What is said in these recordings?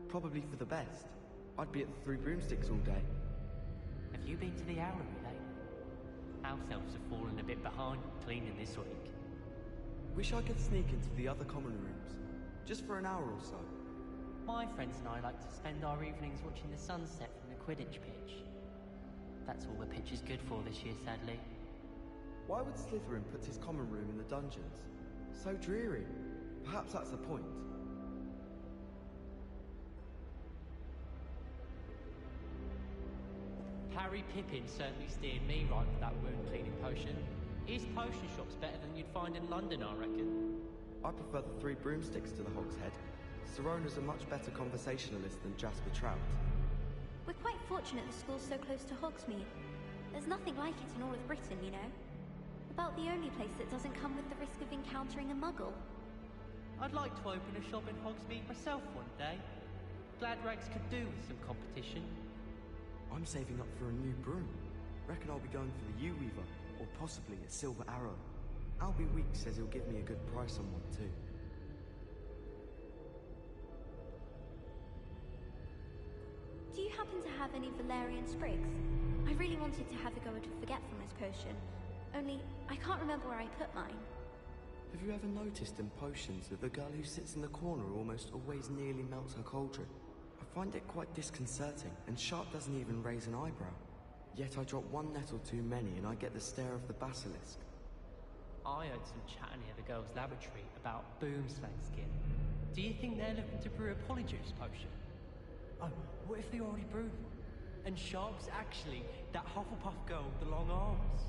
Probably for the best. I'd be at the Three Broomsticks all day. Have you been to the owlery lately? House elves have fallen a bit behind cleaning this week. Wish I could sneak into the other common rooms. Just for an hour or so. My friends and I like to spend our evenings watching the sunset from the Quidditch pitch. That's all the pitch is good for this year, sadly. Why would Slytherin put his common room in the dungeons? So dreary. Perhaps that's the point. Harry Pippin certainly steered me right with that wound cleaning potion. His potion shop's better than you'd find in London, I reckon. I prefer the Three Broomsticks to the Hog's Head. Sirona's a much better conversationalist than Jasper Trout. We're quite fortunate the school's so close to Hogsmeade. There's nothing like it in all of Britain, you know. About the only place that doesn't come with the risk of encountering a muggle. I'd like to open a shop in Hogsmeade myself one day. Glad Rags could do with some competition. I'm saving up for a new broom. Reckon I'll be going for the Yew-Weaver, or possibly a Silver Arrow. Albie Weeks says he'll give me a good price on one too. Do you happen to have any Valerian sprigs? I really wanted to have a go at a Forgetfulness potion. Only, I can't remember where I put mine. Have you ever noticed in potions that the girl who sits in the corner almost always nearly melts her cauldron? I find it quite disconcerting, and Sharp doesn't even raise an eyebrow. Yet I drop one nettle too many and I get the stare of the basilisk. I heard some chat near the girls' laboratory about boomslag skin. Do you think they're looking to brew a polyjuice potion? Oh, what if they already brewed one? And Sharp's actually that Hufflepuff girl with the long arms?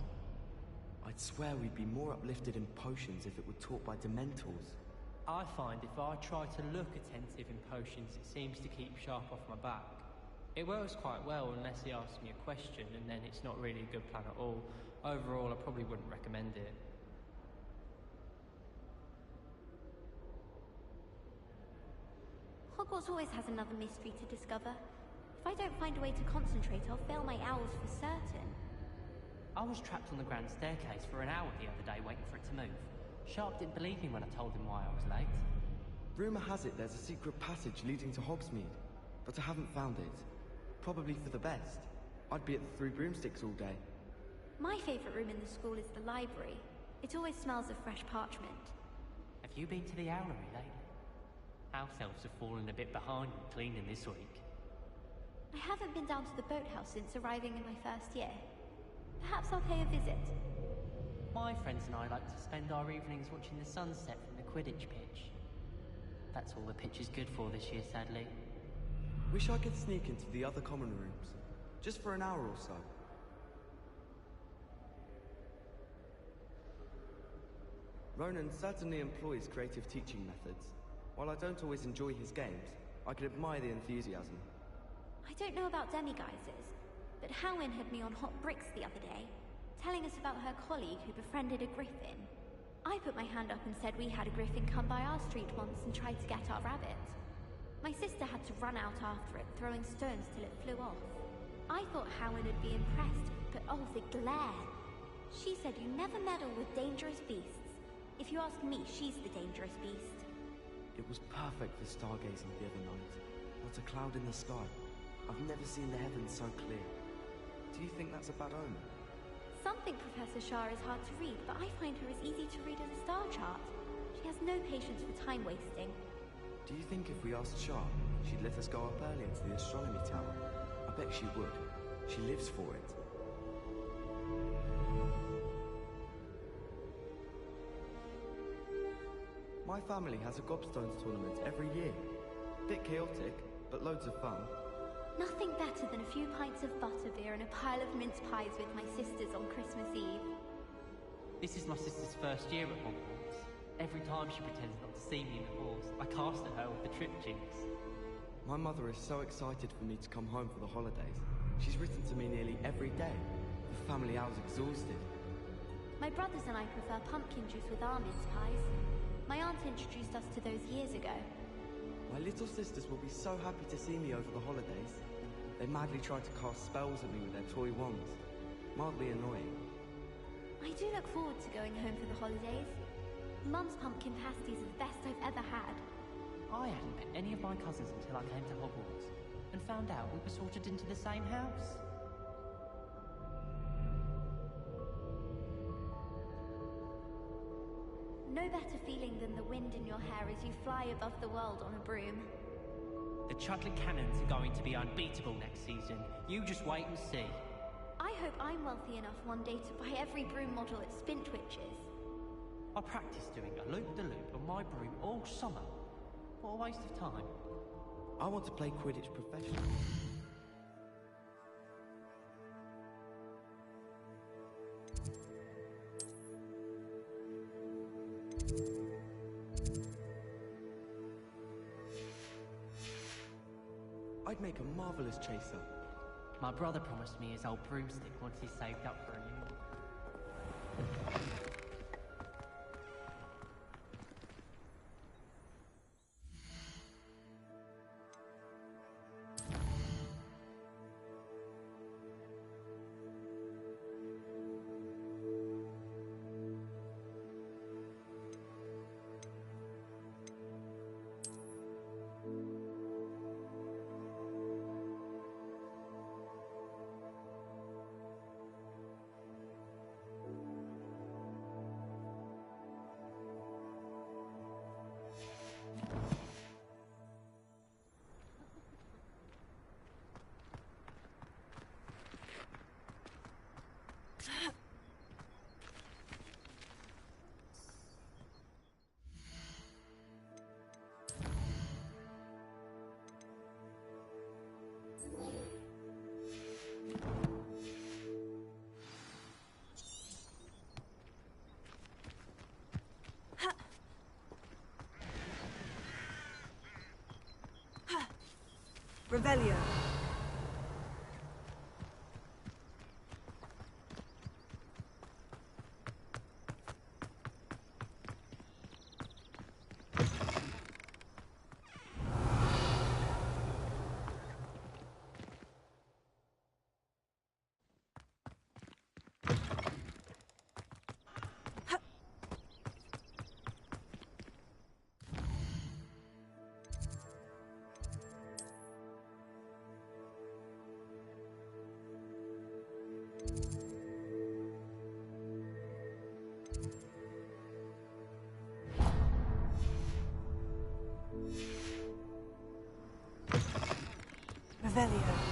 I'd swear we'd be more uplifted in potions if it were taught by Dementors. I find if I try to look attentive in potions, it seems to keep Sharp off my back. It works quite well unless he asks me a question, and then it's not really a good plan at all. Overall, I probably wouldn't recommend it. Hogwarts always has another mystery to discover. If I don't find a way to concentrate, I'll fail my owls for certain. I was trapped on the grand staircase for an hour the other day waiting for it to move. Sharp didn't believe me when I told him why I was late. Rumour has it there's a secret passage leading to Hogsmeade, but I haven't found it. Probably for the best. I'd be at the Three Broomsticks all day. My favourite room in the school is the library. It always smells of fresh parchment. Have you been to the owlery lately? House elves have fallen a bit behind cleaning this week. I haven't been down to the boathouse since arriving in my first year. Perhaps I'll pay a visit. My friends and I like to spend our evenings watching the sunset from the Quidditch pitch. That's all the pitch is good for this year, sadly. Wish I could sneak into the other common rooms. Just for an hour or so. Ronan certainly employs creative teaching methods. While I don't always enjoy his games, I can admire the enthusiasm. I don't know about demiguises, but Howin had me on hot bricks the other day, telling us about her colleague who befriended a griffin. I put my hand up and said we had a griffin come by our street once and tried to get our rabbit. My sister had to run out after it, throwing stones till it flew off. I thought Howin would be impressed, but oh, the glare! She said you never meddle with dangerous beasts. If you ask me, she's the dangerous beast. It was perfect for stargazing the other night. Not a cloud in the sky. I've never seen the heavens so clear. Do you think that's a bad omen? Some think Professor Shah is hard to read, but I find her as easy to read as a star chart. She has no patience for time wasting. Do you think if we asked Shah, she'd let us go up earlier to the astronomy tower? I bet she would. She lives for it. My family has a gobstones tournament every year. Bit chaotic, but loads of fun. Nothing better than a few pints of butterbeer and a pile of mince pies with my sisters on Christmas Eve. This is my sister's first year at Hogwarts. Every time she pretends not to see me in the halls, I cast at her with the trip jinx. My mother is so excited for me to come home for the holidays. She's written to me nearly every day. The family owl's exhausted. My brothers and I prefer pumpkin juice with our mince pies. My aunt introduced us to those years ago. My little sisters will be so happy to see me over the holidays. They madly try to cast spells at me with their toy wands. Mildly annoying. I do look forward to going home for the holidays. Mum's pumpkin pasties are the best I've ever had. I hadn't met any of my cousins until I came to Hogwarts, and found out we were sorted into the same house. No better feeling than the wind in your hair as you fly above the world on a broom. The chocolate cannons are going to be unbeatable next season. You just wait and see. I hope I'm wealthy enough one day to buy every broom model at Spintwitch's. I practiced doing a loop-de-loop on my broom all summer. What a waste of time. I want to play Quidditch professionally. I'd make a marvelous chaser. My brother promised me his old broomstick once he's saved up for a new one. Revelio. Revelio.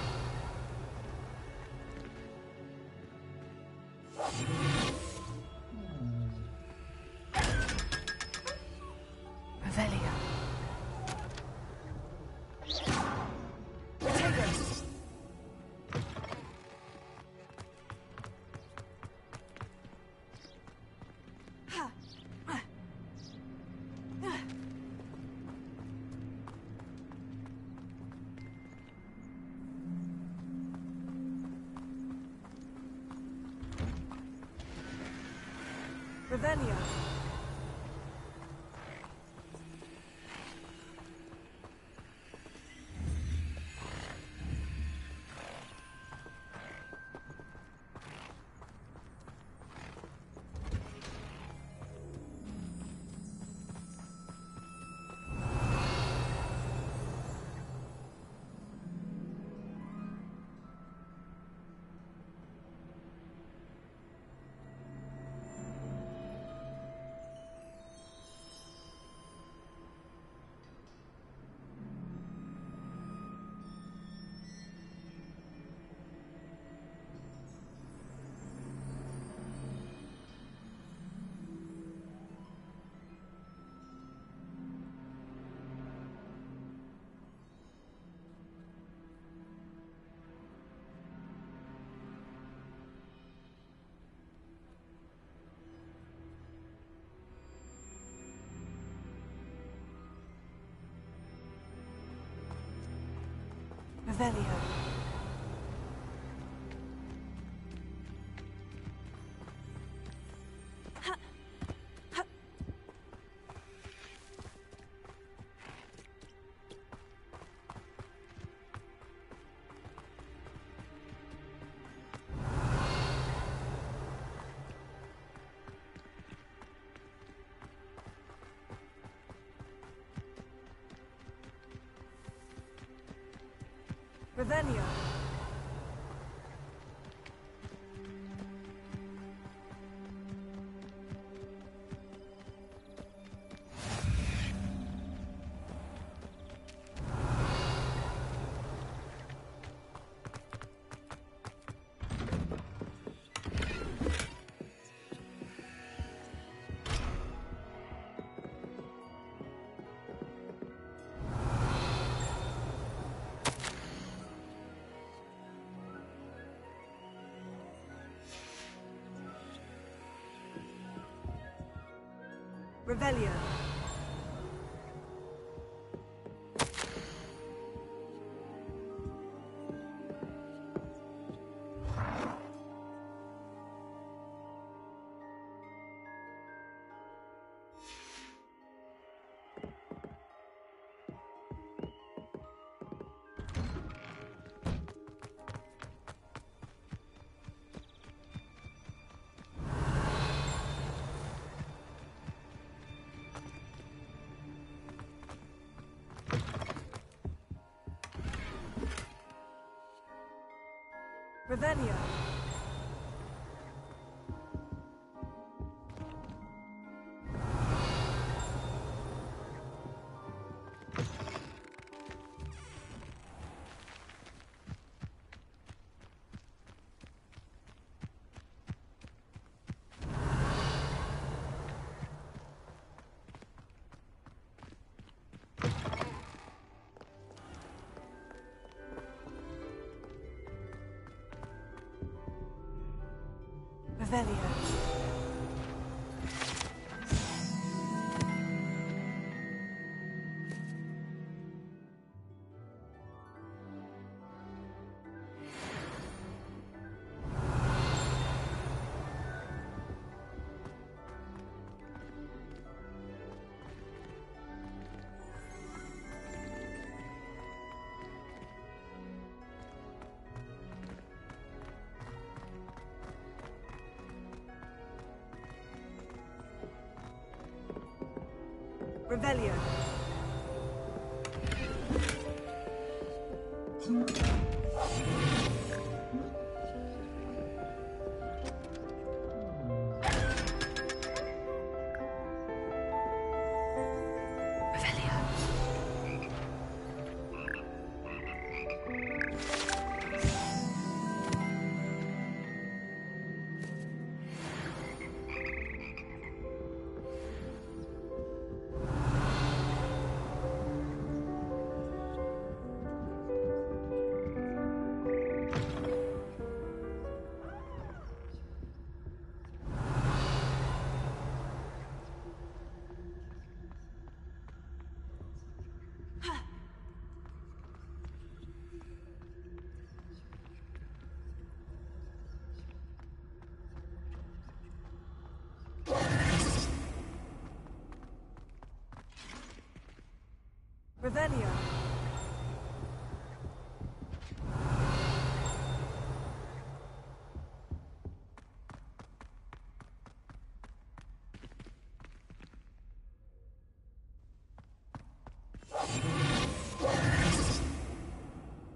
Revelio. Potatoes. Revelio. Revelio. Revelio. Revelio. Revelio. Revelio. Revelio. Revelio.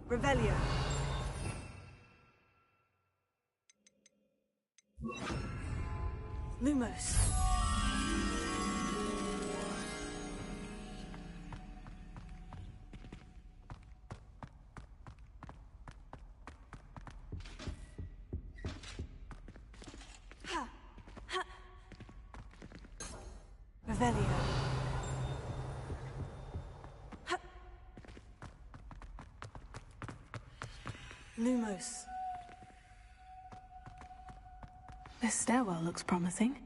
Revelio. Lumos. Revelio. Lumos. This stairwell looks promising.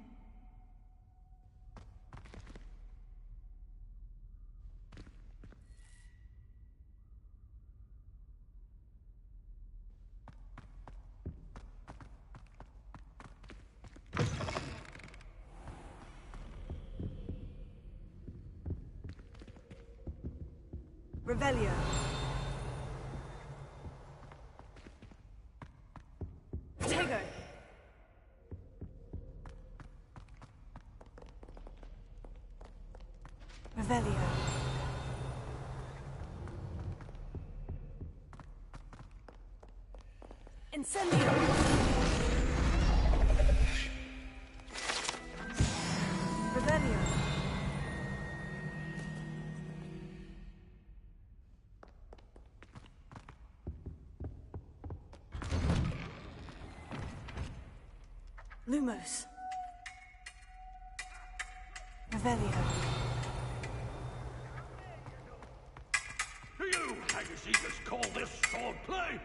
Revelio. Tego. Revelio. Incendio! Revelio. Lumos. Revelio. Do you hag-seekers call this swordplay?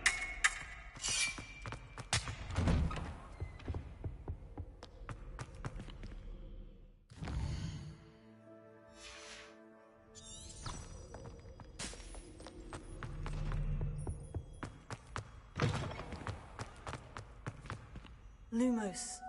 Lumos.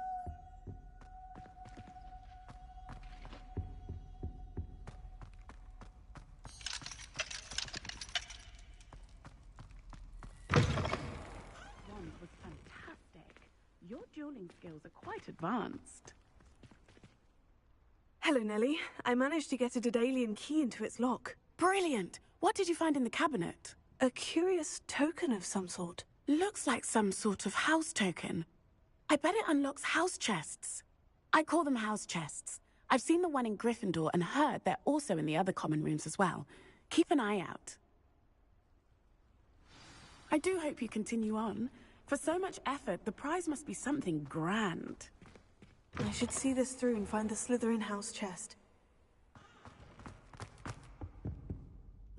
Was fantastic. Your dueling skills are quite advanced. Hello, Nellie. I managed to get a Daedalian key into its lock. Brilliant! What did you find in the cabinet? A curious token of some sort. Looks like some sort of house token. I bet it unlocks house chests. I call them house chests. I've seen the one in Gryffindor and heard they're also in the other common rooms as well. Keep an eye out. I do hope you continue on. For so much effort, the prize must be something grand. I should see this through and find the Slytherin house chest.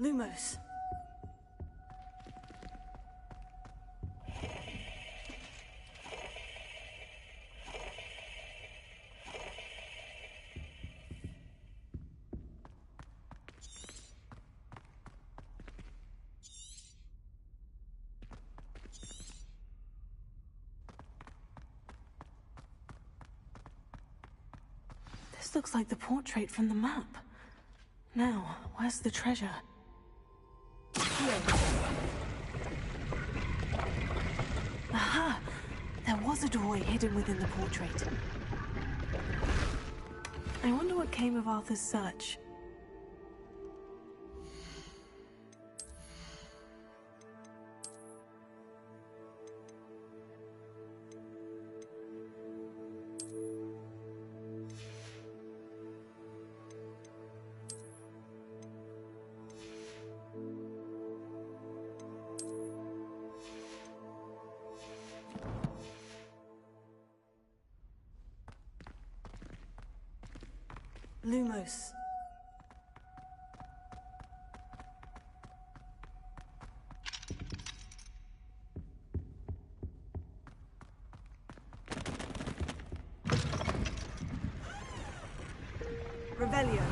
Lumos. This looks like the portrait from the map. Now, where's the treasure? Here. Aha! There was a doorway hidden within the portrait. I wonder what came of Arthur's search. Lumos. Revelio.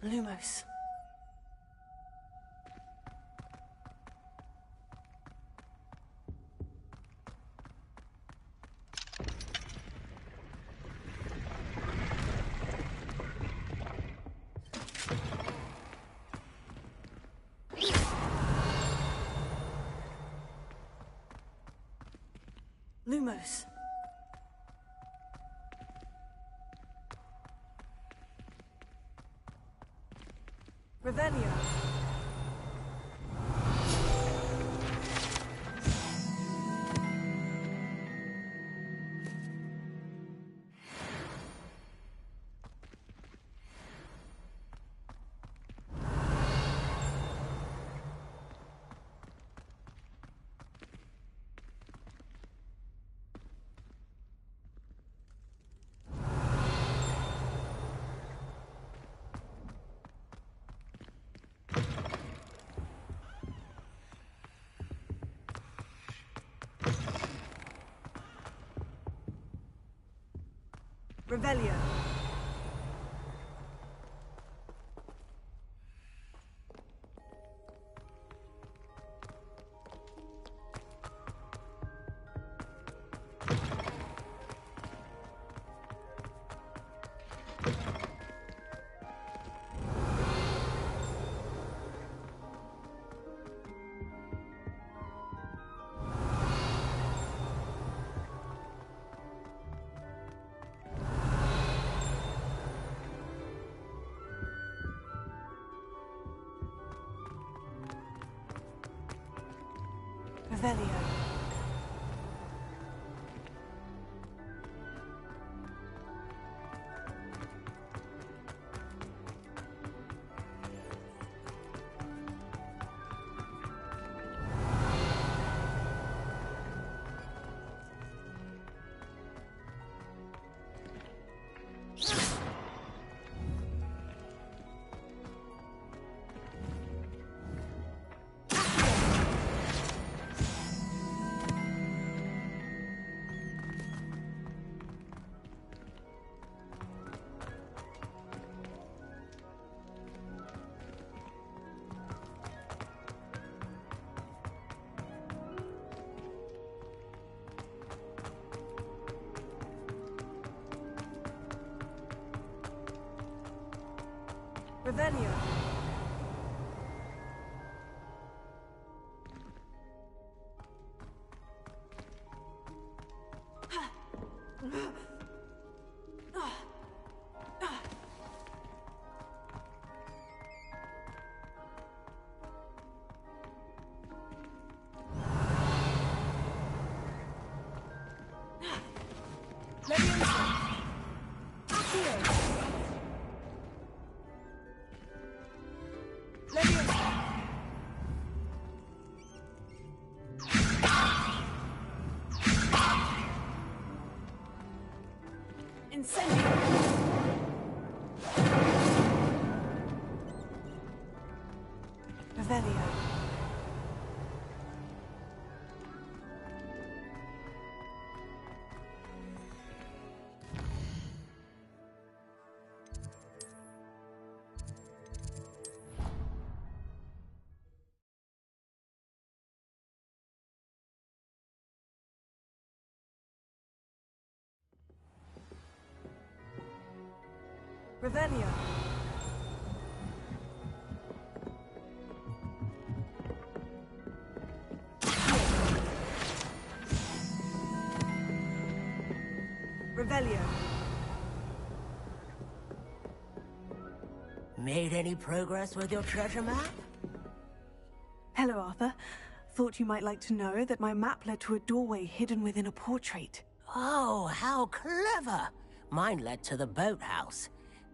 Lumos. Lumos. Revelio. Revelio. Revelio. Revelio. Revelio. Revelio. Revelio. Made any progress with your treasure map? Hello, Arthur. Thought you might like to know that my map led to a doorway hidden within a portrait. Oh, how clever! Mine led to the boathouse.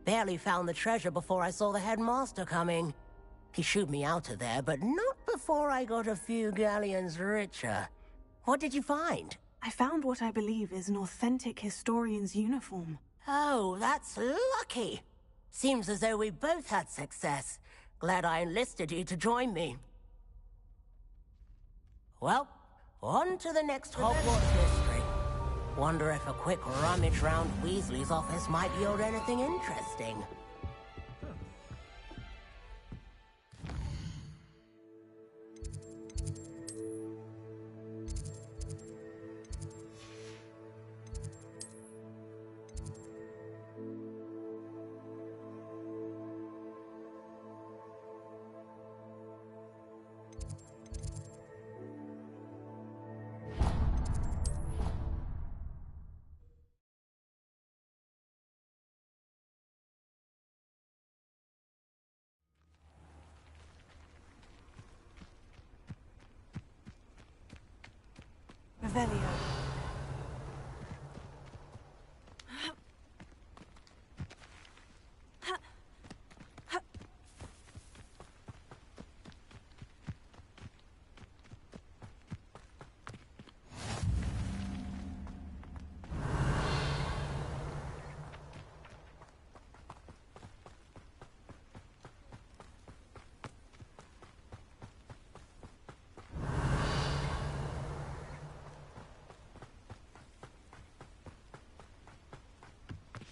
Barely found the treasure before I saw the headmaster coming. He shooed me out of there, but not before I got a few galleons richer. What did you find? I found what I believe is an authentic historian's uniform. Oh, that's lucky. Seems as though we both had success. Glad I enlisted you to join me. Well, on to the next Hogwarts mystery. Wonder if a quick rummage round Weasley's office might yield anything interesting. Revelio.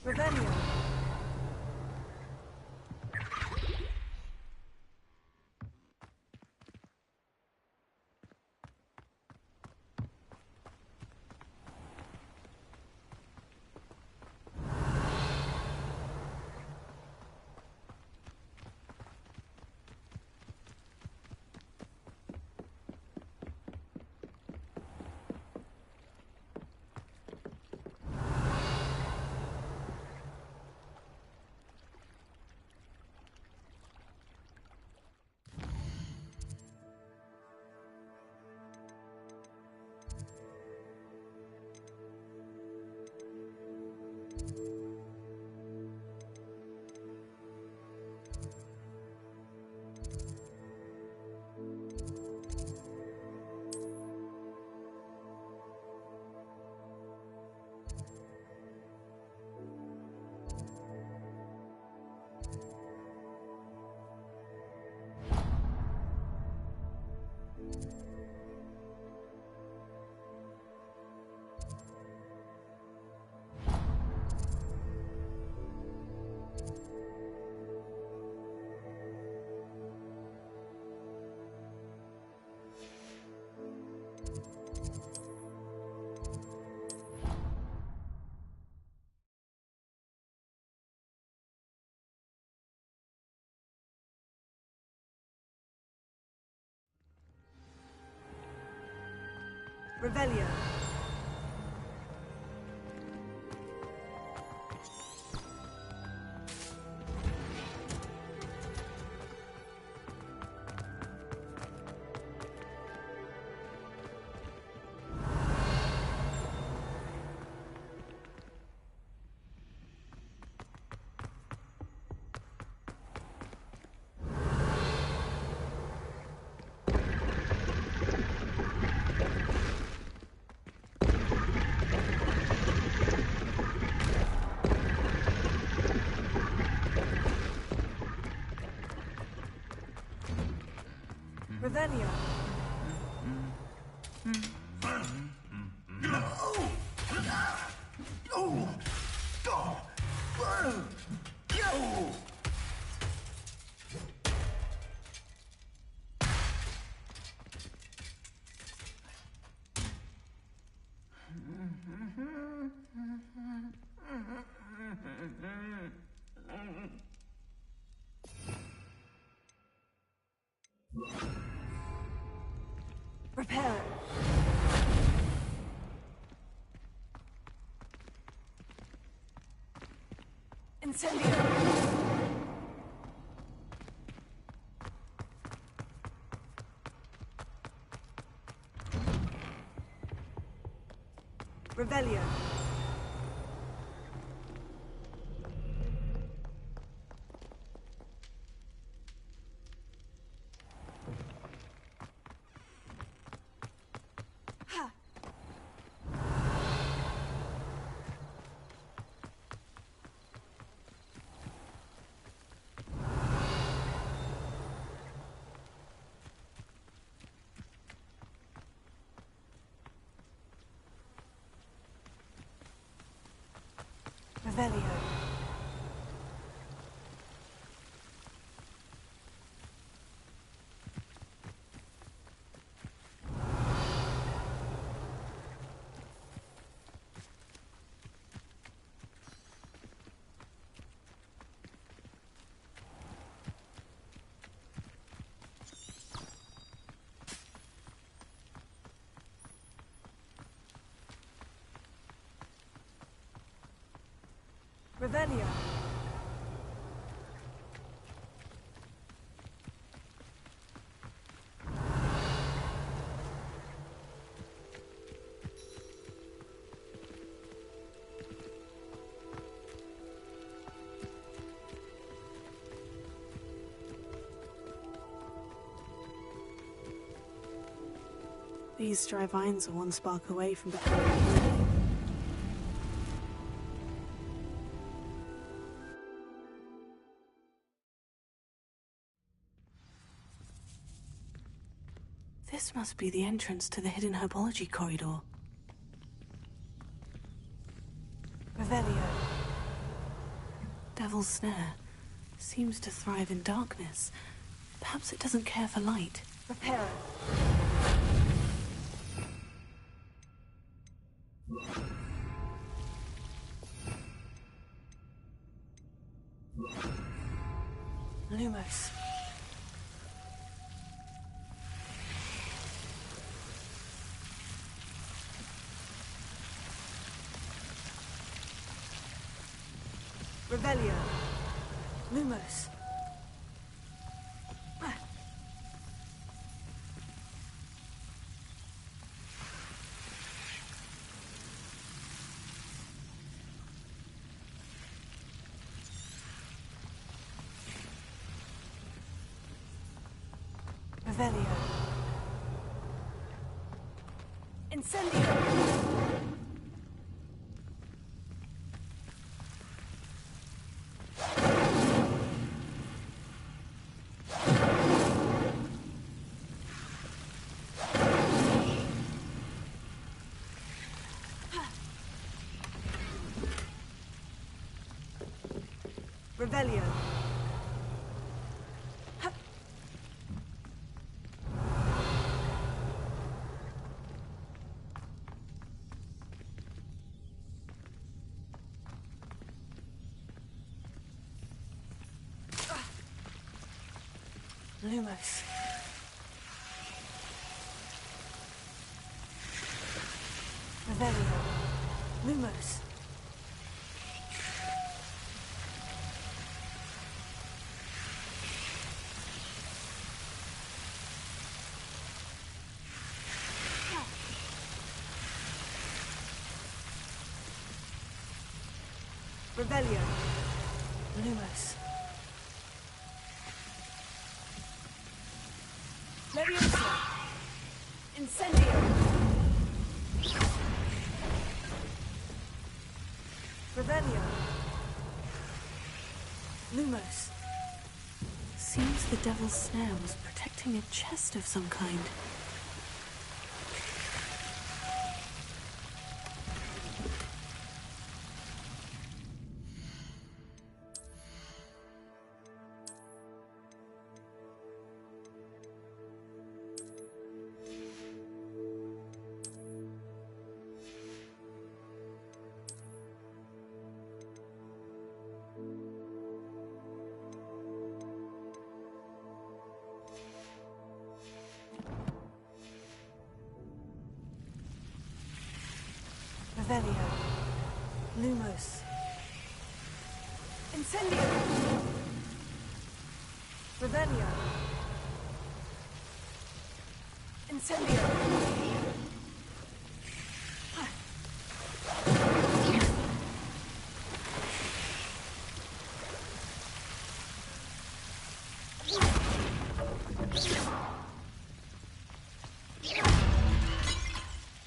Revelio. Revelio. Revelio. Repair it. Incendio. Revelio. Revelio. Revelio. These dry vines are one spark away from becoming. This must be the entrance to the hidden herbology corridor. Revelio. Devil's Snare seems to thrive in darkness. Perhaps it doesn't care for light. Reparo. Lumos. Revelio. Lumos. Revelio. Incendio. Revelio. Lumos. Revelio. Lumos. Revelio. Lumos. Leviosa. Incendio. Revelio. Lumos. Seems the devil's snare was protecting a chest of some kind. Revelio. Lumos. Incendio. Revelio. Incendio.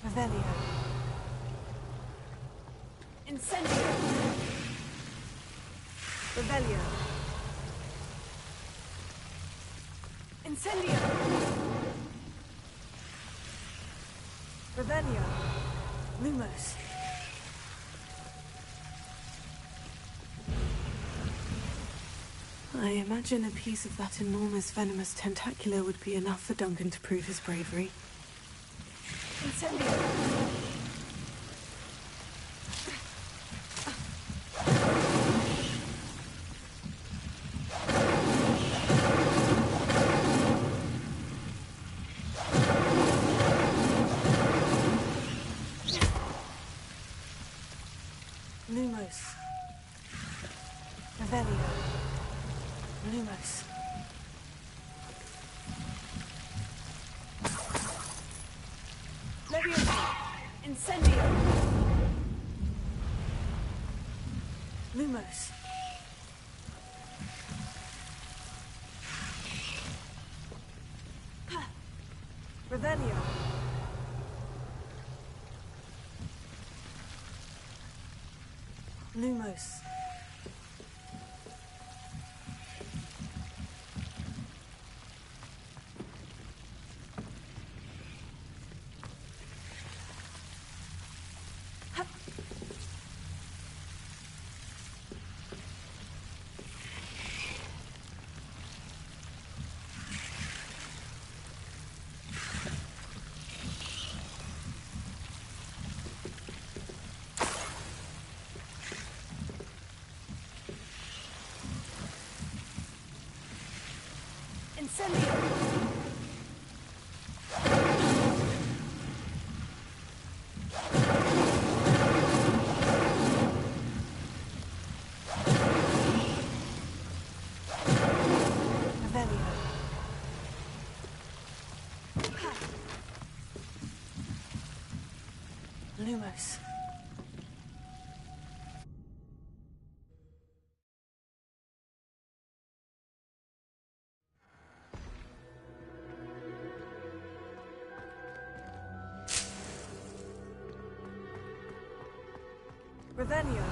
Revelio. Incendio. Revelio. Incendio. Revelio. Lumos. I imagine a piece of that enormous venomous tentacular would be enough for Duncan to prove his bravery. Incendio. Lumos. Revelio. Lumos. Leviosa. Incendio. Lumos. Revelio. Lumos. Incendio. Revelio. Lumos. Revelio.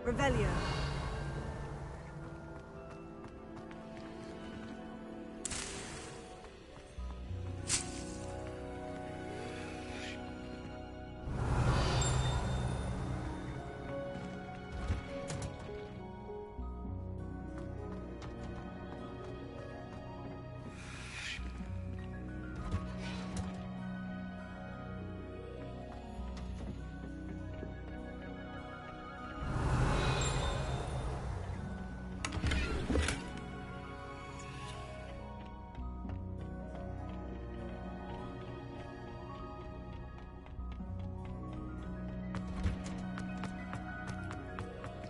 Revelio.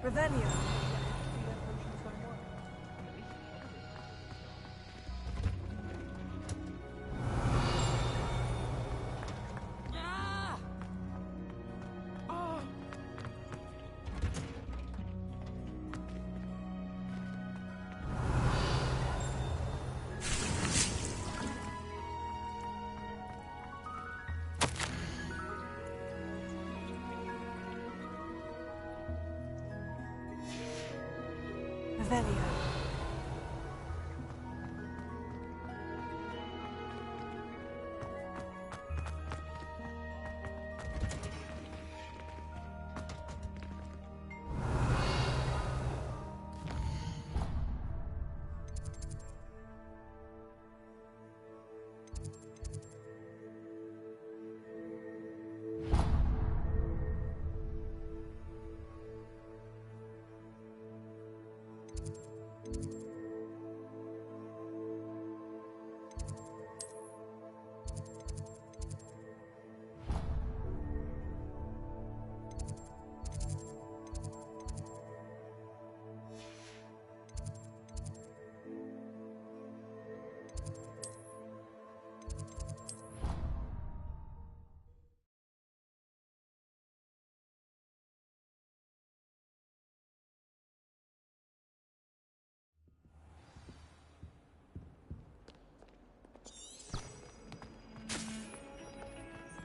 Revelio. Revelio.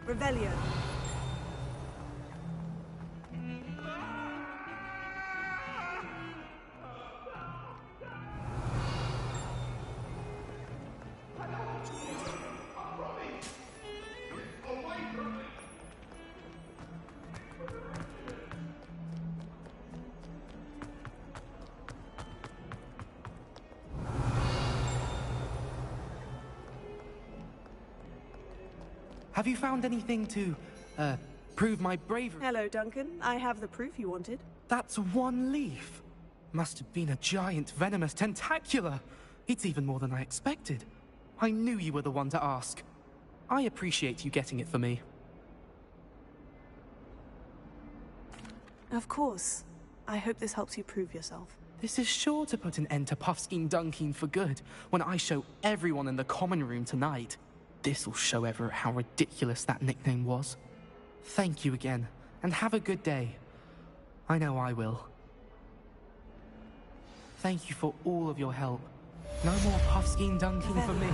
Revelio. Have you found anything to, prove my bravery? Hello, Duncan. I have the proof you wanted. That's one leaf. Must have been a giant venomous tentacula. It's even more than I expected. I knew you were the one to ask. I appreciate you getting it for me. Of course. I hope this helps you prove yourself. This is sure to put an end to Puffskein Dunkeen for good when I show everyone in the common room tonight. This'll show Everett how ridiculous that nickname was. Thank you again, and have a good day. I know I will. Thank you for all of your help. No more Puffskein Dunkeen for me.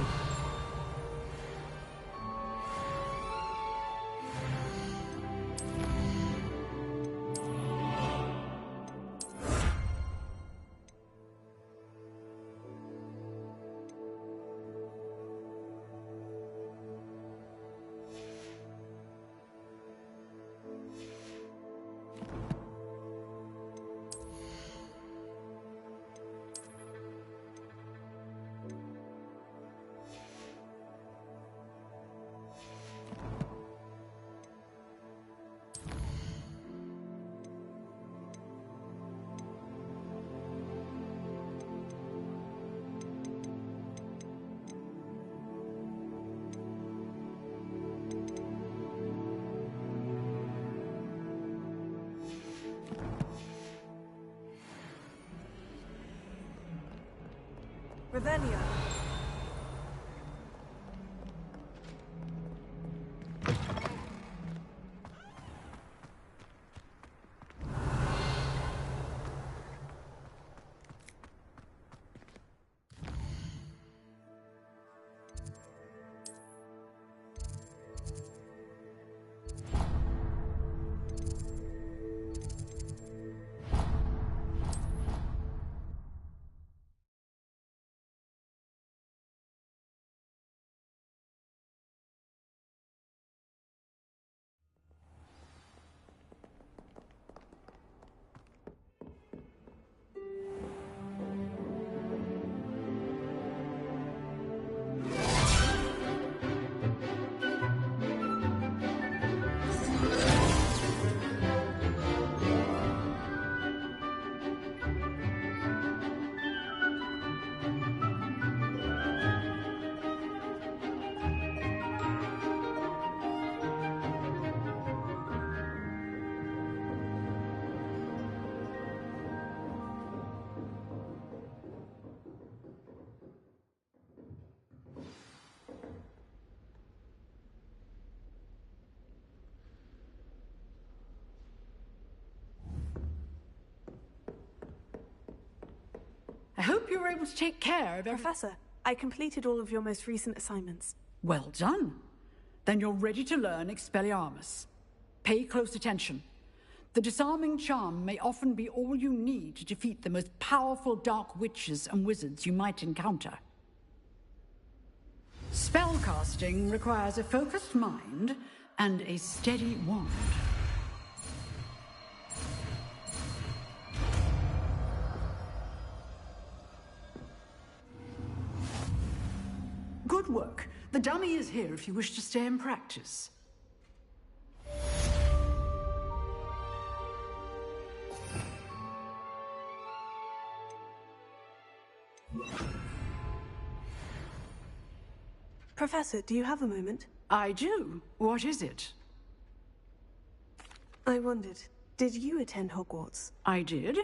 Revelio. I hope you were able to take care of Professor, I completed all of your most recent assignments. Well done. Then you're ready to learn Expelliarmus. Pay close attention. The disarming charm may often be all you need to defeat the most powerful dark witches and wizards you might encounter. Spellcasting requires a focused mind and a steady wand. Good work. The dummy is here if you wish to stay and practice. Professor, do you have a moment? I do. What is it? I wondered, did you attend Hogwarts? I did.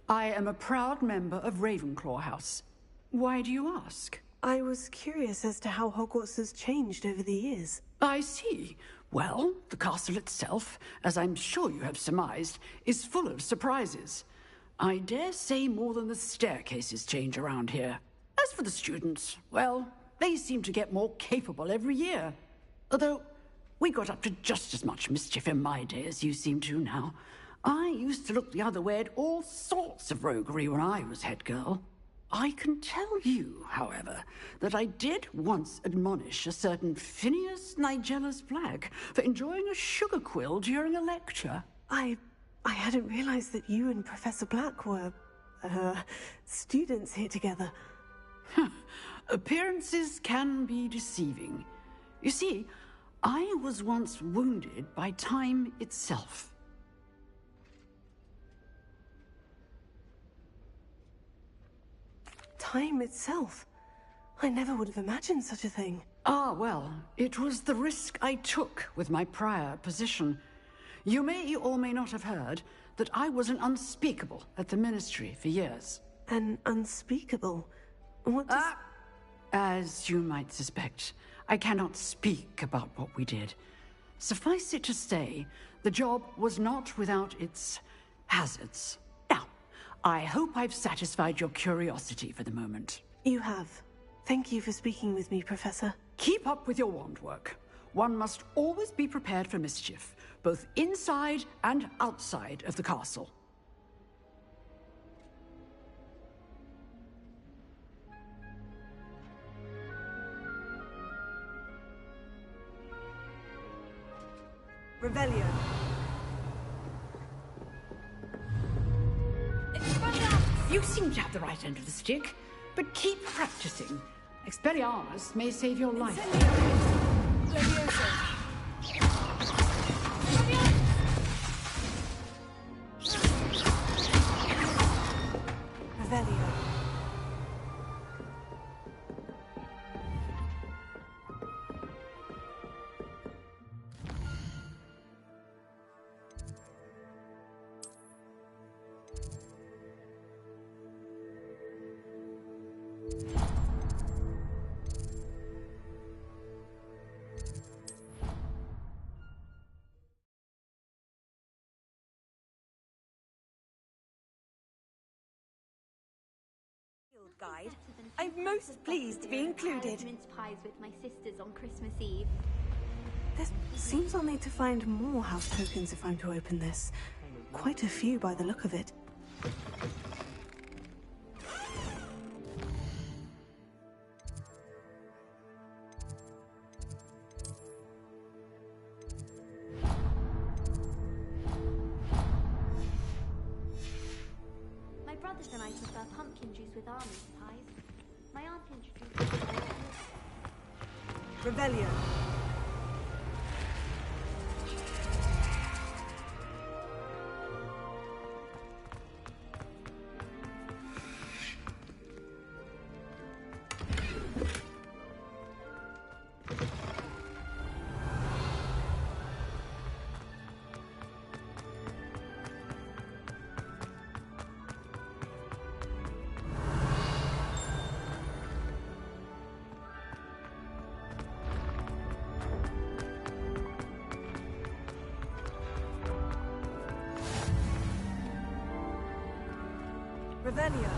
I am a proud member of Ravenclaw House. Why do you ask? I was curious as to how Hogwarts has changed over the years. I see. Well, the castle itself, as I'm sure you have surmised, is full of surprises. I dare say more than the staircases change around here. As for the students, well, they seem to get more capable every year. Although, we got up to just as much mischief in my day as you seem to now. I used to look the other way at all sorts of roguery when I was head girl. I can tell you, however, that I did once admonish a certain Phineas Nigellus Black for enjoying a sugar quill during a lecture. I hadn't realized that you and Professor Black were, students here together. Appearances can be deceiving. You see, I was once wounded by time itself. Time itself? I never would have imagined such a thing. Ah, well, it was the risk I took with my prior position. You may or may not have heard that I was an unspeakable at the Ministry for years. An unspeakable? What does... As you might suspect, I cannot speak about what we did. Suffice it to say, the job was not without its hazards. Now, I hope I've satisfied your curiosity for the moment. You have. Thank you for speaking with me, Professor. Keep up with your wand work. One must always be prepared for mischief, both inside and outside of the castle. Revelio. You seem to have the right end of the stick, but keep practicing. Expelliarmus may save your life. Revelio. guide. Better than I'm two most pints of pleased to be Buckbeer and included. Paris mince pies with my sisters on Christmas Eve. There seems I'll need to find more house tokens if I'm to open this. Quite a few by the look of it. My brothers and I prefer pumpkin juice with our mince pies. My aunt introduced me to Revelio. Revelio.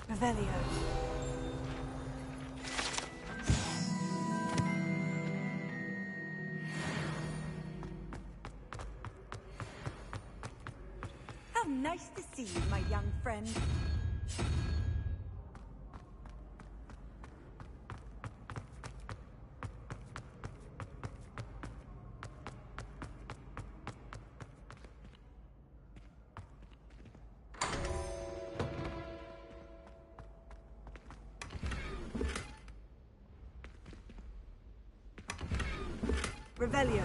Revelio. How nice to see you, my young friend. Revelio.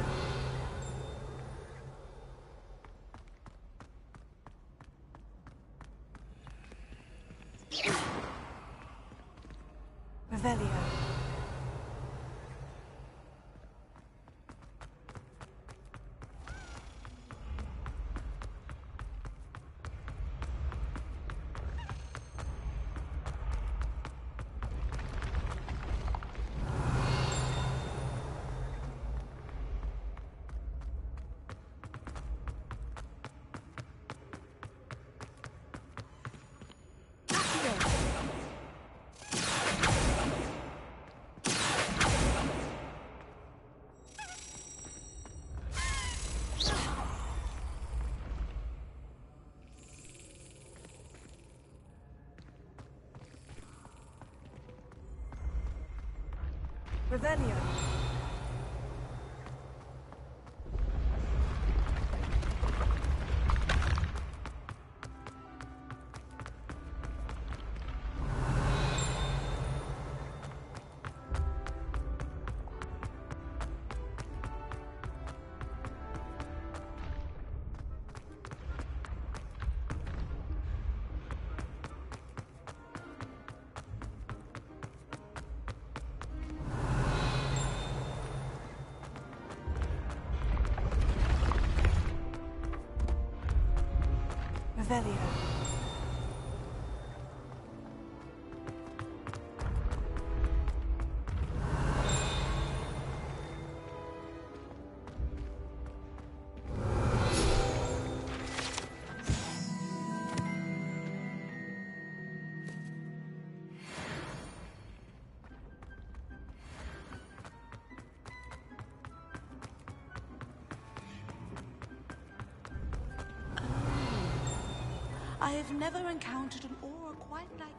Revelio. Revelio. Revelio. I have never encountered an aura quite like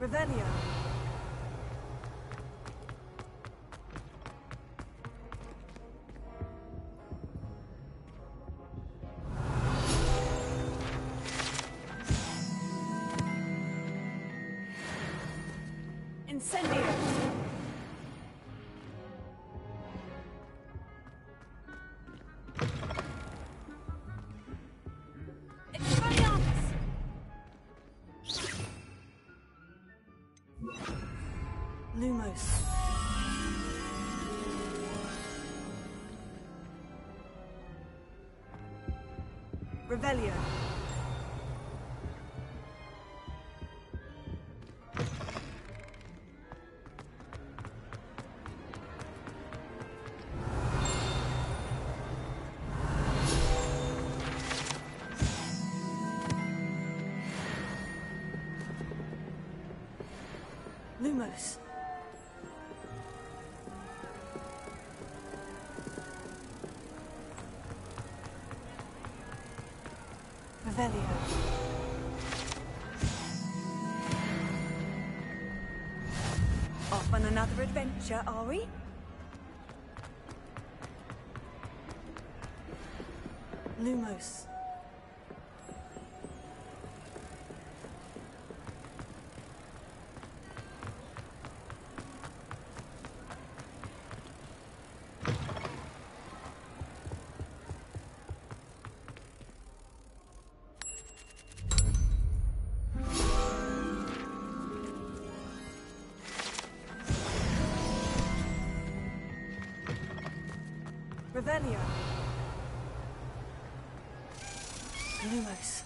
Revelio. Incendio. Expelliarmus. Lumos. Revelio. Lumos. Revelio. Off on another adventure, are we? Lumos. Revelio. Lumos.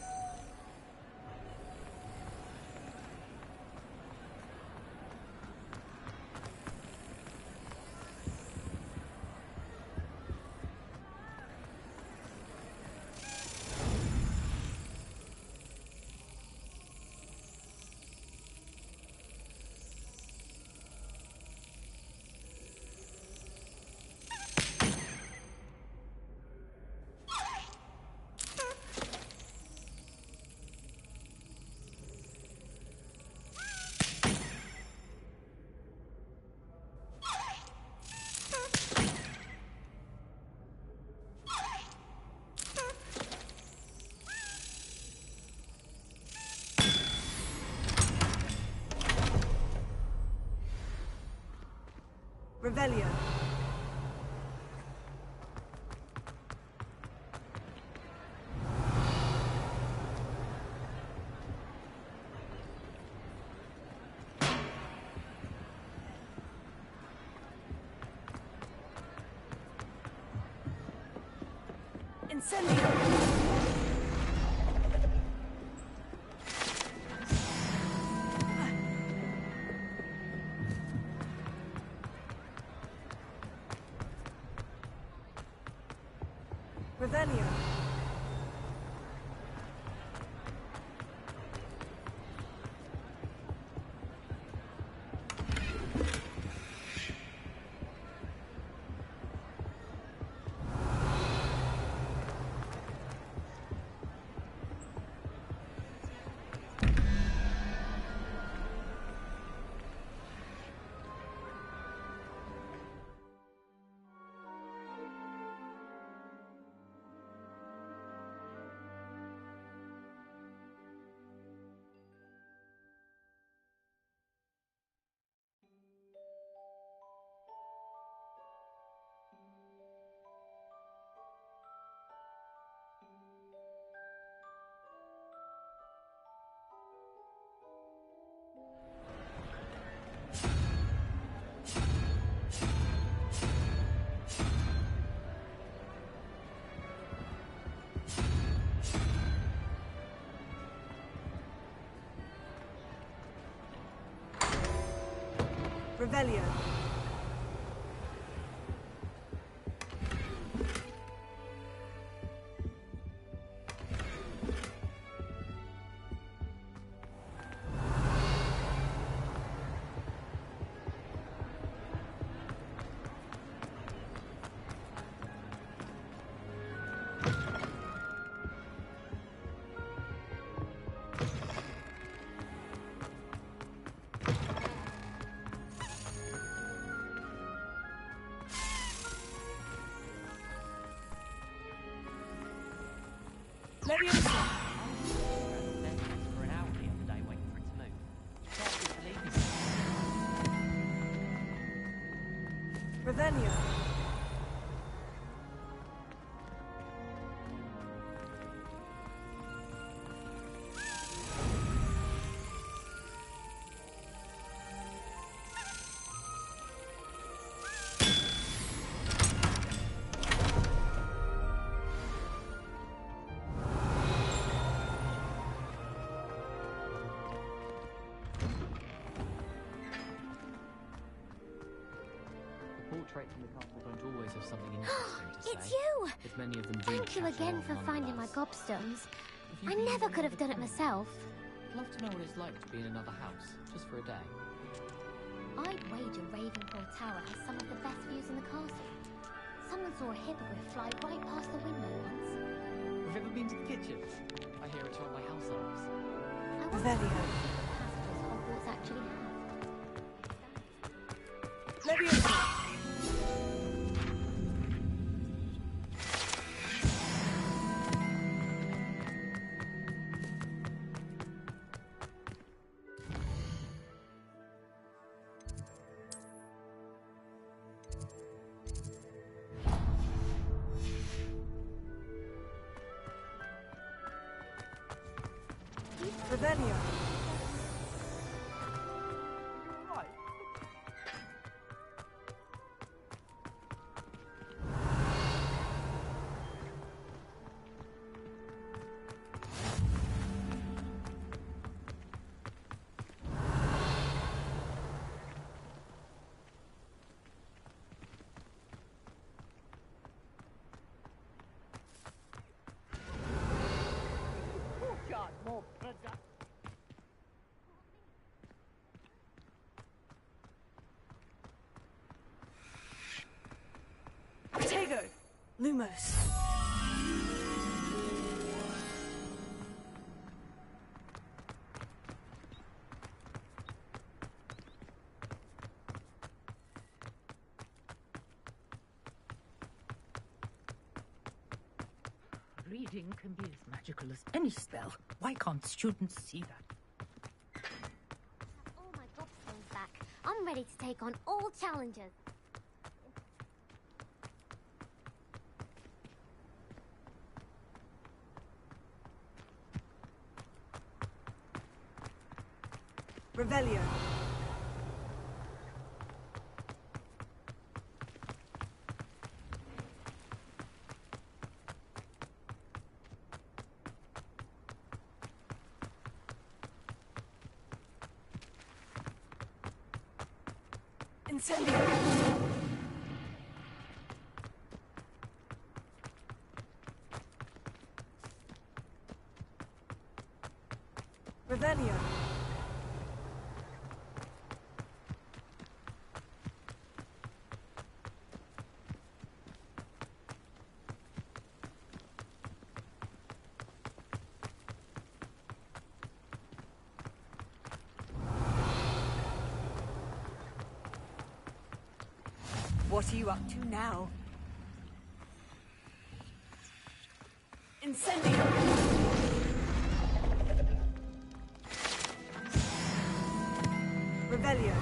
Revelio. Incendio. Revelio. Revelio. Leviosa! For an hour the other day waiting for it to move. You can't believe this. Revelio. Portraits in the castle don't always have something interesting to say. It's you! As many of them do Thank you catch again on for nonetheless. finding my gobstones. Have you I been never in could have another done it common? myself. I'd love to know what it's like to be in another house, just for a day. I'd wager Ravenhall Tower has some of the best views in the castle. Someone saw a hippogriff fly right past the window once. Have you ever been to the kitchen? I hear it's right by house elves. I wonder Revelio. how many passengers Hogwarts actually have. Leviosa. Revelio. Tego. Lumos. Reading can be as magical as any spell. Why can't students see that? Have all my gobstones back. I'm ready to take on all challenges. Revelio. Incendio. Revelio. What are you up to now? Incendio! Revelio.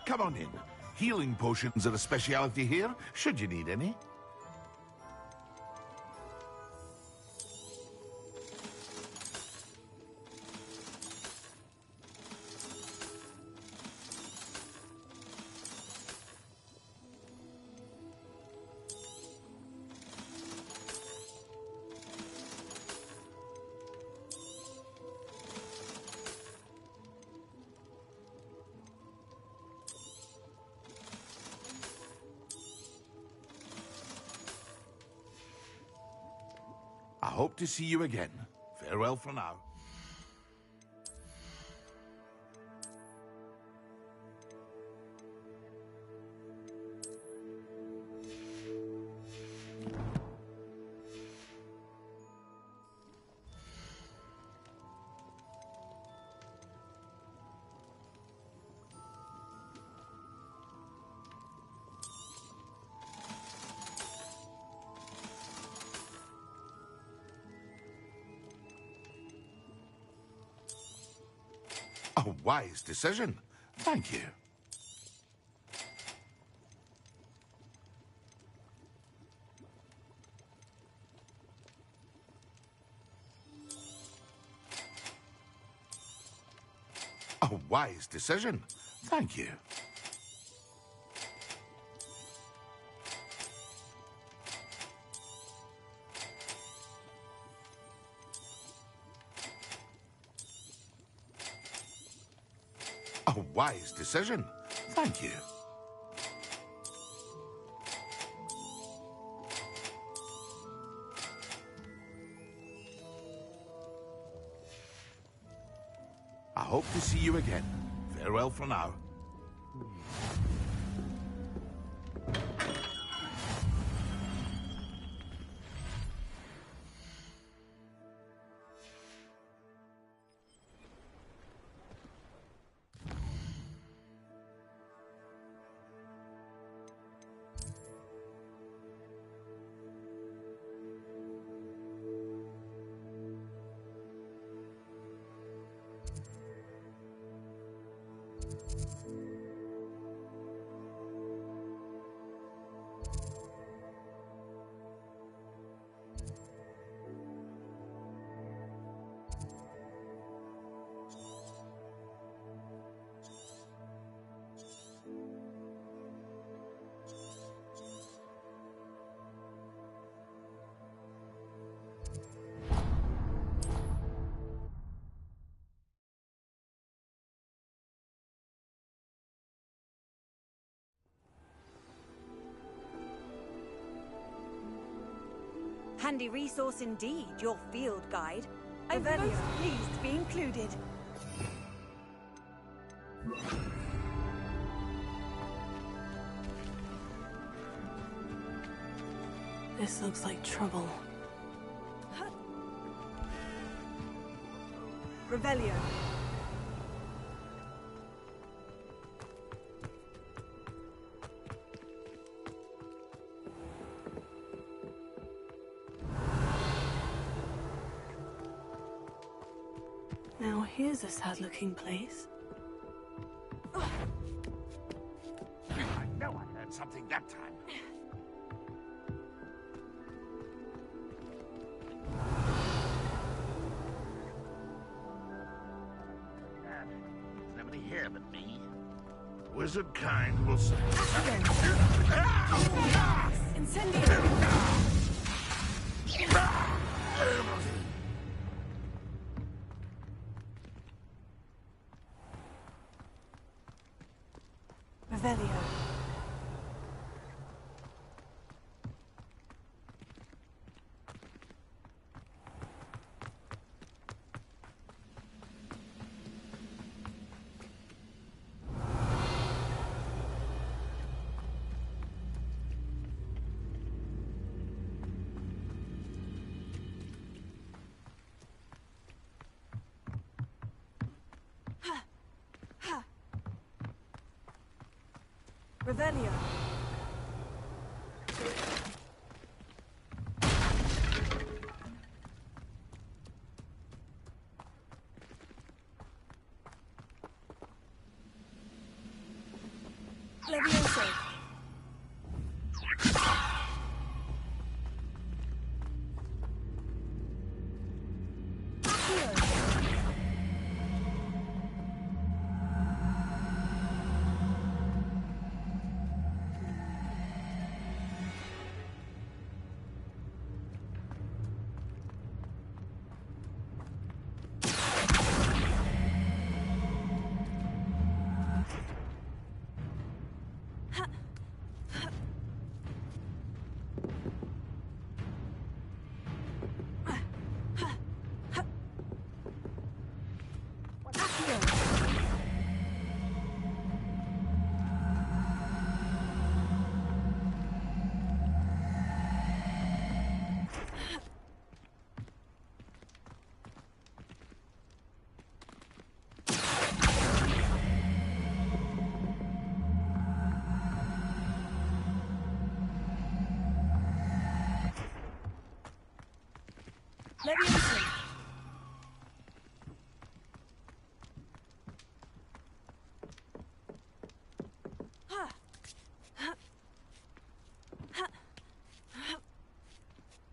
Come on in. Healing potions are a speciality here, should you need any. hope to see you again. Farewell for now. A wise decision. Thank you. A wise decision. Thank you. A wise decision. Thank you. I hope to see you again. Farewell for now. Handy resource indeed, your field guide. I'm most pleased to be included. This looks like trouble. Revelio. Now here's a sad-looking place. I know I heard something that time. There's nobody here but me. Wizard kind will say. Incendio! Revelio. Revelio. Levioso. Ha! Leviosa!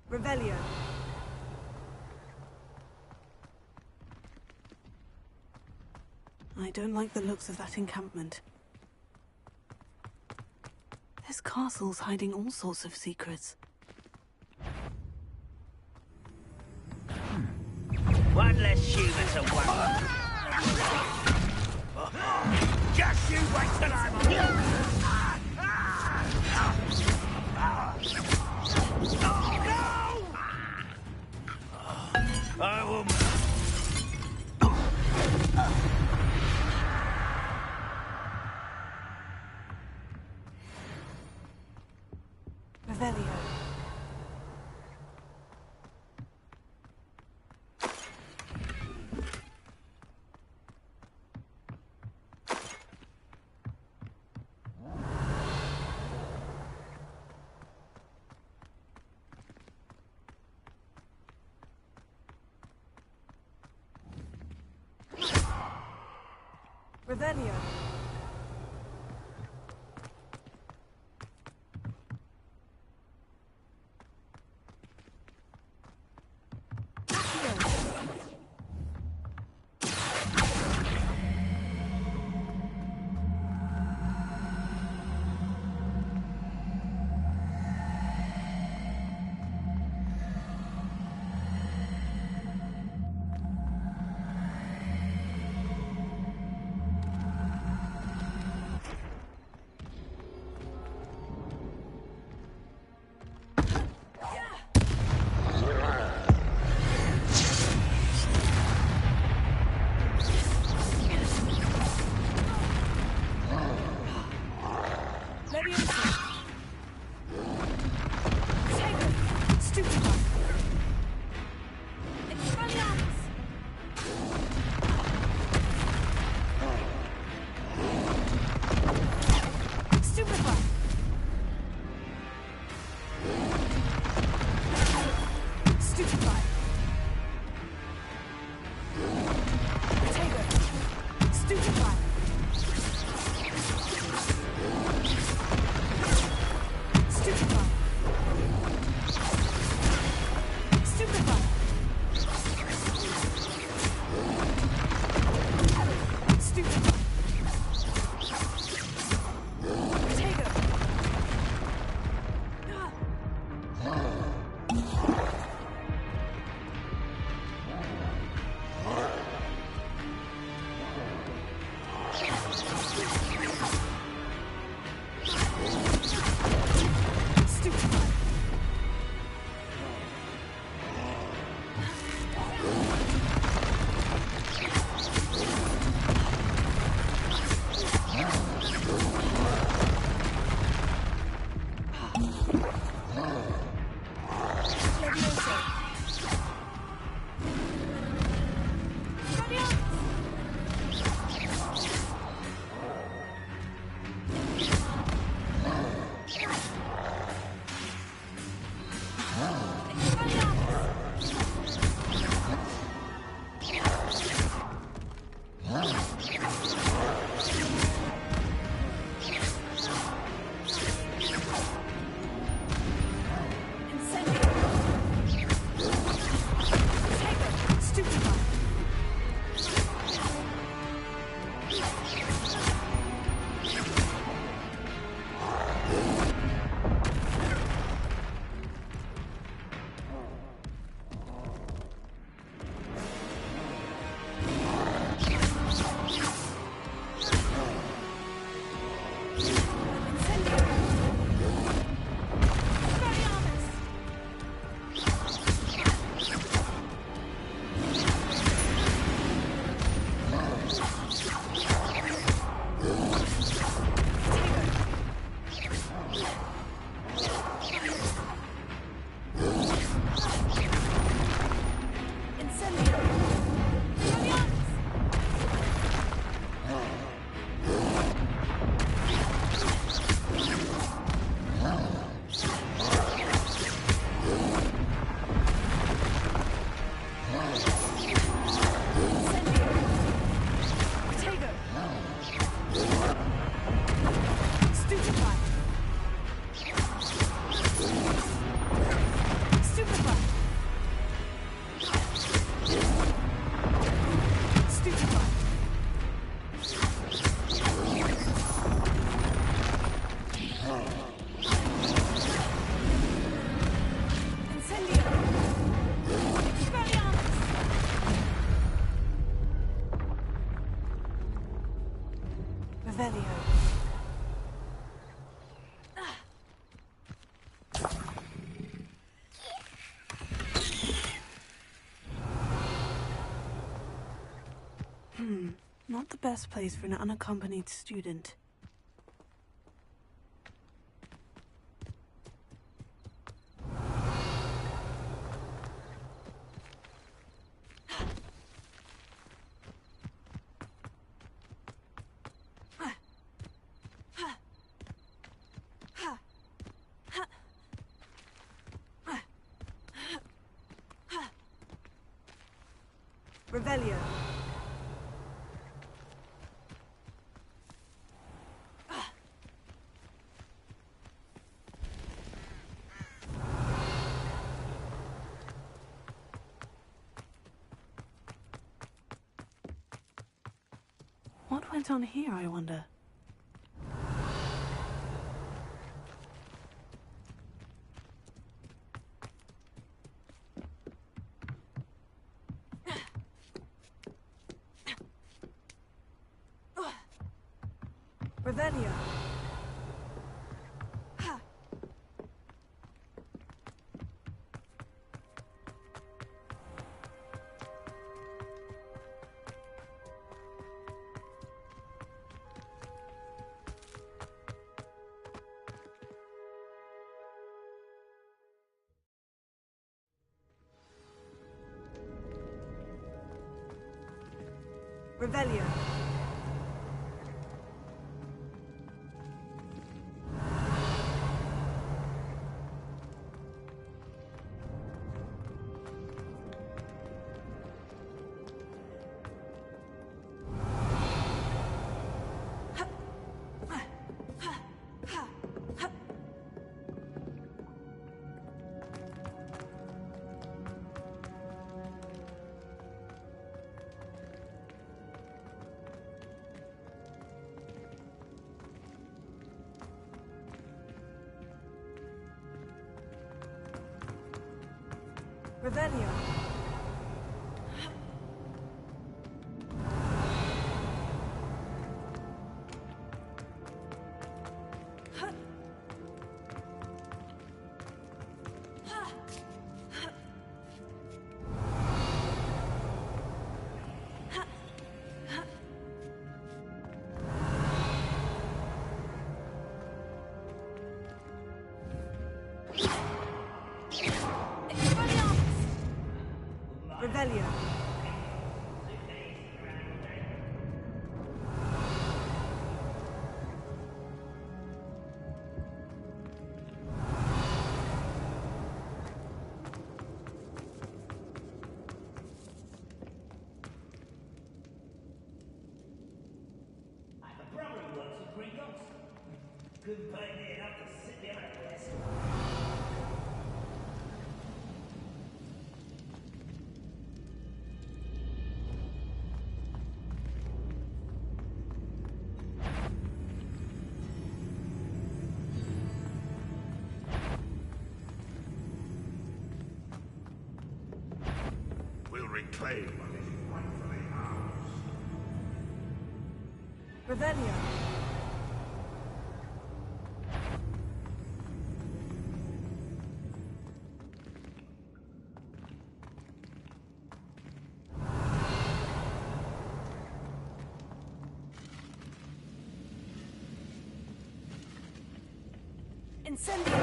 Revelio. I don't like the looks of that encampment. This castle's hiding all sorts of secrets. One less human to worry. Just you wait till I'm on you! I will... Revelio. Revelio. Not the best place for an unaccompanied student. Revelio. What went on here, I wonder? Revelio. Revelio. Revelio. Revelio. I have a brother who works at Gringotts. Couldn't pay me enough to sit down at a desk. We'll reclaim what is rightfully ours. Revelio. Incendio.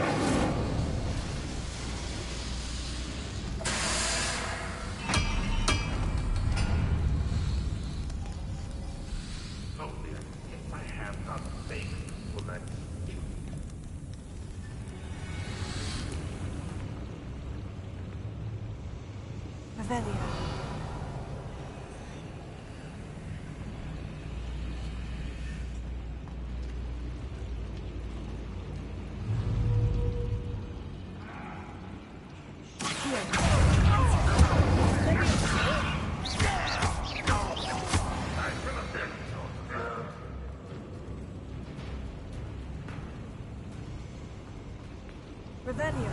Only I can get my hand on the big woman. Revelio. Revelio.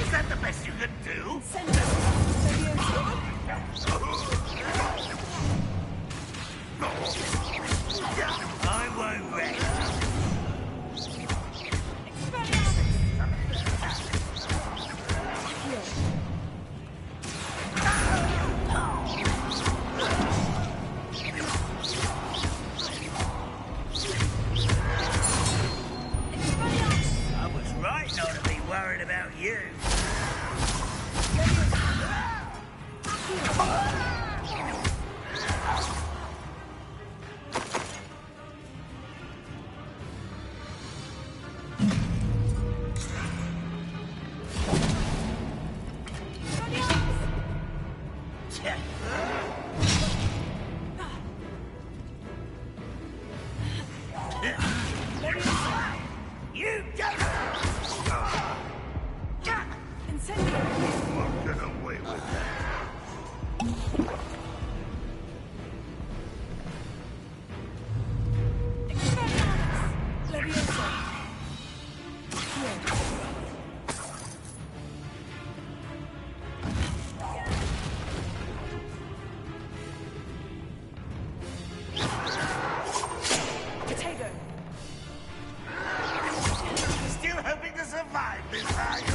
Is that the best you can do? I won't rest. I was right not to be worried about you. You got won't get away with that. Potato. Still hoping to survive this, are you?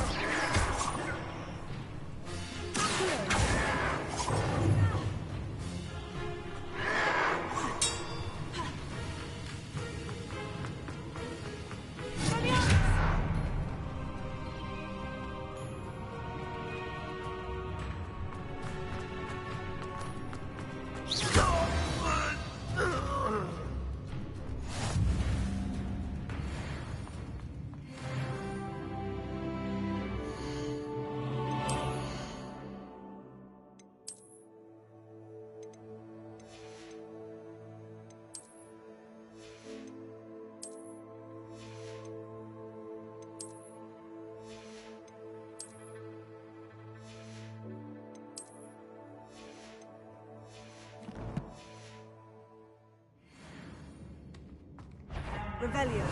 Revelio.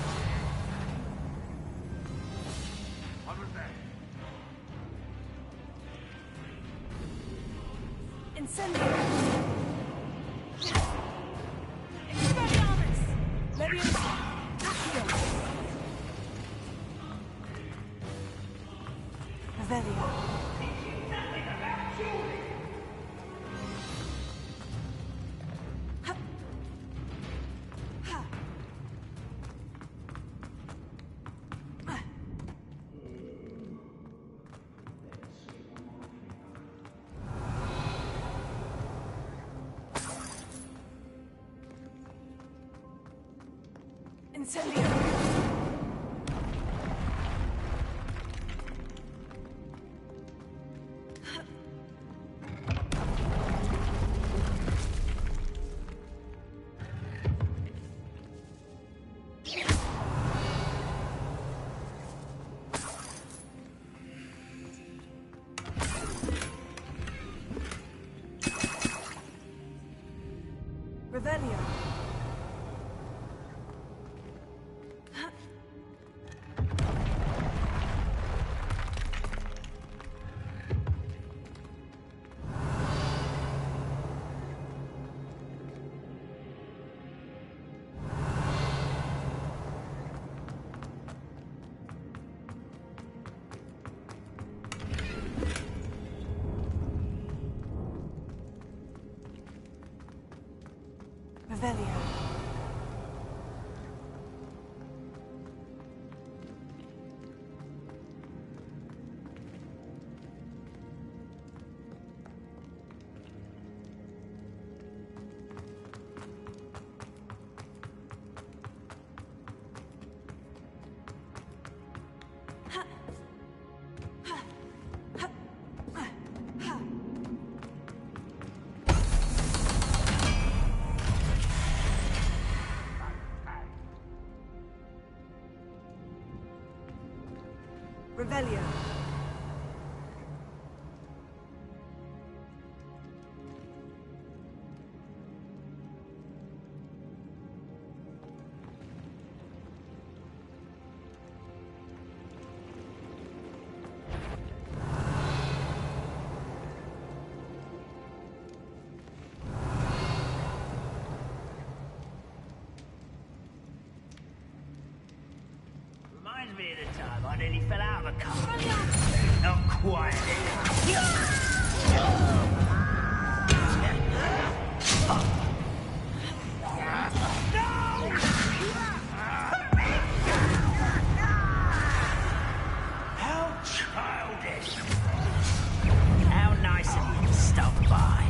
What was that? Incendio. Expelliarmus. Leviosa. Accio. Revelio. Incendio. Revelio. Revelio. Revelio. Reminds me of the time I nearly fell out of a car. Not quite. How childish. How nice of you to stop by.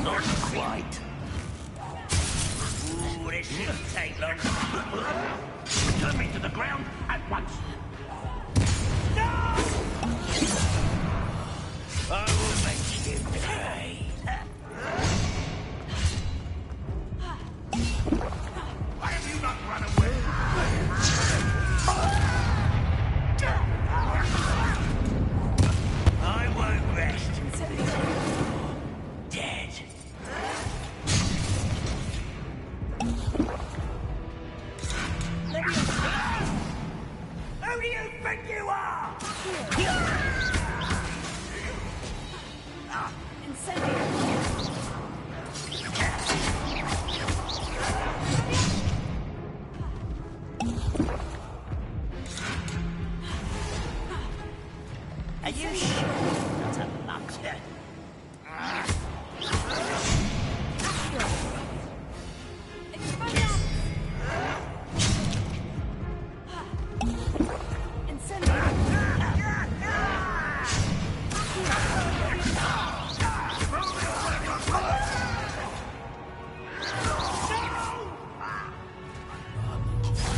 Not quite. Ooh, this shouldn't take long. Return me to the ground at once. No! I will make you pay. Why have you not run away? I won't rest until you're dead. Who do you think you are? Are you sure not a monster?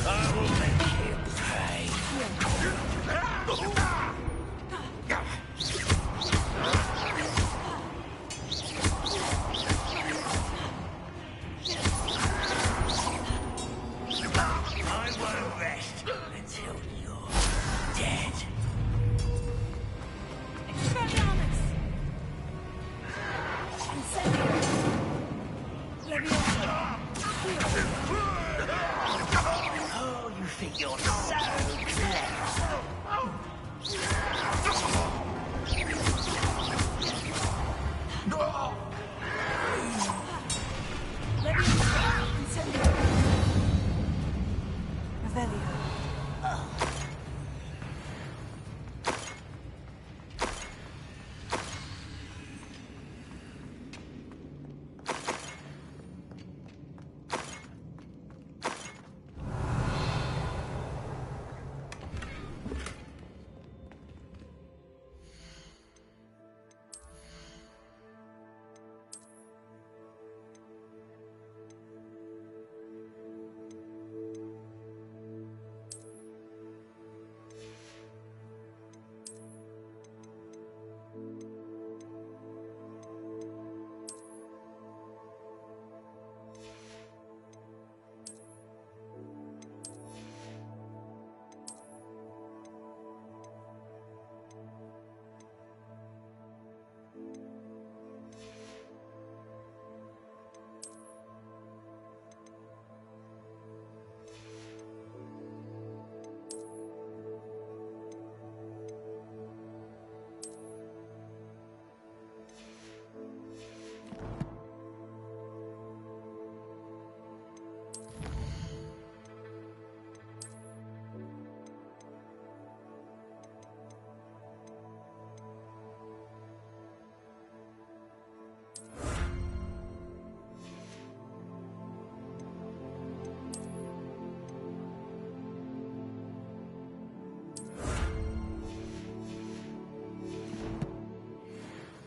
I will make you pay. I won't rest until you're dead. Oh, you think you're so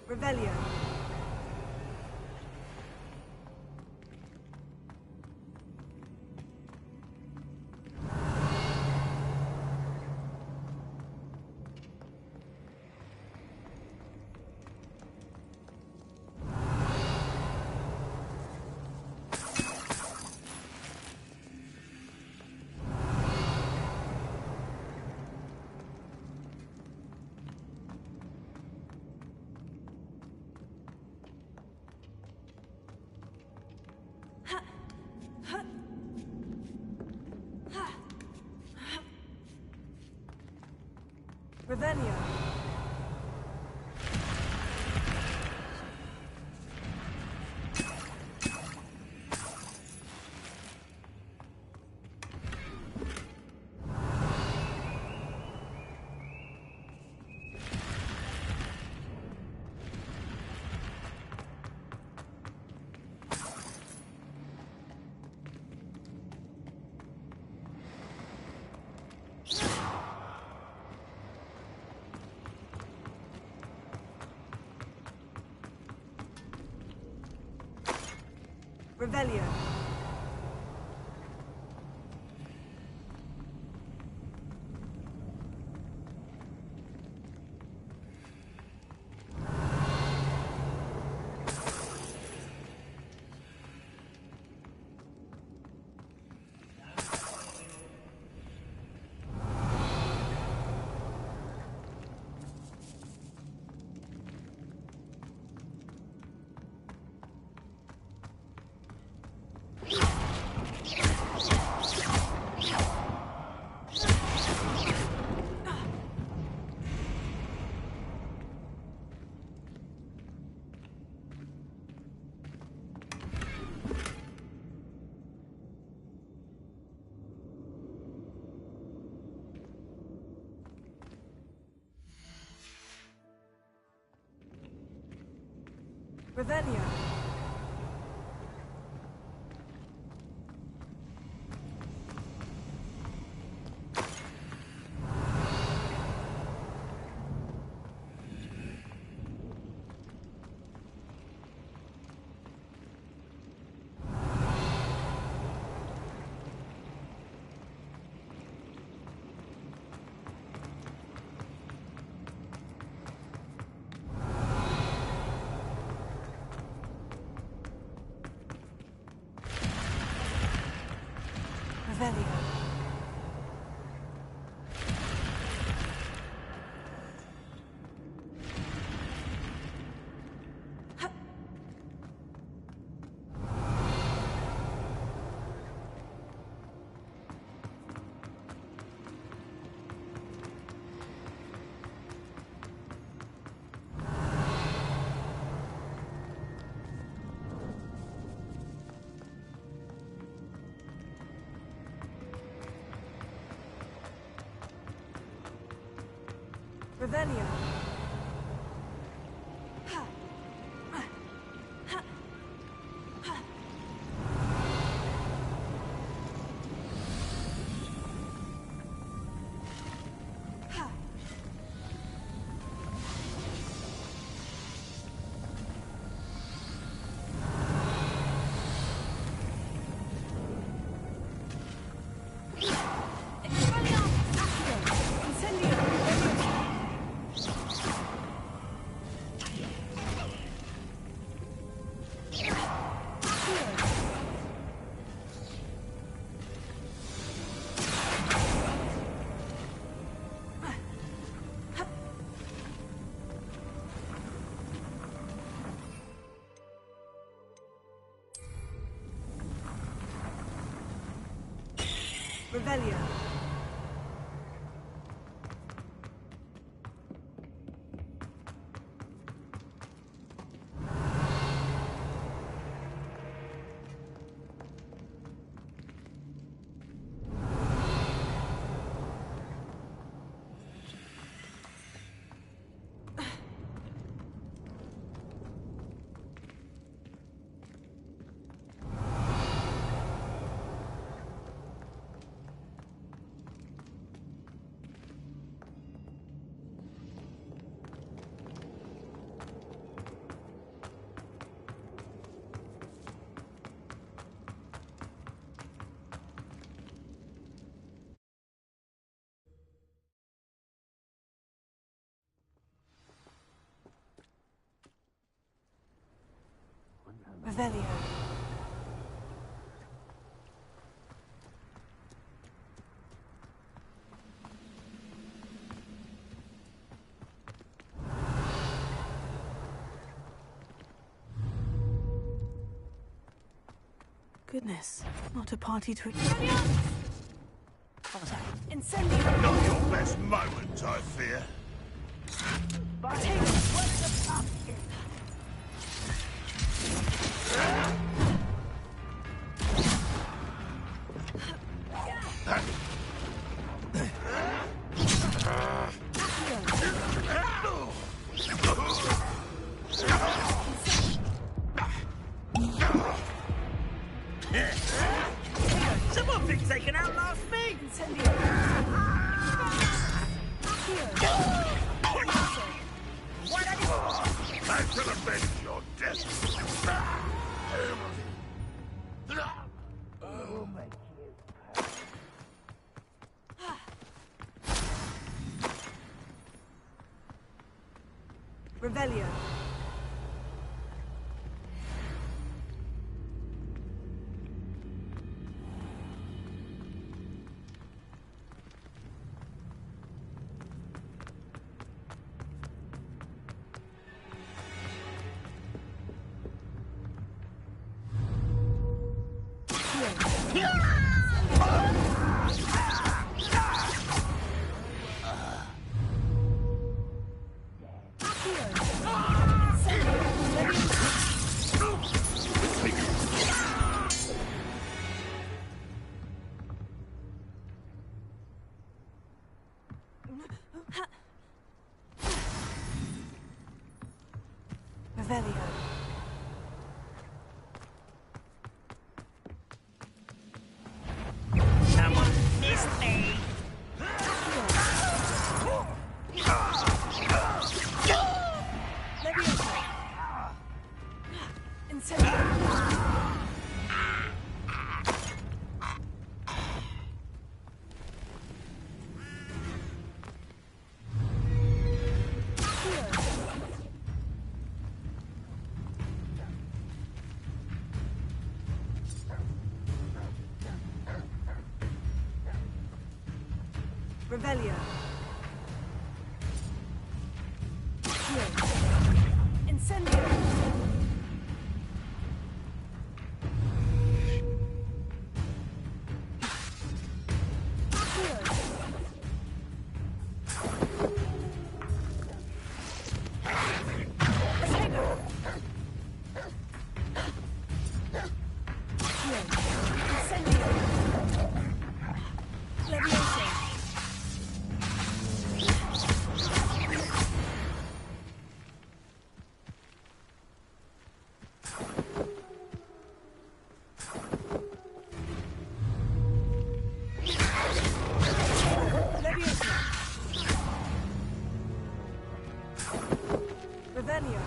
Revelio. Revelio. Revelio. Revelio. Revelio. Revelio. Revelio. Revelio. Goodness, not a party to... Incendio! Not your best moment, I fear. Someone thinks they can outlast me! I shall avenge your death. Revelio. Revelio. Someone missed me! Revelio. Incendio. Revelio.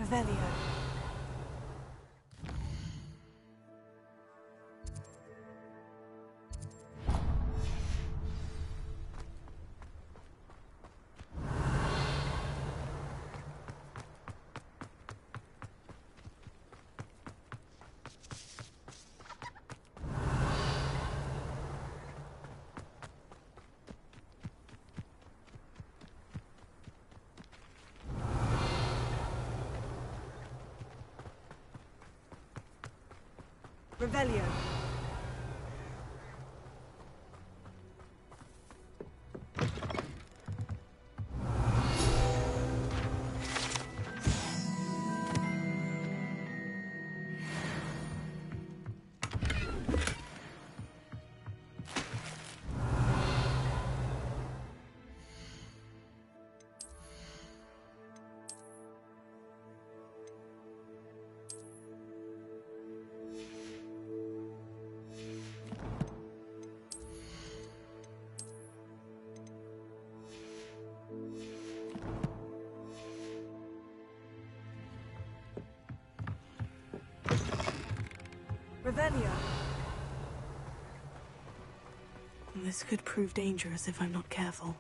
Revelio. Revelio. Revelio. This could prove dangerous if I'm not careful.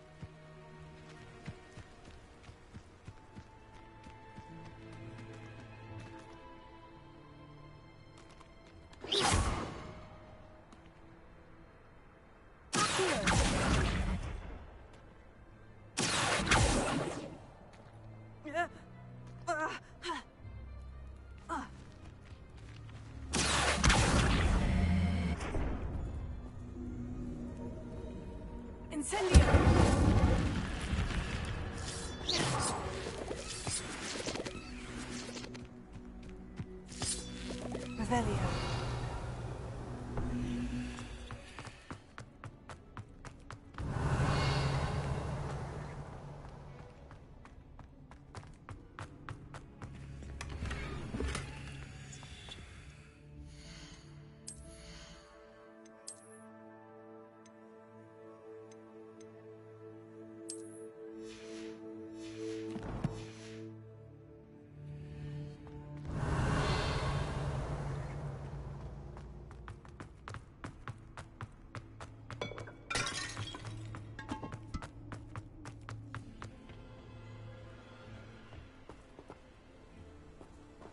Incendio! Revelio.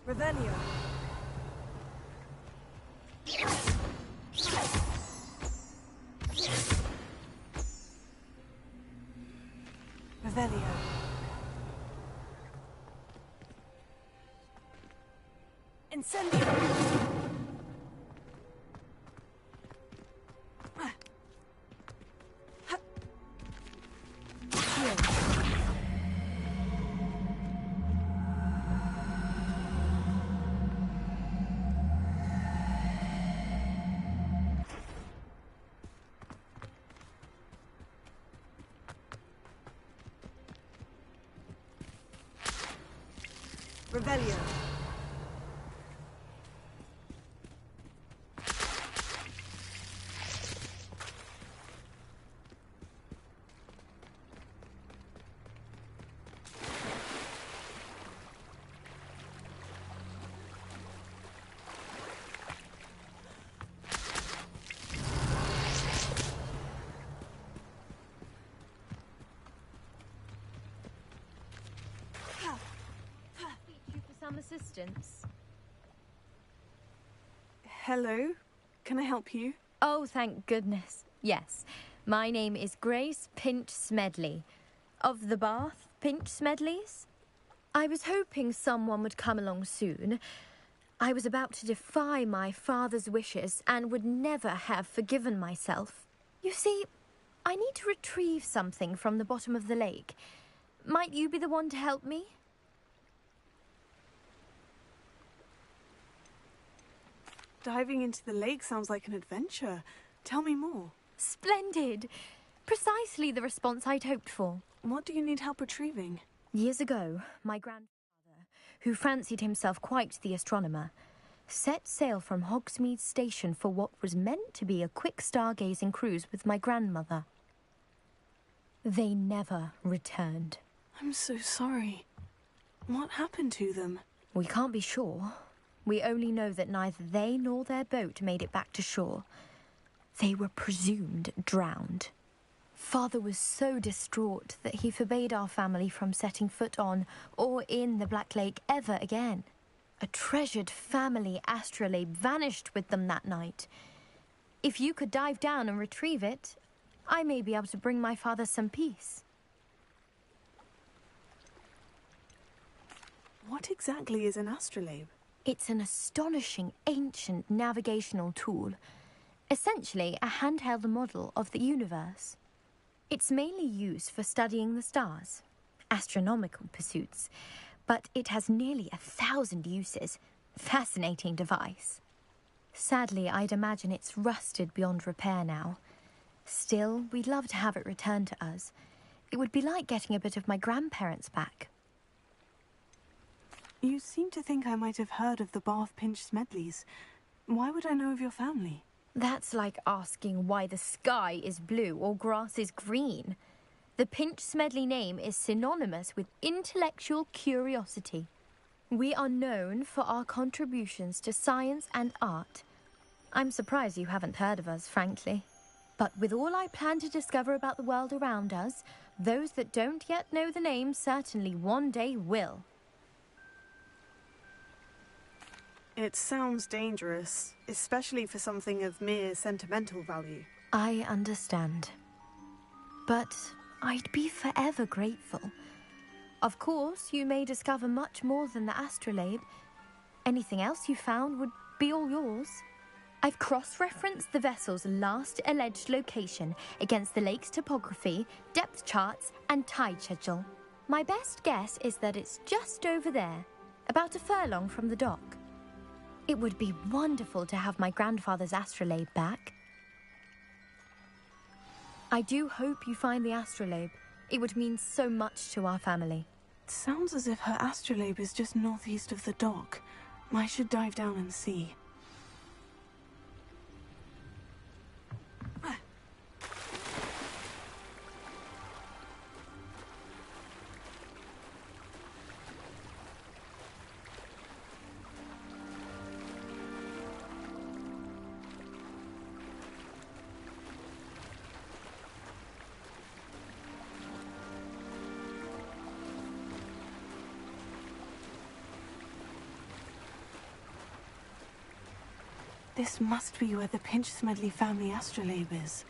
Revelio. Revelio. Incendio. Revelio. Some assistance. Hello? Can I help you? Oh, thank goodness. Yes. My name is Grace Pinch Smedley. Of the Bath Pinch Smedleys. I was hoping someone would come along soon. I was about to defy my father's wishes and would never have forgiven myself. You see, I need to retrieve something from the bottom of the lake. Might you be the one to help me? Diving into the lake sounds like an adventure. Tell me more. Splendid! Precisely the response I'd hoped for. What do you need help retrieving? Years ago, my grandfather, who fancied himself quite the astronomer, set sail from Hogsmeade Station for what was meant to be a quick stargazing cruise with my grandmother. They never returned. I'm so sorry. What happened to them? We can't be sure. We only know that neither they nor their boat made it back to shore. They were presumed drowned. Father was so distraught that he forbade our family from setting foot on or in the Black Lake ever again. A treasured family astrolabe vanished with them that night. If you could dive down and retrieve it, I may be able to bring my father some peace. What exactly is an astrolabe? It's an astonishing ancient navigational tool. Essentially, a handheld model of the universe. It's mainly used for studying the stars, astronomical pursuits, but it has nearly 1,000 uses. Fascinating device. Sadly, I'd imagine it's rusted beyond repair now. Still, we'd love to have it returned to us. It would be like getting a bit of my grandparents back. You seem to think I might have heard of the Bath Pinch Smedleys. Why would I know of your family? That's like asking why the sky is blue or grass is green. The Pinch Smedley name is synonymous with intellectual curiosity. We are known for our contributions to science and art. I'm surprised you haven't heard of us, frankly. But with all I plan to discover about the world around us, those that don't yet know the name certainly one day will. It sounds dangerous, especially for something of mere sentimental value. I understand. But I'd be forever grateful. Of course, you may discover much more than the astrolabe. Anything else you found would be all yours. I've cross-referenced the vessel's last alleged location against the lake's topography, depth charts, and tide schedule. My best guess is that it's just over there, about a furlong from the dock. It would be wonderful to have my grandfather's astrolabe back. I do hope you find the astrolabe. It would mean so much to our family. It sounds as if her astrolabe is just northeast of the dock. I should dive down and see. This must be where the Pinch-Smedley family astrolabe is.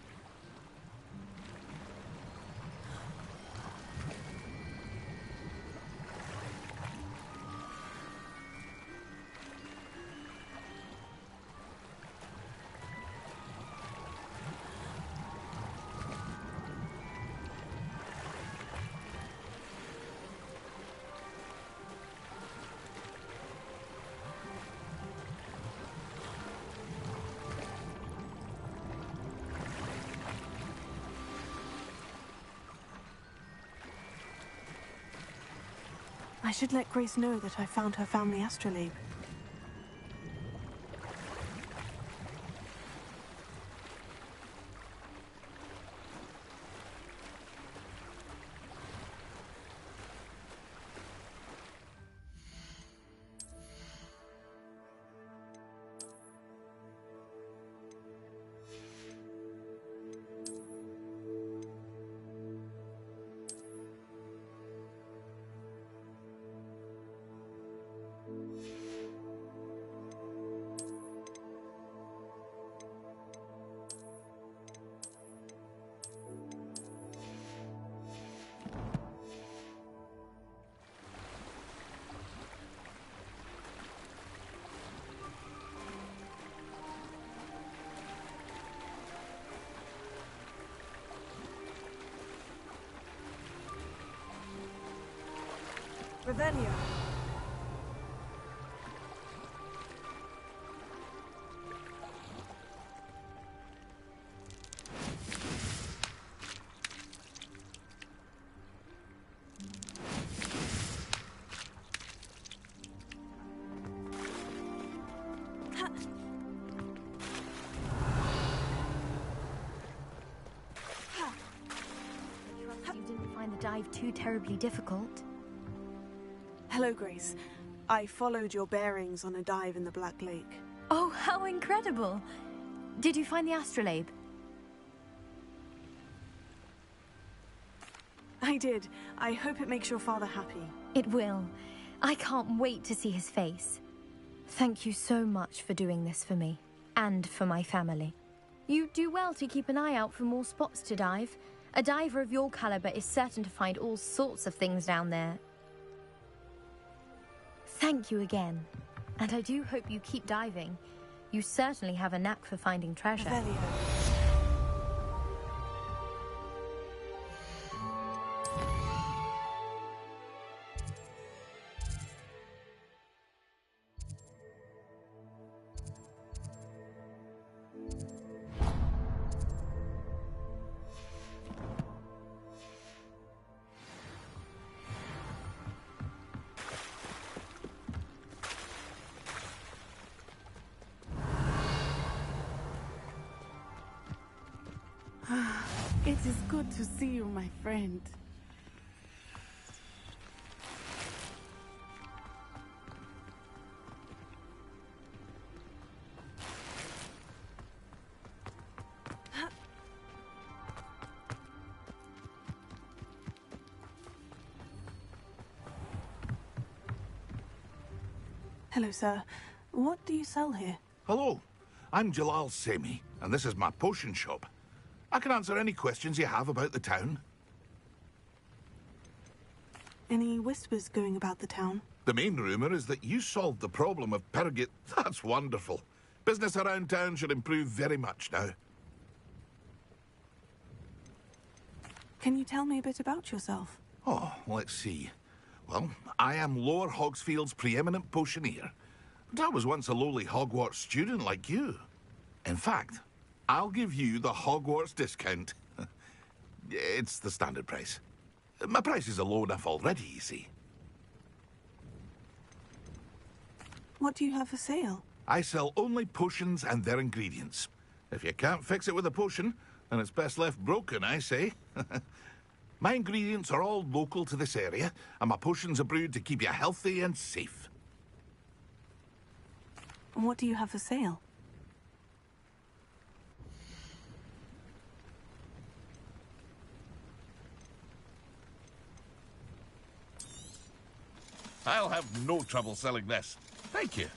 I should let Grace know that I found her family astrolabe. Revelio. You didn't find the dive too terribly difficult. Hello, Grace. I followed your bearings on a dive in the Black Lake. Oh, how incredible! Did you find the astrolabe? I did. I hope it makes your father happy. It will. I can't wait to see his face. Thank you so much for doing this for me, and for my family. You do well to keep an eye out for more spots to dive. A diver of your caliber is certain to find all sorts of things down there. Thank you again. And I do hope you keep diving. You certainly have a knack for finding treasure. It is good to see you, my friend. Hello, sir. What do you sell here? Hello, I'm Jalal Semi, and this is my potion shop. I can answer any questions you have about the town. Any whispers going about the town? The main rumour is that you solved the problem of Pergit. That's wonderful. Business around town should improve very much now. Can you tell me a bit about yourself? Oh, let's see. Well, I am Lower Hogsfield's preeminent potioneer. But I was once a lowly Hogwarts student like you. In fact, I'll give you the Hogwarts discount. It's the standard price. My prices are low enough already, you see. What do you have for sale? I sell only potions and their ingredients. If you can't fix it with a potion, then it's best left broken, I say. My ingredients are all local to this area, and my potions are brewed to keep you healthy and safe. What do you have for sale? I'll have no trouble selling this. Thank you.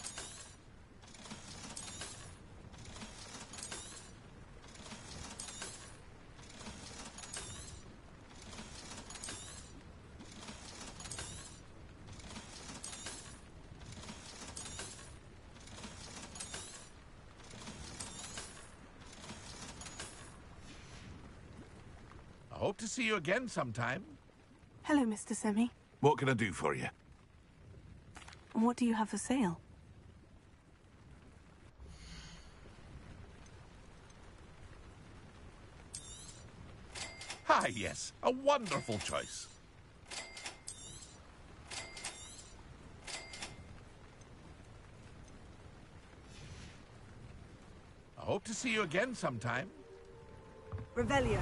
I hope to see you again sometime. Hello, Mr. Semi. What can I do for you? What do you have for sale? Ah, yes. A wonderful choice. I hope to see you again sometime. Revelio.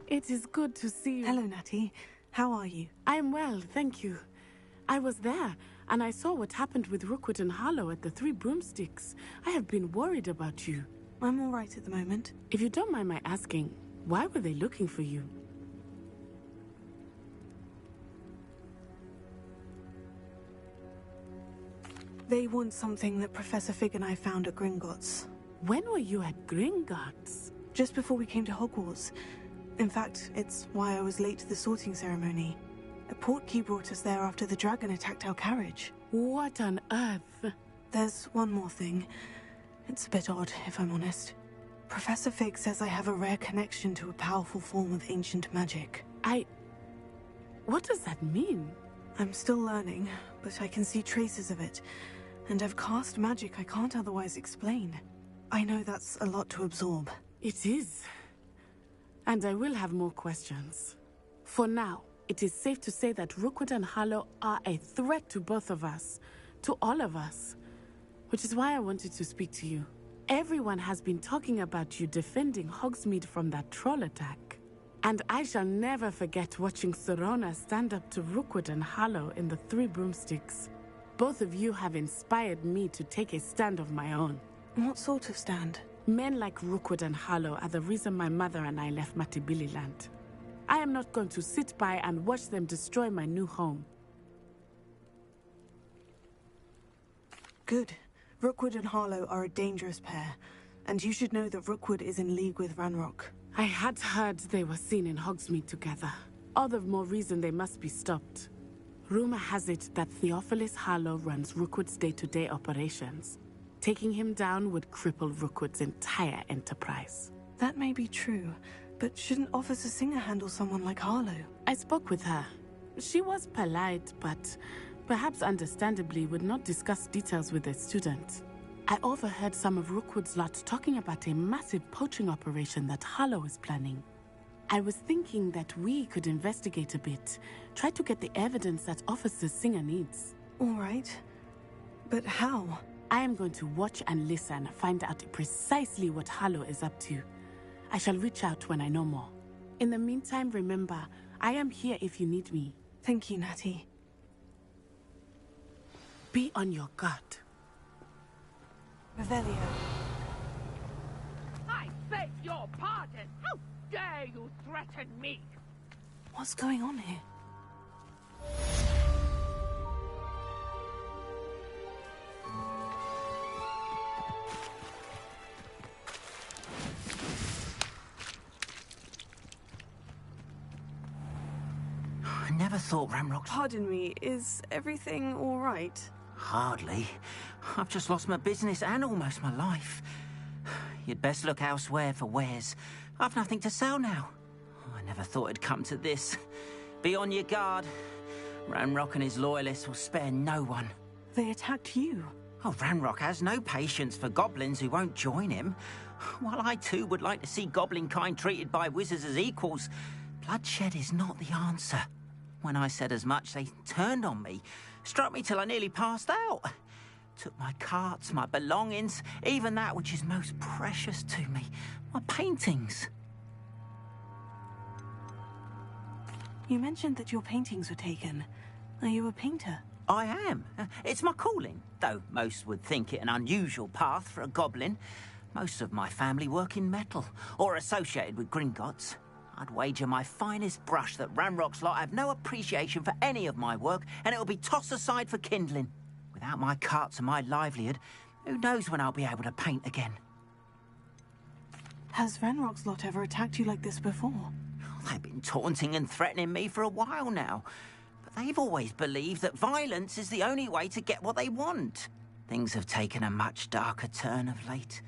It is good to see you. Hello, Natty. How are you? I am well, thank you. I was there, and I saw what happened with Rookwood and Harlow at the Three Broomsticks. I have been worried about you. I'm all right at the moment. If you don't mind my asking, why were they looking for you? They want something that Professor Fig and I found at Gringotts. When were you at Gringotts? Just before we came to Hogwarts. In fact, it's why I was late to the sorting ceremony. A portkey brought us there after the dragon attacked our carriage. What on earth? There's one more thing. It's a bit odd, if I'm honest. Professor Fig says I have a rare connection to a powerful form of ancient magic. What does that mean? I'm still learning, but I can see traces of it. And I've cast magic I can't otherwise explain. I know that's a lot to absorb. It is. And I will have more questions. For now, it is safe to say that Rookwood and Harlow are a threat to both of us. To all of us. Which is why I wanted to speak to you. Everyone has been talking about you defending Hogsmeade from that troll attack. And I shall never forget watching Serona stand up to Rookwood and Harlow in the Three Broomsticks. Both of you have inspired me to take a stand of my own. What sort of stand? Men like Rookwood and Harlow are the reason my mother and I left Matabeleland. I am not going to sit by and watch them destroy my new home. Good. Rookwood and Harlow are a dangerous pair, and you should know that Rookwood is in league with Ranrock. I had heard they were seen in Hogsmeade together. All the more reason they must be stopped. Rumor has it that Theophilus Harlow runs Rookwood's day-to-day operations. Taking him down would cripple Rookwood's entire enterprise. That may be true, but shouldn't Officer Singer handle someone like Harlow? I spoke with her. She was polite, but perhaps understandably, would not discuss details with their students. I overheard some of Rookwood's lot talking about a massive poaching operation that Harlow is planning. I was thinking that we could investigate a bit, try to get the evidence that Officer Singer needs. All right. But how? I am going to watch and listen, find out precisely what Harlow is up to. I shall reach out when I know more. In the meantime, remember, I am here if you need me. Thank you, Natty. Be on your guard. Revelio. I beg your pardon! How dare you threaten me? What's going on here? I never thought Ramrock... Pardon me, is everything all right? Hardly. I've just lost my business and almost my life. You'd best look elsewhere for wares. I've nothing to sell now. I never thought it'd come to this. Be on your guard. Ranrock and his loyalists will spare no one. They attacked you? Oh, Ranrock has no patience for goblins who won't join him. While I too would like to see goblin kind treated by wizards as equals, bloodshed is not the answer. When I said as much, they turned on me, struck me till I nearly passed out. Took my carts, my belongings, even that which is most precious to me, my paintings. You mentioned that your paintings were taken. Are you a painter? I am. It's my calling, though most would think it an unusual path for a goblin. Most of my family work in metal, or associated with Gringotts. I'd wager my finest brush that Ranrock's lot have no appreciation for any of my work, and it'll be tossed aside for kindling. Without my carts and my livelihood, who knows when I'll be able to paint again? Has Ranrock's lot ever attacked you like this before? They've been taunting and threatening me for a while now. But they've always believed that violence is the only way to get what they want. Things have taken a much darker turn of late.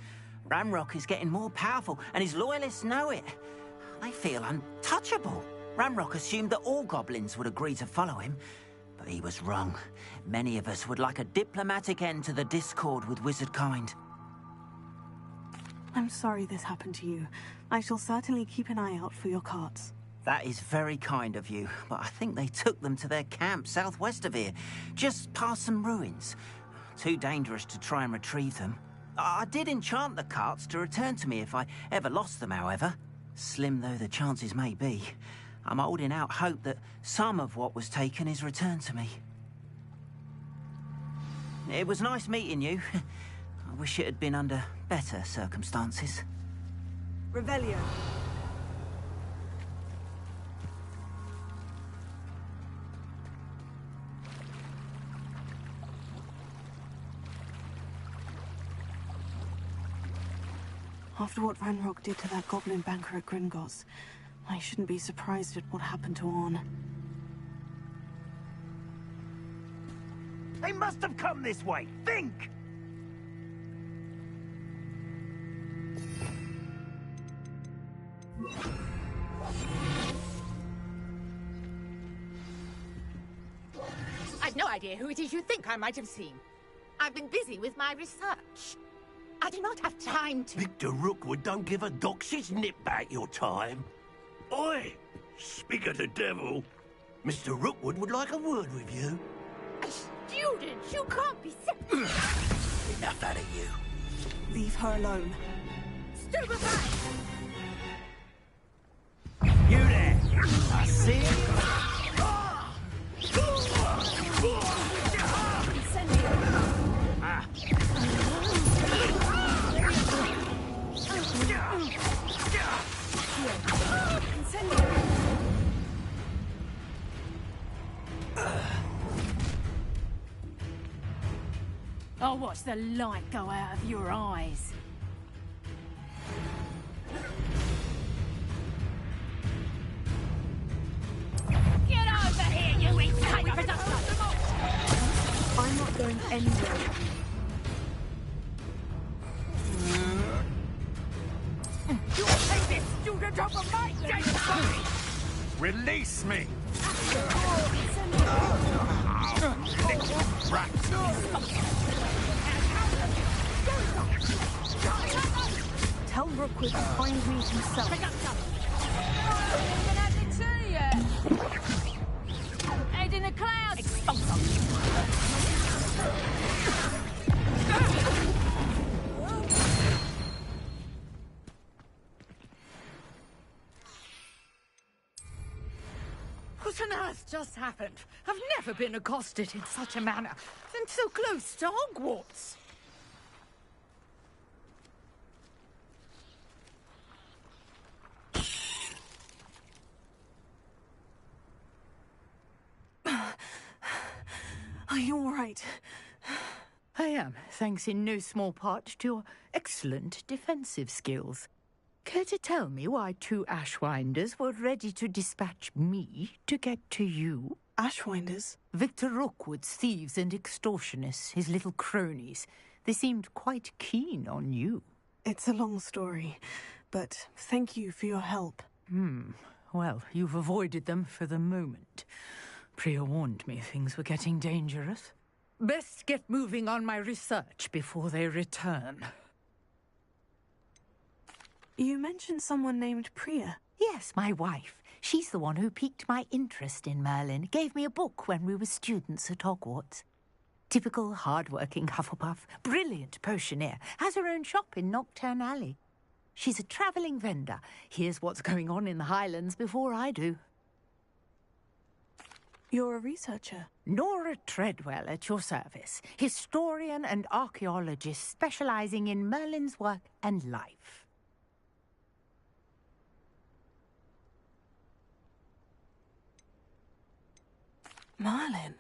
Ranrock is getting more powerful, and his loyalists know it. They feel untouchable. Ranrock assumed that all goblins would agree to follow him, but he was wrong. Many of us would like a diplomatic end to the discord with wizard kind. I'm sorry this happened to you. I shall certainly keep an eye out for your carts. That is very kind of you, but I think they took them to their camp southwest of here, just past some ruins. Too dangerous to try and retrieve them. I did enchant the carts to return to me if I ever lost them, however. Slim though the chances may be, I'm holding out hope that some of what was taken is returned to me. It was nice meeting you. I wish it had been under better circumstances. Revelio. After what Ranrock did to that goblin banker at Gringotts, I shouldn't be surprised at what happened to Orn. They must have come this way. Think! I've no idea who it is you think I might have seen. I've been busy with my research. I do not have time to... Victor Rookwood don't give a doxy's nip back your time. Oi! Speak of the devil. Mr. Rookwood would like a word with you. A student! You can't be serious! Enough out of you. Leave her alone. Stupefy! You there! I see you. I'll watch the light go out of your eyes. Get over here, you incapable! I'm not going anywhere. You'll take this student off of my dead body! Release me! little rat. Tell Rookwood to find me himself. Head in the clouds! What on earth just happened? I've never been accosted in such a manner, and so close to Hogwarts. Are you all right? I am, thanks in no small part to your excellent defensive skills. Care to tell me why 2 Ashwinders were ready to dispatch me to get to you? Ashwinders? Victor Rookwood's thieves and extortionists, his little cronies. They seemed quite keen on you. It's a long story, but thank you for your help. Well, you've avoided them for the moment. Priya warned me things were getting dangerous. Best get moving on my research before they return. You mentioned someone named Priya. Yes, my wife. She's the one who piqued my interest in Merlin. Gave me a book when we were students at Hogwarts. Typical hard-working Hufflepuff, brilliant potioneer, has her own shop in Nocturne Alley. She's a travelling vendor. Hears what's going on in the Highlands before I do. You're a researcher? Nora Treadwell at your service. Historian and archaeologist specialising in Merlin's work and life. Merlin?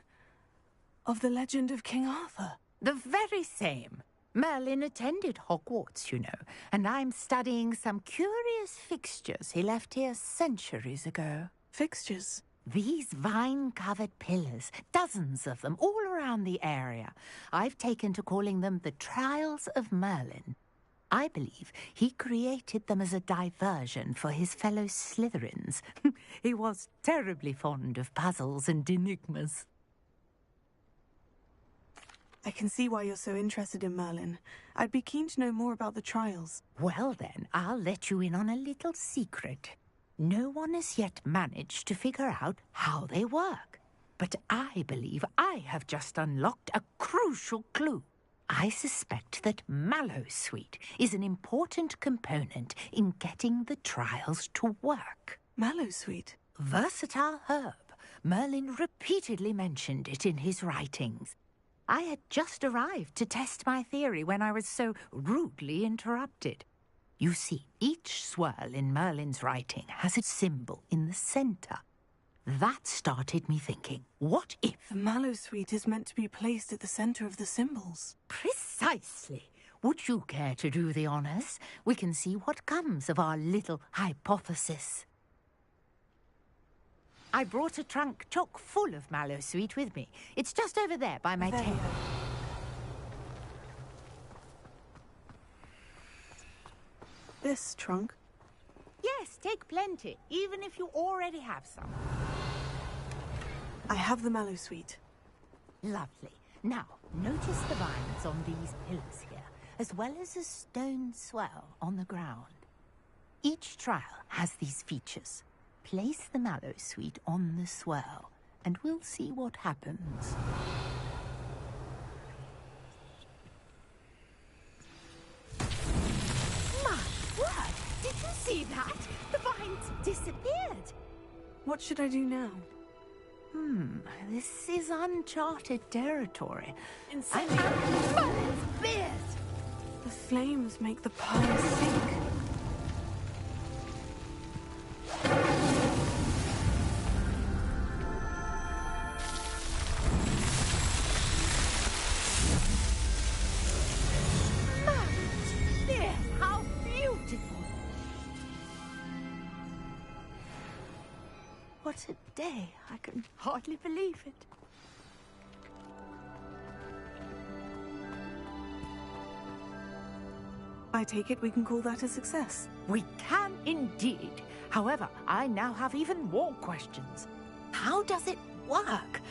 Of the legend of King Arthur? The very same. Merlin attended Hogwarts, you know, and I'm studying some curious fixtures he left here centuries ago. Fixtures? These vine-covered pillars, dozens of them, all around the area. I've taken to calling them the Trials of Merlin. I believe he created them as a diversion for his fellow Slytherins. He was terribly fond of puzzles and enigmas. I can see why you're so interested in Merlin. I'd be keen to know more about the trials. Well then, I'll let you in on a little secret. No one has yet managed to figure out how they work. But I believe I have just unlocked a crucial clue. I suspect that Mallowsweet is an important component in getting the trials to work. Mallowsweet? Versatile herb. Merlin repeatedly mentioned it in his writings. I had just arrived to test my theory when I was so rudely interrupted. You see, each swirl in Merlin's writing has a symbol in the centre. That started me thinking, what if... The Mallowsweet is meant to be placed at the centre of the symbols. Precisely. Would you care to do the honours? We can see what comes of our little hypothesis. I brought a trunk chock full of Mallowsweet with me. It's just over there by my table. This trunk? Yes, take plenty, even if you already have some. I have the Mallowsweet. Lovely. Now, notice the vines on these pillars here, as well as a stone swell on the ground. Each trial has these features. Place the Mallowsweet on the swell, and we'll see what happens. My word! Did you see that? The vines disappeared. What should I do now? This is uncharted territory. Incendio! Merlin's beard! The flames make the pearls sink. Merlin's beard! How beautiful! What a day! I can hardly believe it. I take it we can call that a success. We can indeed. However, I now have even more questions. How does it work?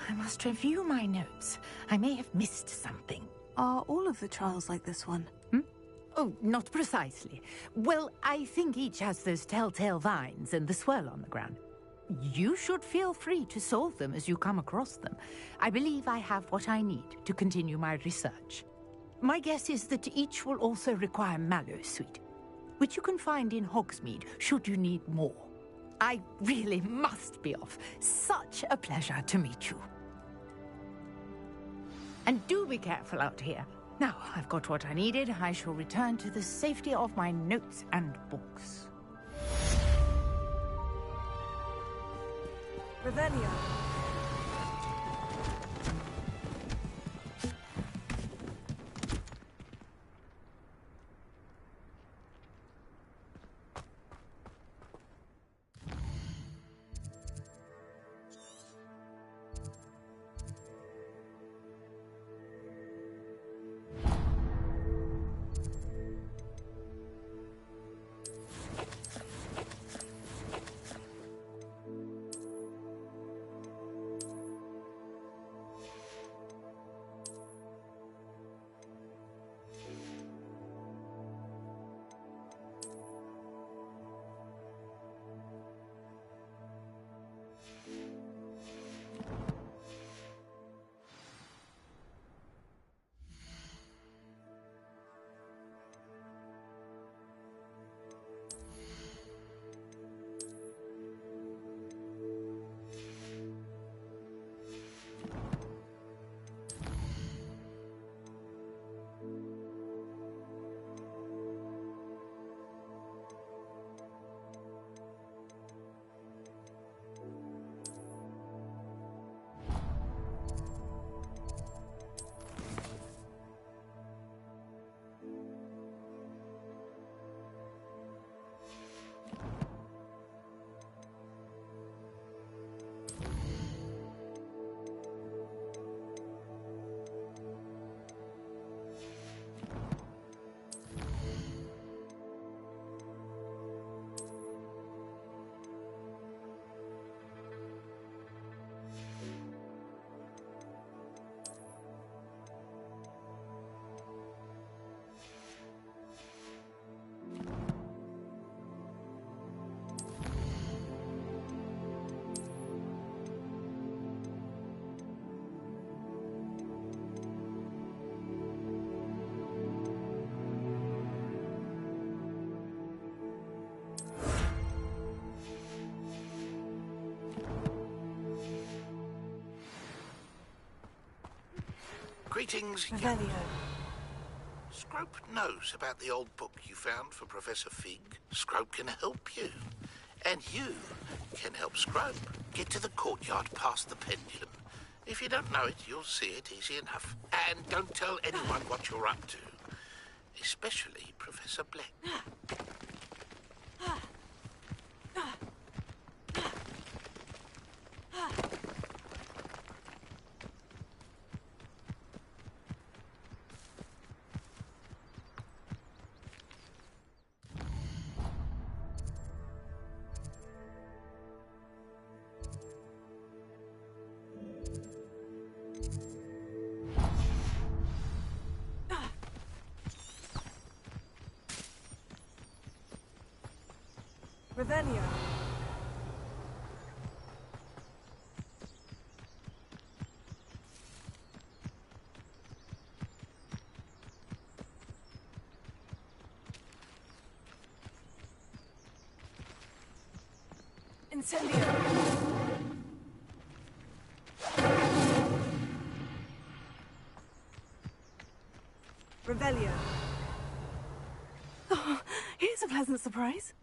I must review my notes. I may have missed something. Are all of the trials like this one? Oh, not precisely. Well, I think each has those telltale vines and the swirl on the ground. You should feel free to solve them as you come across them. I believe I have what I need to continue my research. My guess is that each will also require mallow sweet, which you can find in Hogsmeade should you need more. I really must be off. Such a pleasure to meet you. And do be careful out here. Now, I've got what I needed. I shall return to the safety of my notes and books. Revelio. Greetings, Revelio. Scrope knows about the old book you found for Professor Fig. Scrope can help you. And you can help Scrope get to the courtyard past the pendulum. If you don't know it, you'll see it easy enough. And don't tell anyone what you're up to. Especially Professor Black. Revelio. Incendio. Revelio. Oh, here's a pleasant surprise.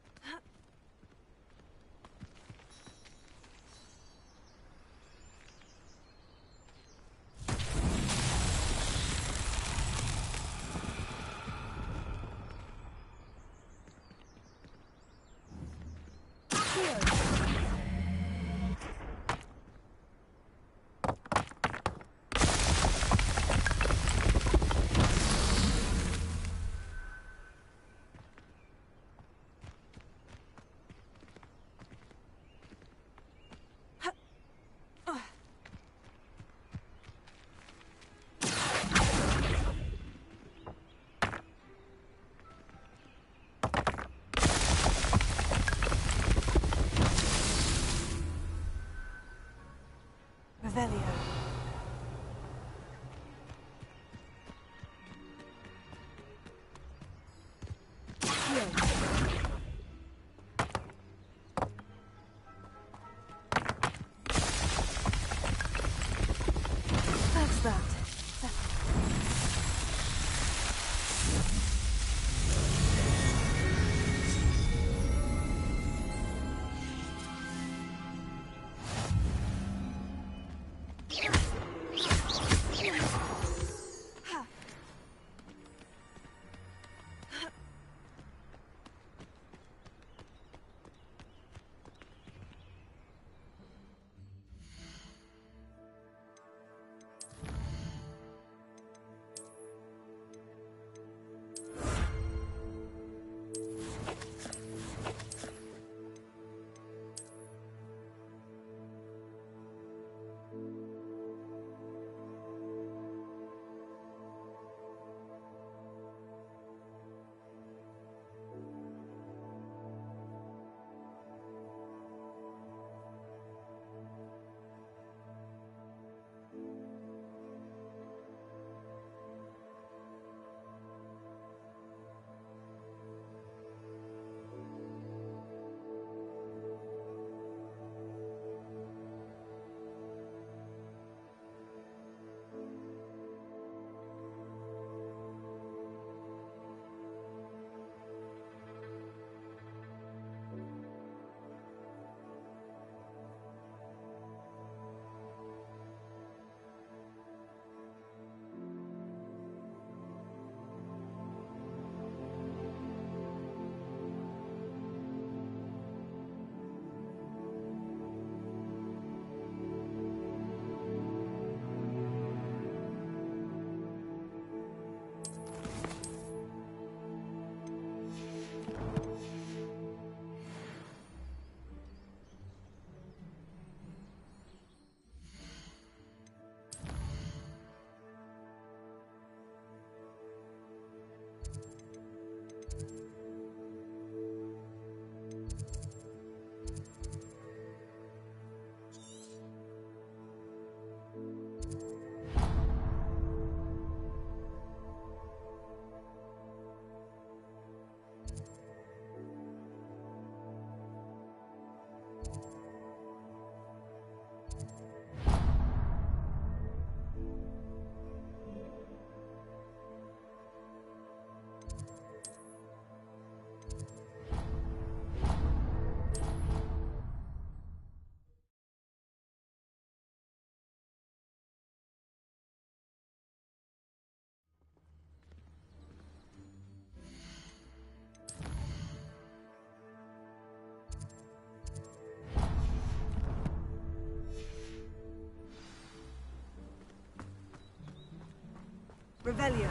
Revelio.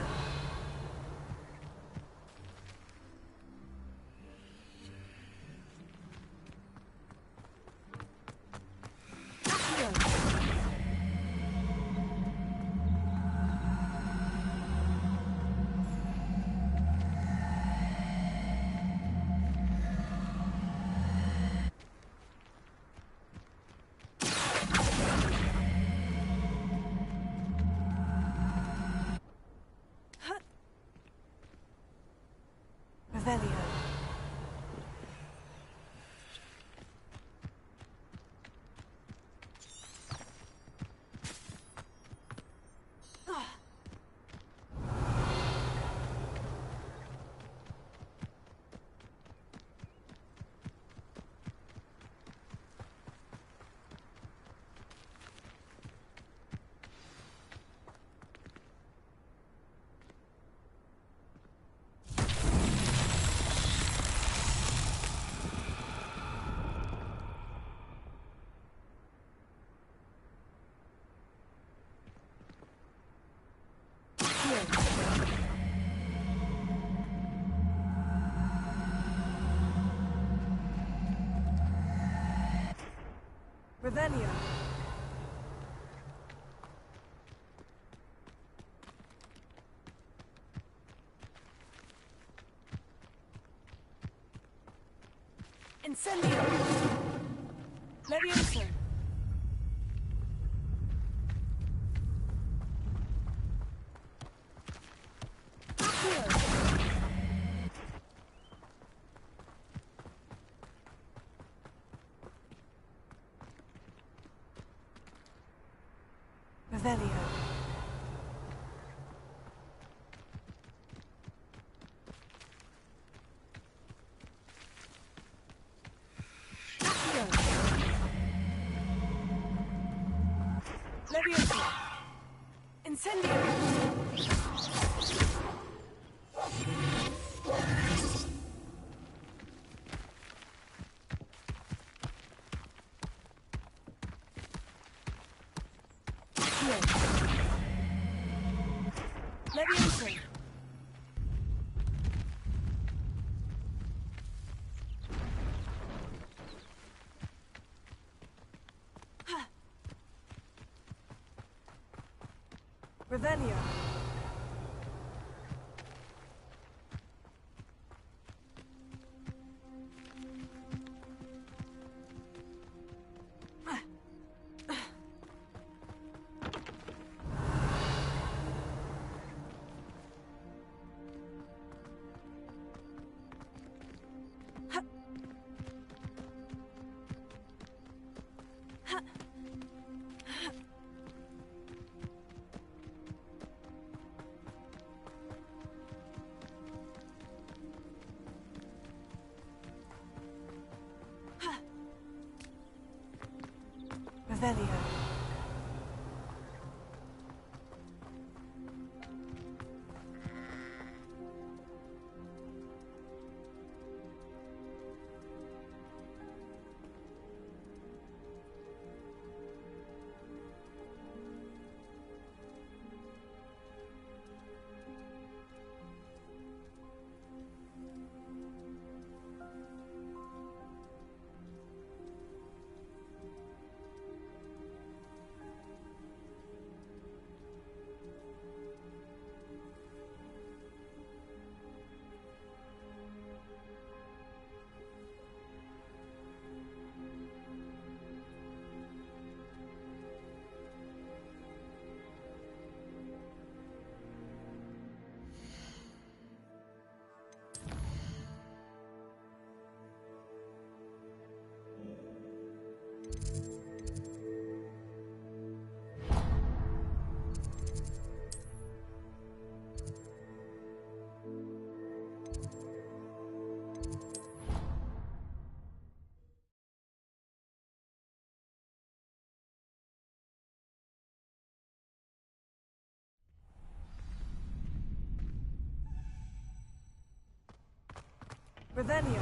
Revelio. Revelio. Incendio. Levioso. Revelio. Levioso. Incendio. Levioso. Revelio. Revelio. Revelio.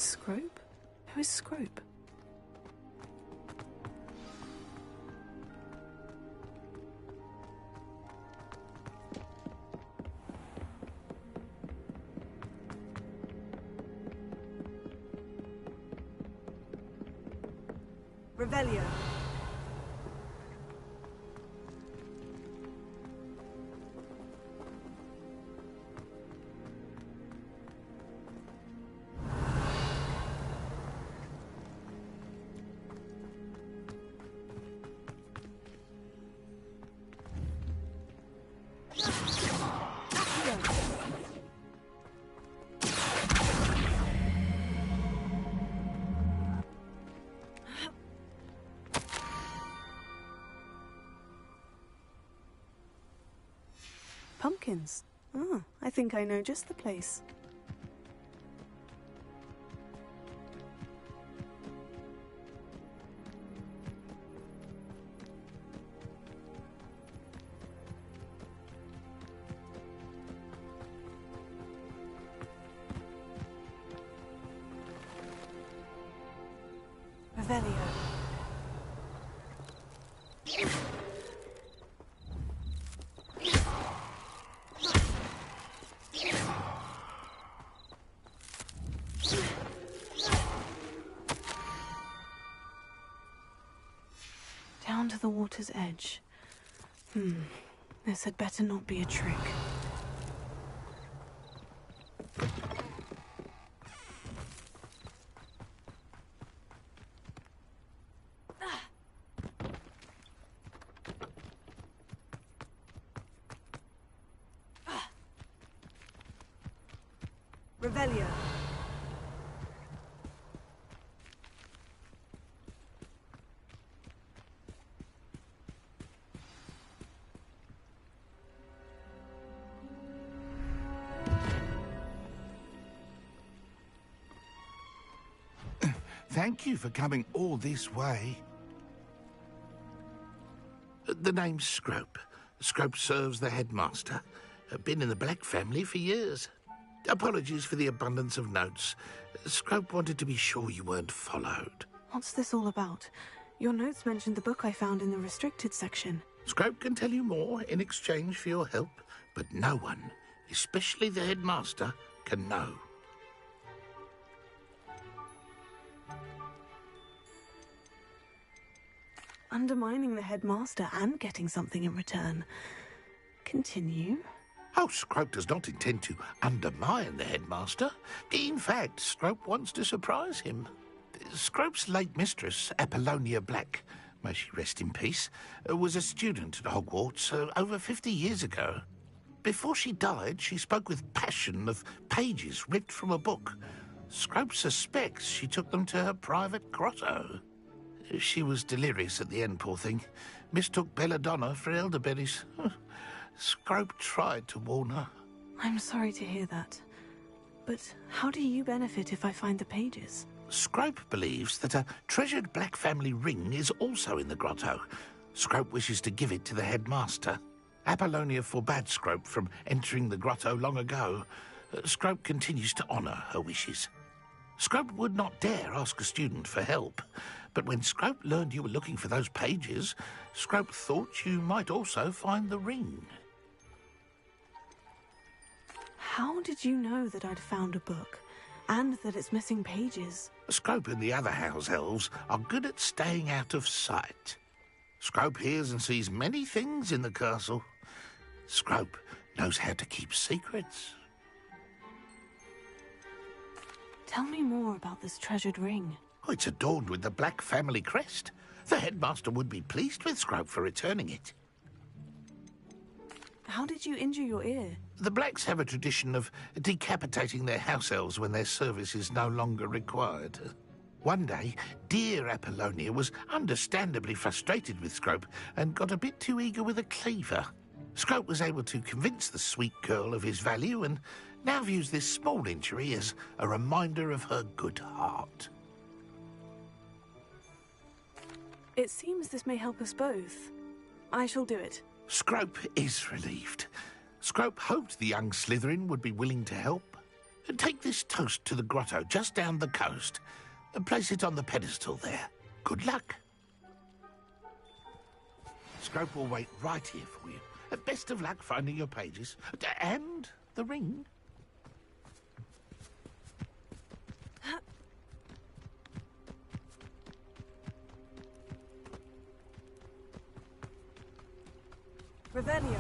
Scrope? Who is Scrope? Revelio. Pumpkins. Ah, I think I know just the place. Revelio. Down to the water's edge. This had better not be a trick. Revelio. Thank you for coming all this way. The name's Scrope. Scrope serves the headmaster. Been in the Black family for years. Apologies for the abundance of notes. Scrope wanted to be sure you weren't followed. What's this all about? Your notes mentioned the book I found in the restricted section. Scrope can tell you more in exchange for your help, but no one, especially the headmaster, can know. Undermining the headmaster and getting something in return. Continue. Oh, Scrope does not intend to undermine the headmaster. In fact, Scrope wants to surprise him. Scrope's late mistress, Apollonia Black, may she rest in peace, was a student at Hogwarts over 50 years ago. Before she died, she spoke with passion of pages ripped from a book. Scrope suspects she took them to her private grotto. She was delirious at the end, poor thing. Mistook belladonna for elderberries. Scrope tried to warn her. I'm sorry to hear that. But how do you benefit if I find the pages? Scrope believes that a treasured Black family ring is also in the grotto. Scrope wishes to give it to the headmaster. Apollonia forbade Scrope from entering the grotto long ago. Scrope continues to honour her wishes. Scrope would not dare ask a student for help, but when Scrope learned you were looking for those pages, Scrope thought you might also find the ring. How did you know that I'd found a book, and that it's missing pages? Scrope and the other house elves are good at staying out of sight. Scrope hears and sees many things in the castle. Scrope knows how to keep secrets. Tell me more about this treasured ring. Oh, it's adorned with the Black family crest. The headmaster would be pleased with Scrope for returning it. How did you injure your ear? The Blacks have a tradition of decapitating their house elves when their service is no longer required. One day, dear Apollonia was understandably frustrated with Scrope and got a bit too eager with a cleaver. Scrope was able to convince the sweet girl of his value and now views this small injury as a reminder of her good heart. It seems this may help us both. I shall do it. Scrope is relieved. Scrope hoped the young Slytherin would be willing to help. Take this toast to the grotto just down the coast and place it on the pedestal there. Good luck. Scrope will wait right here for you. Best of luck finding your pages. And the ring. Revelio.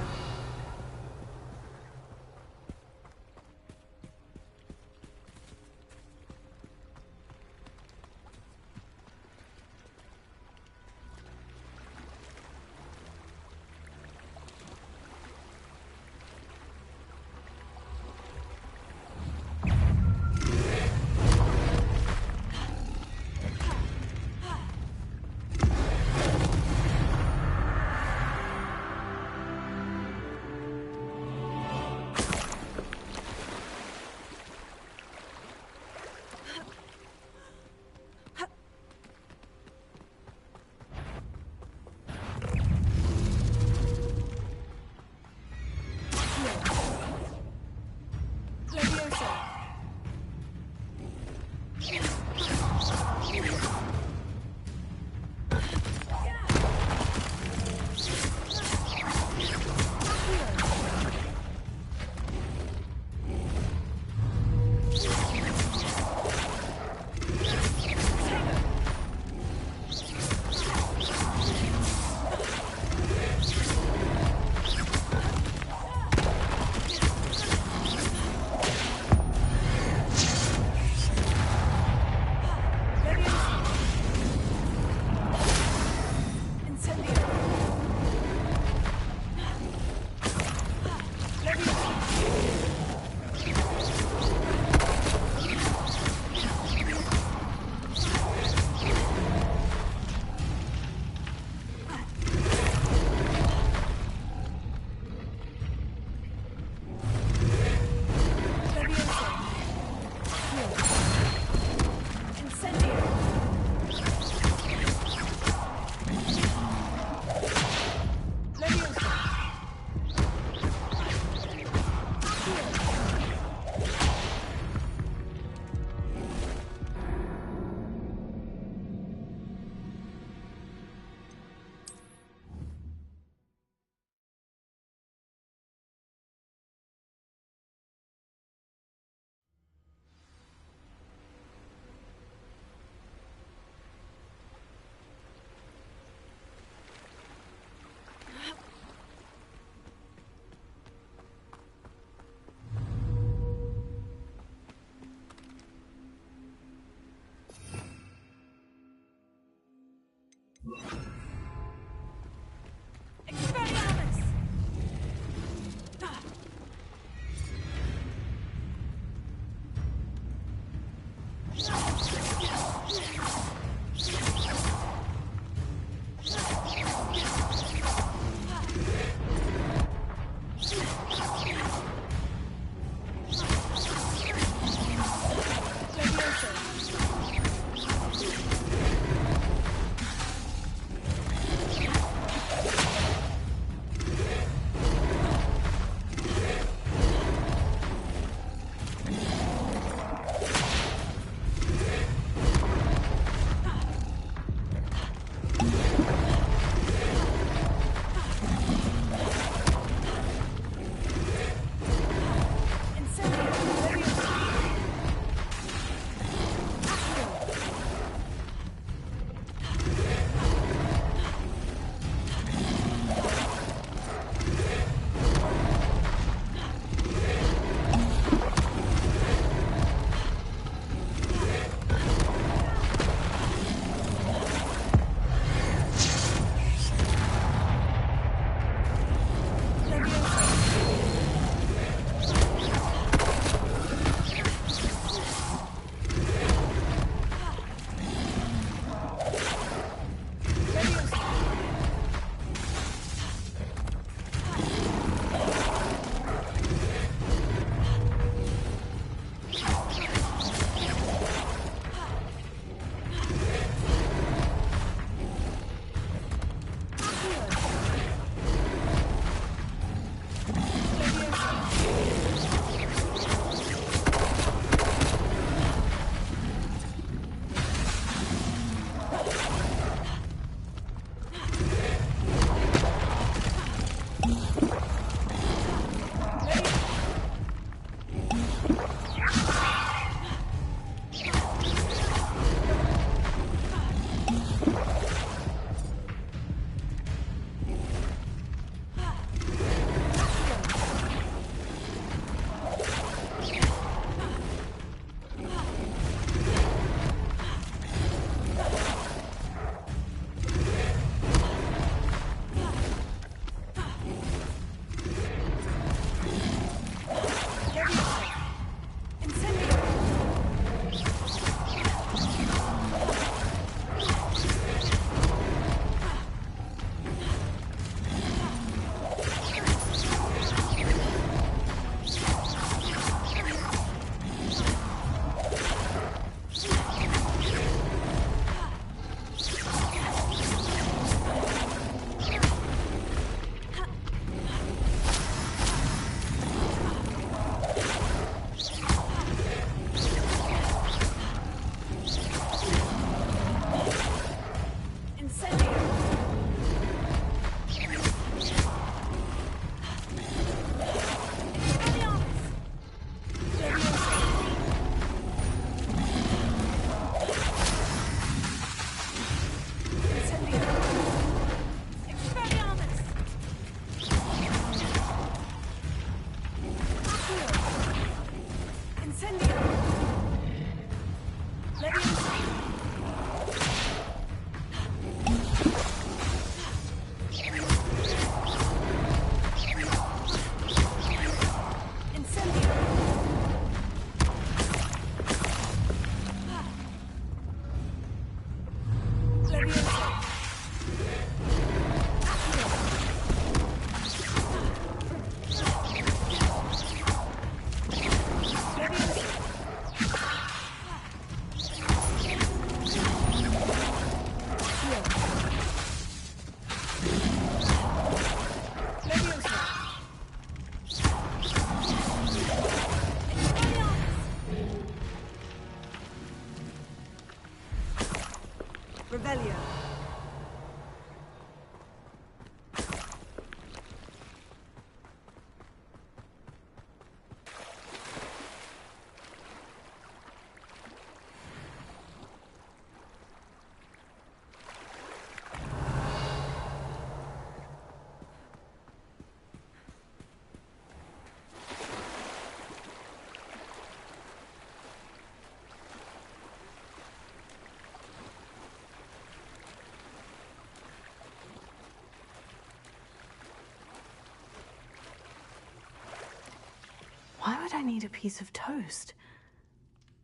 Why would I need a piece of toast?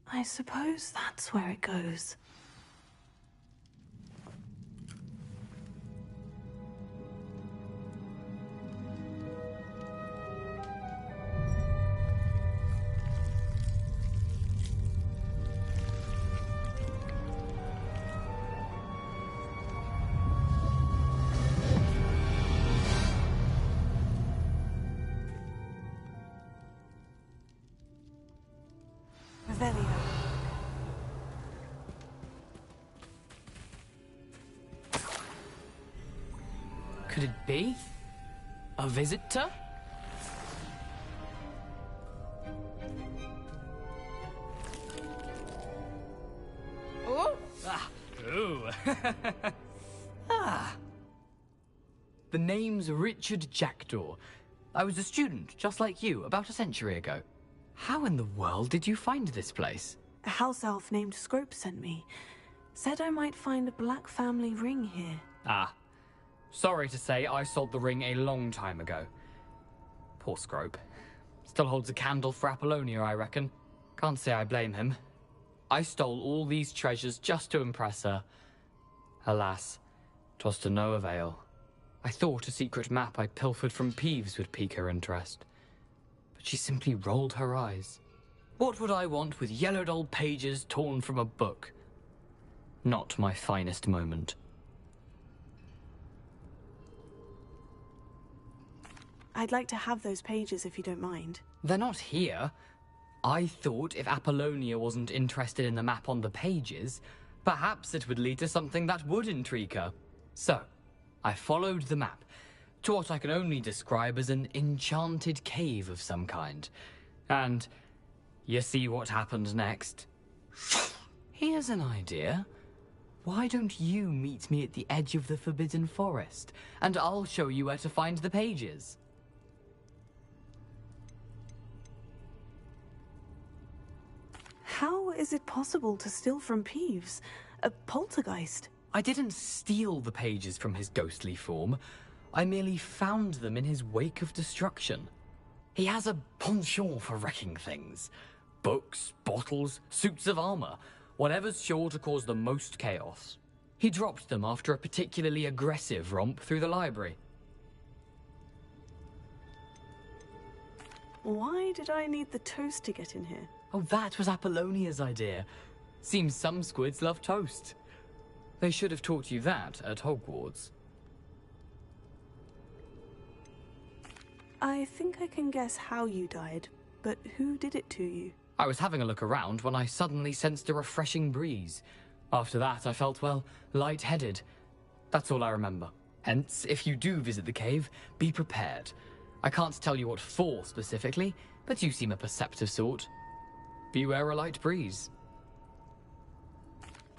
I suppose that's where it goes. Could it be? A visitor? Oh! Ah! Ooh! Ah! The name's Richard Jackdaw. I was a student, just like you, about a century ago. How in the world did you find this place? A house elf named Scrope sent me. Said I might find a black family ring here. Ah. Sorry to say, I sold the ring a long time ago. Poor Scrope. Still holds a candle for Apollonia, I reckon. Can't say I blame him. I stole all these treasures just to impress her. Alas, 'twas to no avail. I thought a secret map I'd pilfered from Peeves would pique her interest. But she simply rolled her eyes. What would I want with yellowed old pages torn from a book? Not my finest moment. I'd like to have those pages if you don't mind. They're not here. I thought if Apollonia wasn't interested in the map on the pages, perhaps it would lead to something that would intrigue her. So, I followed the map to what I can only describe as an enchanted cave of some kind. And you see what happened next? Here's an idea. Why don't you meet me at the edge of the Forbidden Forest, and I'll show you where to find the pages? How is it possible to steal from Peeves? A poltergeist? I didn't steal the pages from his ghostly form. I merely found them in his wake of destruction. He has a penchant for wrecking things. Books, bottles, suits of armor, whatever's sure to cause the most chaos. He dropped them after a particularly aggressive romp through the library. Why did I need the toast to get in here? Oh, that was Apollonia's idea. Seems some squids love toast. They should have taught you that at Hogwarts. I think I can guess how you died, but who did it to you? I was having a look around when I suddenly sensed a refreshing breeze. After that, I felt, well, lightheaded. That's all I remember. Hence, if you do visit the cave, be prepared. I can't tell you what for specifically, but you seem a perceptive sort. Beware a light breeze.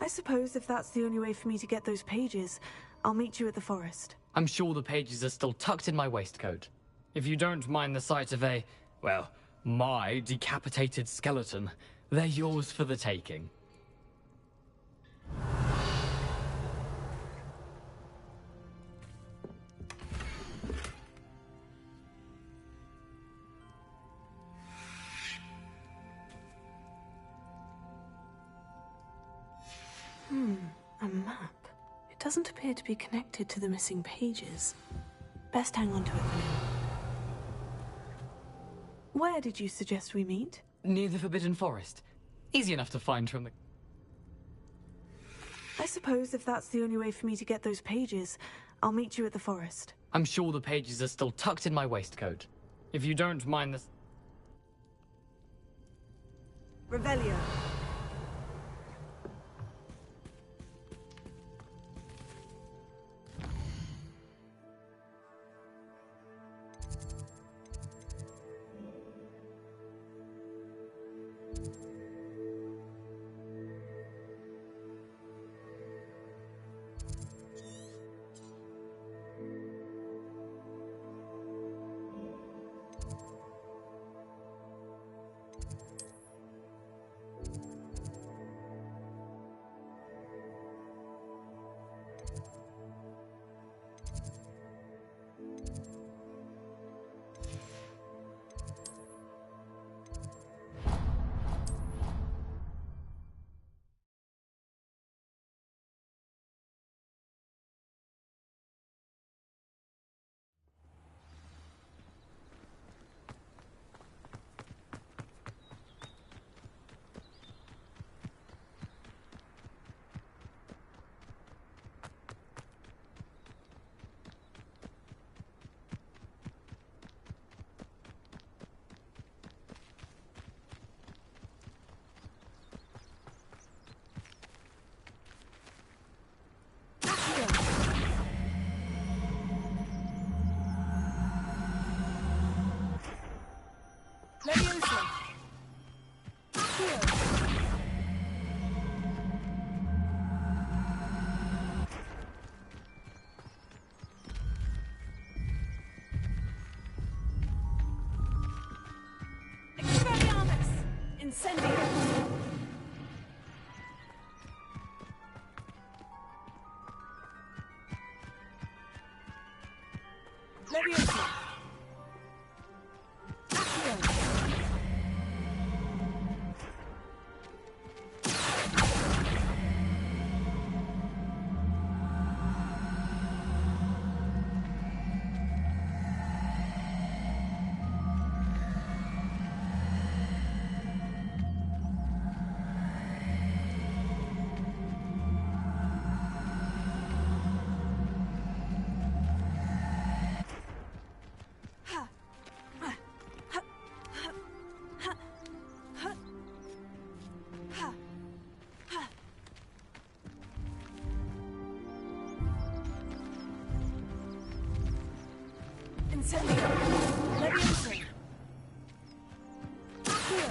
I suppose if that's the only way for me to get those pages, I'll meet you at the forest. I'm sure the pages are still tucked in my waistcoat. If you don't mind the sight of a, well, my decapitated skeleton, they're yours for the taking. A map. It doesn't appear to be connected to the missing pages. Best hang on to it for now. Where did you suggest we meet? Near the Forbidden Forest. Easy enough to find from the... I suppose if that's the only way for me to get those pages, I'll meet you at the forest. I'm sure the pages are still tucked in my waistcoat. If you don't mind the... Revelio. Incendio! Leviosa! Accio! Incendio! Leviosa! Accio!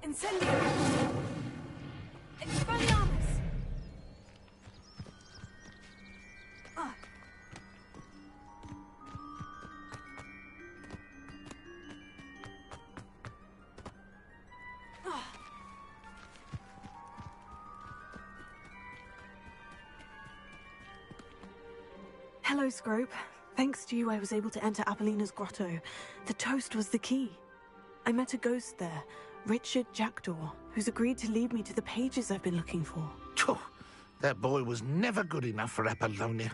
Incendio! Expelliarmus! Hello, Scrope. Thanks to you, I was able to enter Apollina's grotto. The toast was the key. I met a ghost there, Richard Jackdaw, who's agreed to lead me to the pages I've been looking for. Phew, that boy was never good enough for Apollonia.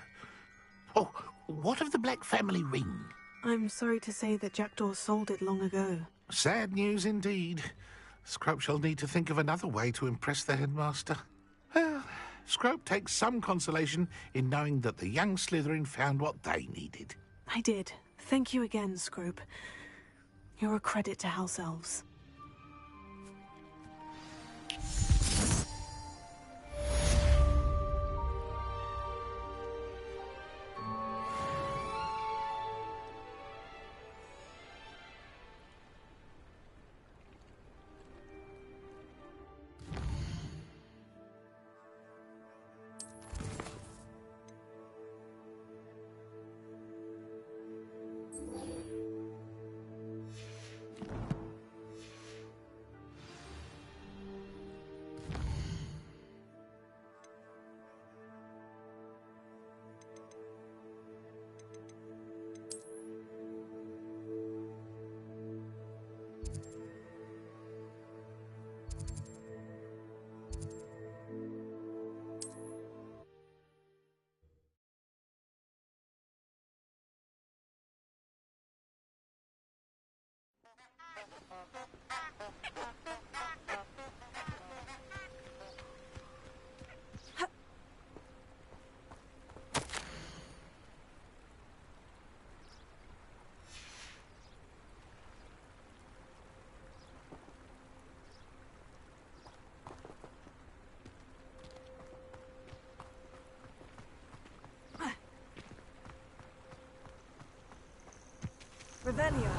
Oh, what of the Black family ring? I'm sorry to say that Jackdaw sold it long ago. Sad news indeed. Scrope shall need to think of another way to impress the headmaster. Well, Scrope takes some consolation in knowing that the young Slytherin found what they needed. I did. Thank you again, Scrope. You're a credit to House Elves. Revelio.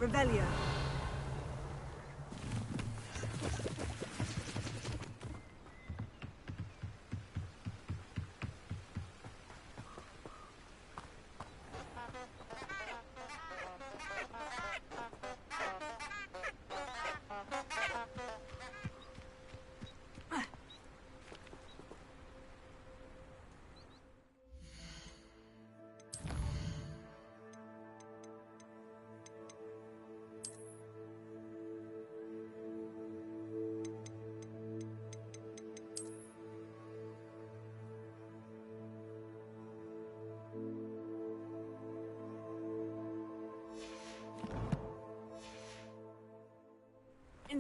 Revelio.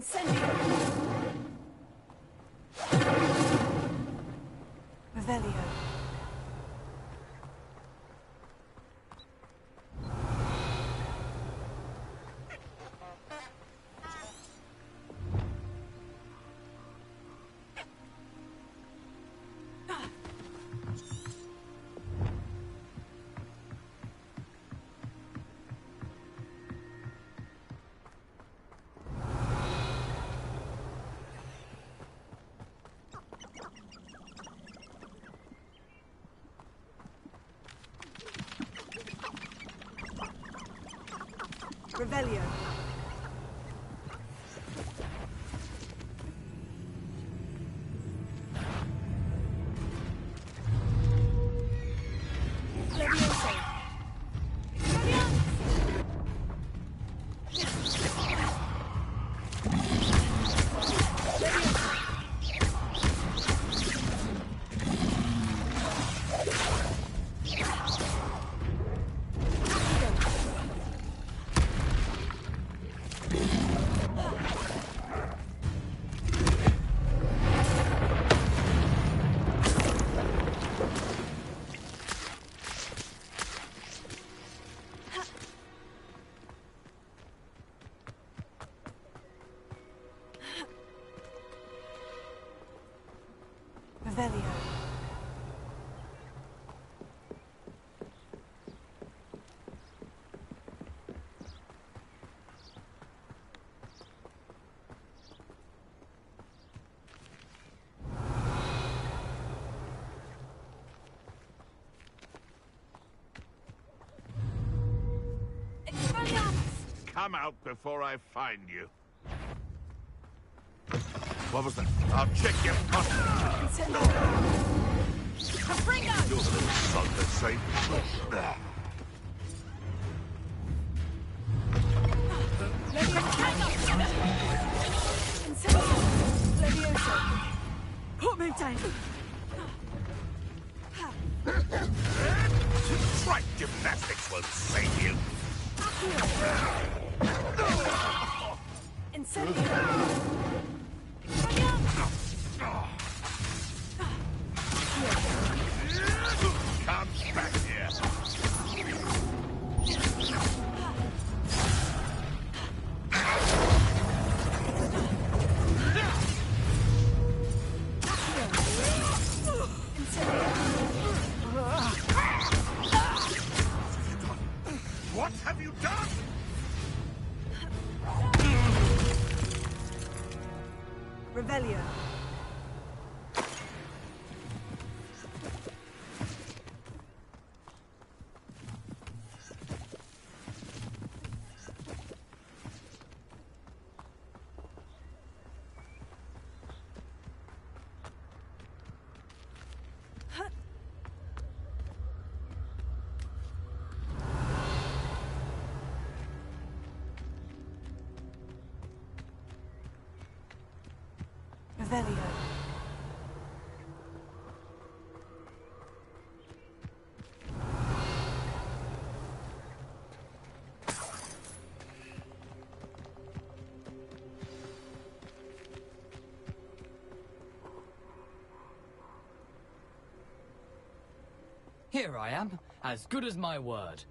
Incendio! Revelio. Revelio. Levioso. Revelio. Come out before I find you. What was that? I'll check your posture. Your little son the same. Levioso. Portmanteau. Trite gymnastics won't save you. Incendio. Come back here. What have you done? Revelio. Revelio. Here I am, as good as my word.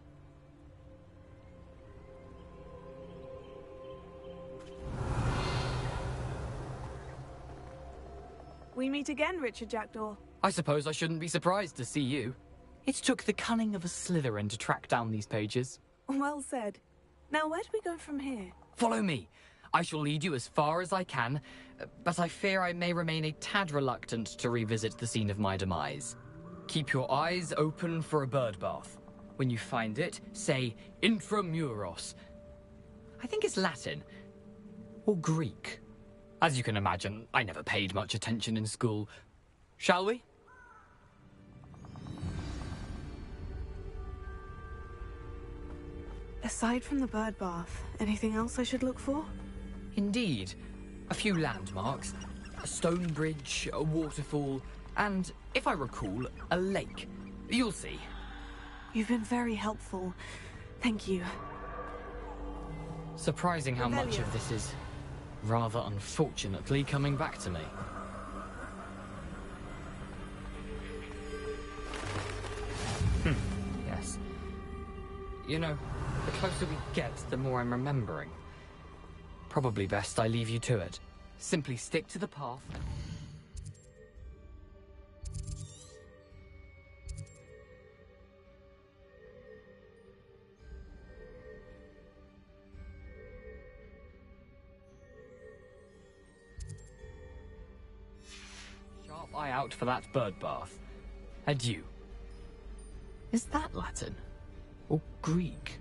We meet again, Richard Jackdaw. I suppose I shouldn't be surprised to see you. It took the cunning of a Slytherin to track down these pages. Well said. Now, where do we go from here? Follow me. I shall lead you as far as I can, but I fear I may remain a tad reluctant to revisit the scene of my demise. Keep your eyes open for a bird bath. When you find it, say intramuros. I think it's Latin. Or Greek. As you can imagine, I never paid much attention in school. Shall we? Aside from the bird bath, anything else I should look for? Indeed. A few landmarks. A stone bridge, a waterfall, and, if I recall, a lake. You'll see. You've been very helpful. Thank you. Surprising how much of this is rather unfortunately coming back to me. Yes. You know, the closer we get, the more I'm remembering. Probably best I leave you to it. Simply stick to the path. Sharp eye out for that bird bath. Adieu. Is that Latin? Or Greek?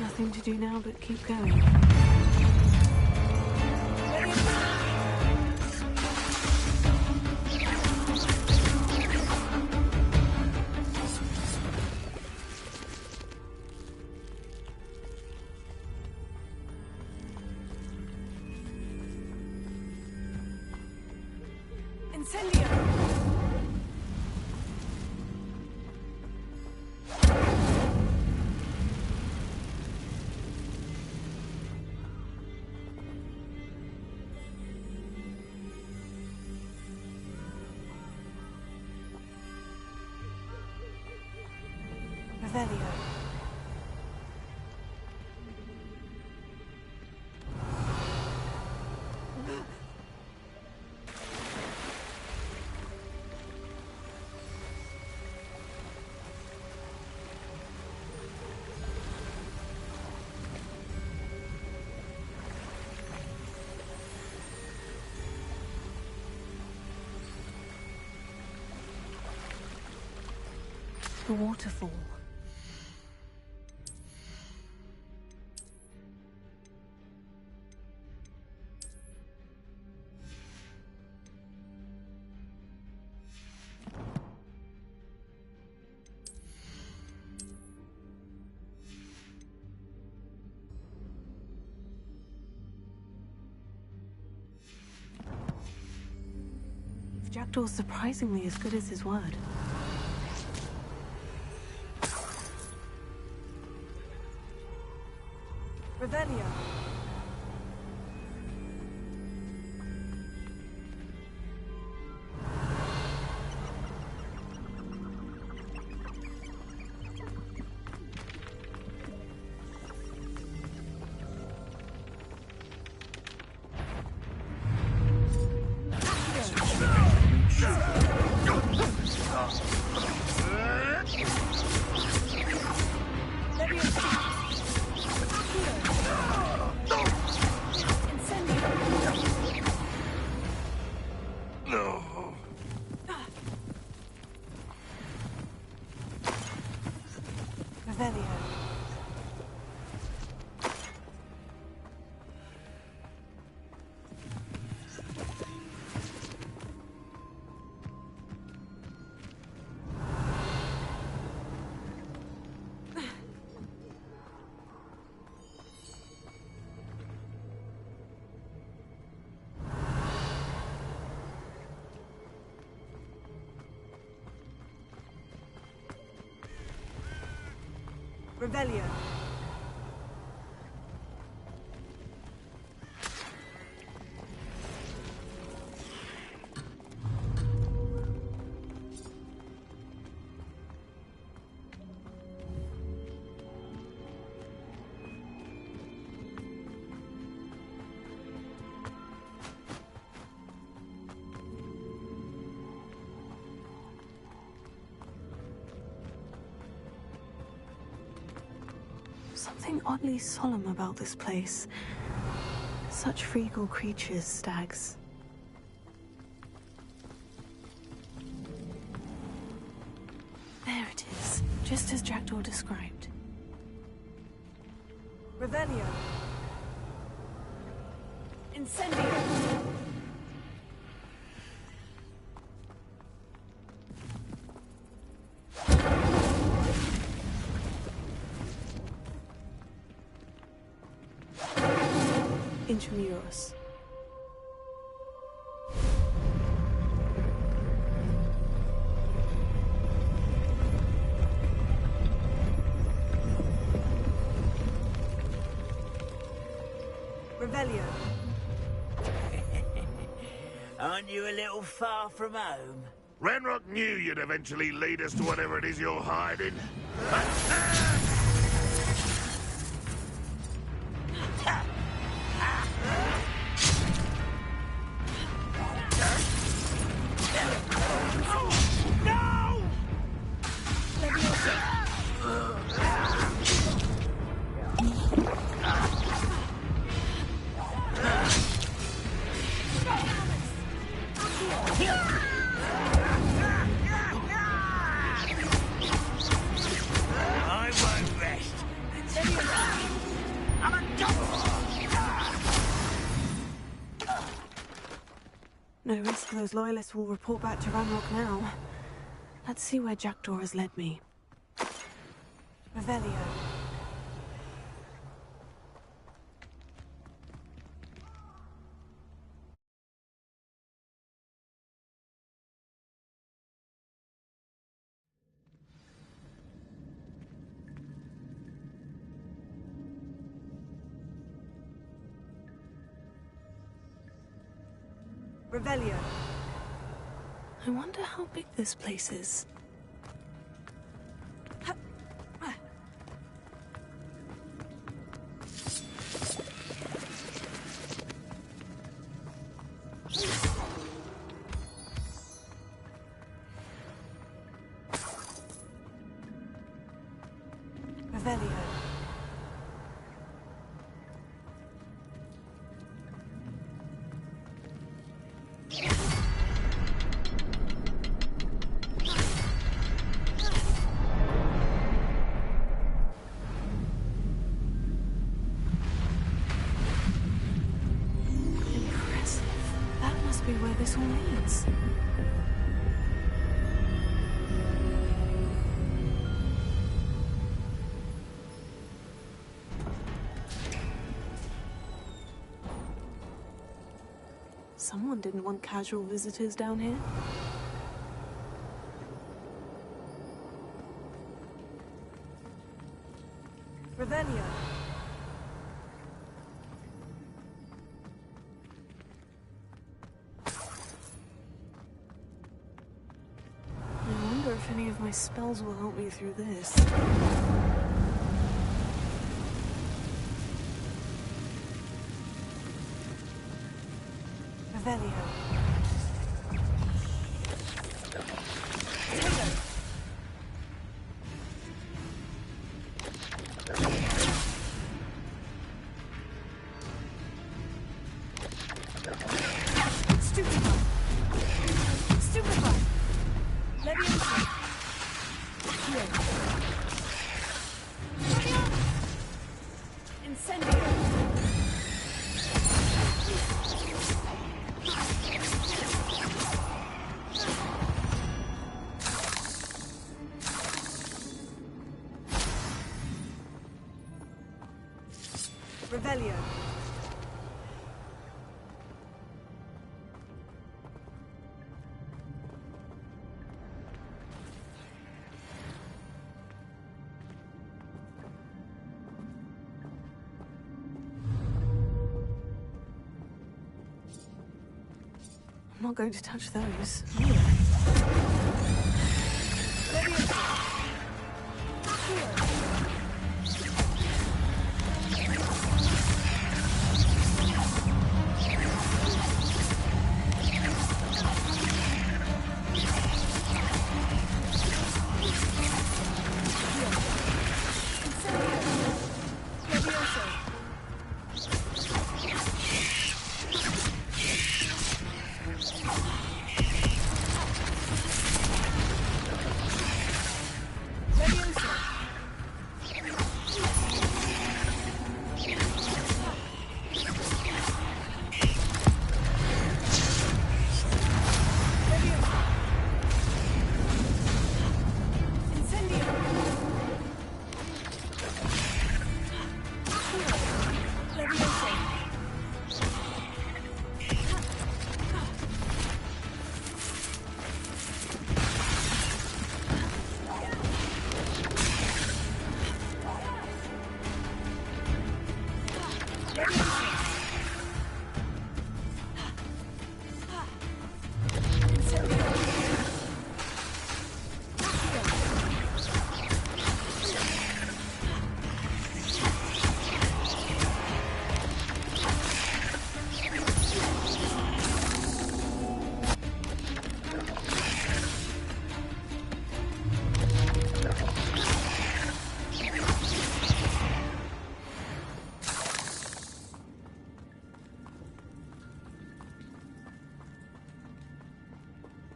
Nothing to do now but keep going. Revelio. The waterfall. Jackdaw's surprisingly as good as his word. Revelio. Revelio. Something oddly solemn about this place. Such regal creatures, stags. There it is, just as Jackdaw described. Revelio. Incendio. Intramuros. Revelio. Aren't you a little far from home? Ranrock knew you'd eventually lead us to whatever it is you're hiding. No risk those loyalists will report back to Ranrock now. Let's see where Jackdaw has led me. Revelio. Revelio. I wonder how big this place is. Revelio. Where this all leads. Someone didn't want casual visitors down here. Revelio. if my spells will help me through this. Revelio. Revelio. I'm not going to touch those.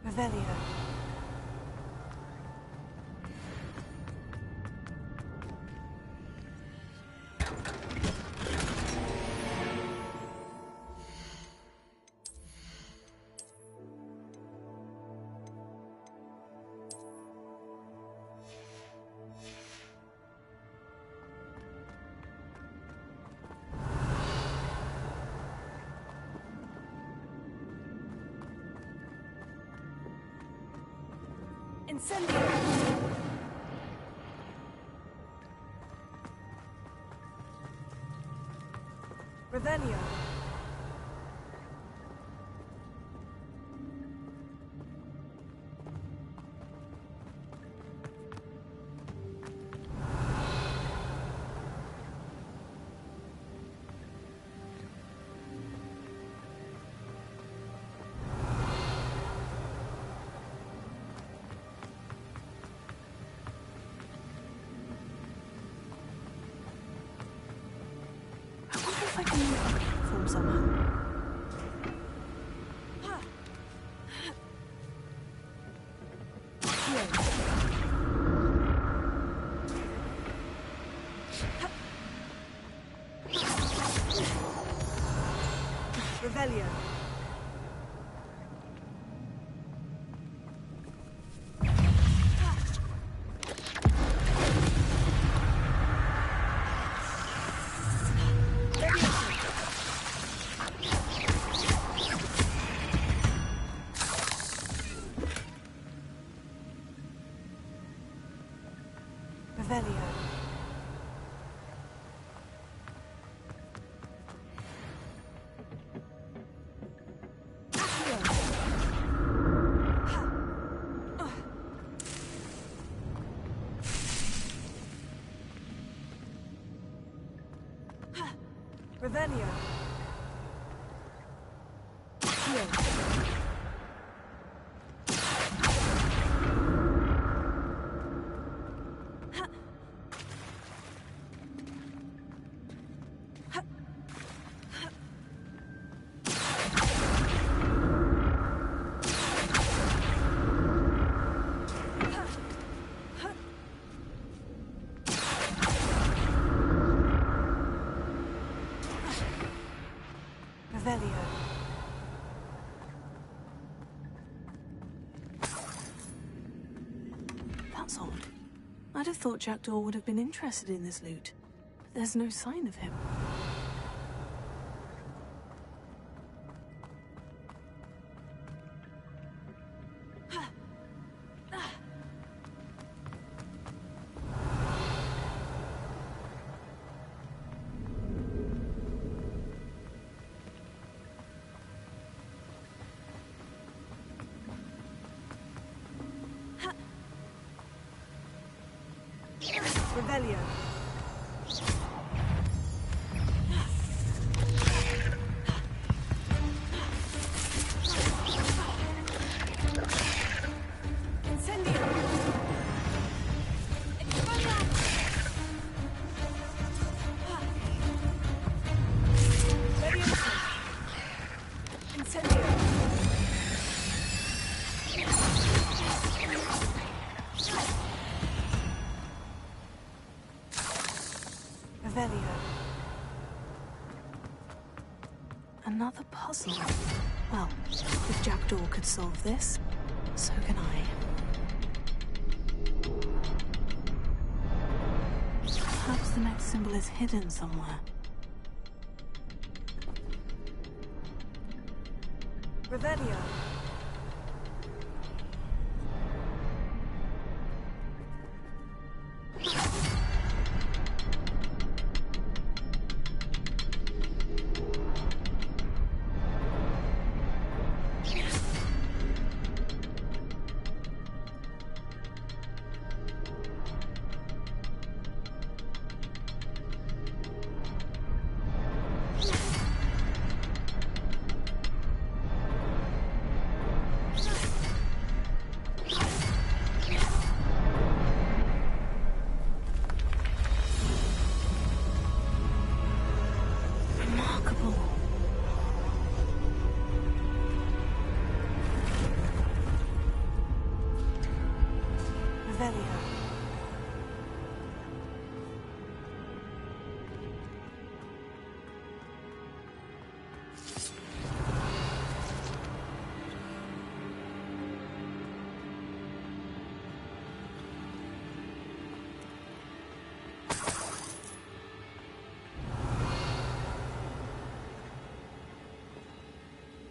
Revelio. Incendio! Revelio. If I can move the platform somehow. Revelio. Revelio. Heal. That's odd. I'd have thought Jackdaw would have been interested in this loot. There's no sign of him. Revelio. Incendio. Incendio. Revelio. Another puzzle. Well, if Jackdaw could solve this, so can I. Perhaps the next symbol is hidden somewhere. Revelio.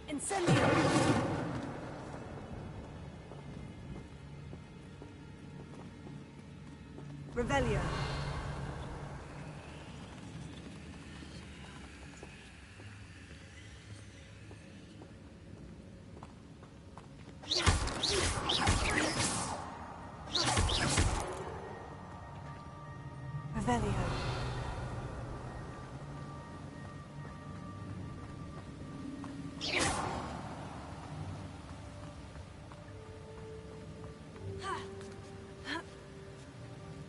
Incendio. Revelio. Revelio.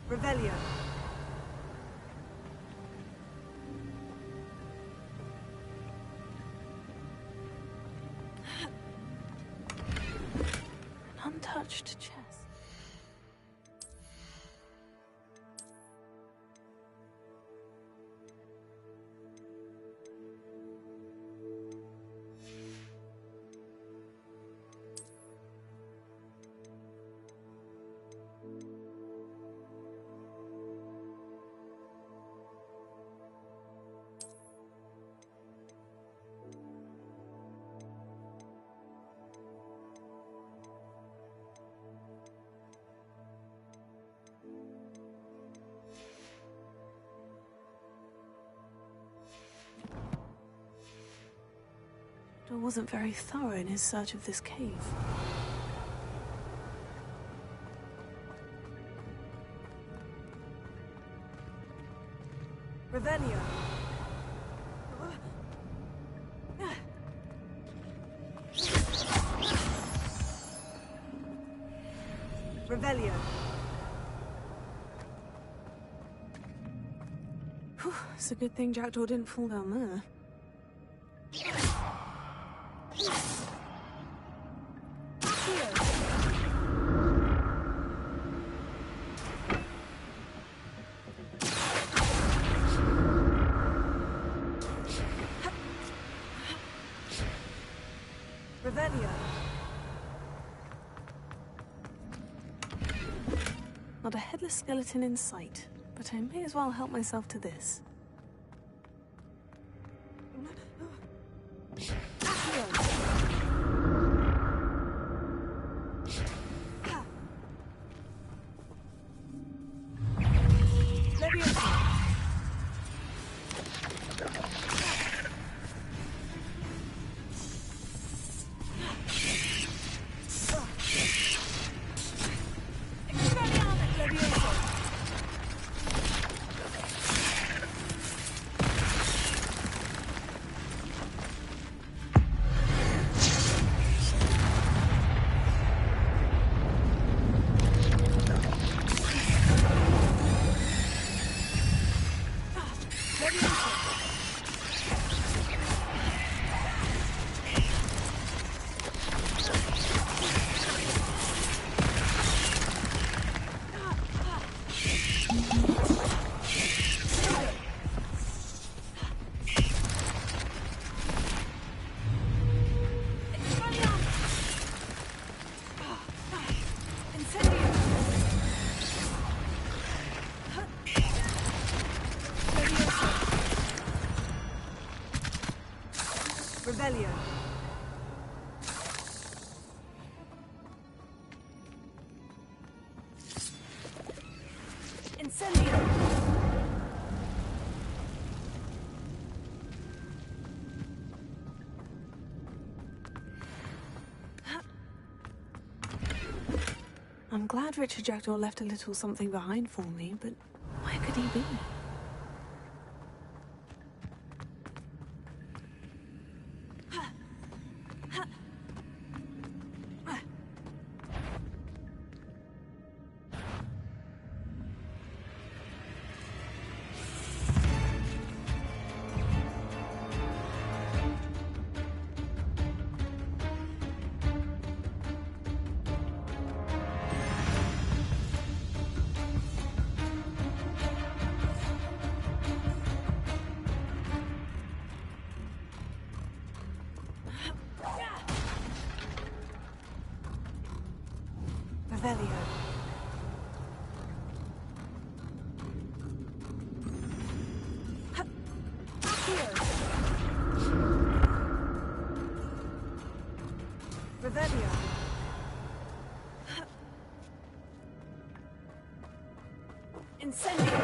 Revelio. An untouched chest. He wasn't very thorough in his search of this cave. Revelio. Revelio. Whew, it's a good thing Jackdaw didn't fall down there. Revelio. Not a headless skeleton in sight, but I may as well help myself to this. Revelio. Incendio. I'm glad Richard Jackdaw left a little something behind for me, but where could he be? Revelio. Revelio. Incendio.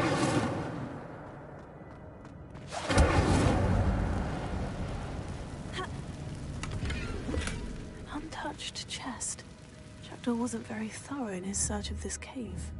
An untouched chest. Jackdaw wasn't very thorough in his search of this cave.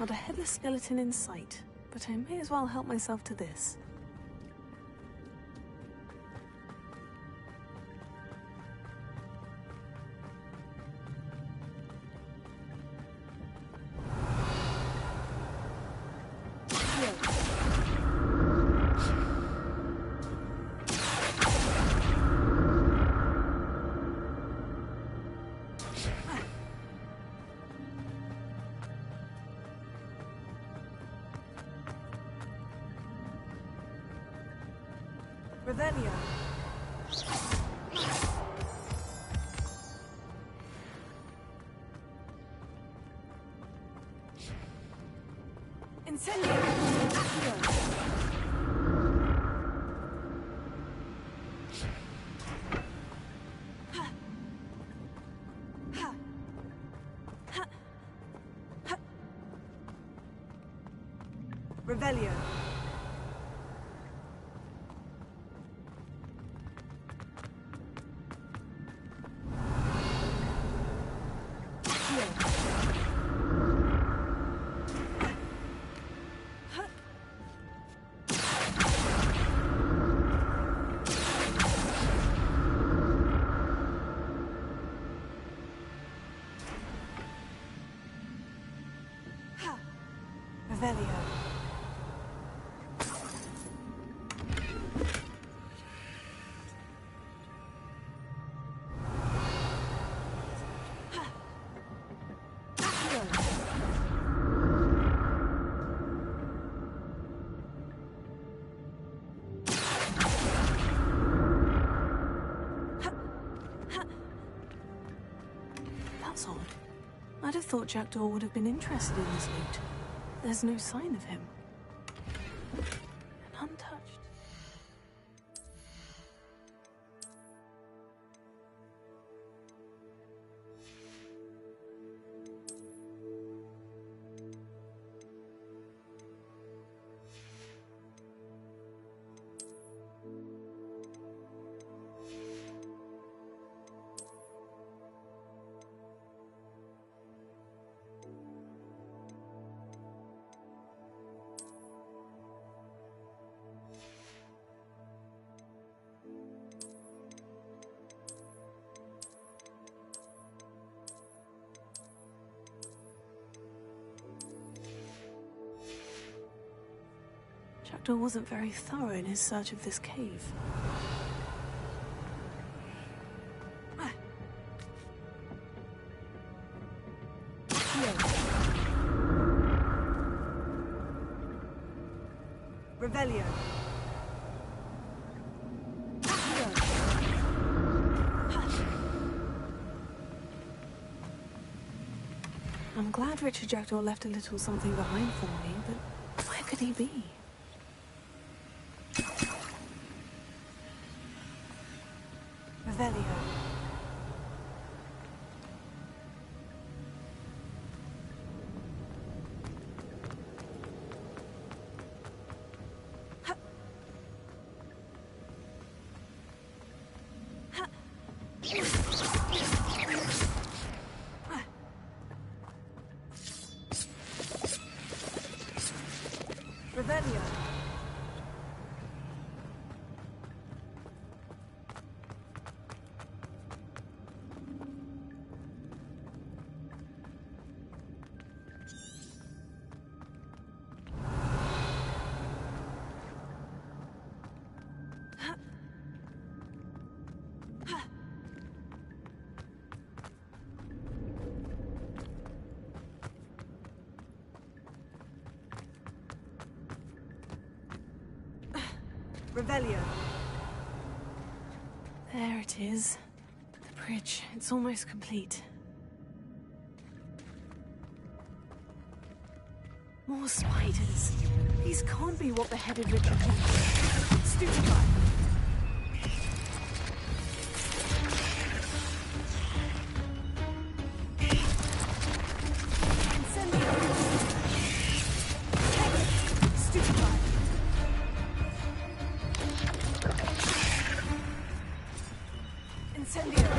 Not a headless skeleton in sight, but I may as well help myself to this. Revelio. Incendio. Accio. Revelio. Revelio. That's odd. I'd have thought Jackdaw would have been interested in this loot. There's no sign of him. And untouched. Jackdaw wasn't very thorough in his search of this cave. Revelio. I'm glad Richard Jackdaw left a little something behind for me, but where could he be? Revelio. Revelio. Revelio. There it is. The bridge. It's almost complete. More spiders. These can't be what beheaded Richard Jackdaw. Stupefy. Incendio.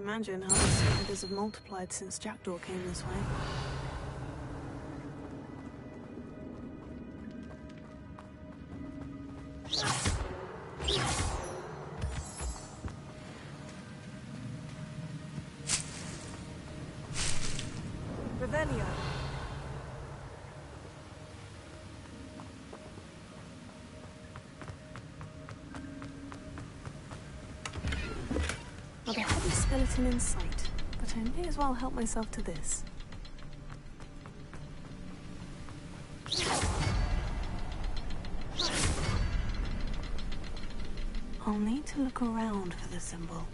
Imagine how the spiders have multiplied since Jackdaw came this way. Revelio. Not a heavy skeleton in sight, but I may as well help myself to this. I'll need to look around for the symbol.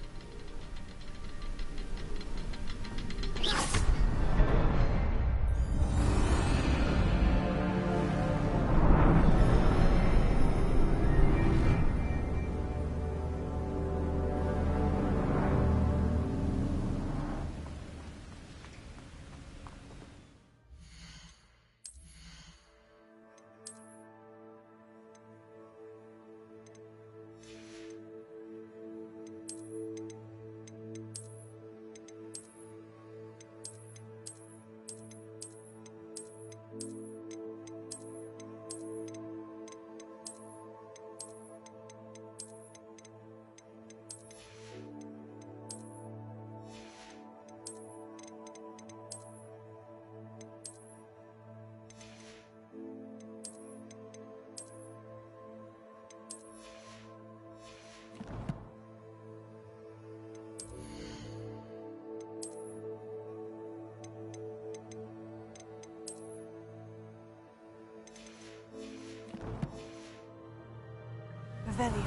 Revelio.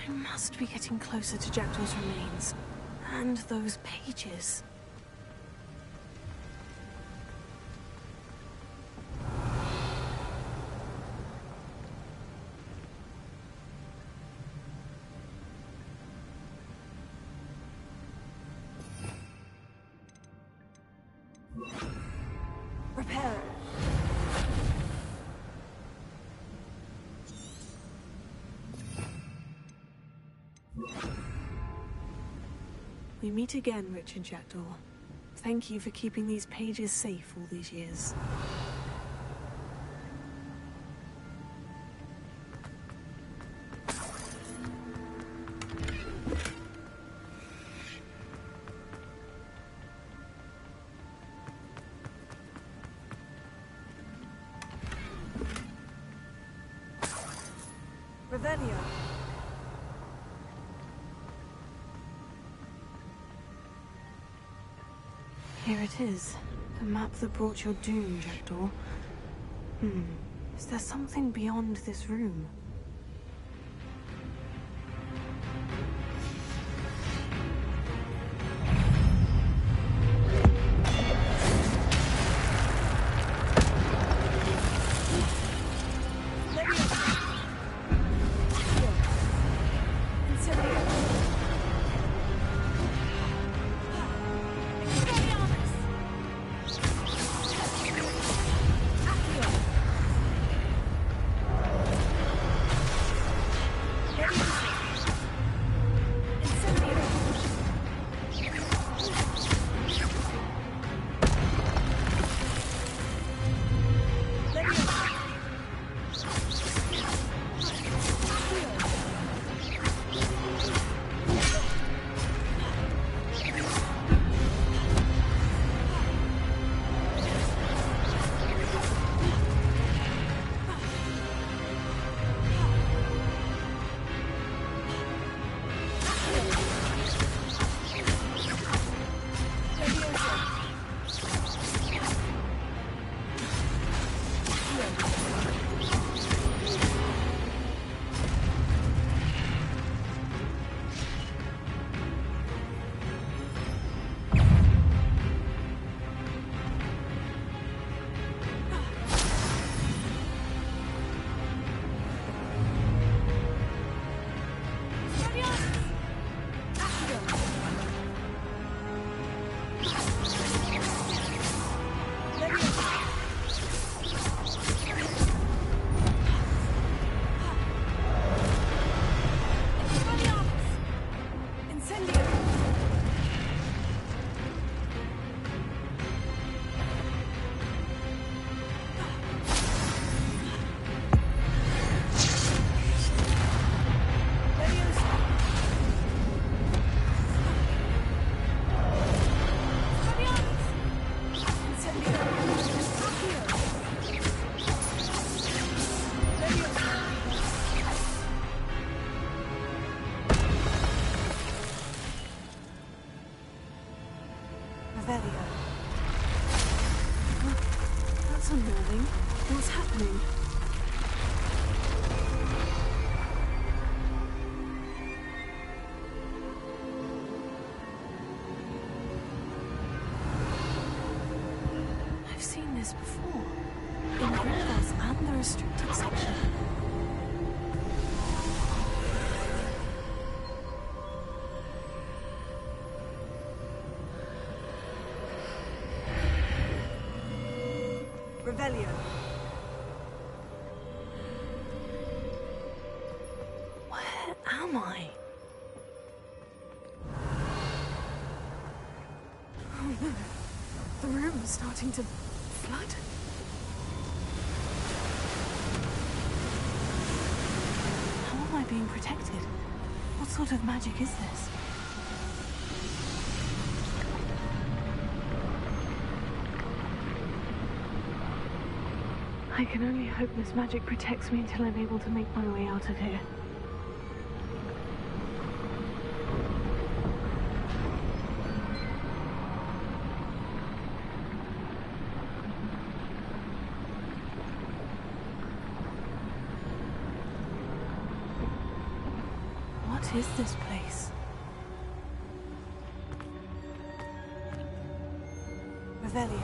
I must be getting closer to Jackdaw's remains. And those pages. Prepare. We meet again, Richard Jackdaw. Thank you for keeping these pages safe all these years. Revelio. Here it is. The map that brought your doom, Jackdaw. Is there something beyond this room? Revelio. That's unnerving. What's happening? I've seen this before. In Hogwarts and the restricted section. Revelio. Where am I? Oh no. The room is starting to flood. How am I being protected? What sort of magic is this? I can only hope this magic protects me until I'm able to make my way out of here. What is this place? Revelio.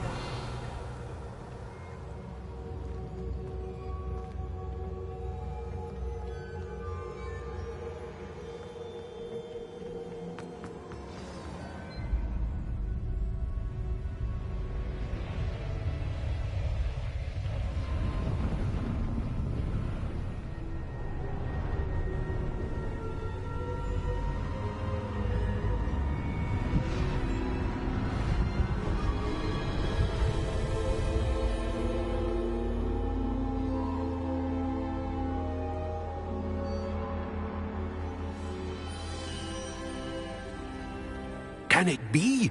Can it be?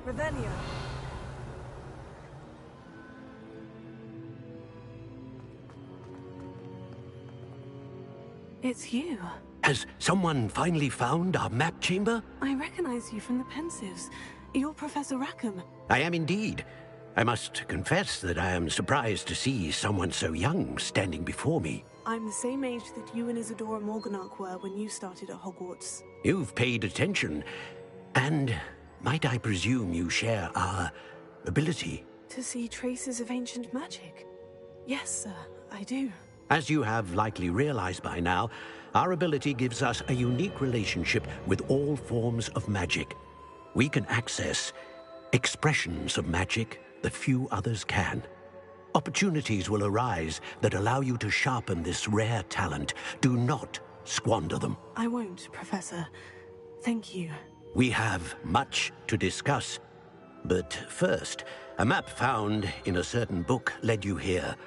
Revelio. It's you. Has someone finally found our map chamber? I recognize you from the Pensives. You're Professor Rackham. I am indeed. I must confess that I am surprised to see someone so young standing before me. I'm the same age that you and Isadora Morganach were when you started at Hogwarts. You've paid attention. And might I presume you share our ability? To see traces of ancient magic? Yes, sir, I do. As you have likely realized by now, our ability gives us a unique relationship with all forms of magic. We can access expressions of magic that few others can. Opportunities will arise that allow you to sharpen this rare talent. Do not squander them. I won't, Professor. Thank you. We have much to discuss. But first, a map found in a certain book led you here.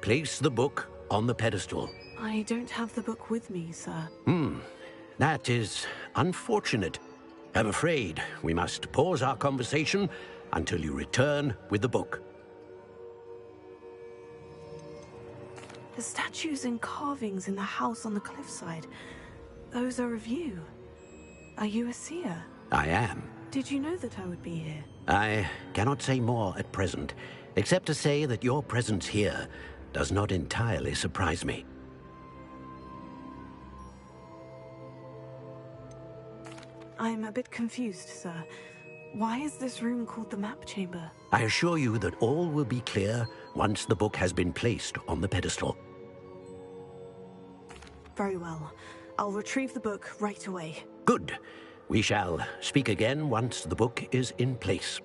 Place the book on the pedestal. I don't have the book with me, sir. That is unfortunate. I'm afraid we must pause our conversation until you return with the book. The statues and carvings in the house on the cliffside, those are of you. Are you a seer? I am. Did you know that I would be here? I cannot say more at present, except to say that your presence here does not entirely surprise me. I'm a bit confused, sir. Why is this room called the map chamber? I assure you that all will be clear once the book has been placed on the pedestal. Very well. I'll retrieve the book right away. Good. We shall speak again once the book is in place.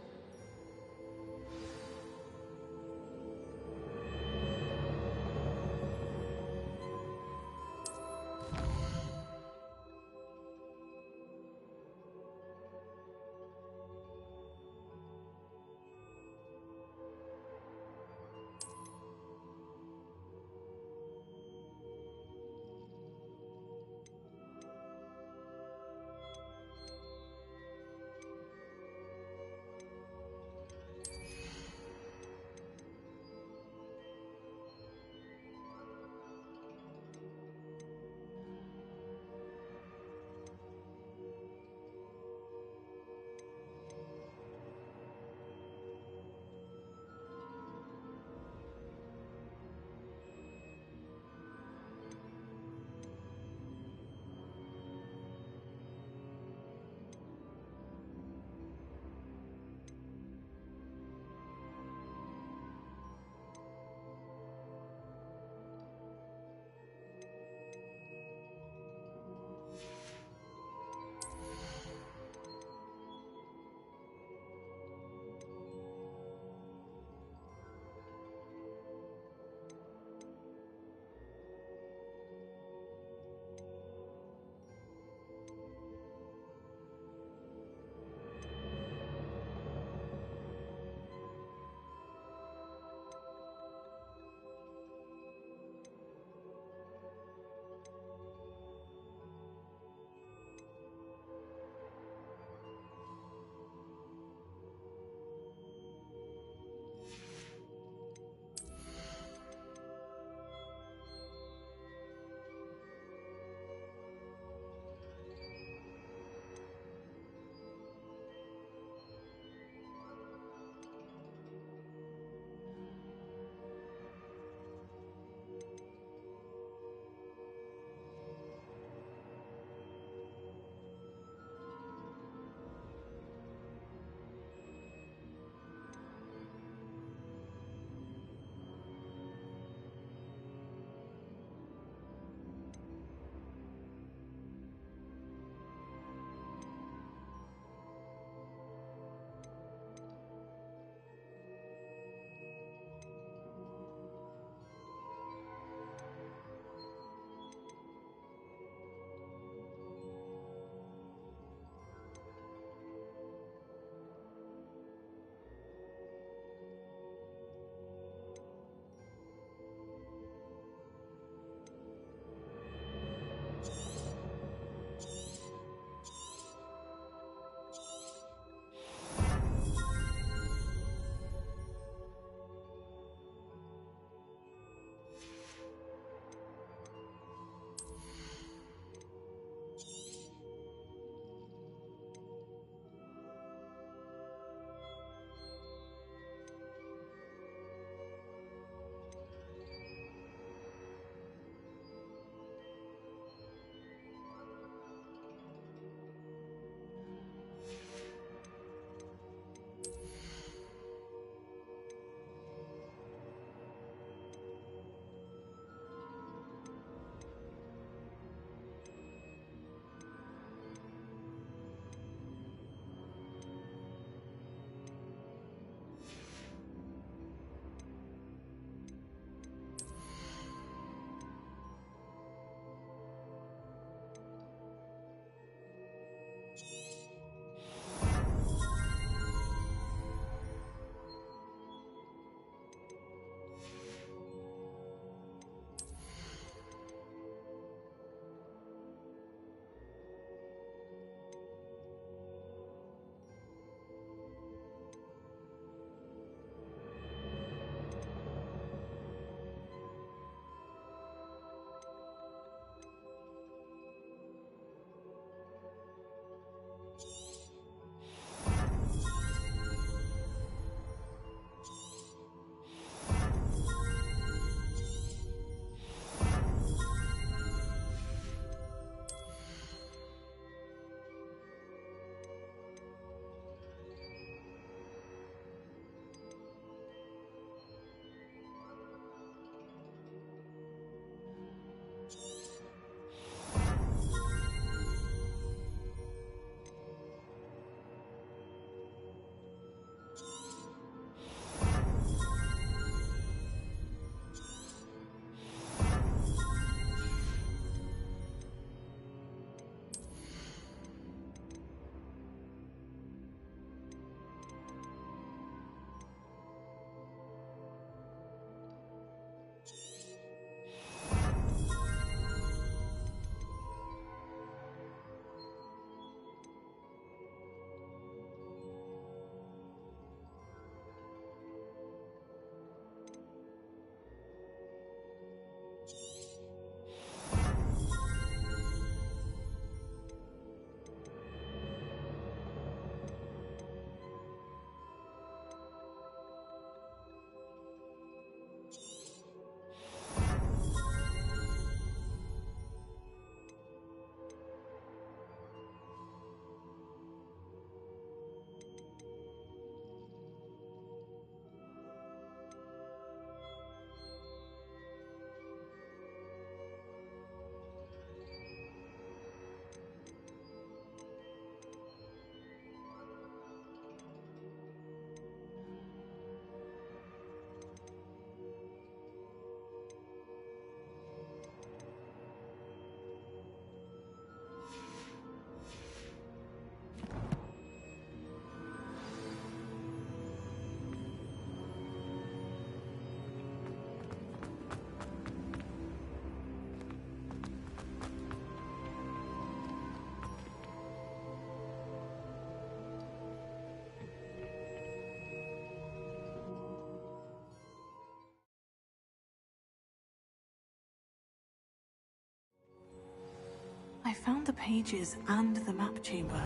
I found the pages and the map chamber.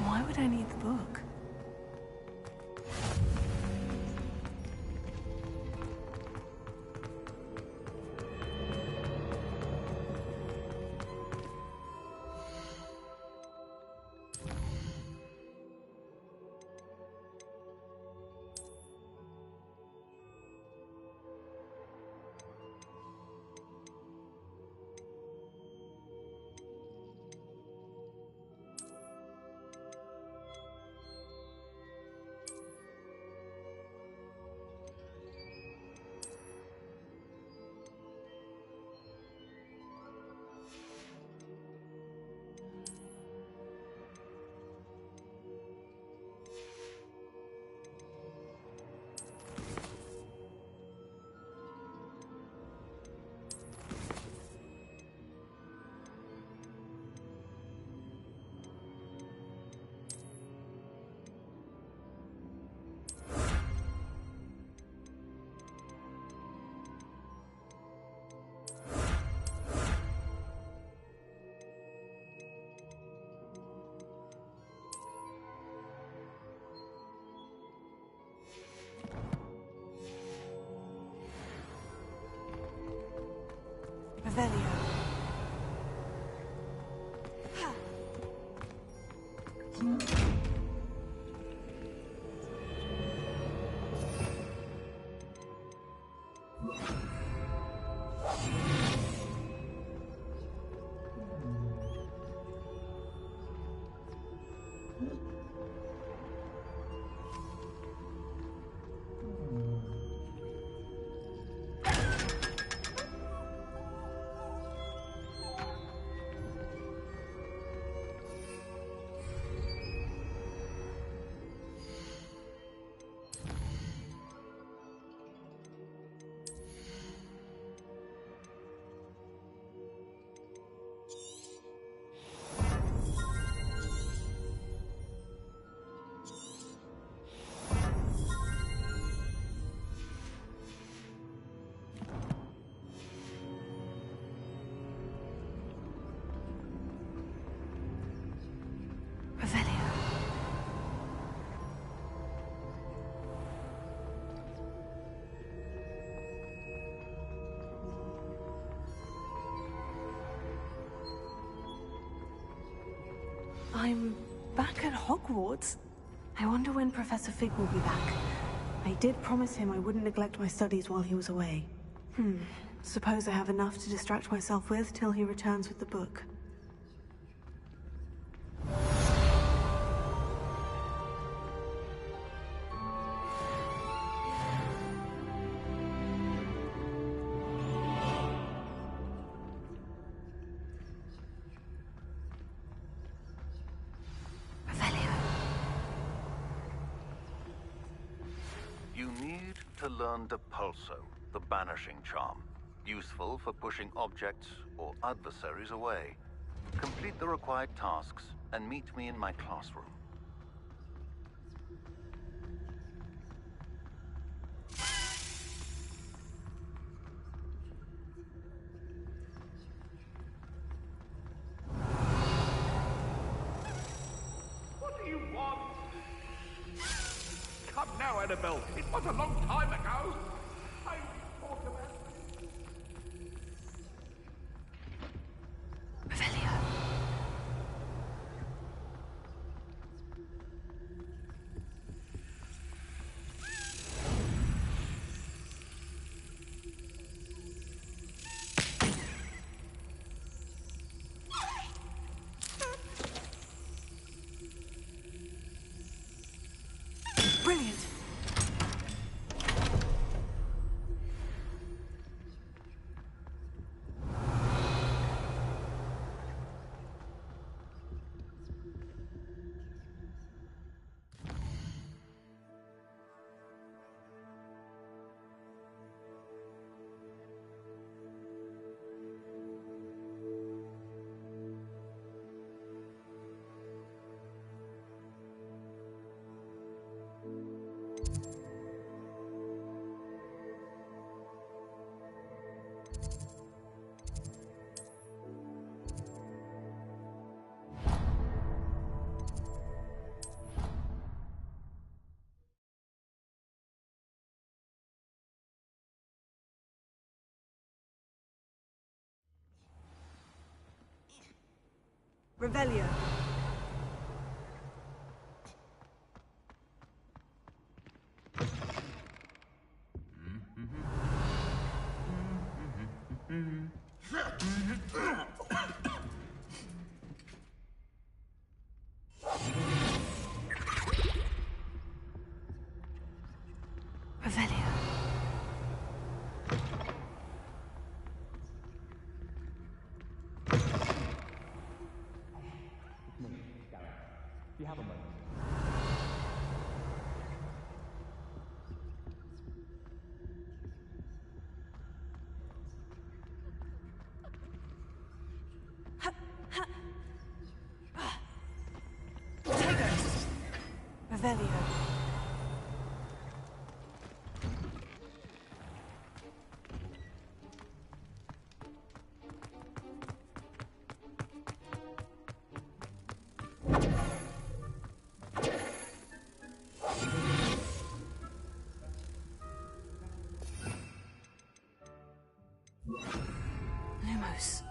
Why would I need the book? Revelio. I'm back at Hogwarts. I wonder when Professor Fig will be back. I did promise him I wouldn't neglect my studies while he was away. Suppose I have enough to distract myself with till he returns with the book. You need to learn Depulso, the banishing charm. Useful for pushing objects or adversaries away. Complete the required tasks and meet me in my classroom. What do you want? Come now, Annabelle. It was a long time ago. I thought about it. Brilliant. Revelio. Revelio. You have a moment. Revelio. Lumos.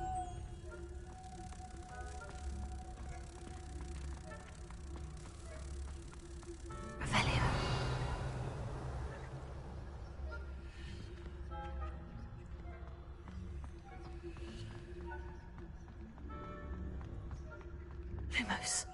Revelio. Lumos.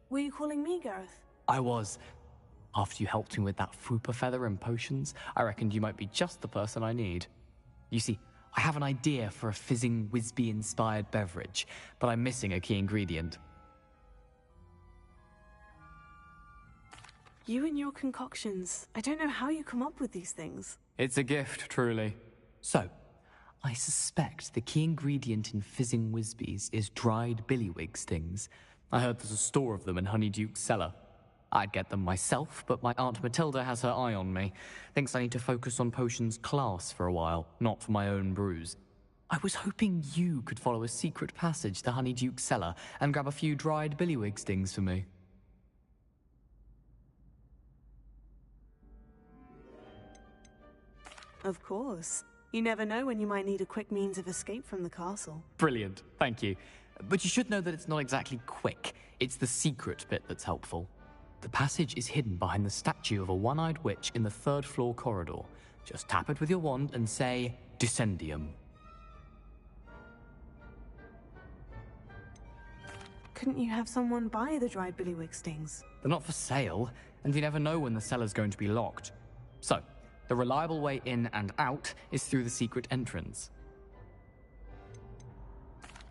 Were you calling me, Gareth? I was. After you helped me with that Fupa feather and potions, I reckoned you might be just the person I need. You see, I have an idea for a fizzing Wisby-inspired beverage, but I'm missing a key ingredient. You and your concoctions. I don't know how you come up with these things. It's a gift, truly. So, I suspect the key ingredient in fizzing Wisbies is dried billywig stings. I heard there's a store of them in Honeyduke's cellar. I'd get them myself, but my Aunt Matilda has her eye on me. Thinks I need to focus on potions class for a while, not for my own brews. I was hoping you could follow a secret passage to Honeyduke's cellar and grab a few dried billywig stings for me. Of course. You never know when you might need a quick means of escape from the castle. Brilliant, thank you. But you should know that it's not exactly quick. It's the secret bit that's helpful. The passage is hidden behind the statue of a one-eyed witch in the third-floor corridor. Just tap it with your wand and say, Descendium. Couldn't you have someone buy the dried billywig stings? They're not for sale, and you never know when the cellar's going to be locked. So, the reliable way in and out is through the secret entrance.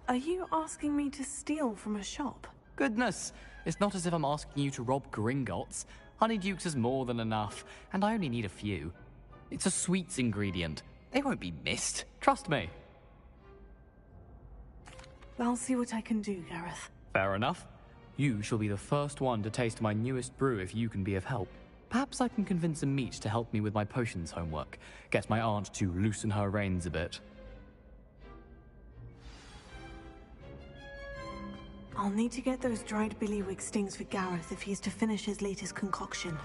Are you asking me to steal from a shop? Goodness, it's not as if I'm asking you to rob Gringotts. Honeydukes is more than enough, and I only need a few. It's a sweets ingredient. They won't be missed. Trust me. I'll see what I can do, Gareth. Fair enough. You shall be the first one to taste my newest brew if you can be of help. Perhaps I can convince a meat to help me with my potions homework. Get my aunt to loosen her reins a bit. I'll need to get those dried billywig stings for Gareth if he's to finish his latest concoction.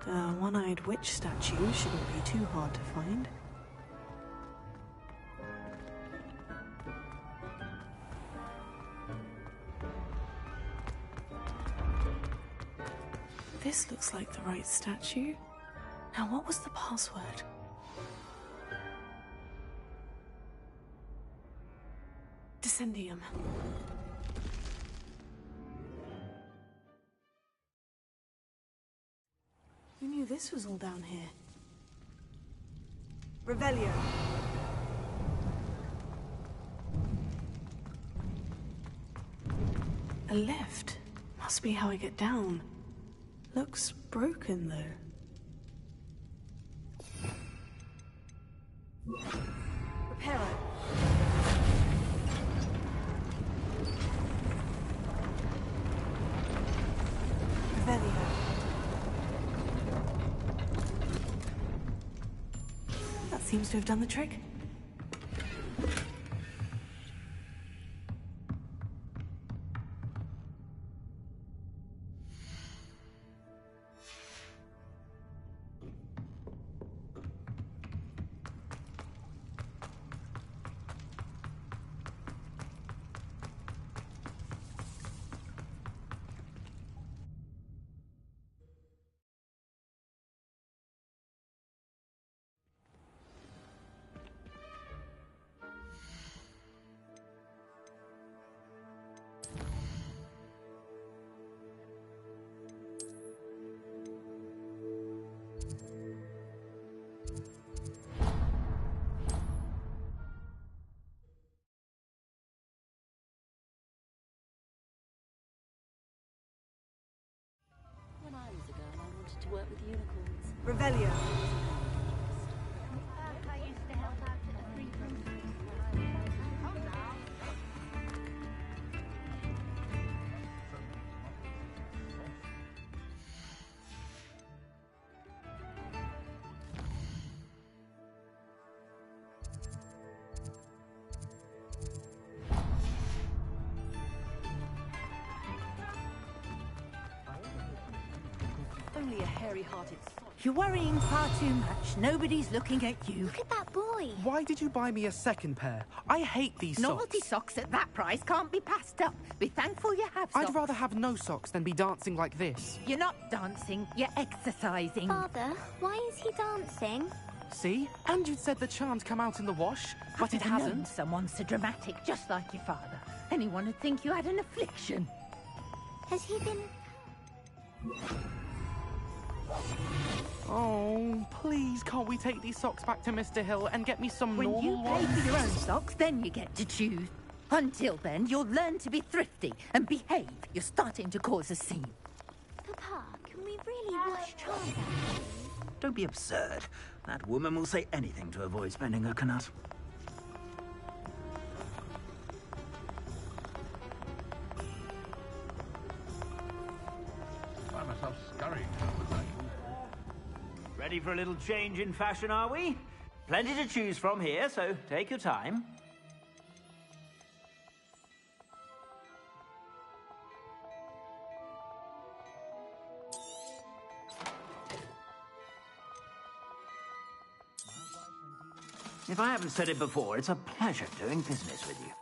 The one-eyed witch statue shouldn't be too hard to find. This looks like the right statue. Now, what was the password? Descendium. Who knew this was all down here? Revelio. A lift. Must be how I get down. Looks broken, though. Reparo. Revelio. That seems to have done the trick. To work with unicorns. Revelio. I used to help out at the free Only a hairy-hearted sod. You're worrying far too much. Nobody's looking at you. Look at that boy. Why did you buy me a second pair? I hate these Novelty socks. socks at that price can't be passed up. Be thankful you have socks. I'd rather have no socks than be dancing like this. You're not dancing, you're exercising. Father, why is he dancing? See? And you'd said the charm'd come out in the wash, but it I've known hasn't. someone so dramatic, just like your father. Anyone would think you had an affliction. Has he been... Oh, please, can't we take these socks back to Mr. Hill and get me some When normal you pay ones? for your own socks, then you get to choose. Until then, you'll learn to be thrifty and behave. You're starting to cause a scene. Papa, can we really wash Charles out? Don't be absurd. That woman will say anything to avoid spending her canut. Find myself scurrying down the lane. Ready for a little change in fashion, are we? Plenty to choose from here, so take your time. If I haven't said it before, it's a pleasure doing business with you.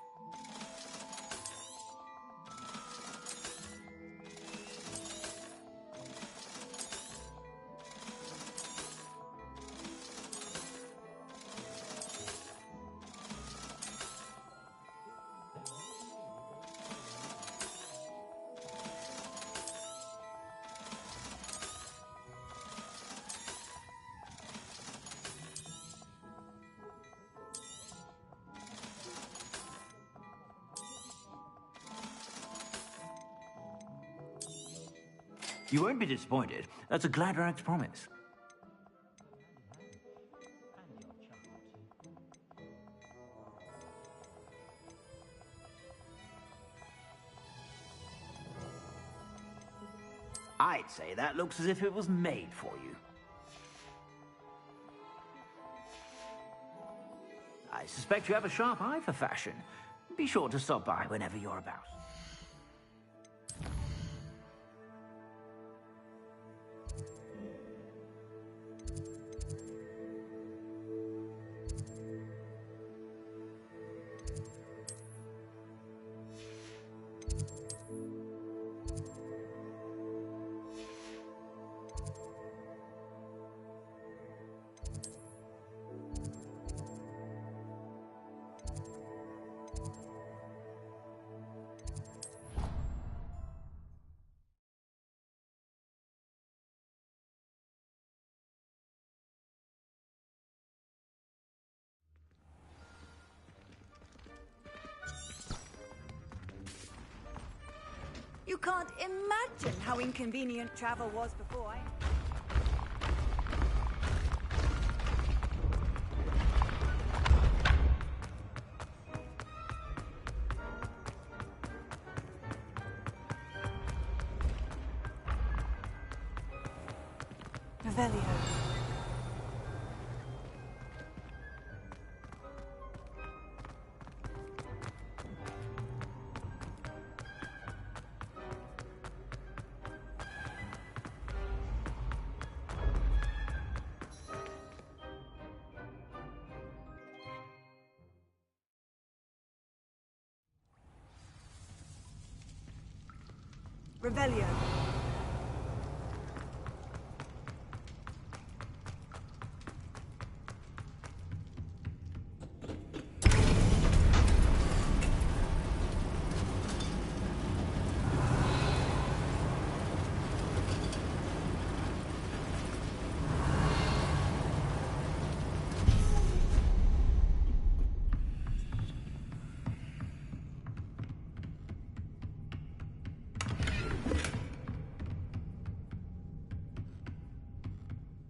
You won't be disappointed. That's a Gladrag's promise. I'd say that looks as if it was made for you. I suspect you have a sharp eye for fashion. Be sure to stop by whenever you're about. You can't imagine how inconvenient travel was before I... Revelio. Revelio.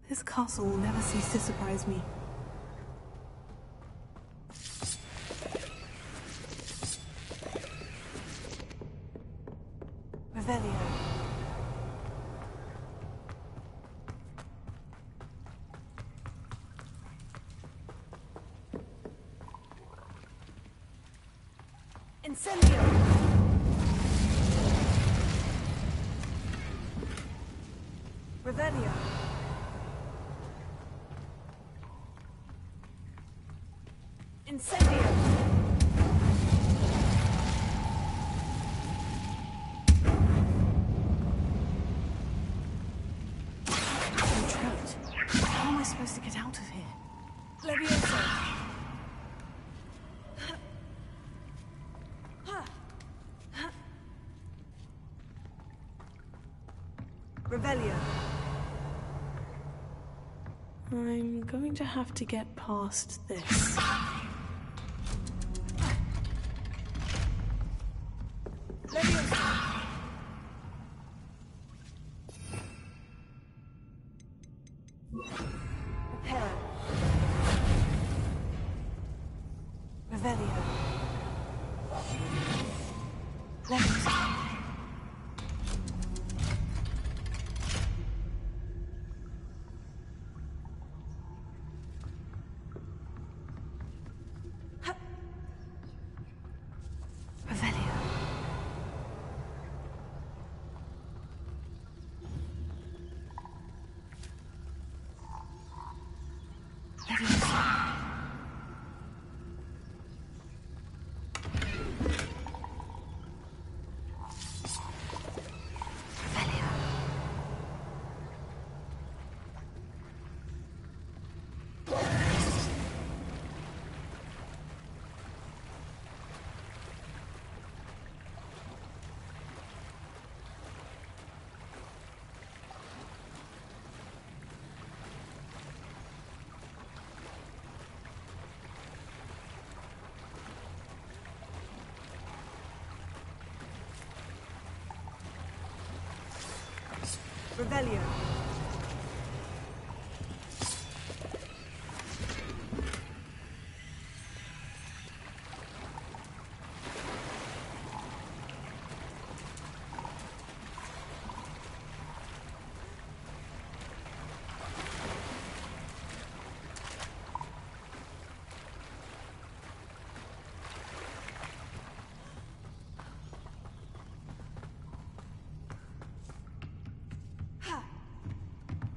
This castle will never cease to surprise me. Revelio. Incendio. Revelio. Incendio. I'm trapped. How am I supposed to get out of here? Levioso. Revelio. I'm going to have to get past this. Revelio. Levioso. Revelio.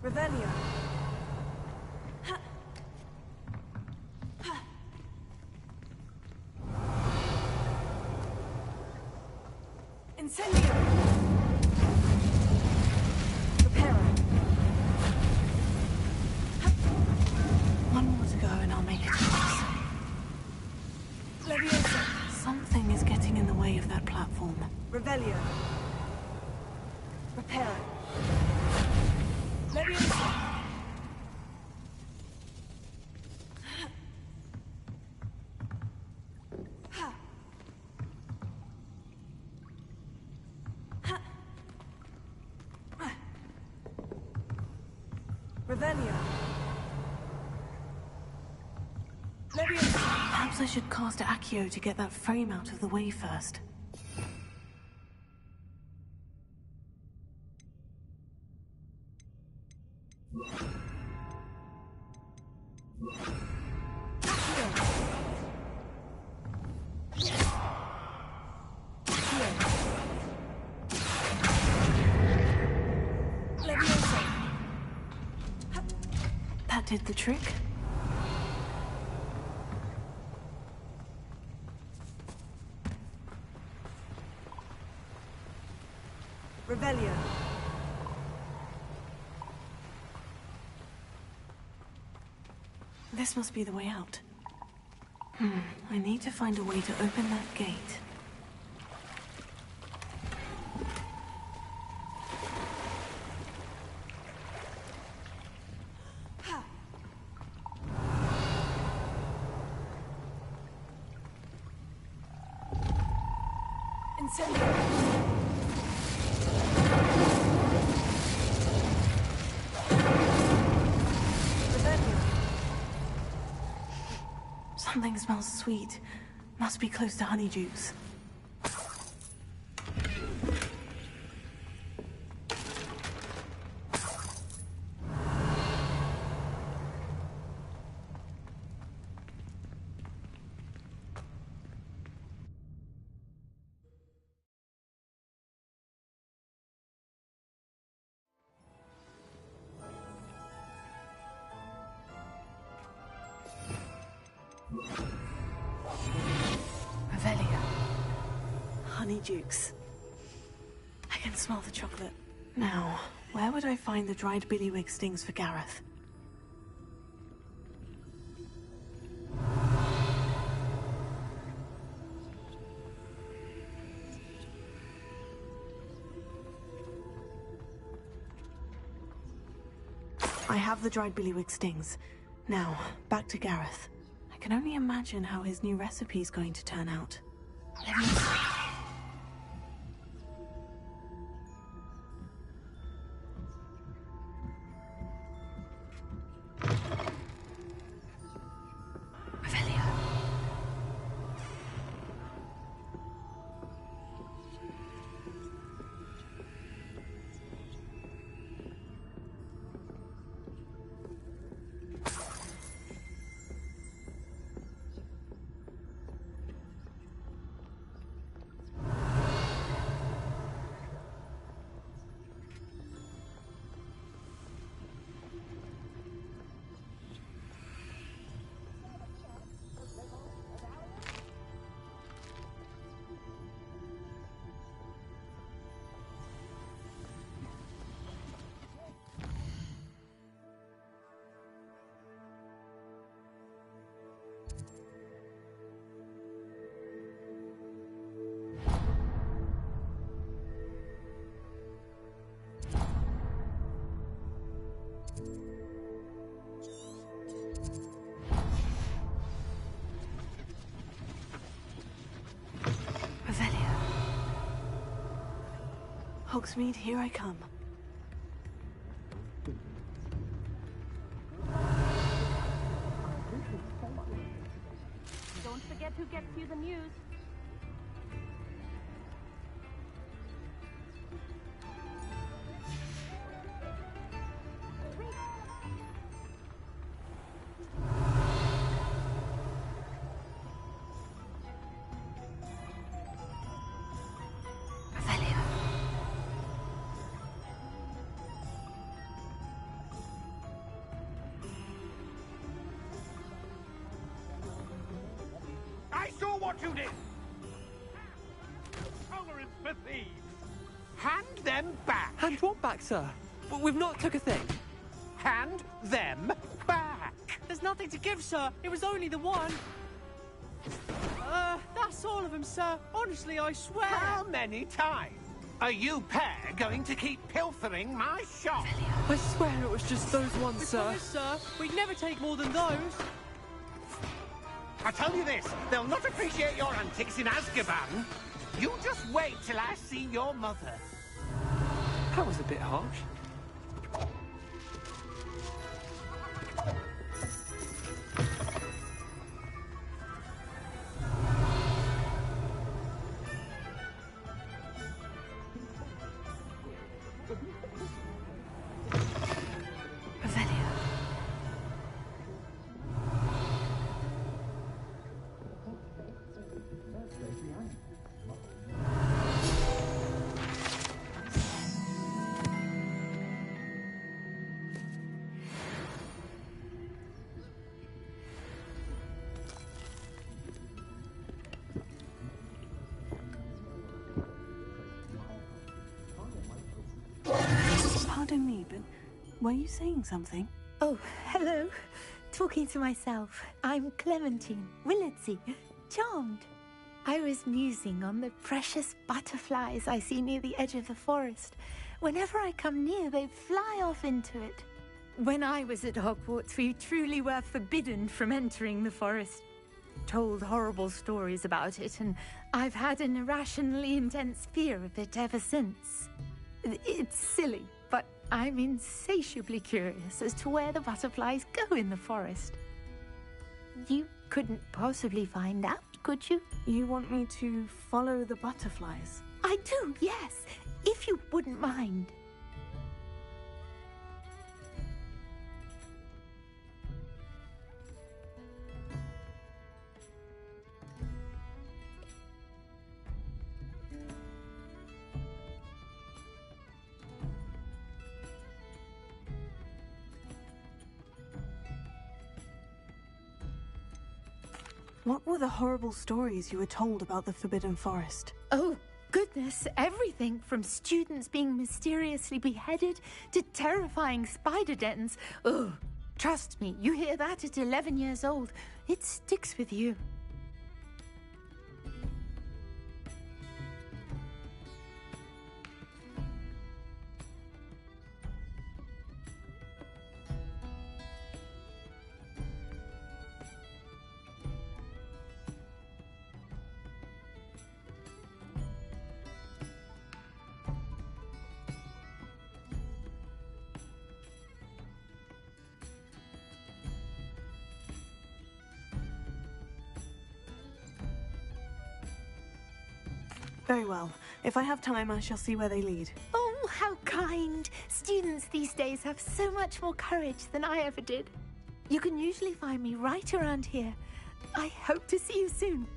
Revelio. Incendio. Prepare. One more to go and I'll make it across. Leviosa. Something is getting in the way of that platform. Revelio. Prepare. Leviosa. Revelio. Leviosa. Perhaps I should cast Accio to get that frame out of the way first. That did the trick. Revelio. This must be the way out. I need to find a way to open that gate. Something smells sweet. Must be close to honeydews. Revelio. Honeydukes. I can smell the chocolate. Now, where would I find the dried billywig stings for Gareth? I have the dried billywig stings. Now, back to Gareth. I can only imagine how his new recipe is going to turn out. Let me see. Revelio. Hogsmeade, here I come. forget who gets you the news. I saw what you did! Tolerance for thieves! Hand them back! Hand what back, sir? We've not took a thing. Hand them back! There's nothing to give, sir. It was only the one. That's all of them, sir. Honestly, I swear. How many times are you pair going to keep pilfering my shop? I swear it was just those ones, We sir. promise, sir. We'd never take more than those. I tell you this, they'll not appreciate your antics in Azkaban. You just wait till I see your mother. That was a bit harsh. Pardon me, but were you saying something? Oh, hello. Talking to myself. I'm Clementine, Willardsey, charmed. I was musing on the precious butterflies I see near the edge of the forest. Whenever I come near, they fly off into it. When I was at Hogwarts, we truly were forbidden from entering the forest. Told horrible stories about it, and I've had an irrationally intense fear of it ever since. It's silly, but I'm insatiably curious as to where the butterflies go in the forest. You couldn't possibly find out, could you? You want me to follow the butterflies? I do, yes, if you wouldn't mind. What were the horrible stories you were told about the Forbidden Forest? Oh, goodness, everything from students being mysteriously beheaded to terrifying spider dens. Oh, trust me, you hear that at 11 years old, it sticks with you. Very well. If I have time, I shall see where they lead. Oh, how kind! Students these days have so much more courage than I ever did. You can usually find me right around here. I hope to see you soon.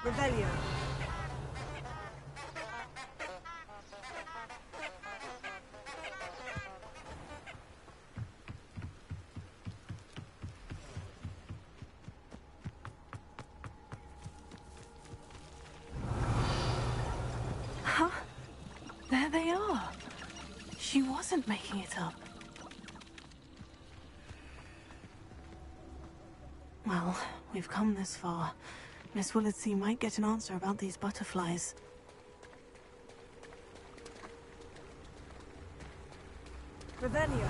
Revelio. Huh? There they are. She wasn't making it up. Well, we've come this far. Miss Willardsea might get an answer about these butterflies. Revelio.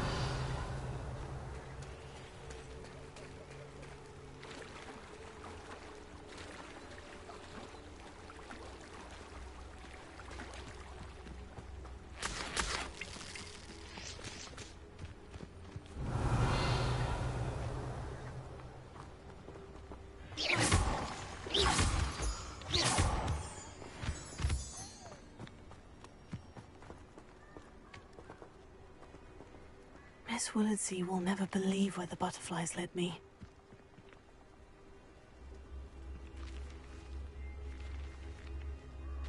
Miss Willardsea will never believe where the butterflies led me.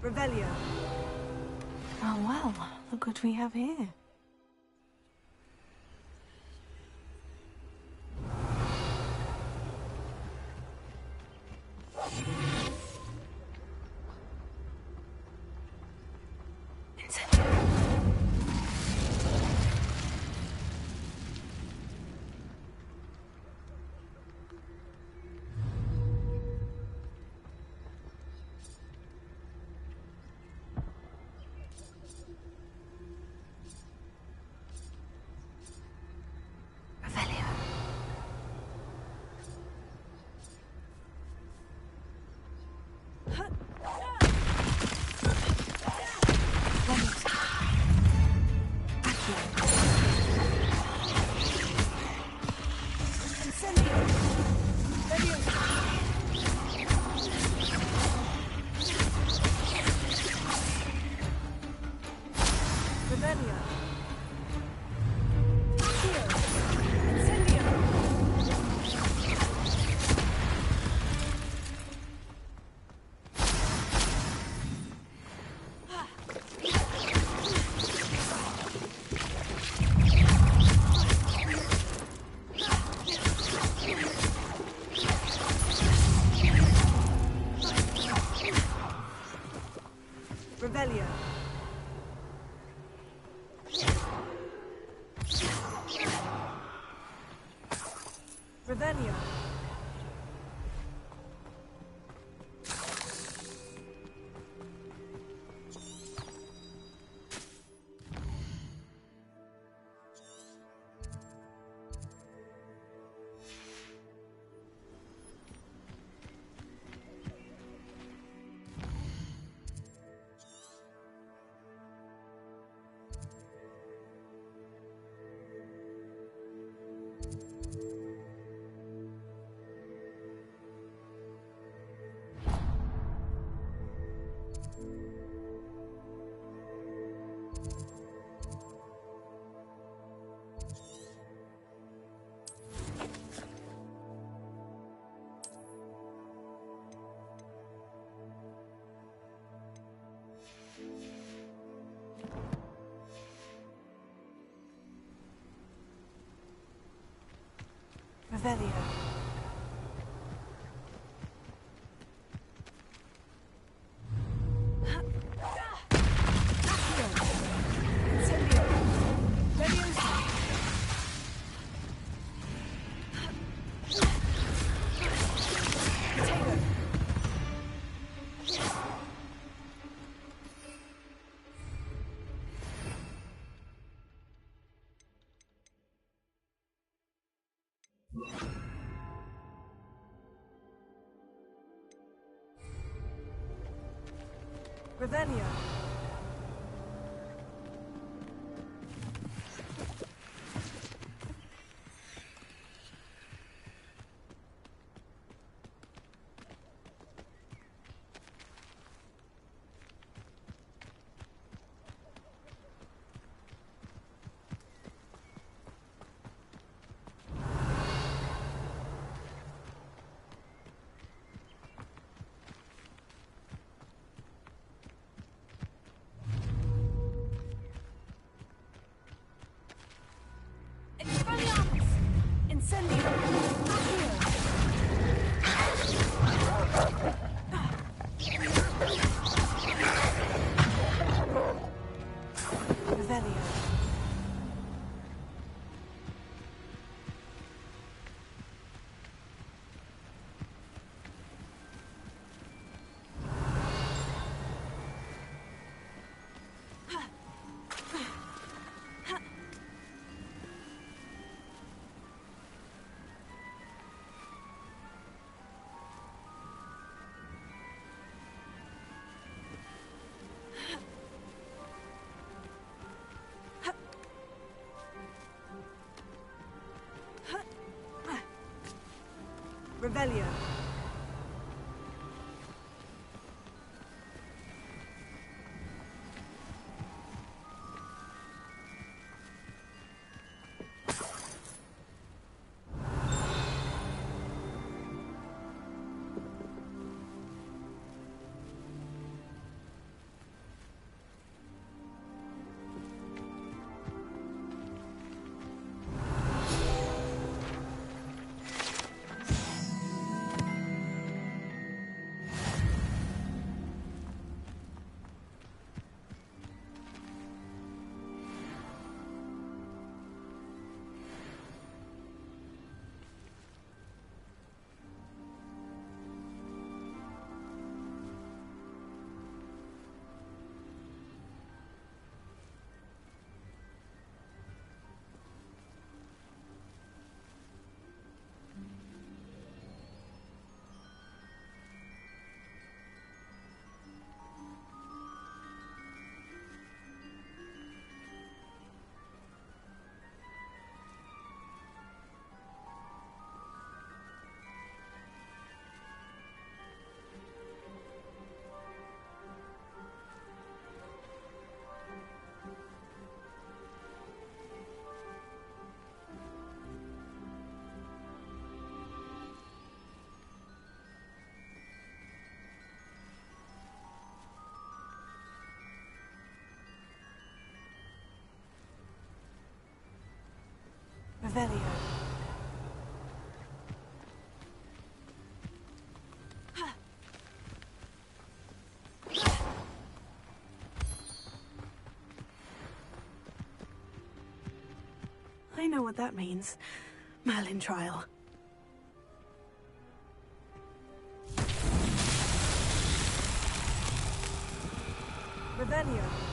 Revelio. Oh well, look what we have here. Revelio. Revelio. Revelio. Revelio. Revelio. Revelio. I know what that means. Merlin trial. Revelio.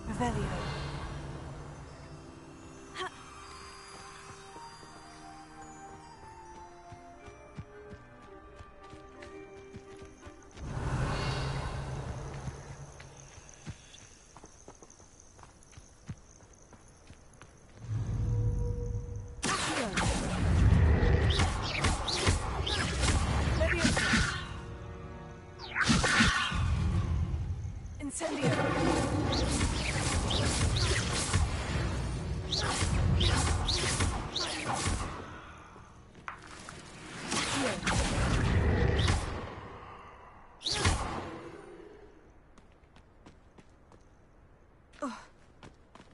Revelio.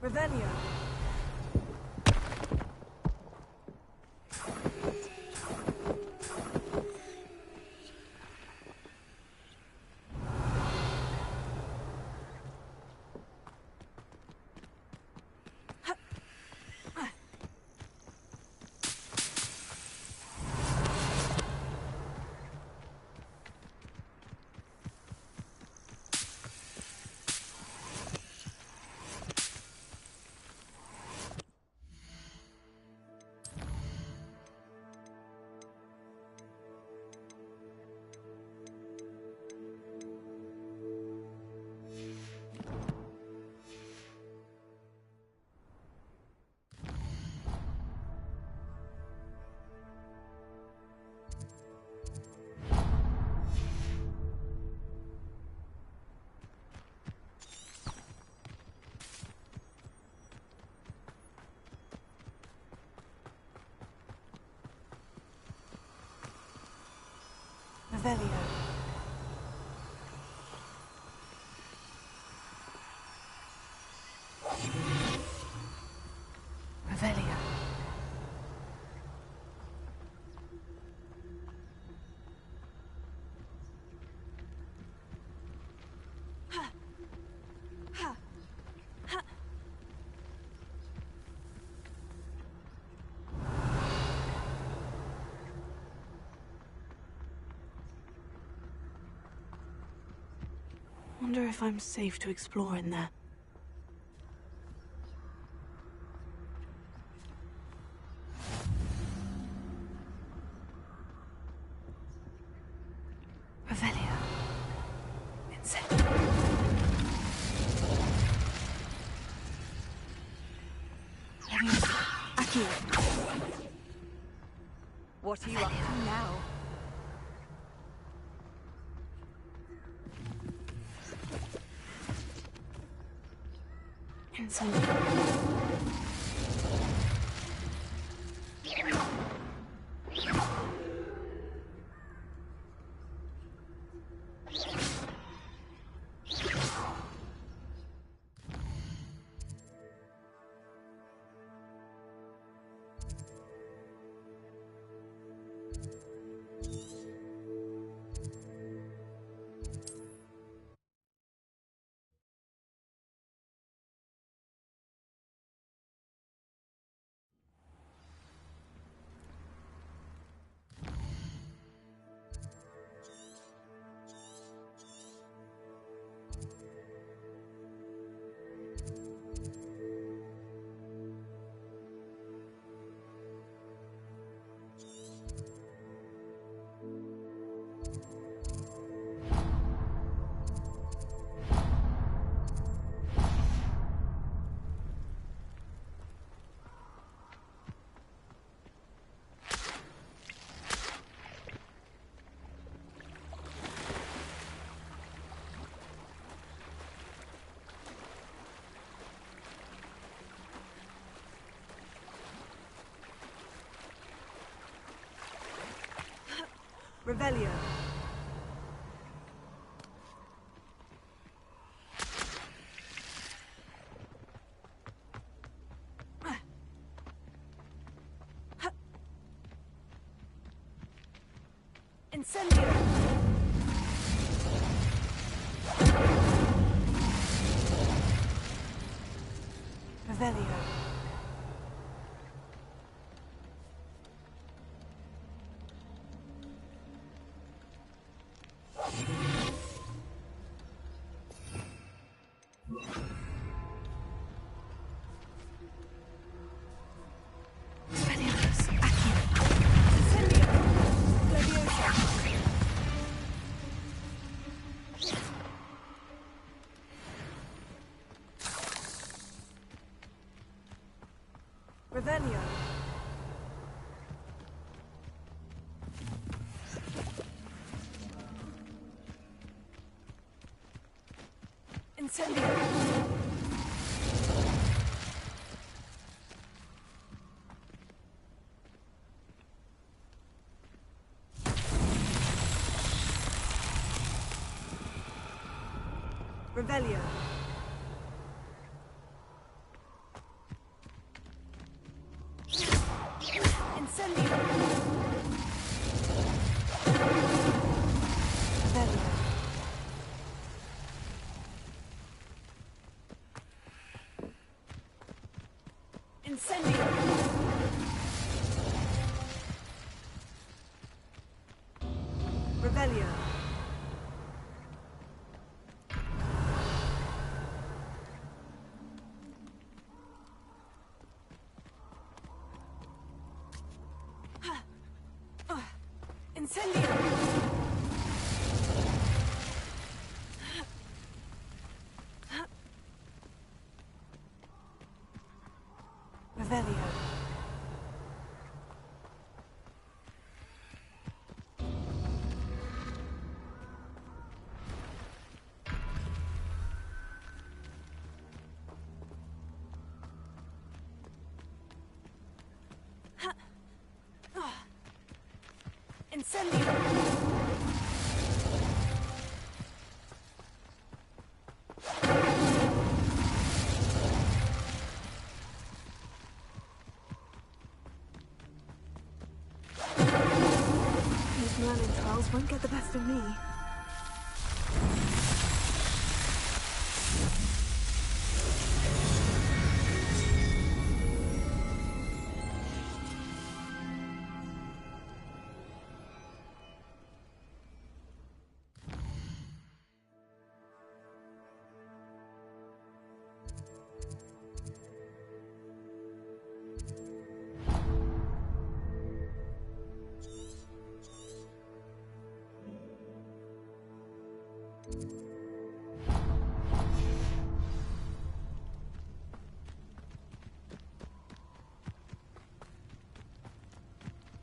Revelio. Revelio. Revelio. Wonder if I'm safe to explore in there. Revelio. Incendio. Leviosa. Accio. What are you up to now? Incendio. Revelio. Incendio. Revelio. Revelio. Incendio. Revelio. Incendio. Revelio. Incendio. Revelio. Incendio. Revelio. Incendio. These Merlin trolls won't get the best of me.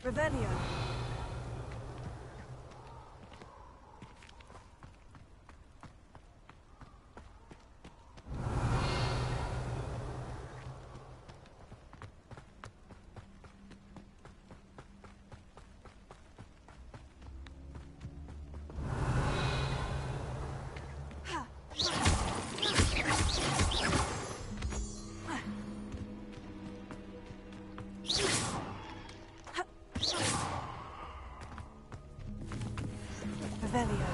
Revelio. Revelio.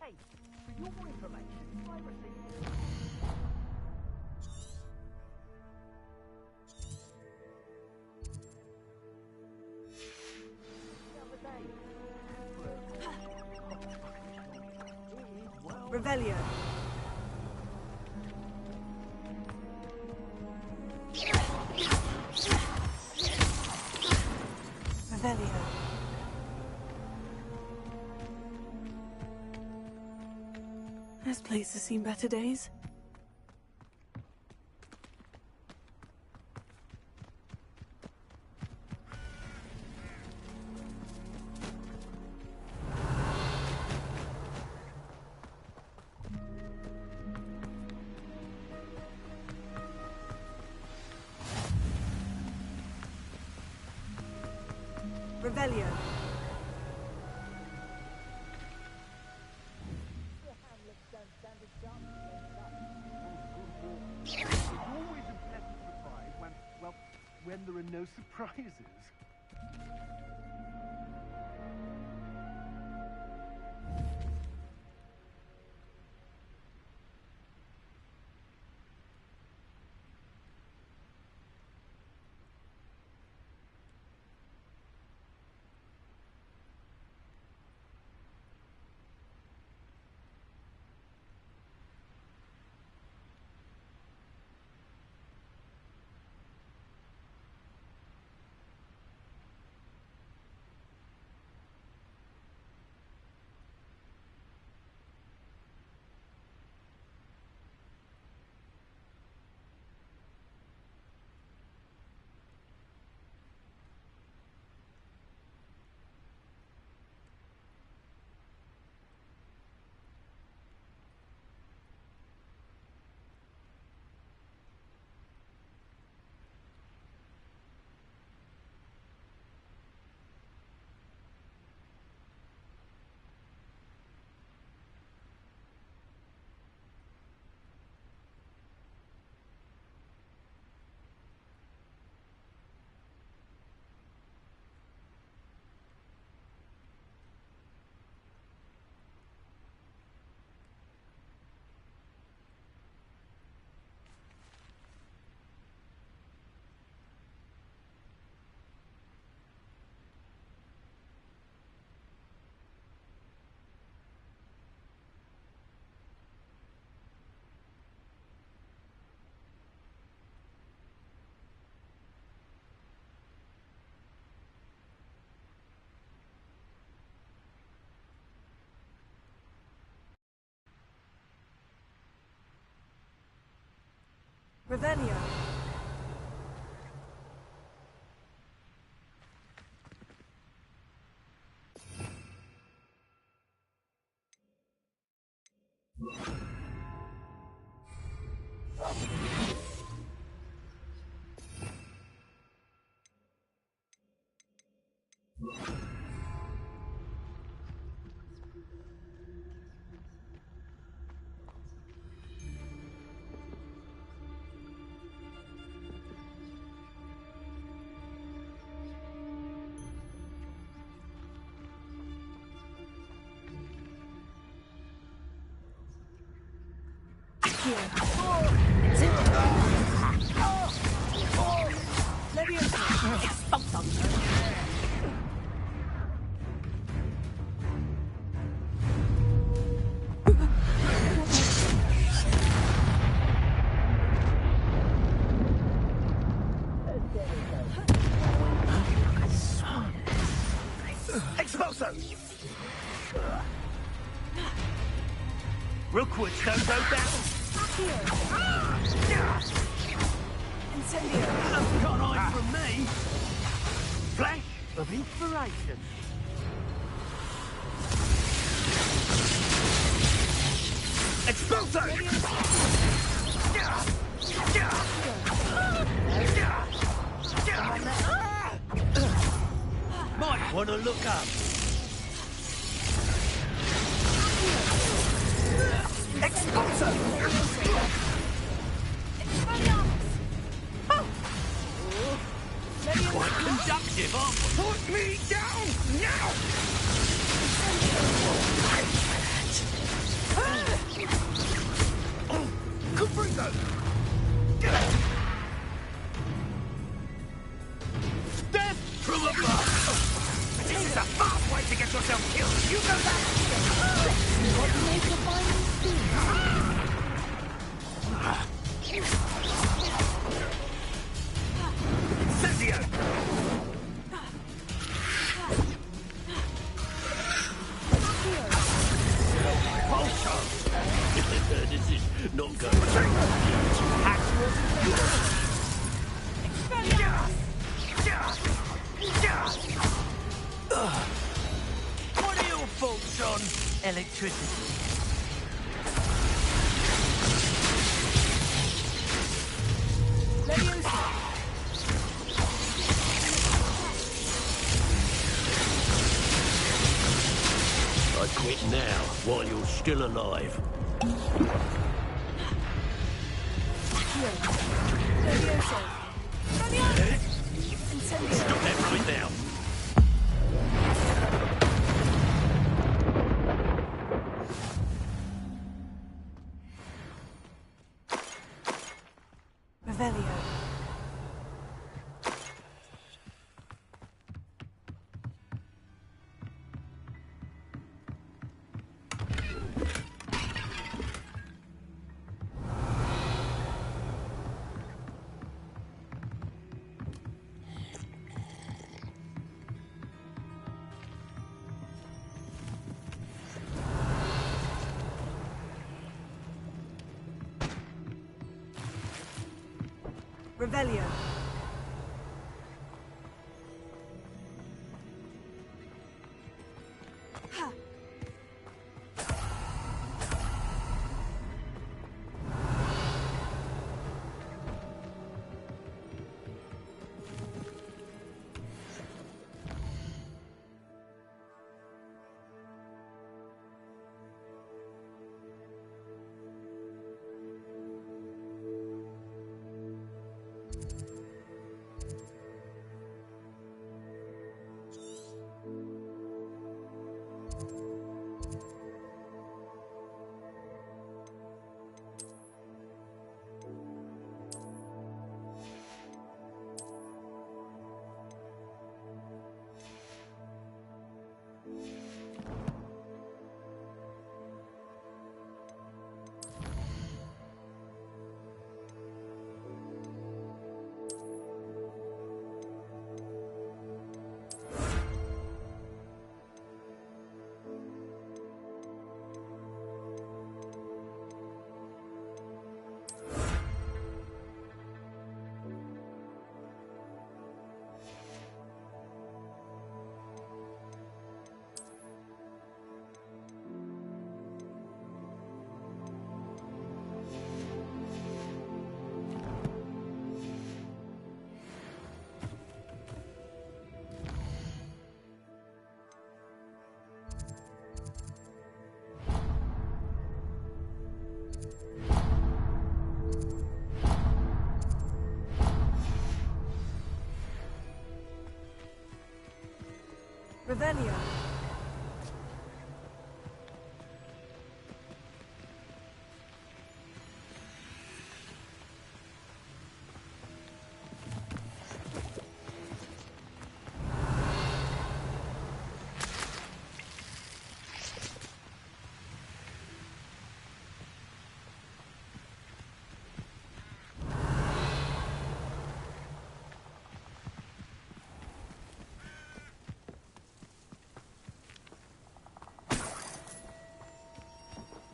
Hey, for your information, I received... Revelio. Revelio. This place has seen better days. Revelio. It's always a pleasant surprise when there are no surprises. Revelio. backwards, don't go down. Incendio. Can't hide from me. Flash of inspiration. Expulso! Might want to look up. Expulso! Quite conductive, aren't we? Put me down now! Caprizo! Death from above! This is a fast way to get yourself killed! You know that! What make a final Incendio! This is not going What are your thoughts on electricity? I quit now, while you're still alive. Stop that right now. Revelio. Revelio. Revelio.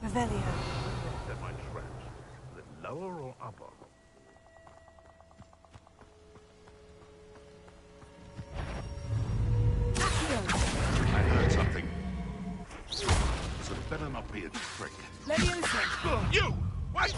Revelio. lower or upper? I heard something. So it better not be a trick. You! Wait!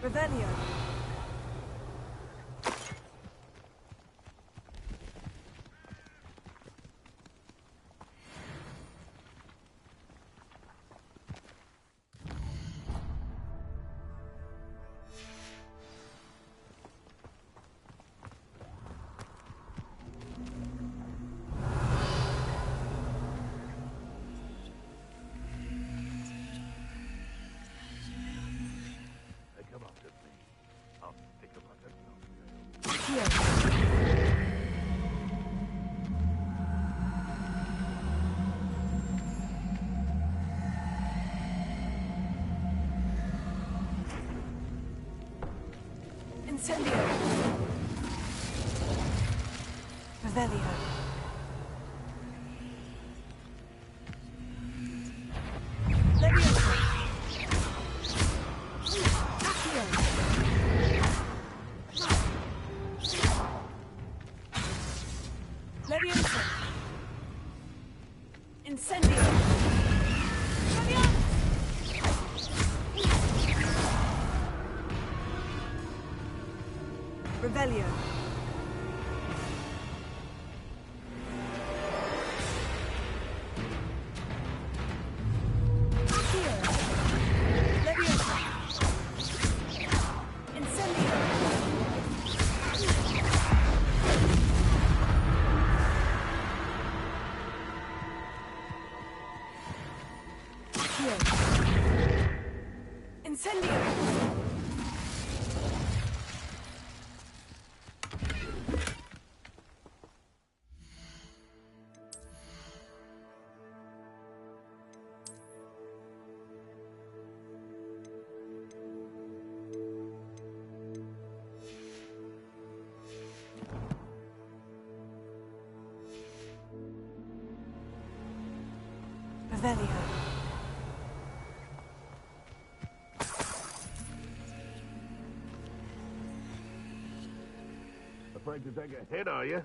Revelio. Come up to me. I'll pick up like a Incendio. Revelio. Leviosa. Incendio. Revelio. Leviosa. Incendio. Incendio! Revelio. Afraid to take a hit, are you?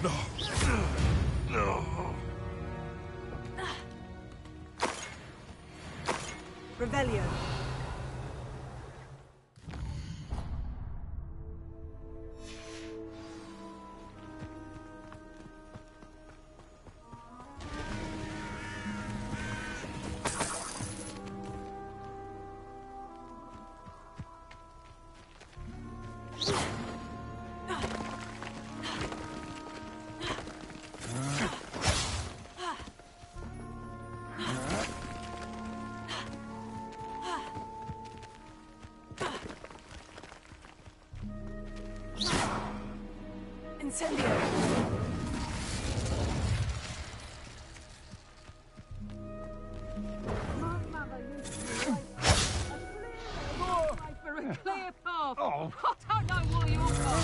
No. No. Revelio. Incendio. For a clear path. Oh. I don't know what you're for.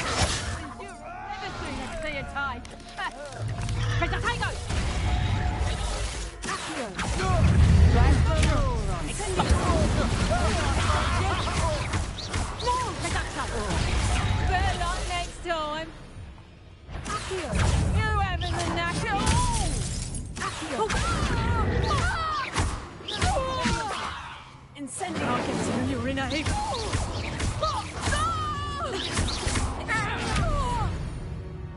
You've never seen a clear tide. Presa Tango! That's the rule, right? No, Reduction! Better luck next time. You having the knack at all? Incendio. I'll get to you, you're in a heap.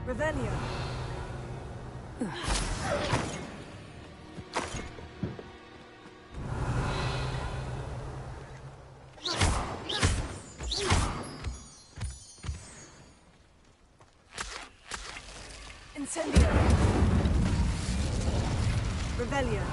Revelio. Incendio. Revelio.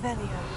Revelio.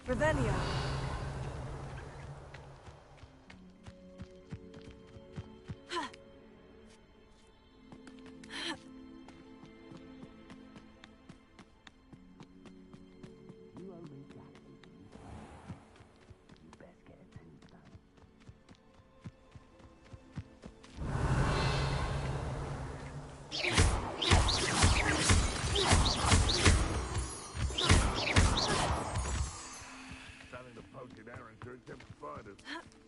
Revelio.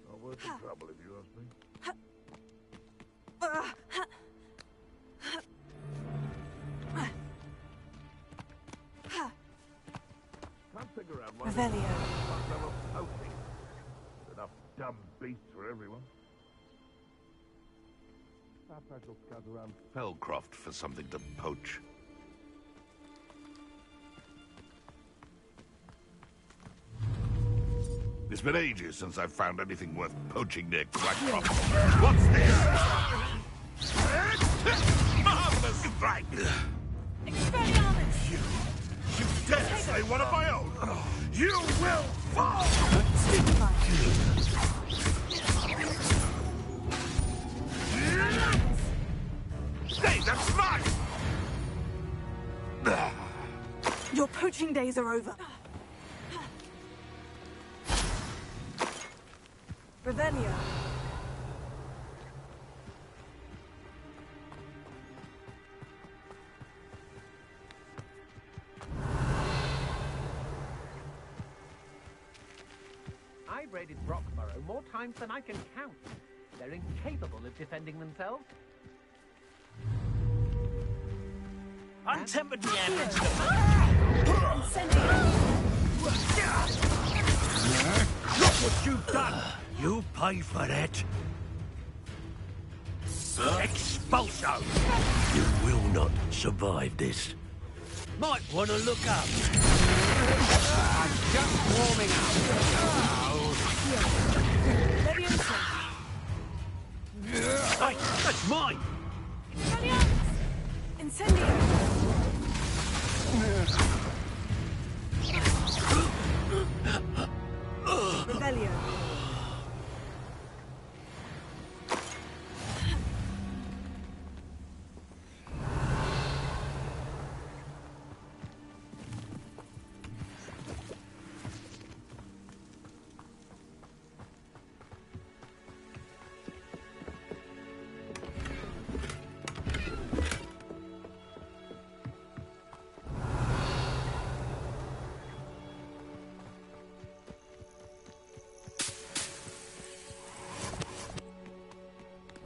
Not worth the trouble, if you ask me. Can't figure out why Revelio. level poaching. Enough dumb beasts for everyone. Perhaps I shall scout around Fellcroft for something to poach. It's been ages since I've found anything worth poaching near Quackcroft. What's this? Marvelous strike! You dare say one of my own! You will fall! Hey, that's mine! Your poaching days are over. Revelio. I've raided Brockmorrow more times than I can count. They're incapable of defending themselves. Untempered the average. Look what you've done! You pay for that. Expulso! You will not survive this. Might want to look up. I'm just warming up. Hey, that's mine! Incendio! Revelio.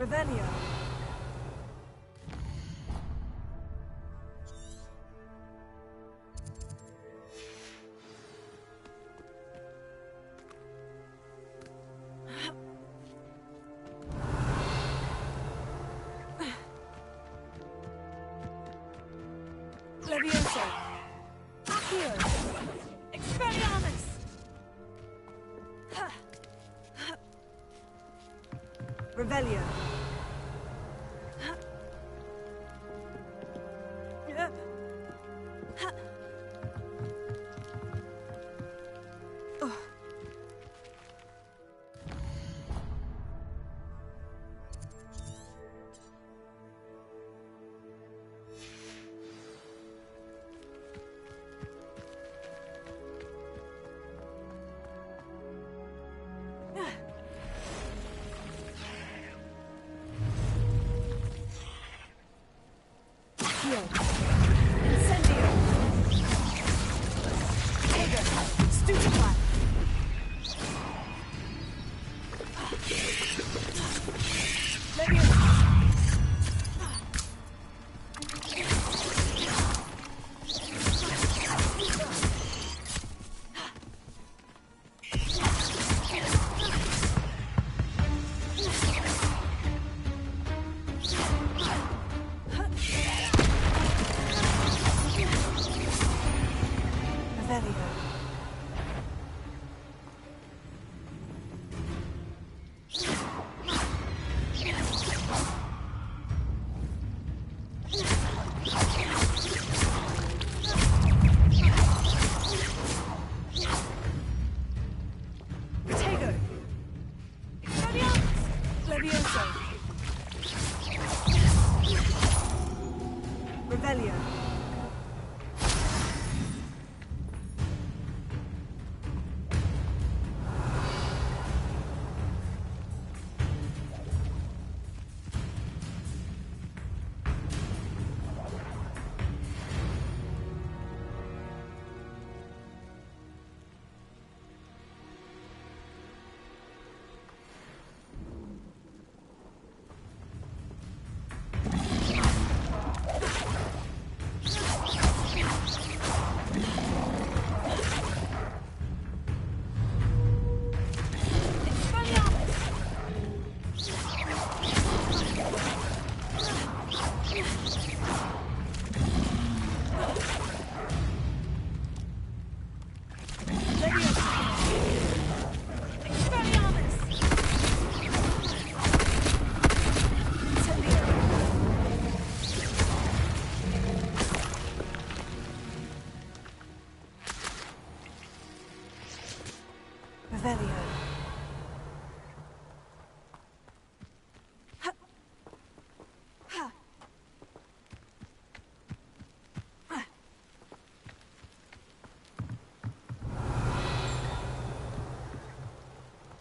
Revelio. Levioso. Accio. Expelliarmus. Revelio. Levioso. Revelio.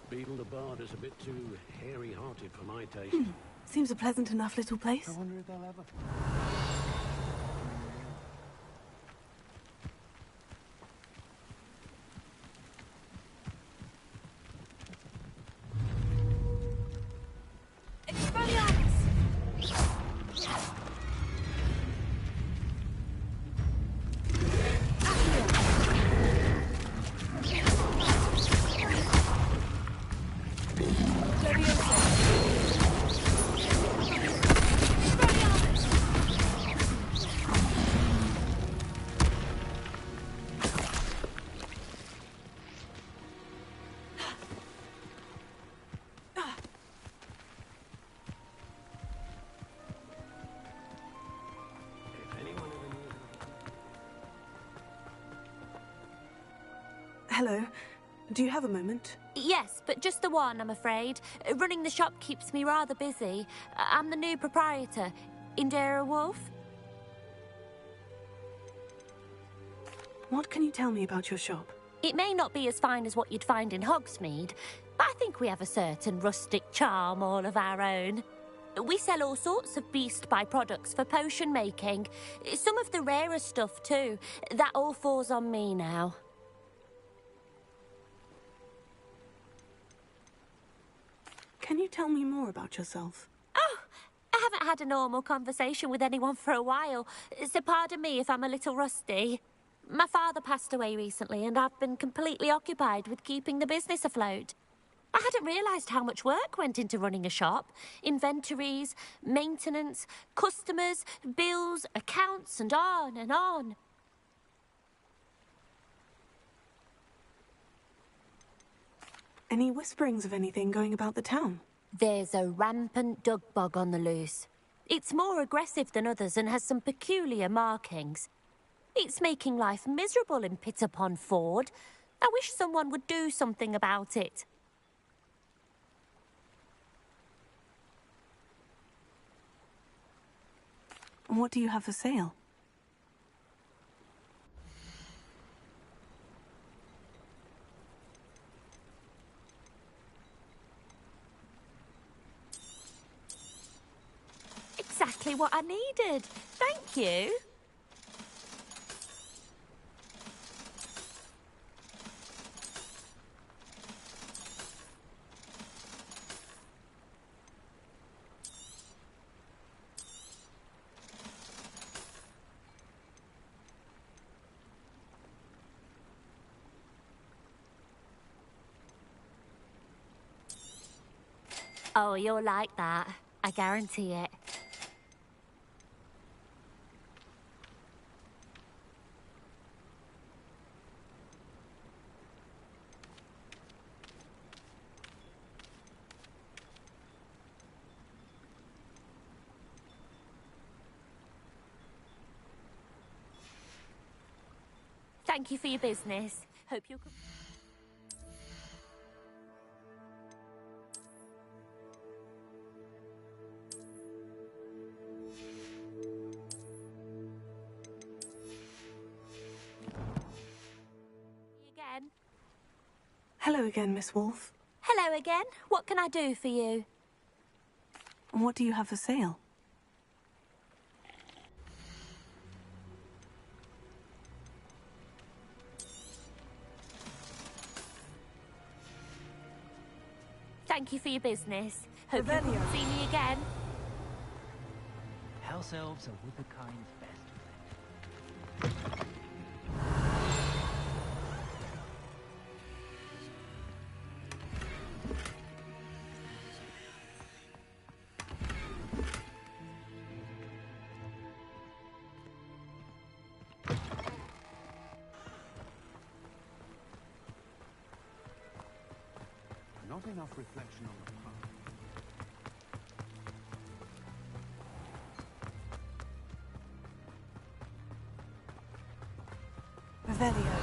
Beetle the Bard is a bit too hairy-hearted for my taste. Seems a pleasant enough little place. I wonder if they'll ever... Hello. Do you have a moment? Yes, but just the one, I'm afraid. Running the shop keeps me rather busy. I'm the new proprietor, Indira Wolf. What can you tell me about your shop? It may not be as fine as what you'd find in Hogsmeade, but I think we have a certain rustic charm all of our own. We sell all sorts of beast by-products for potion making. Some of the rarer stuff, too. That all falls on me now. Can you tell me more about yourself? Oh, I haven't had a normal conversation with anyone for a while, so pardon me if I'm a little rusty. My father passed away recently, and I've been completely occupied with keeping the business afloat. I hadn't realised how much work went into running a shop. Inventories, maintenance, customers, bills, accounts, and on and on. Any whisperings of anything going about the town? There's a rampant dug bug on the loose. It's more aggressive than others and has some peculiar markings. It's making life miserable in Pitterpond Ford. I wish someone would do something about it. What do you have for sale? Exactly what I needed. Thank you. Oh, you'll like that. I guarantee it. Thank you for your business. Hope you'll... Hello again, Miss Wolf. Hello again. What can I do for you? What do you have for sale? Thank you for your business. Hope you can see me again. House elves are Woodbekind's best friend. Not enough reflection on the past. Revelio.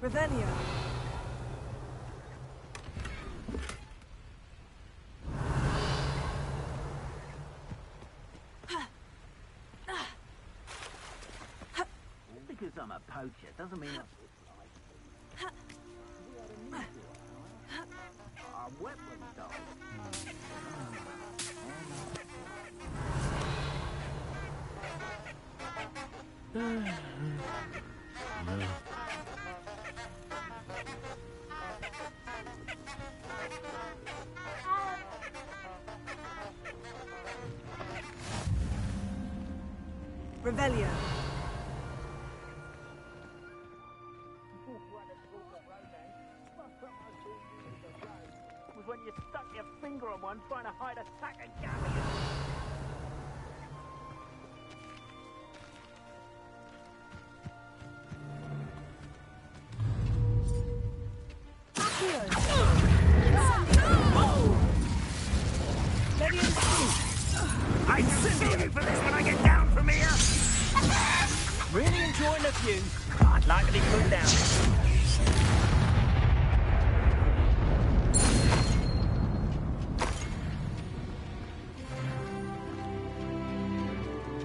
Revelio. Because I'm a poacher doesn't mean I'm wet when he dies. Revelio. Was when you stuck your finger on one trying to hide a sack of gammon. I'm sending you for this when I get down from here! Really enjoying the view. I'd like to be put down.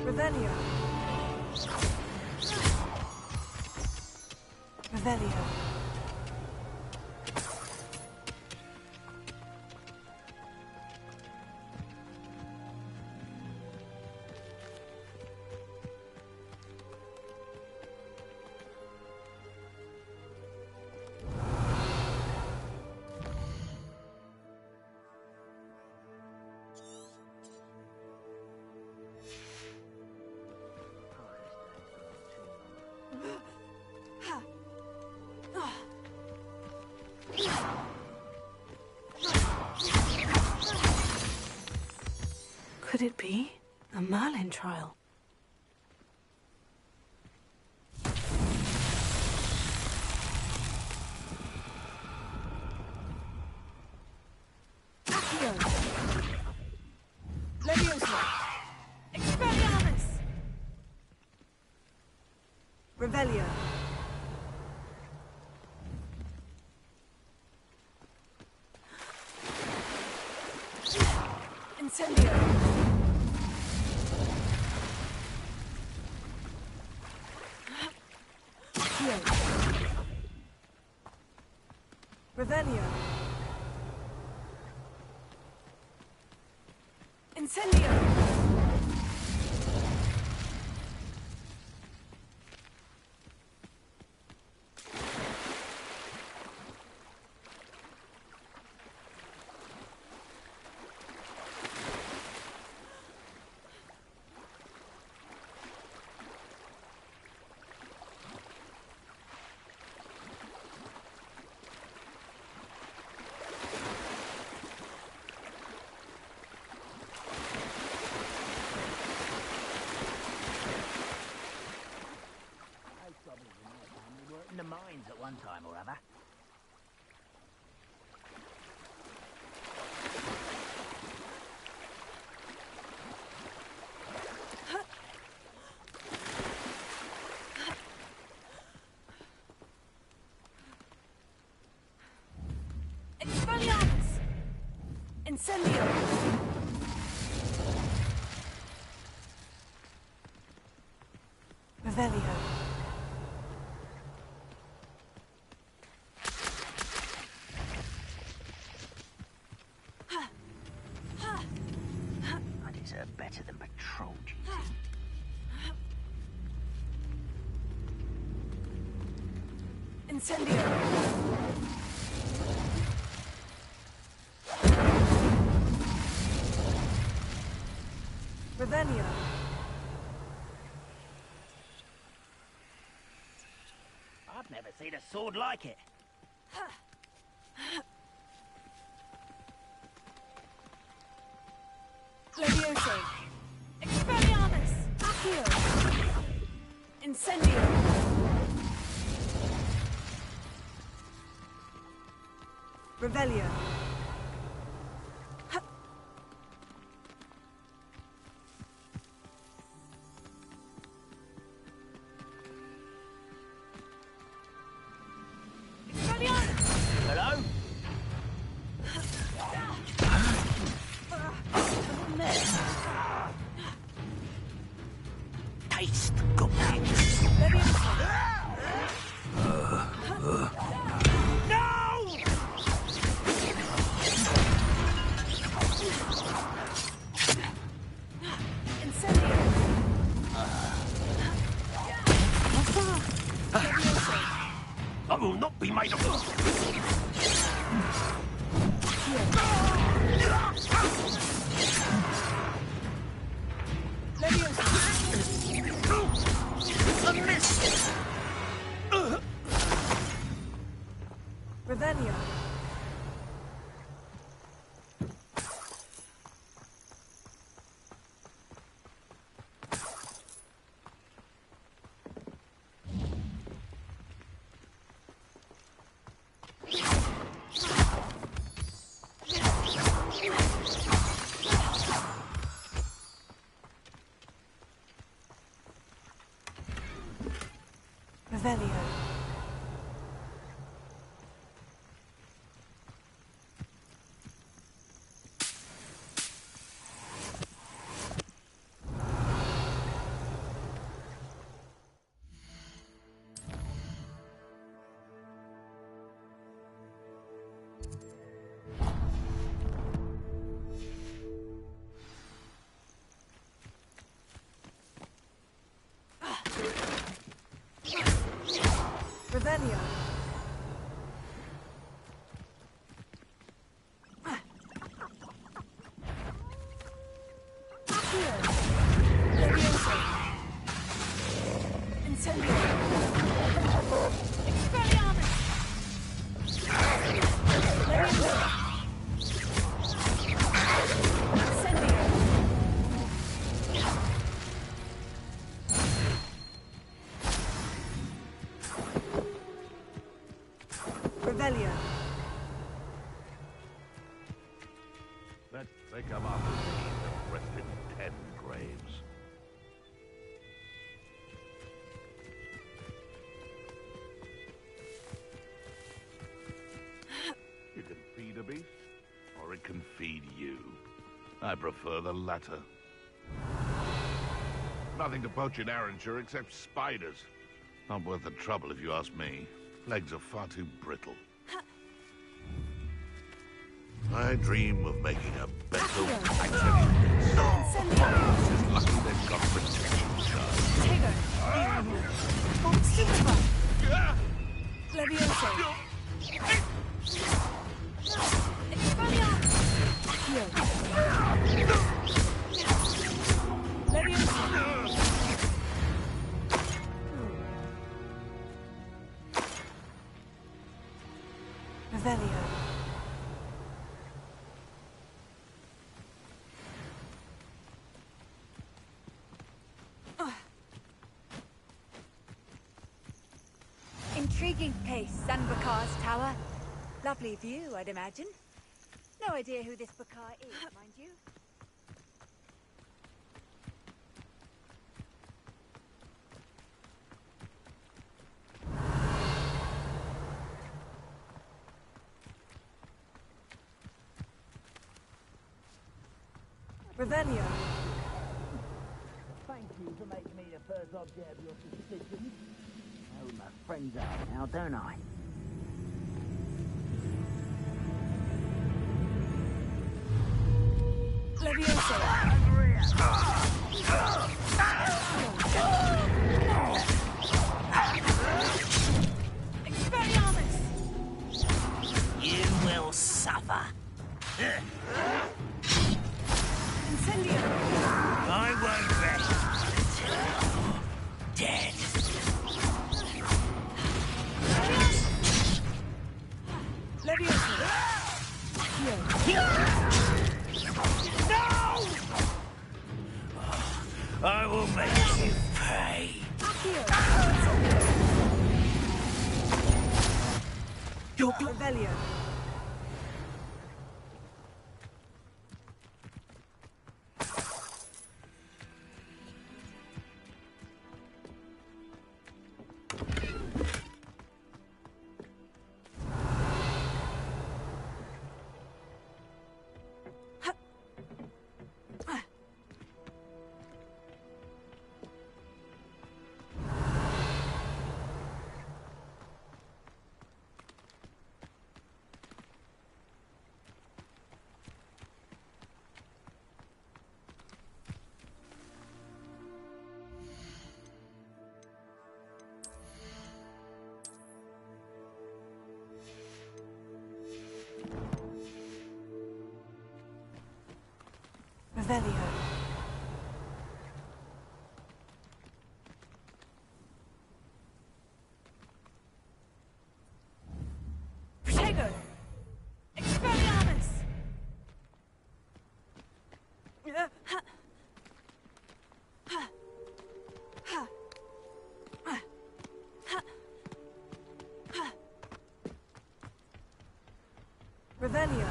Revelio. Revelio. Could it be a Merlin trial? Accio! Leviosa! Expelliarmus! Revelio! Incendio! Accio! Revelio! Incendio! In the mines at one time or other. Expelliarmus! Incendio! Revelio! I deserve better than patrol duty. Incendio! Revelio! I've never seen a sword like it. Levioso! Expelliarmus! Accio! Incendio! Revelio! Hello? Taste goodness. I will not be made of. Revelio! Revelio! Revelio! Accio! Levioso! Incendio! Expelliarmus! Levioso! Incendio! Revelio. Let's pick him up and leave them rest in 10 graves. You can feed a beast, or it can feed you. I prefer the latter. Nothing to poach in Arrowshire except spiders. Not worth the trouble if you ask me. Legs are far too brittle. I dream of making a better I tell you this. Hogwarts is lucky they've got protection guards. Levioso. Revelio. Intriguing place, Sanbakar's tower. Lovely view, I'd imagine. No idea who this Bakar is, mind you. Revelio. Thank you for making me the first object of your suspicions. I know who my friends are now, don't I? You will suffer. Incendio. I won't rest until you're dead. No! I will make you pay. Your Revelio. Revelio. Protego. Expelliarmus. Revelio.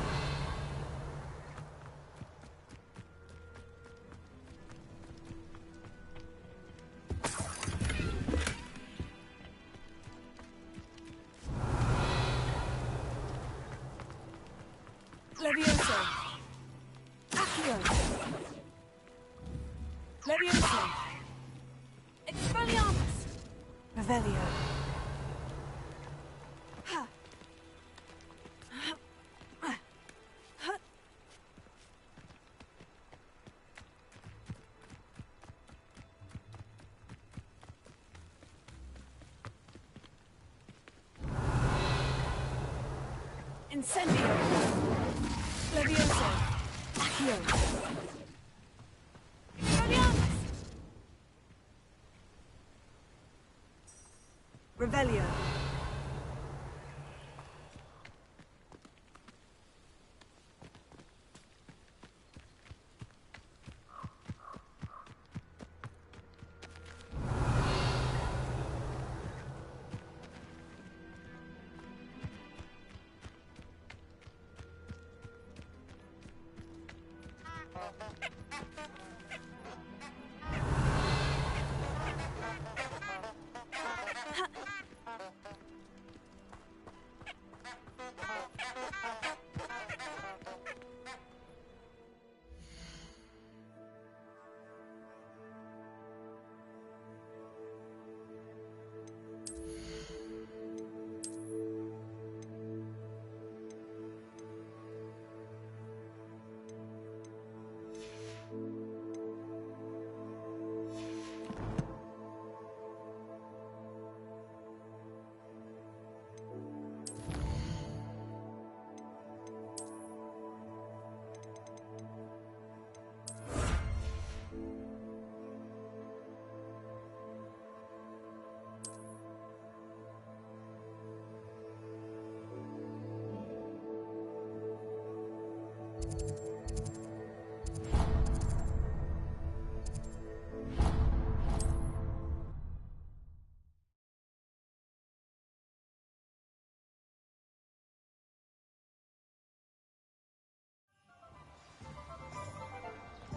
Levioso. Accio. Levioso. Expelliarmus. Revelio. Incendio. Levioso. Accio. Expelliarmus. Revelio.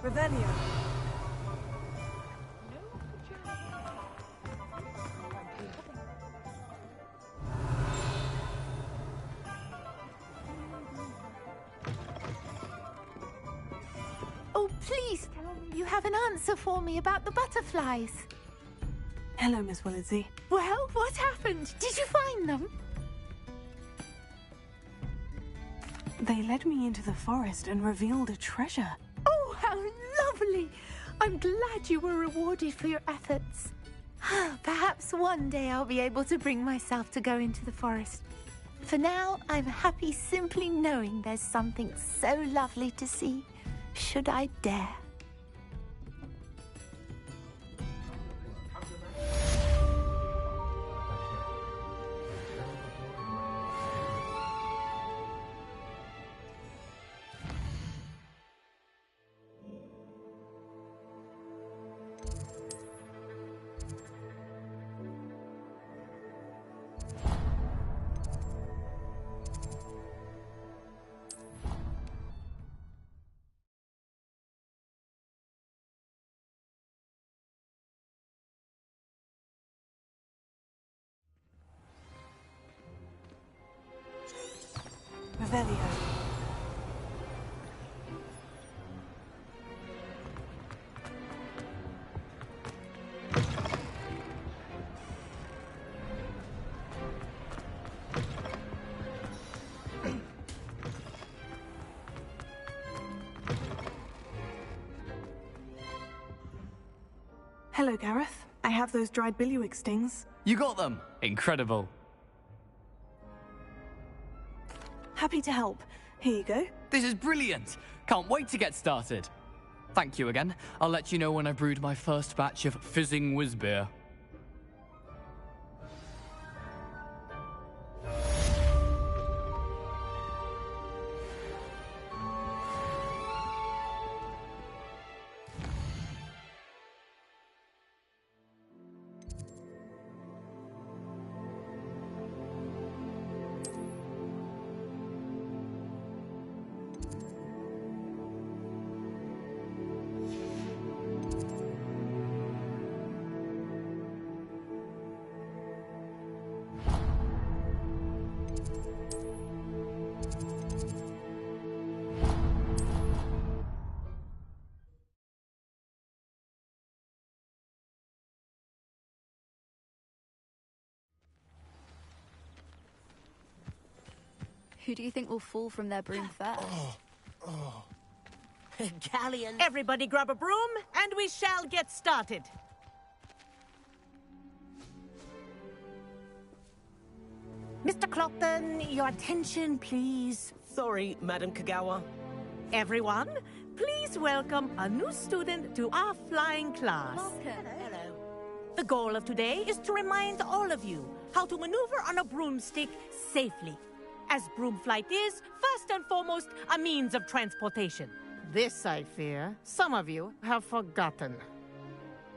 Revelio. Oh, please tell me you have an answer for me about the butterflies. Hello, Miss Willardsey. Well, what happened? Did you find them? They led me into the forest and revealed a treasure. Oh, how lovely! I'm glad you were rewarded for your efforts. Perhaps one day I'll be able to bring myself to go into the forest. For now, I'm happy simply knowing there's something so lovely to see, should I dare. Revelio. Hello, Gareth. I have those dried billywig stings. You got them! Incredible. Happy to help. Here you go. This is brilliant! Can't wait to get started. Thank you again. I'll let you know when I brewed my first batch of fizzing whiz beer. Who do you think will fall from their broom first? Galleon. Everybody grab a broom, and we shall get started. Mr. Clockton, your attention, please. Sorry, Madam Kagawa. Everyone, please welcome a new student to our flying class. Welcome. Hello. The goal of today is to remind all of you how to maneuver on a broomstick safely, as broom flight is, first and foremost, a means of transportation. This, I fear, some of you have forgotten.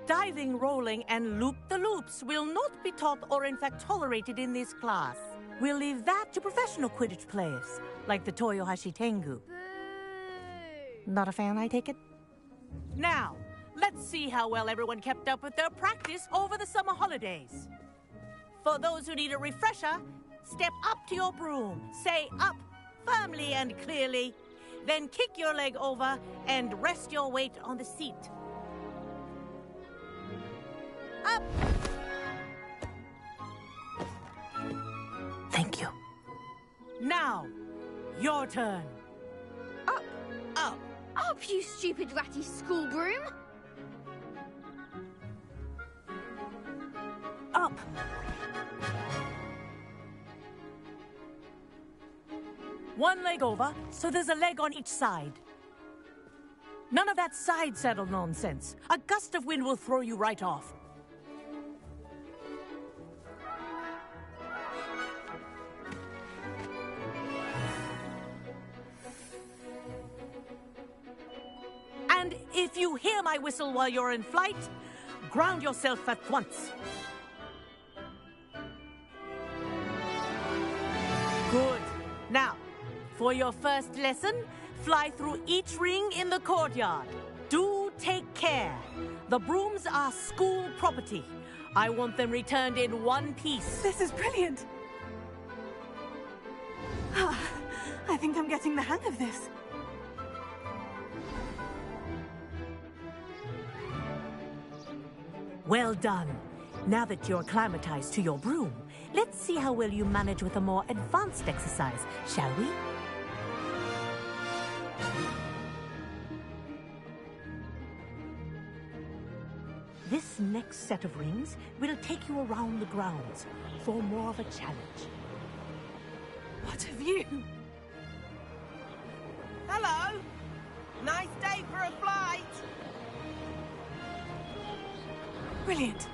Diving, rolling, and loop-the-loops will not be taught or in fact tolerated in this class. We'll leave that to professional Quidditch players, like the Toyohashi Tengu. Not a fan, I take it? Now, let's see how well everyone kept up with their practice over the summer holidays. For those who need a refresher, step up to your broom, say up firmly and clearly, then kick your leg over and rest your weight on the seat. Up! Thank you. Now, your turn. Up! Up! Up, you stupid ratty school broom! Up! One leg over, so there's a leg on each side. None of that side saddle nonsense. A gust of wind will throw you right off. And if you hear my whistle while you're in flight, ground yourself at once. Good. Now, for your first lesson, fly through each ring in the courtyard. Do take care. The brooms are school property. I want them returned in one piece. This is brilliant. I think I'm getting the hang of this. Well done. Now that you're acclimatized to your broom, let's see how well you manage with a more advanced exercise, shall we? This next set of rings will take you around the grounds for more of a challenge. What a view! Hello! Nice day for a flight! Brilliant.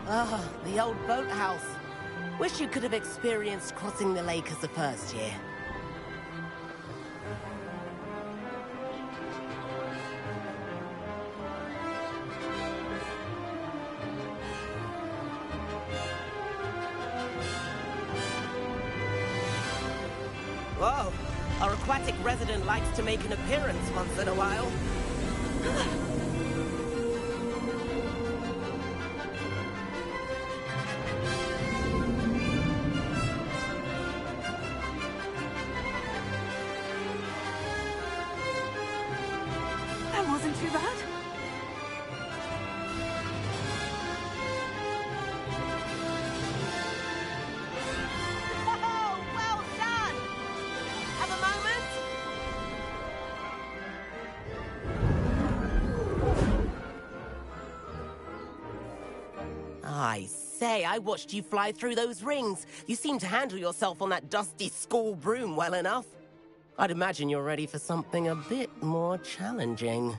Ah, the old boathouse. Wish you could have experienced crossing the lake as a first year. Whoa, our aquatic resident likes to make an appearance once in a while. That wasn't too bad. Oh, well done! Have a moment? I say, I watched you fly through those rings. You seem to handle yourself on that dusty school broom well enough. I'd imagine you're ready for something a bit more challenging.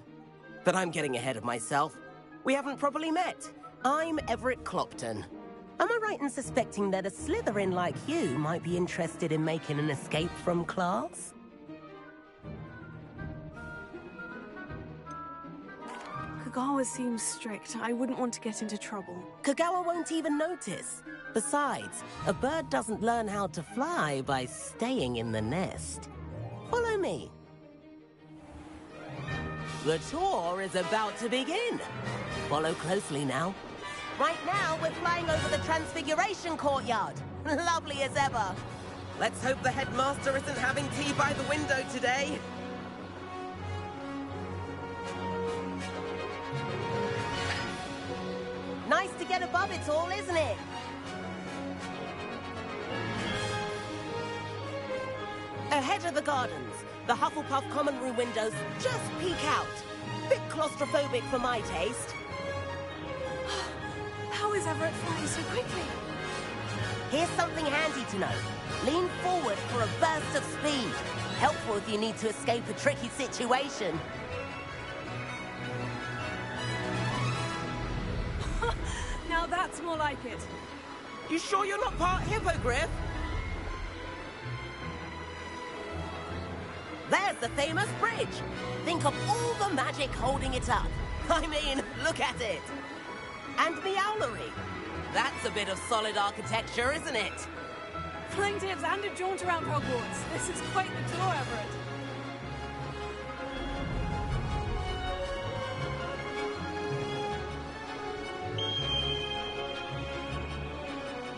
But I'm getting ahead of myself. We haven't properly met. I'm Everett Clopton. Am I right in suspecting that a Slytherin like you might be interested in making an escape from class? Kagawa seems strict. I wouldn't want to get into trouble. Kagawa won't even notice. Besides, a bird doesn't learn how to fly by staying in the nest. Follow me. The tour is about to begin. Follow closely now. Right now, we're flying over the Transfiguration Courtyard. Lovely as ever. Let's hope the headmaster isn't having tea by the window today. Nice to get above it all, isn't it? Ahead of the gardens, the Hufflepuff common room windows just peek out. Bit claustrophobic for my taste. How is Everett flying so quickly? Here's something handy to know. Lean forward for a burst of speed. Helpful if you need to escape a tricky situation. Now that's more like it. You sure you're not part hippogriff? There's the famous bridge. Think of all the magic holding it up. I mean, look at it. And the owlery. That's a bit of solid architecture, isn't it? Flying tips and a jaunt around Hogwarts. This is quite the tour, Everett.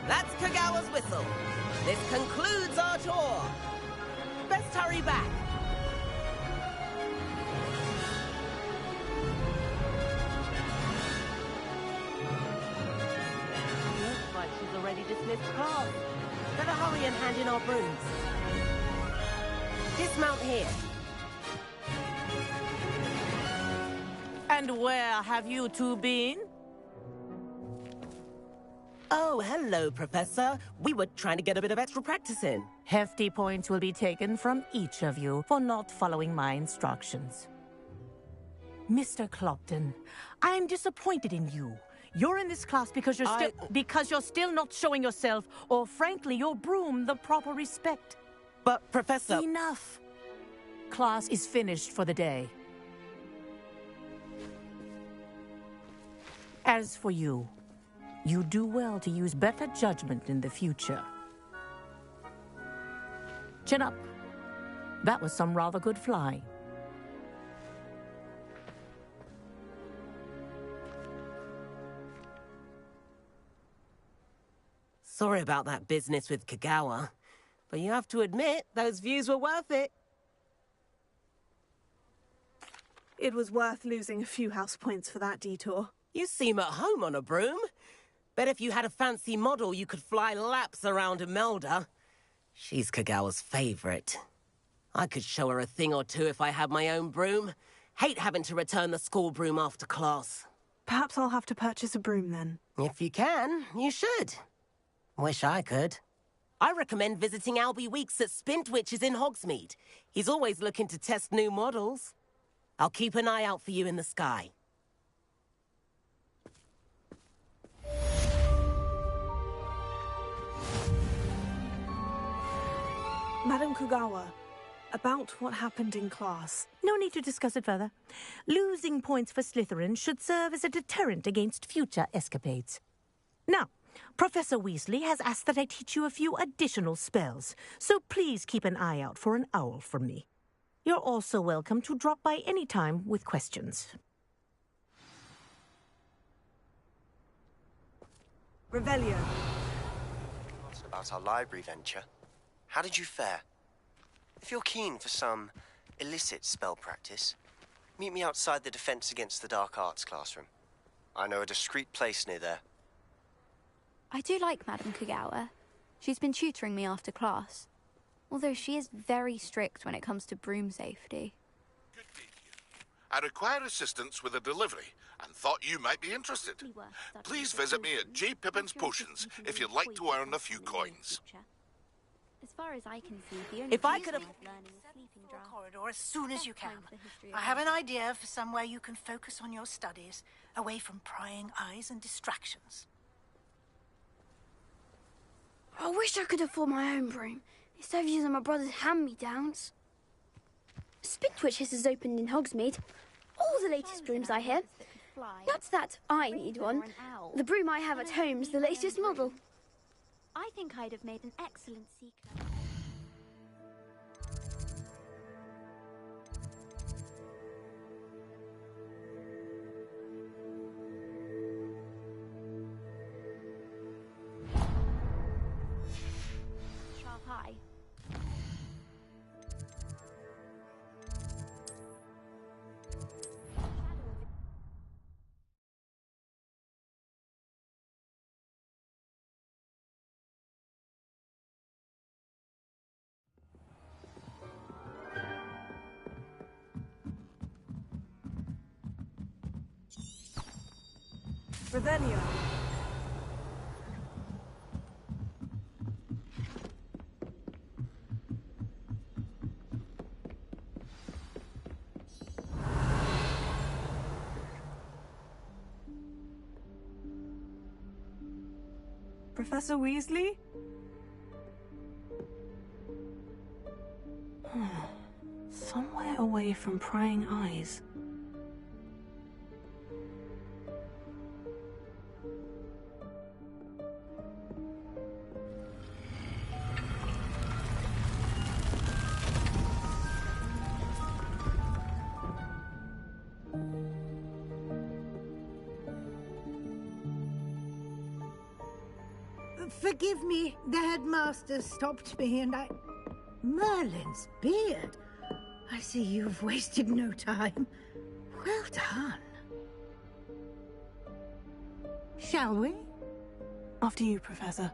That's Kagawa's whistle. This concludes our tour. Best hurry back. Looks like she's already dismissed class. Better hurry and hand in our brooms. Dismount here. And where have you two been? Oh, hello, Professor. We were trying to get a bit of extra practice in. Hefty points will be taken from each of you for not following my instructions. Mr. Clopton, I'm disappointed in you. You're in this class because you're still not showing yourself, or frankly, your broom, the proper respect. But, Professor... Enough. Class is finished for the day. As for you, you do well to use better judgment in the future. Chin up. That was some rather good fly. Sorry about that business with Kagawa, but you have to admit, those views were worth it. It was worth losing a few house points for that detour. You seem at home on a broom. Bet if you had a fancy model, you could fly laps around Imelda. She's Kagawa's favorite. I could show her a thing or two if I had my own broom. Hate having to return the school broom after class. Perhaps I'll have to purchase a broom then. If you can, you should. Wish I could. I recommend visiting Albie Weeks at Spintwitches in Hogsmeade. He's always looking to test new models. I'll keep an eye out for you in the sky. Madam Kagawa, about what happened in class. No need to discuss it further. Losing points for Slytherin should serve as a deterrent against future escapades. Now, Professor Weasley has asked that I teach you a few additional spells, so please keep an eye out for an owl from me. You're also welcome to drop by any time with questions. Revelio. What's about our library venture? How did you fare? If you're keen for some illicit spell practice, meet me outside the Defense Against the Dark Arts classroom. I know a discreet place near there. I do like Madam Kagawa. She's been tutoring me after class. Although she is very strict when it comes to broom safety. I require assistance with a delivery and thought you might be interested. Please visit me at J. Pippin's Potions if you'd like to earn a few coins. As far as I can see, the only If I could have corridor as soon as you can. I have an idea for somewhere you can focus on your studies, away from prying eyes and distractions. I wish I could afford my own broom. Instead of using my brother's hand-me-downs. Spintwitches has opened in Hogsmeade. All the latest brooms, I hear. Not that I need one. The broom I have at home is the latest model. I think I'd have made an excellent seeker. Sharp eye. Revelio. Professor Weasley? Somewhere away from prying eyes. Forgive me, the headmaster stopped me and I... Merlin's beard. I see you've wasted no time. Well done. Shall we? After you, Professor.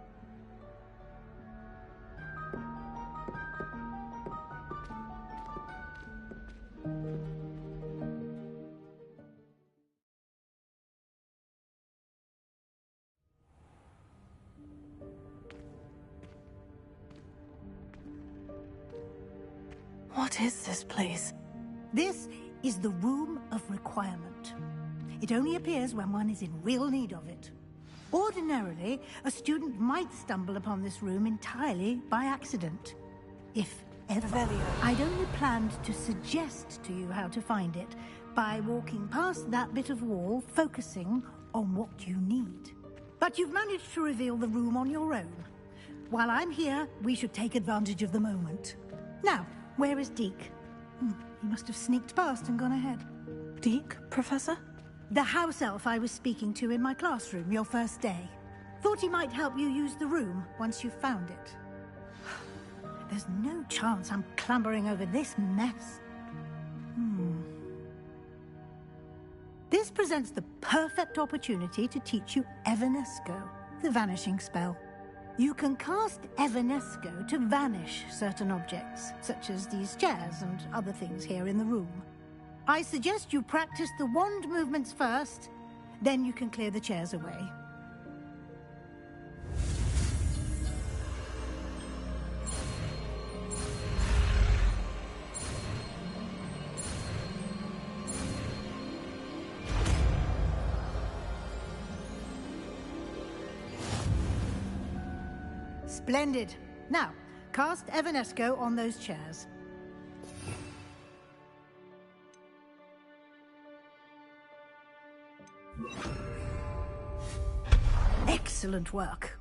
What is this place? This is the Room of Requirement. It only appears when one is in real need of it. Ordinarily, a student might stumble upon this room entirely by accident. If ever. I'd only planned to suggest to you how to find it by walking past that bit of wall, focusing on what you need. But you've managed to reveal the room on your own. While I'm here, we should take advantage of the moment. Now, where is Deke? He must have sneaked past and gone ahead. Deke, Professor? The house elf I was speaking to in my classroom your first day. Thought he might help you use the room once you found it. There's no chance I'm clambering over this mess. This presents the perfect opportunity to teach you Evanesco, the vanishing spell. You can cast Evanesco to vanish certain objects, such as these chairs and other things here in the room. I suggest you practice the wand movements first, then you can clear the chairs away. Splendid. Now, cast Evanesco on those chairs. Excellent work.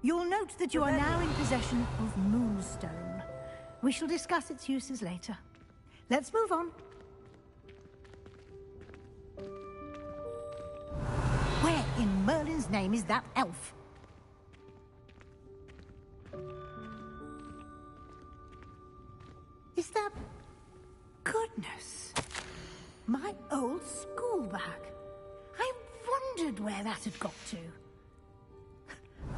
You'll note that you are now in possession of Moonstone. We shall discuss its uses later. Let's move on. Where in Merlin's name is that elf? Is that... Goodness. My old school bag. I wondered where that had got to.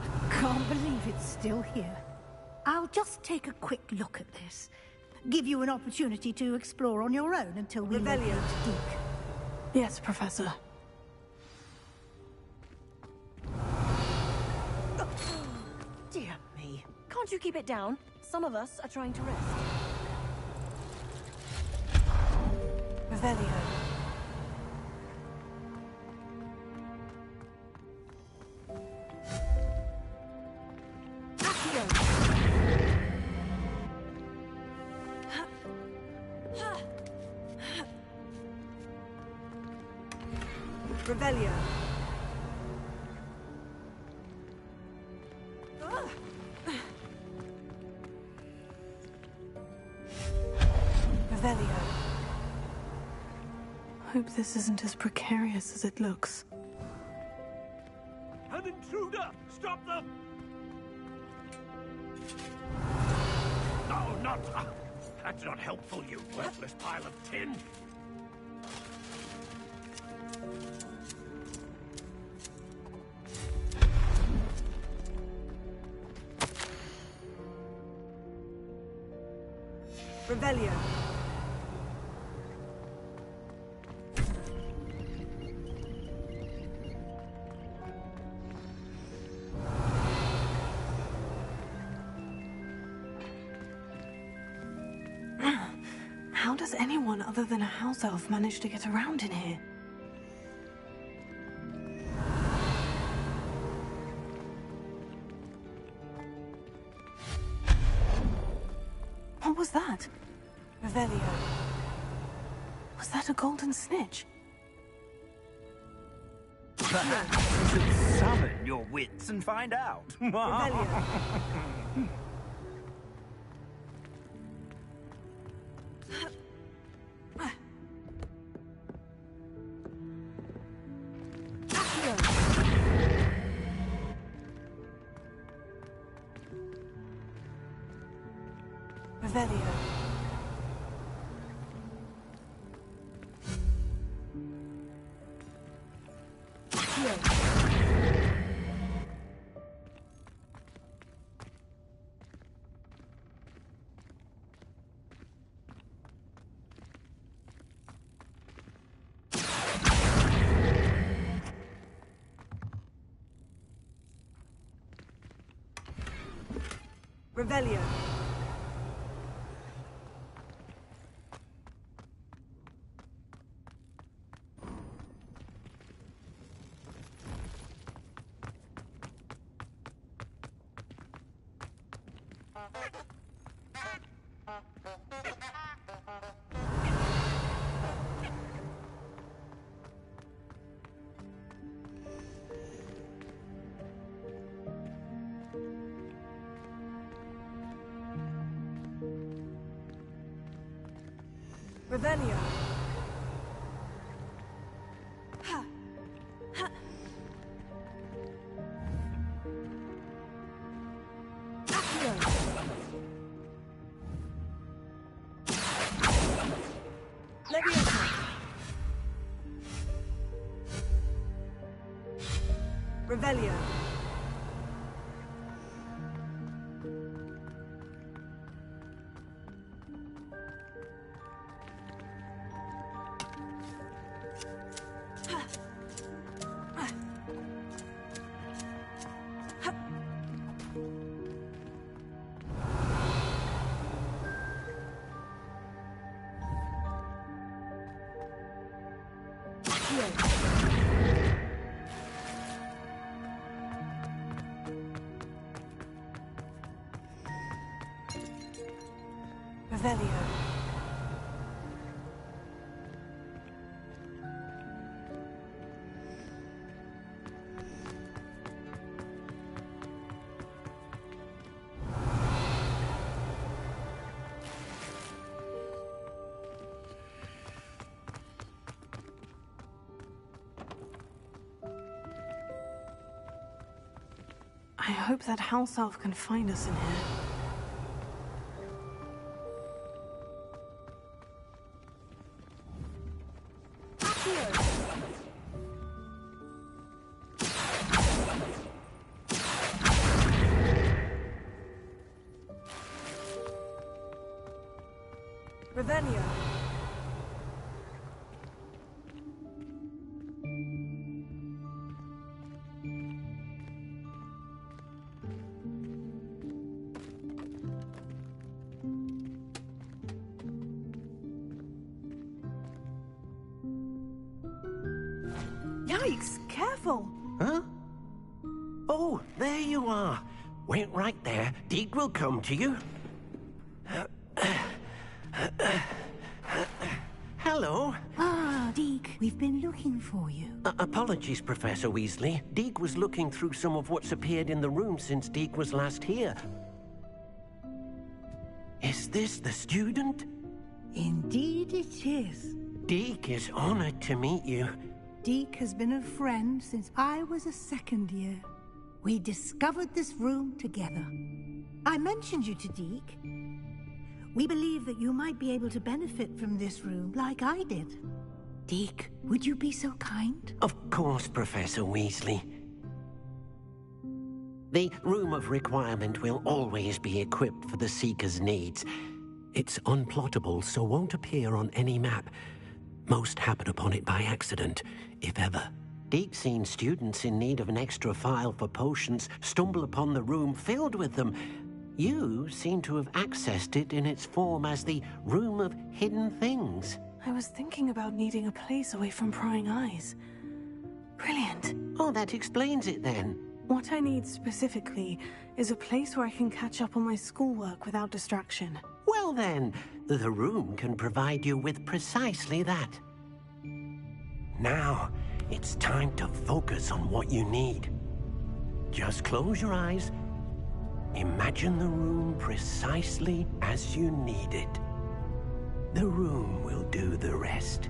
I can't believe it's still here. I'll just take a quick look at this. Give you an opportunity to explore on your own until we locate Deke. Yes, Professor. Dear me. Can't you keep it down? Some of us are trying to rest. Revelio. Revelio. Revelio. Hope this isn't as precarious as it looks. An intruder! Stop them! No, not... that's not helpful, you worthless pile of tin! Revelio. How does anyone other than a house elf manage to get around in here? What was that? Revelio. Was that a golden snitch? Perhaps you should summon your wits and find out. Revelio. Revelio. Revelio. Revelio. Revelio. Revelio. I hope that house elf can find us in here. Revelio. Yikes, careful! Huh? Oh, there you are. Wait right there. Deek will come to you. Hello. Ah, Deek, we've been looking for you. Apologies, Professor Weasley. Deek was looking through some of what's appeared in the room since Deek was last here. Is this the student? Indeed it is. Deek is honored to meet you. Deek has been a friend since I was a second year. We discovered this room together. I mentioned you to Deek. We believe that you might be able to benefit from this room like I did. Deek, would you be so kind? Of course, Professor Weasley. The Room of Requirement will always be equipped for the Seeker's needs. It's unplottable, so won't appear on any map. Most happen upon it by accident, if ever. Deek's seen students in need of an extra file for potions stumble upon the room filled with them. You seem to have accessed it in its form as the Room of Hidden Things. I was thinking about needing a place away from prying eyes. Brilliant. Oh, that explains it then. What I need specifically is a place where I can catch up on my schoolwork without distraction. Well then, the room can provide you with precisely that. Now, it's time to focus on what you need. Just close your eyes. Imagine the room precisely as you need it. The room will do the rest.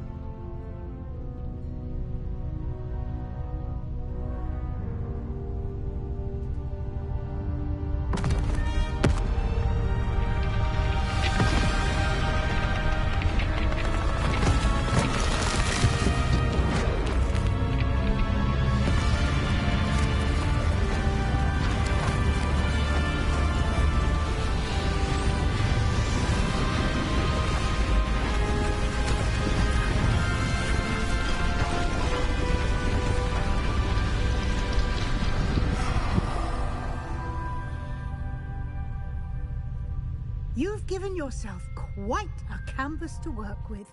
You've given yourself quite a canvas to work with.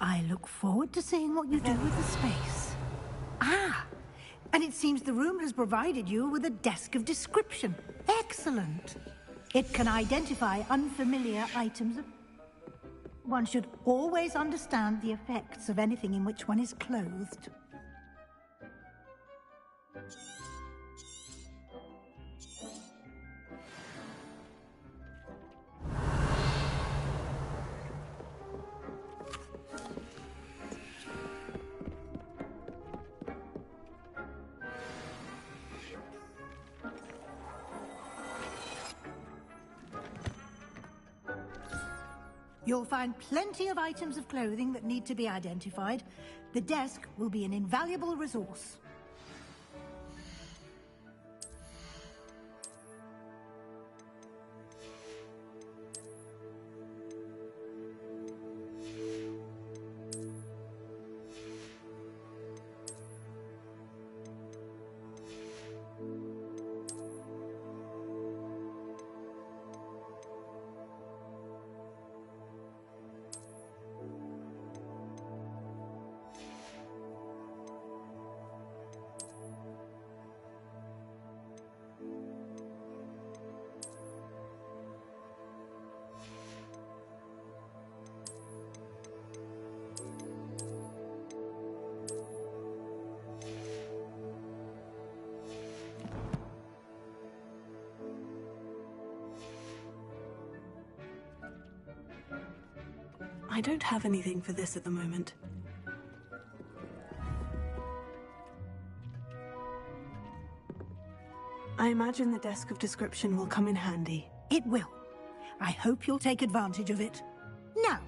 I look forward to seeing what you do with the space. Ah, and it seems the room has provided you with a desk of description. Excellent. It can identify unfamiliar items. One should always understand the effects of anything in which one is clothed. You'll find plenty of items of clothing that need to be identified. The desk will be an invaluable resource. I don't have anything for this at the moment. I imagine the desk of description will come in handy. It will. I hope you'll take advantage of it. Now,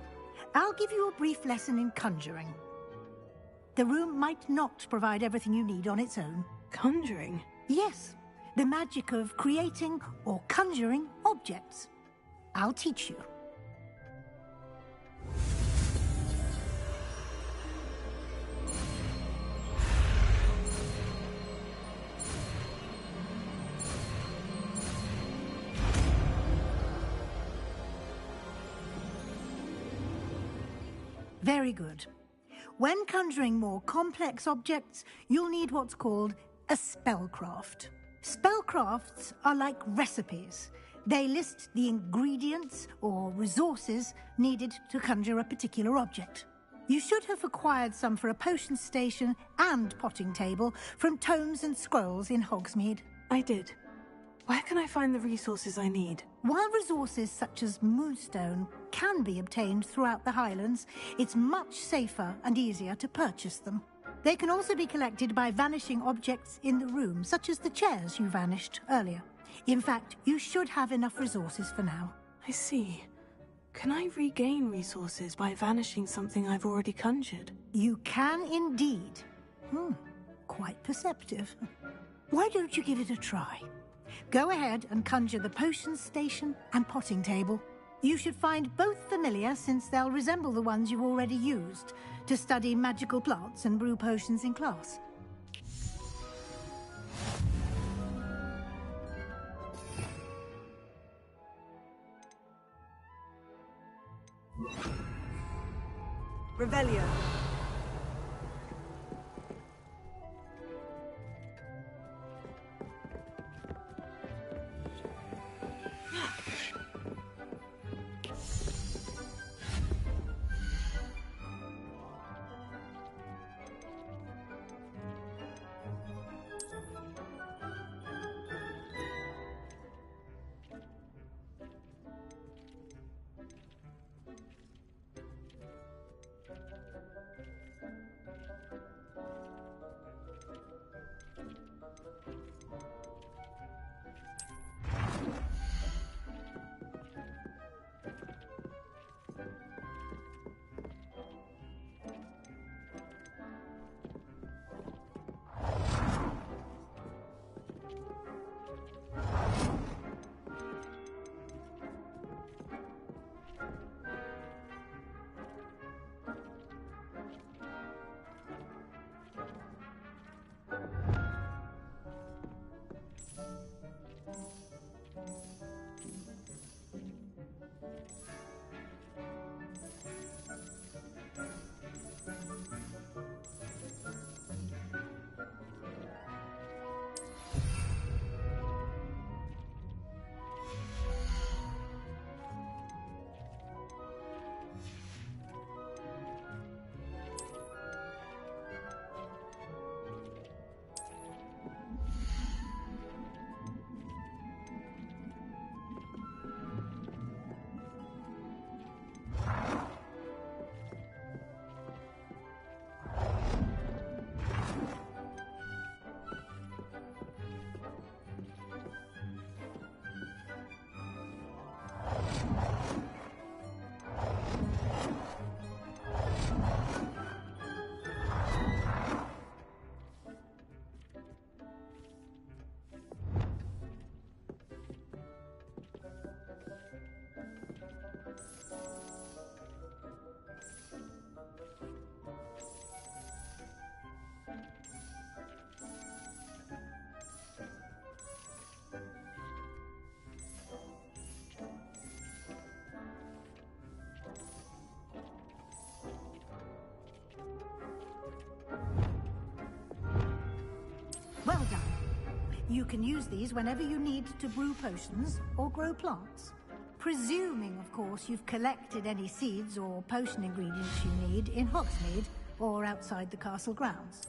I'll give you a brief lesson in conjuring. The room might not provide everything you need on its own. Conjuring? Yes, the magic of creating or conjuring objects. I'll teach you. Very good. When conjuring more complex objects, you'll need what's called a spellcraft. Spellcrafts are like recipes. They list the ingredients or resources needed to conjure a particular object. You should have acquired some for a potion station and potting table from tomes and scrolls in Hogsmeade. I did. Where can I find the resources I need? While resources such as moonstone can be obtained throughout the Highlands, it's much safer and easier to purchase them. They can also be collected by vanishing objects in the room, such as the chairs you vanished earlier. In fact, you should have enough resources for now. I see. Can I regain resources by vanishing something I've already conjured? You can indeed. Quite perceptive. Why don't you give it a try? Go ahead and conjure the potion station and potting table. You should find both familiar, since they'll resemble the ones you've already used to study magical plants and brew potions in class. Revelio. You can use these whenever you need to brew potions or grow plants. Presuming, of course, you've collected any seeds or potion ingredients you need in Hogsmeade or outside the castle grounds.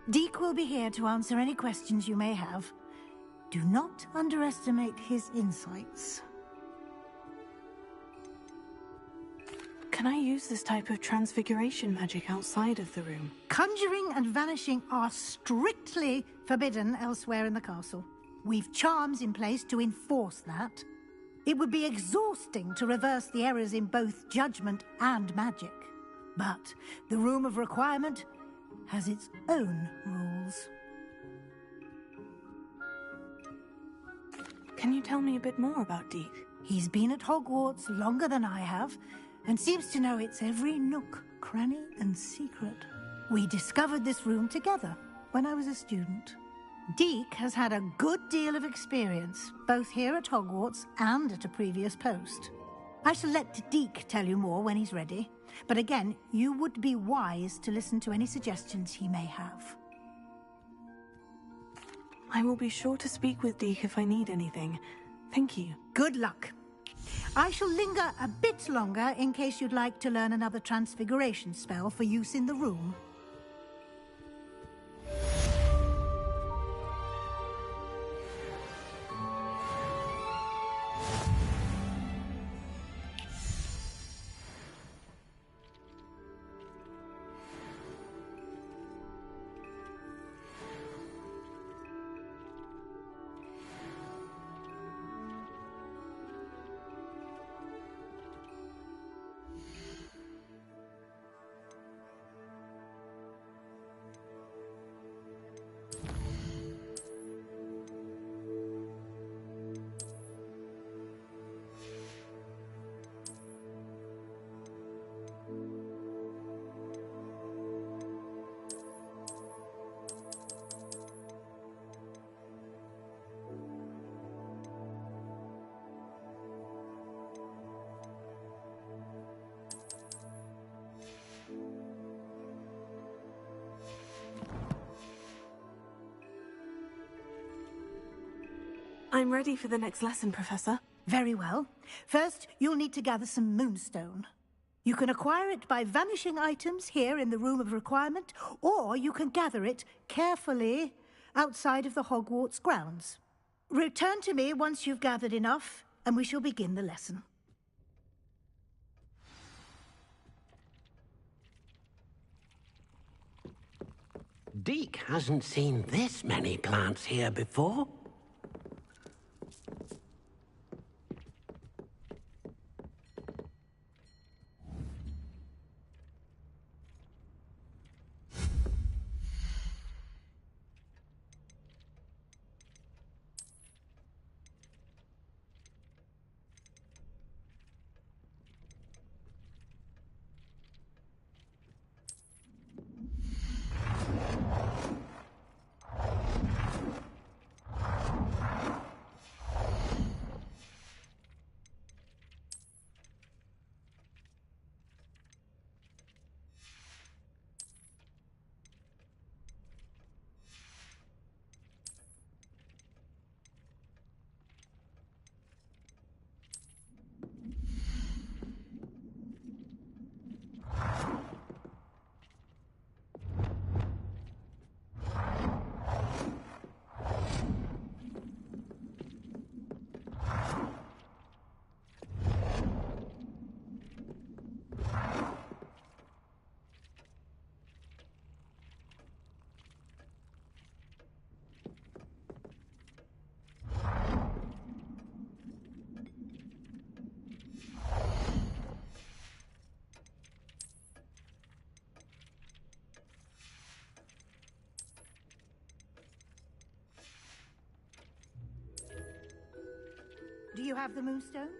Deke will be here to answer any questions you may have. Do not underestimate his insights. Can I use this type of transfiguration magic outside of the room? Conjuring and vanishing are strictly forbidden elsewhere in the castle. We've charms in place to enforce that. It would be exhausting to reverse the errors in both judgment and magic. But the Room of Requirement has its own rules. Can you tell me a bit more about Deke? He's been at Hogwarts longer than I have, and seems to know its every nook, cranny, and secret. We discovered this room together when I was a student. Deke has had a good deal of experience, both here at Hogwarts and at a previous post. I shall let Deke tell you more when he's ready, but again, you would be wise to listen to any suggestions he may have. I will be sure to speak with Deke if I need anything. Thank you. Good luck. I shall linger a bit longer in case you'd like to learn another transfiguration spell for use in the room. I'm ready for the next lesson, Professor. Very well. First, you'll need to gather some moonstone. You can acquire it by vanishing items here in the Room of Requirement, or you can gather it carefully outside of the Hogwarts grounds. Return to me once you've gathered enough, and we shall begin the lesson. Deke hasn't seen this many plants here before. Do you have the moonstone?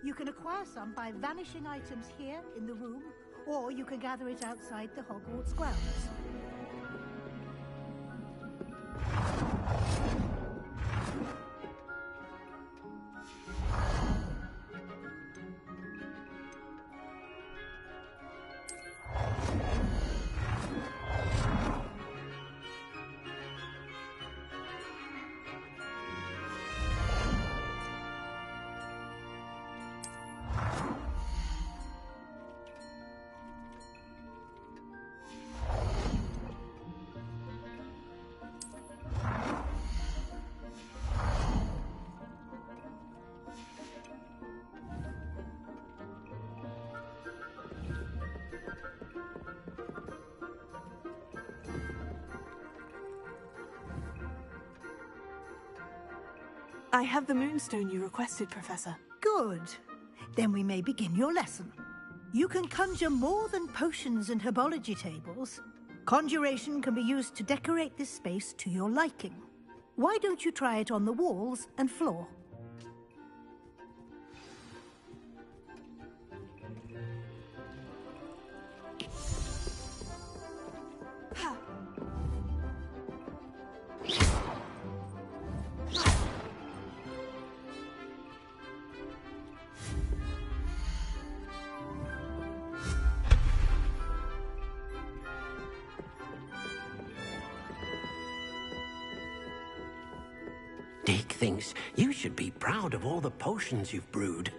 You can acquire some by vanishing items here in the room, or you can gather it outside the Hogwarts grounds. I have the moonstone you requested, Professor. Good. Then we may begin your lesson. You can conjure more than potions and herbology tables. Conjuration can be used to decorate this space to your liking. Why don't you try it on the walls and floor? Dick thinks you should be proud of all the potions you've brewed.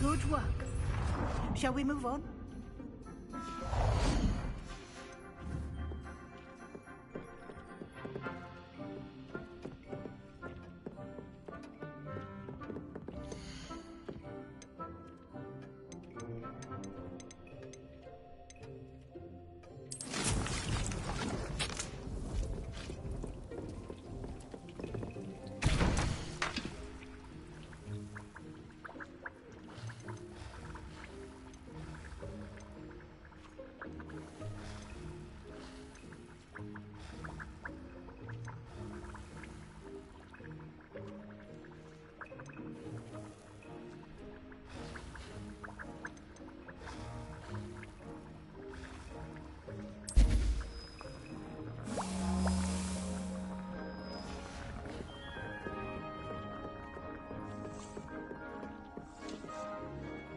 Good work. Shall we move on?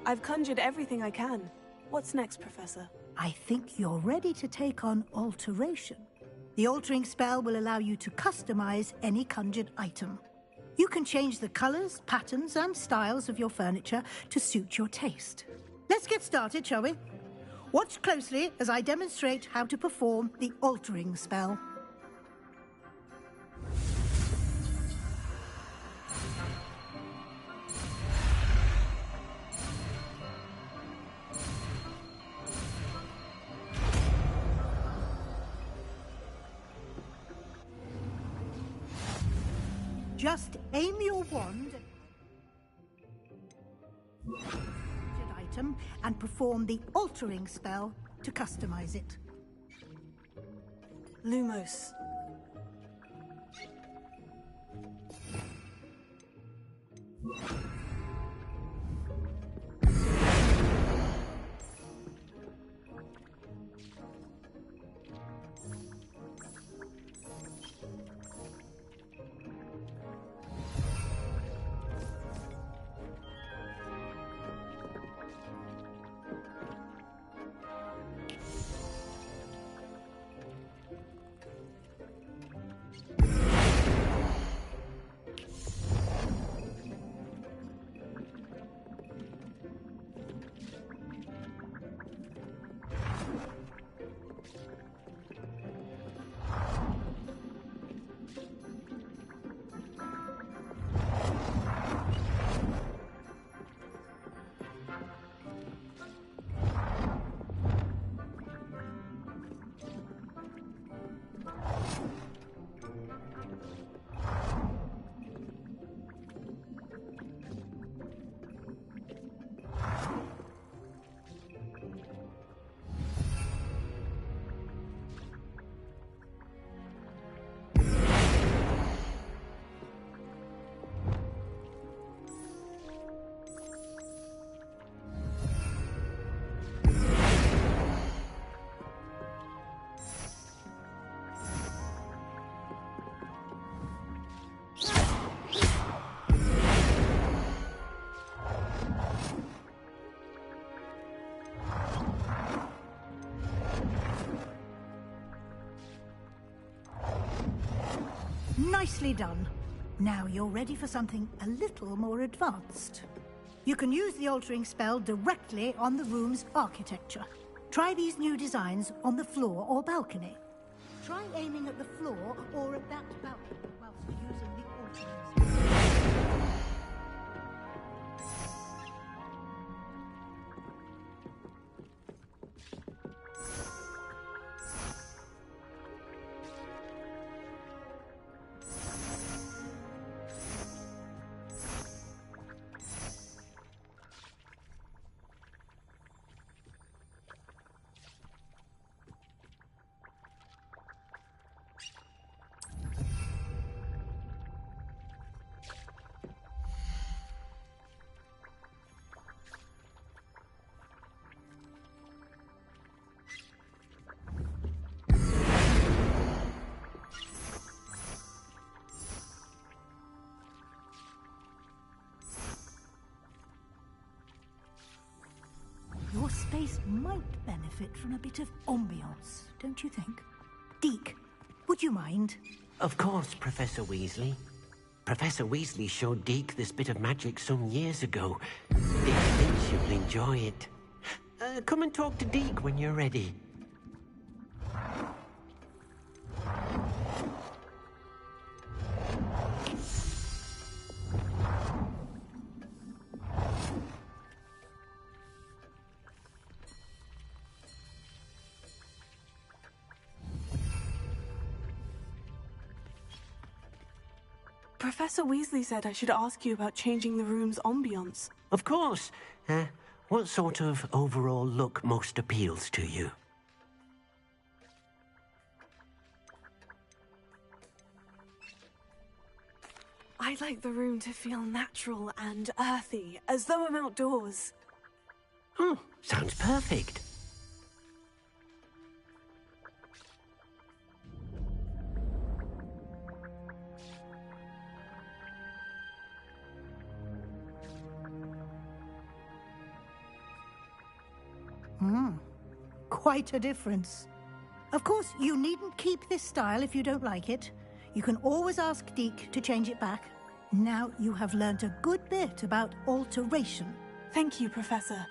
I've conjured everything I can. What's next, Professor? I think you're ready to take on alteration. The altering spell will allow you to customize any conjured item. You can change the colors, patterns, and styles of your furniture to suit your taste. Let's get started, shall we? Watch closely as I demonstrate how to perform the altering spell. Just aim your wand at the item and perform the altering spell to customize it. Lumos. Nicely done. Now you're ready for something a little more advanced. You can use the altering spell directly on the room's architecture. Try these new designs on the floor or balcony. Try aiming at the floor or at that balcony whilst using the altering spell. Your space might benefit from a bit of ambiance, don't you think? Deke, would you mind? Of course, Professor Weasley. Professor Weasley showed Deke this bit of magic some years ago. Deke thinks you'll enjoy it. come and talk to Deke when you're ready. Professor Weasley said I should ask you about changing the room's ambiance. Of course. What sort of overall look most appeals to you? I'd like the room to feel natural and earthy, as though I'm outdoors. Sounds perfect. Quite a difference. Of course, you needn't keep this style if you don't like it. You can always ask Deke to change it back. Now you have learnt a good bit about alteration. Thank you, Professor.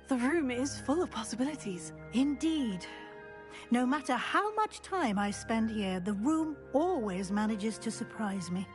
The room is full of possibilities. Indeed. No matter how much time I spend here, the room always manages to surprise me.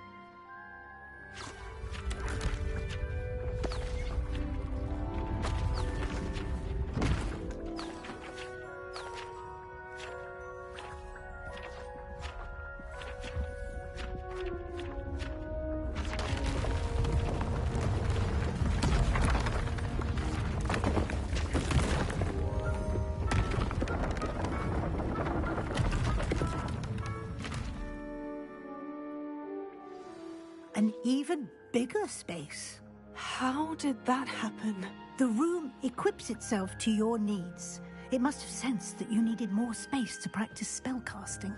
An even bigger space. How did that happen? The room equips itself to your needs. It must have sensed that you needed more space to practice spellcasting.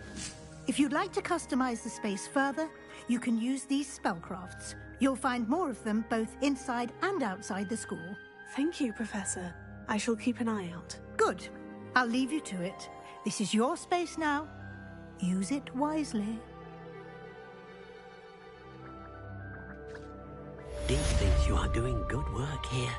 If you'd like to customize the space further, you can use these spellcrafts. You'll find more of them both inside and outside the school. Thank you, Professor. I shall keep an eye out. Good. I'll leave you to it. This is your space now. Use it wisely. Deke thinks you are doing good work here.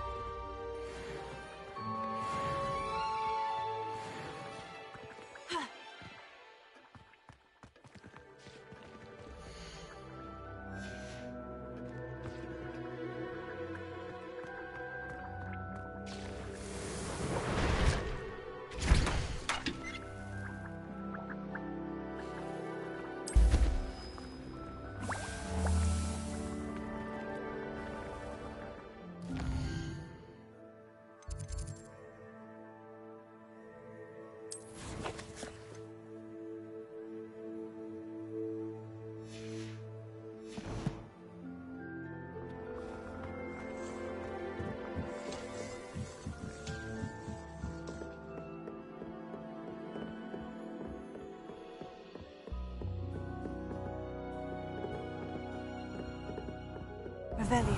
Revelio.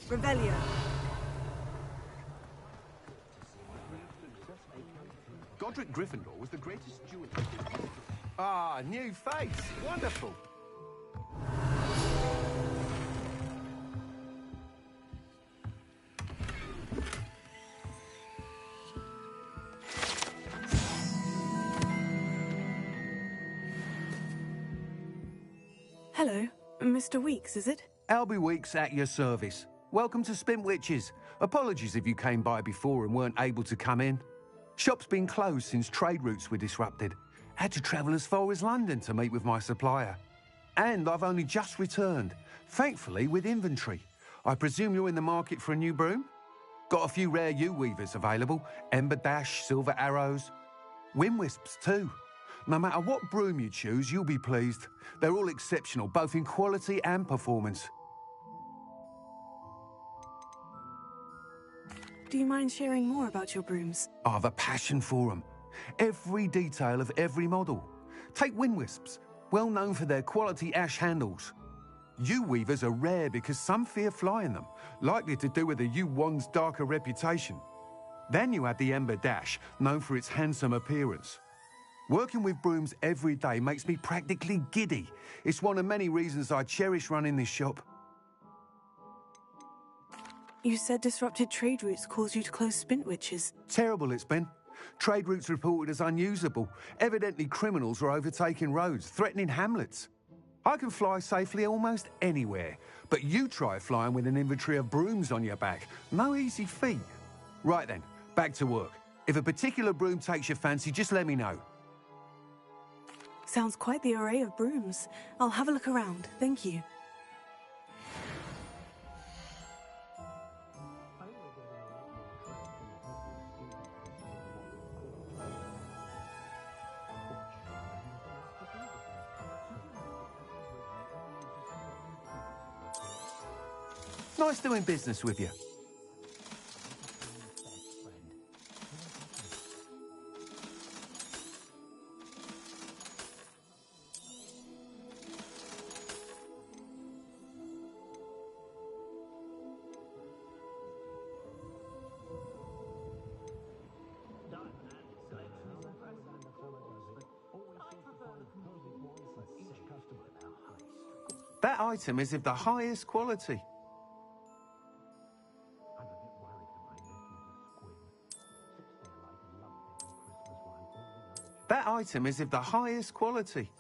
Revelio. Godric Gryffindor was the greatest jewel. Ah, new face. Wonderful. Hello, Mr. Weeks, is it? Albie Weeks at your service. Welcome to Spintwitches. Apologies if you came by before and weren't able to come in. Shop's been closed since trade routes were disrupted. Had to travel as far as London to meet with my supplier. And I've only just returned, thankfully with inventory. I presume you're in the market for a new broom? Got a few rare U-weavers available. Ember Dash, Silver Arrows. Wind Wisps too. No matter what broom you choose, you'll be pleased. They're all exceptional, both in quality and performance. Do you mind sharing more about your brooms? I've a passion for them. Every detail of every model. Take Wind Wisps, well known for their quality ash handles. U-weavers are rare because some fear flying them, likely to do with the U-wand's darker reputation. Then you have the Ember Dash, known for its handsome appearance. Working with brooms every day makes me practically giddy. It's one of many reasons I cherish running this shop. You said disrupted trade routes caused you to close Spintwitches. Terrible it's been. Trade routes reported as unusable. Evidently criminals are overtaking roads, threatening hamlets. I can fly safely almost anywhere, but you try flying with an inventory of brooms on your back. No easy feat. Right then, back to work. If a particular broom takes your fancy, just let me know. Sounds quite the array of brooms. I'll have a look around, thank you. Nice doing business with you. That item is of the highest quality. That item is of the highest quality.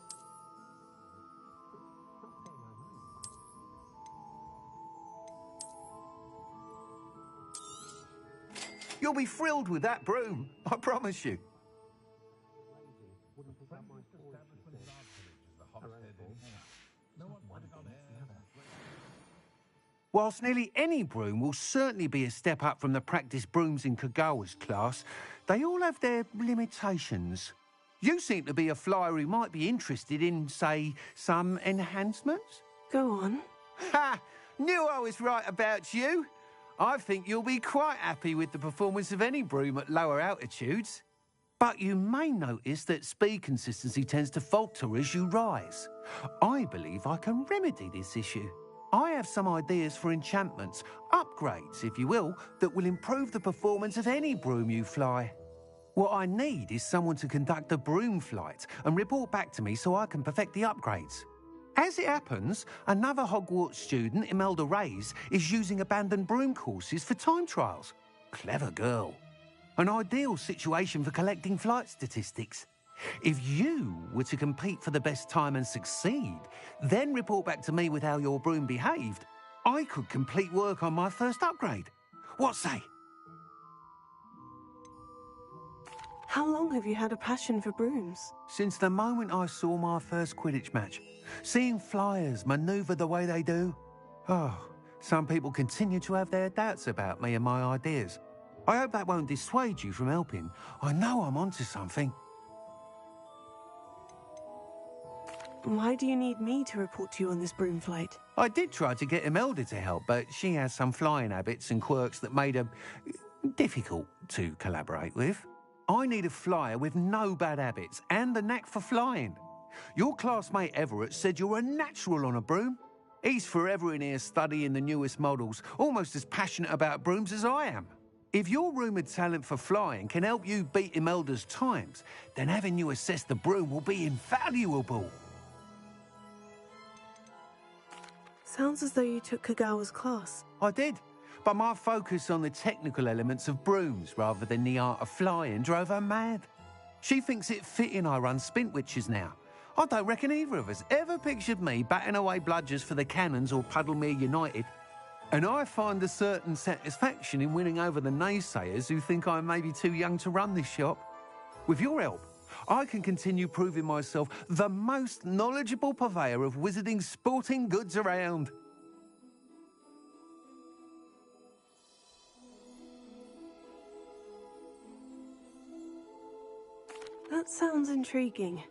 You'll be thrilled with that broom, I promise you. Whilst nearly any broom will certainly be a step up from the practice brooms in Kagawa's class, they all have their limitations. You seem to be a flyer who might be interested in, say, some enhancements? Go on. Ha! Knew I was right about you. I think you'll be quite happy with the performance of any broom at lower altitudes. But you may notice that speed consistency tends to falter as you rise. I believe I can remedy this issue. I have some ideas for enchantments, upgrades, if you will, that will improve the performance of any broom you fly. What I need is someone to conduct a broom flight and report back to me so I can perfect the upgrades. As it happens, another Hogwarts student, Imelda Reyes, is using abandoned broom courses for time trials. Clever girl. An ideal situation for collecting flight statistics. If you were to compete for the best time and succeed, then report back to me with how your broom behaved, I could complete work on my first upgrade. What say? How long have you had a passion for brooms? Since the moment I saw my first Quidditch match. Seeing flyers manoeuvre the way they do. Oh, some people continue to have their doubts about me and my ideas. I hope that won't dissuade you from helping. I know I'm onto something. Why do you need me to report to you on this broom flight? I did try to get Imelda to help, but she has some flying habits and quirks that made her difficult to collaborate with. I need a flyer with no bad habits and the knack for flying. Your classmate Everett said you're a natural on a broom. He's forever in here studying the newest models, almost as passionate about brooms as I am. If your rumoured talent for flying can help you beat Imelda's times, then having you assess the broom will be invaluable. Sounds as though you took Kagawa's class. I did, but my focus on the technical elements of brooms rather than the art of flying drove her mad. She thinks it fitting I run Spintwitches now. I don't reckon either of us ever pictured me batting away bludgers for the Cannons or Puddlemere United. And I find a certain satisfaction in winning over the naysayers who think I may be too young to run this shop. With your help, I can continue proving myself the most knowledgeable purveyor of wizarding sporting goods around. That sounds intriguing.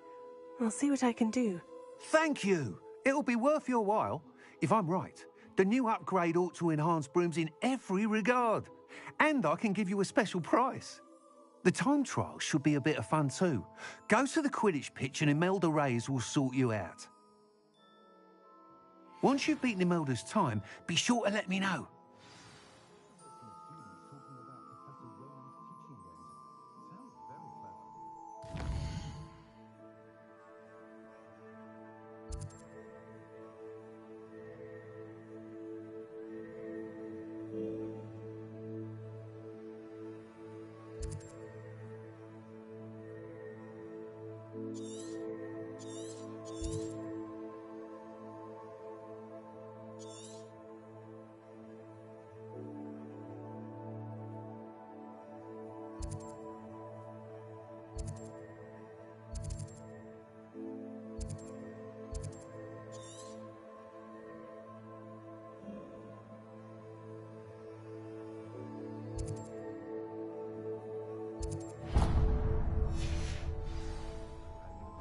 I'll see what I can do. Thank you. It'll be worth your while. If I'm right, the new upgrade ought to enhance brooms in every regard. And I can give you a special price. The time trial should be a bit of fun too. Go to the Quidditch pitch and Imelda Reyes will sort you out. Once you've beaten Imelda's time, be sure to let me know.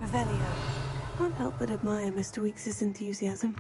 Revelio. Can't help but admire Mr. Weekes' enthusiasm.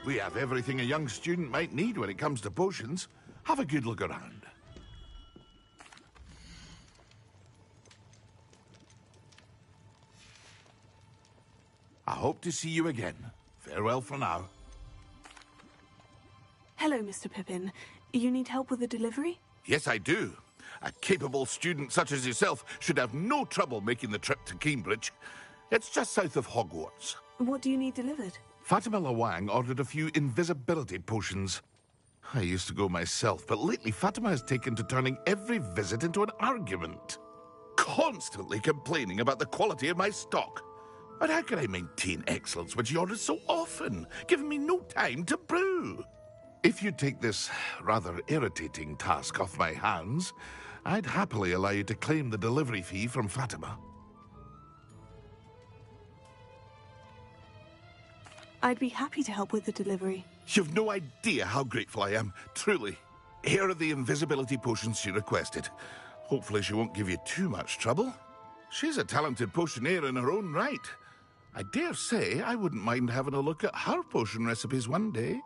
We have everything a young student might need when it comes to potions. Have a good look around. I hope to see you again. Farewell for now. Hello, Mr. Pippin. You need help with the delivery? Yes, I do. A capable student such as yourself should have no trouble making the trip to Cambridge. It's just south of Hogwarts. What do you need delivered? Fatima Lawang ordered a few invisibility potions. I used to go myself, but lately Fatima has taken to turning every visit into an argument. Constantly complaining about the quality of my stock. But how can I maintain excellence when she orders so often, giving me no time to brew? If you take this rather irritating task off my hands, I'd happily allow you to claim the delivery fee from Fatima. I'd be happy to help with the delivery. You've no idea how grateful I am, truly. Here are the invisibility potions she requested. Hopefully she won't give you too much trouble. She's a talented potioneer in her own right. I dare say I wouldn't mind having a look at her potion recipes one day.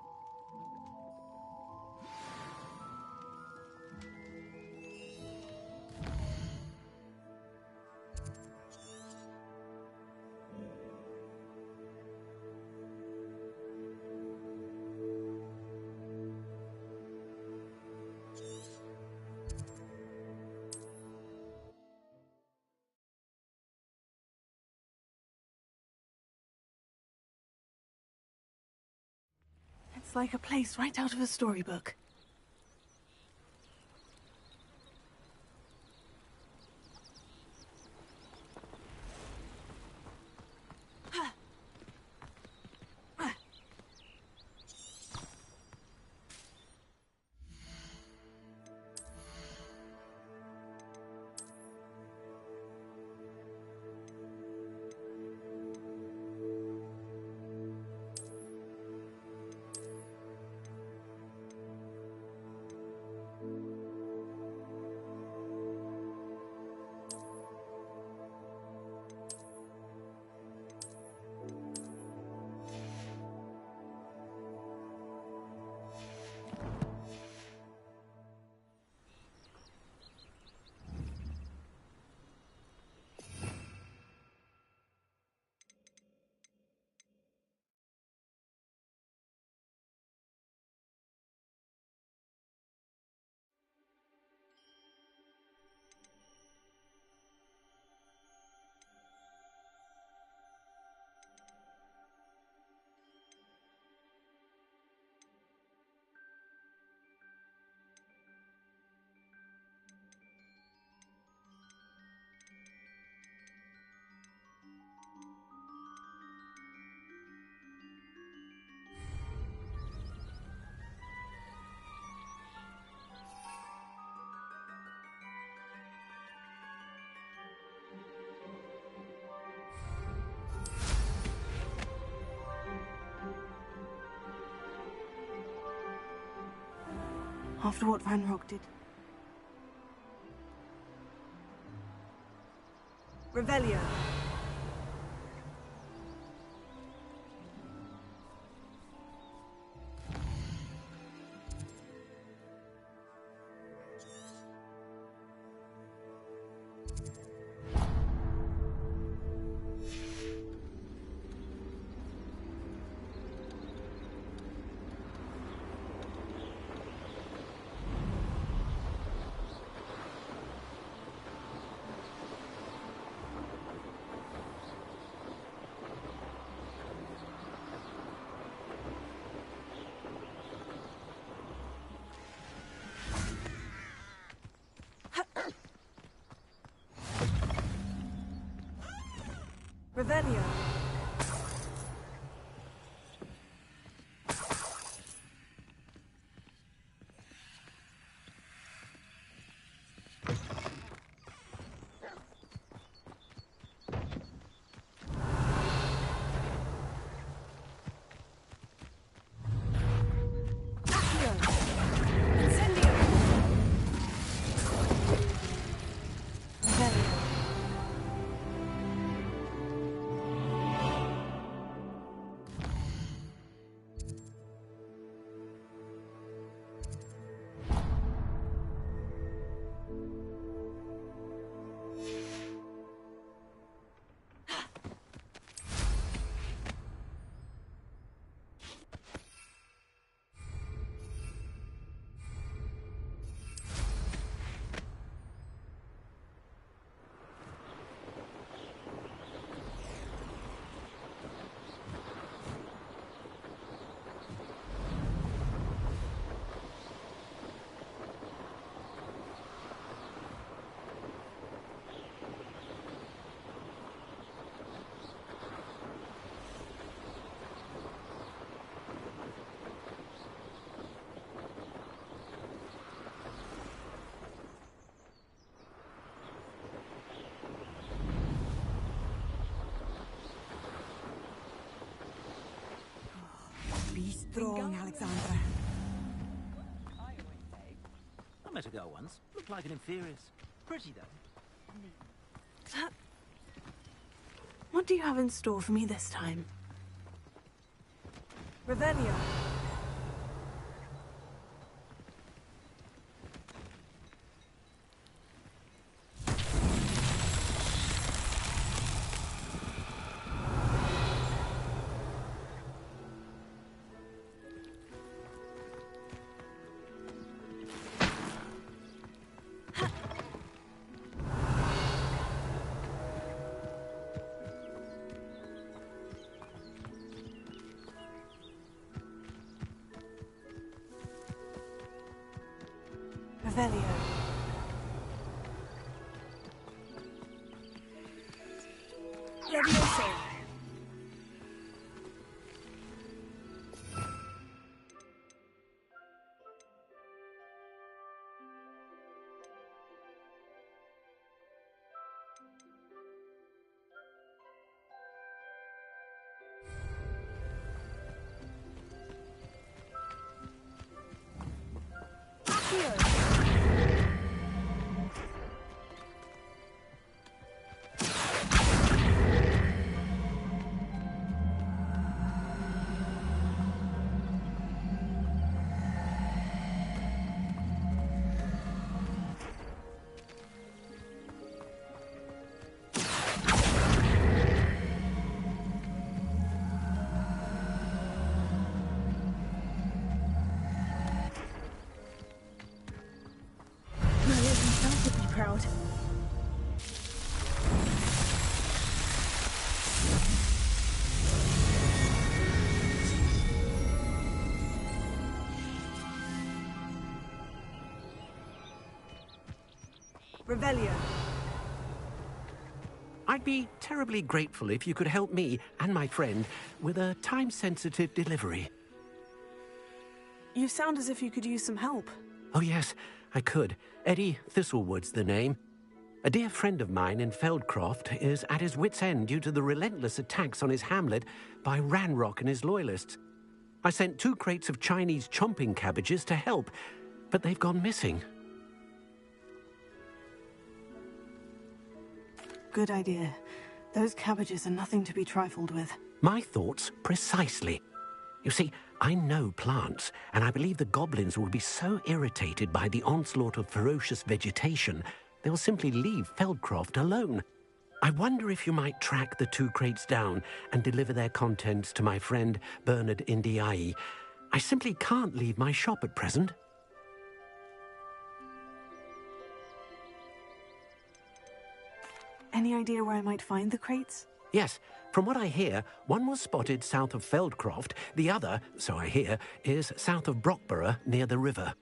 It's like a place right out of a storybook. After what Van Rock did. Revelio. Revelio. Be strong, Alexandra. I met a girl once. Looked like an inferioress. Pretty, though. What do you have in store for me this time? Revelio. Revelio. Levioso. Proud. Revelio. I'd be terribly grateful if you could help me and my friend with a time-sensitive delivery. You sound as if you could use some help. Oh, yes, I could. Eddie Thistlewood's the name. A dear friend of mine in Feldcroft is at his wit's end due to the relentless attacks on his hamlet by Ranrock and his loyalists. I sent 2 crates of Chinese chomping cabbages to help, but they've gone missing. Good idea. Those cabbages are nothing to be trifled with. My thoughts precisely. You see, I know plants, and I believe the goblins will be so irritated by the onslaught of ferocious vegetation, they'll simply leave Feldcroft alone. I wonder if you might track the 2 crates down and deliver their contents to my friend Bernard Indiai. I simply can't leave my shop at present. Any idea where I might find the crates? Yes, from what I hear, one was spotted south of Feldcroft, the other, so I hear, is south of Brockborough near the river.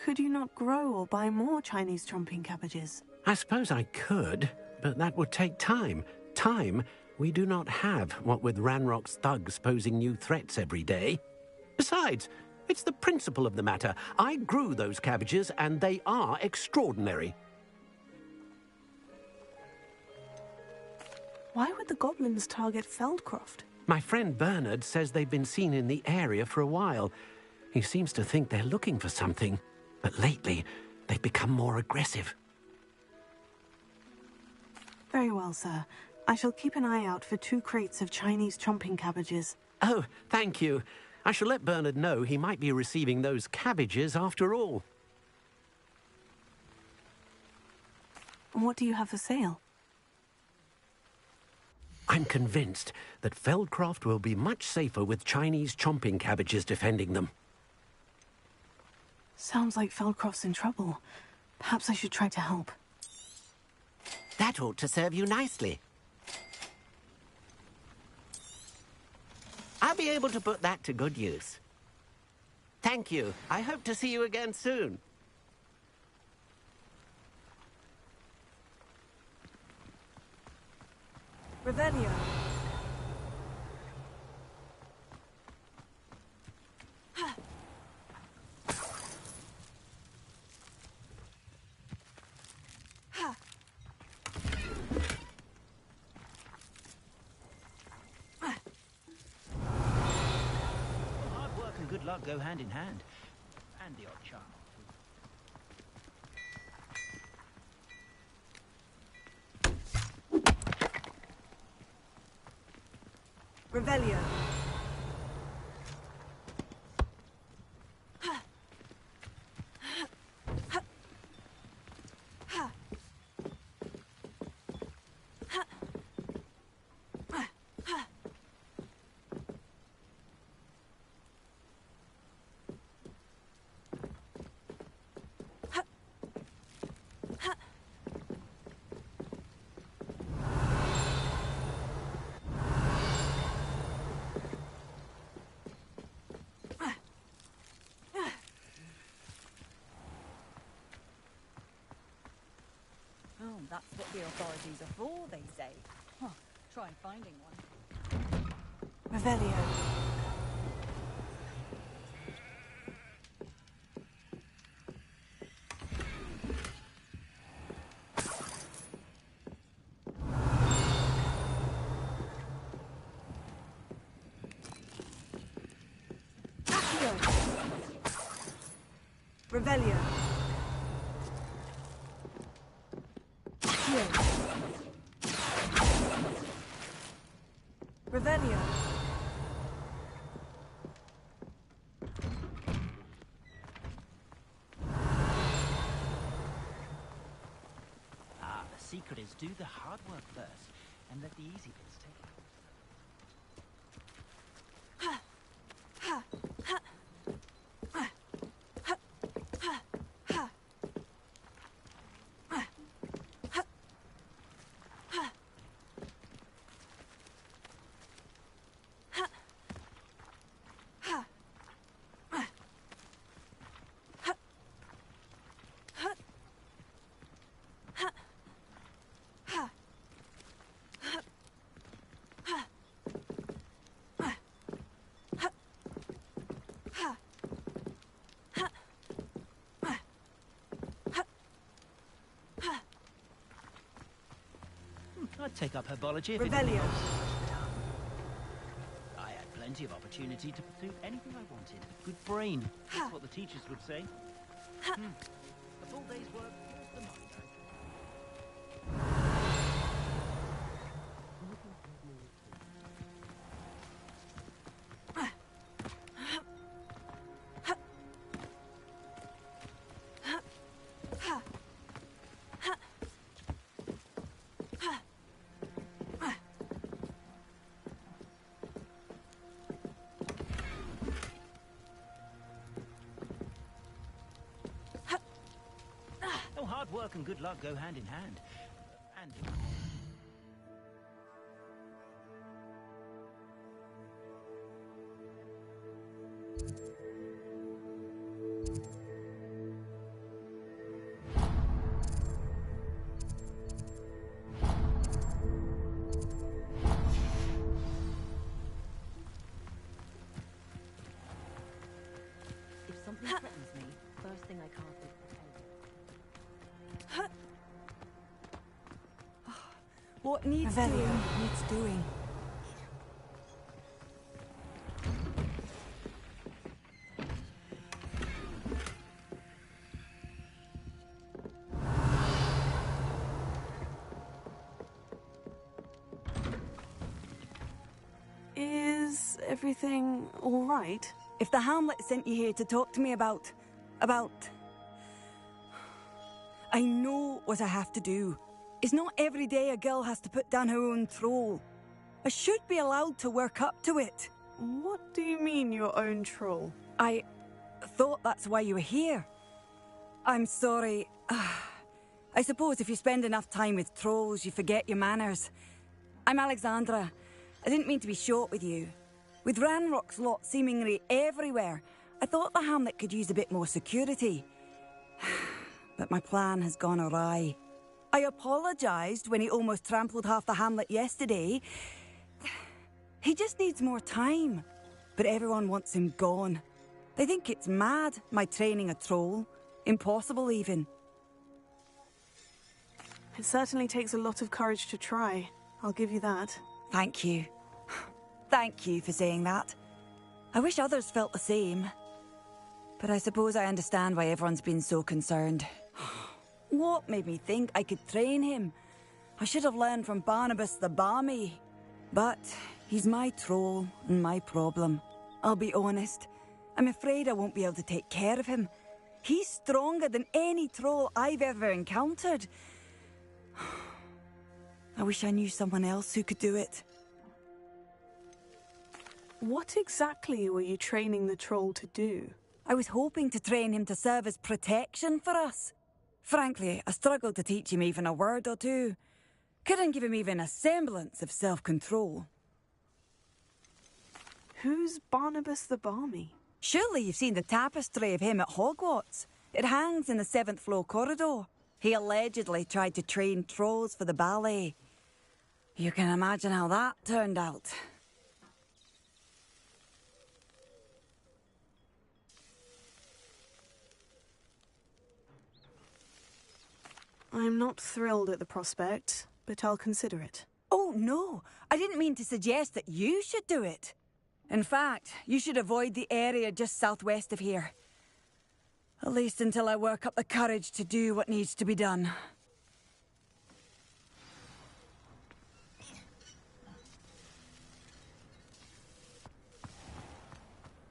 Could you not grow or buy more Chinese chomping cabbages? I suppose I could, but that would take time. Time we do not have, what with Ranrock's thugs posing new threats every day. Besides, it's the principle of the matter. I grew those cabbages, and they are extraordinary. Why would the goblins target Feldcroft? My friend Bernard says they've been seen in the area for a while. He seems to think they're looking for something, but lately they've become more aggressive. Very well, sir. I shall keep an eye out for 2 crates of Chinese chomping cabbages. Oh, thank you. I shall let Bernard know he might be receiving those cabbages after all. What do you have for sale? I'm convinced that Feldcroft will be much safer with Chinese chomping cabbages defending them. Sounds like Feldcroft's in trouble. Perhaps I should try to help. That ought to serve you nicely. I'll be able to put that to good use. Thank you. I hope to see you again soon. Revelio. Hard work and good luck go hand in hand. And the odd charm. Revelio. That's what the authorities are for, they say. Huh. Try finding one. Revelio. Revelio. Revelio. Ah, the secret is do the hard work first, and let the easy bits take. I'd take up herbology if Revelio. I had plenty of opportunity to pursue anything I wanted. Good brain. That's what the teachers would say. A full day's work fills the mind. Oh, hard work and good luck go hand in hand. And If something threatens me, first thing I cast is prepare. What needs Revelio doing? needs doing. Is everything all right? If the Hamlet sent you here to talk to me about... I know what I have to do. It's not every day a girl has to put down her own troll. I should be allowed to work up to it. What do you mean, your own troll? I thought that's why you were here. I'm sorry. I suppose if you spend enough time with trolls, you forget your manners. I'm Alexandra. I didn't mean to be short with you. With Ranrock's lot seemingly everywhere, I thought the Hamlet could use a bit more security. But my plan has gone awry. I apologised when he almost trampled half the Hamlet yesterday. He just needs more time. But everyone wants him gone. They think it's mad, my training a troll. Impossible, even. It certainly takes a lot of courage to try. I'll give you that. Thank you. Thank you for saying that. I wish others felt the same. But I suppose I understand why everyone's been so concerned. What made me think I could train him? I should have learned from Barnabas the Balmy. But he's my troll and my problem. I'll be honest. I'm afraid I won't be able to take care of him. He's stronger than any troll I've ever encountered. I wish I knew someone else who could do it. What exactly were you training the troll to do? I was hoping to train him to serve as protection for us. Frankly, I struggled to teach him even a word or two. Couldn't give him even a semblance of self-control. Who's Barnabas the Balmy? Surely you've seen the tapestry of him at Hogwarts. It hangs in the 7th floor corridor. He allegedly tried to train trolls for the ballet. You can imagine how that turned out. I'm not thrilled at the prospect, but I'll consider it. Oh, no. I didn't mean to suggest that you should do it. In fact, you should avoid the area just southwest of here. At least until I work up the courage to do what needs to be done.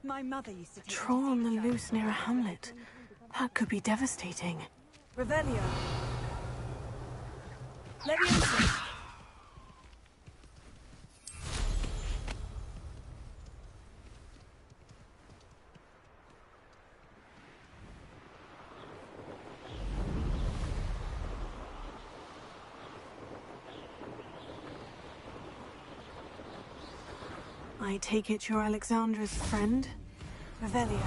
My mother used to A troll on the loose near a hamlet. That could be devastating. Revelio. Leviosa. I take it you're Alexandra's friend? Revelio.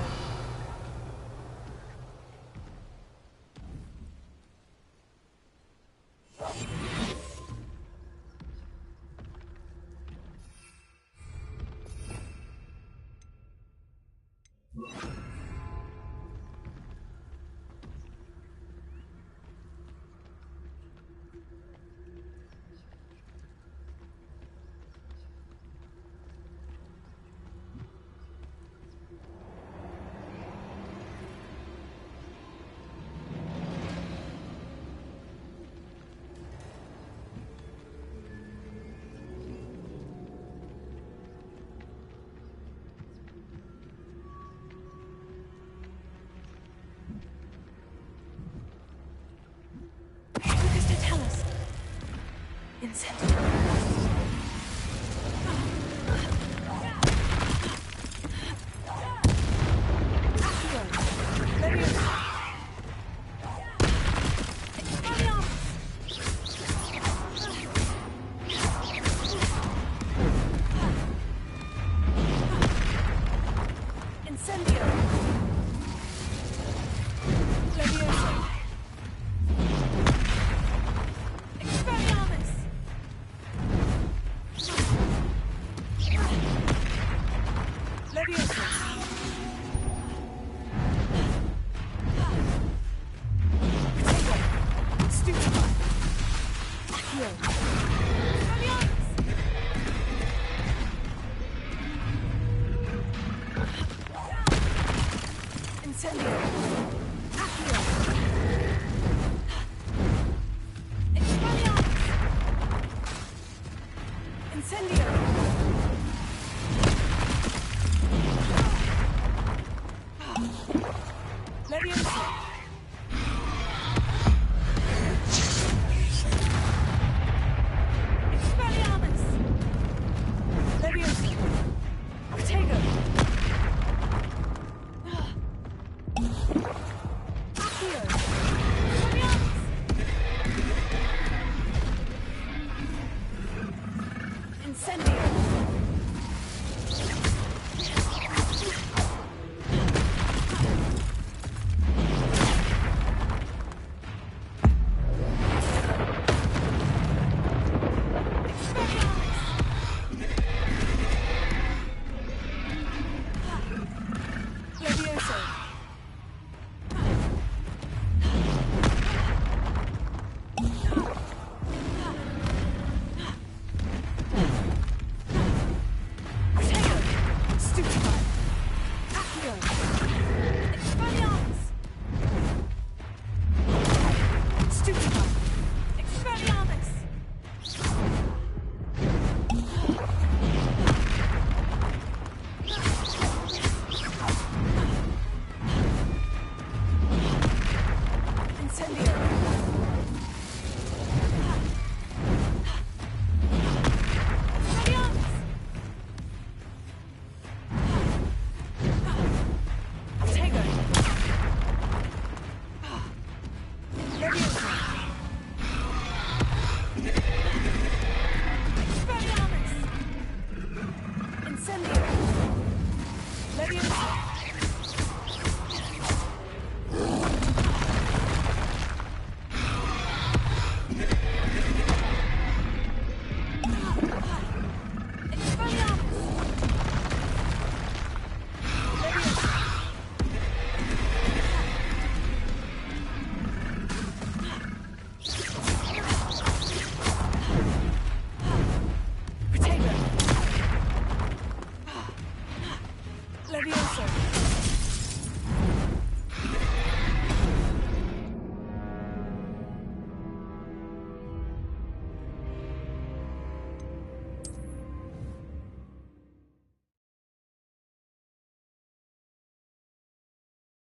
Levioso.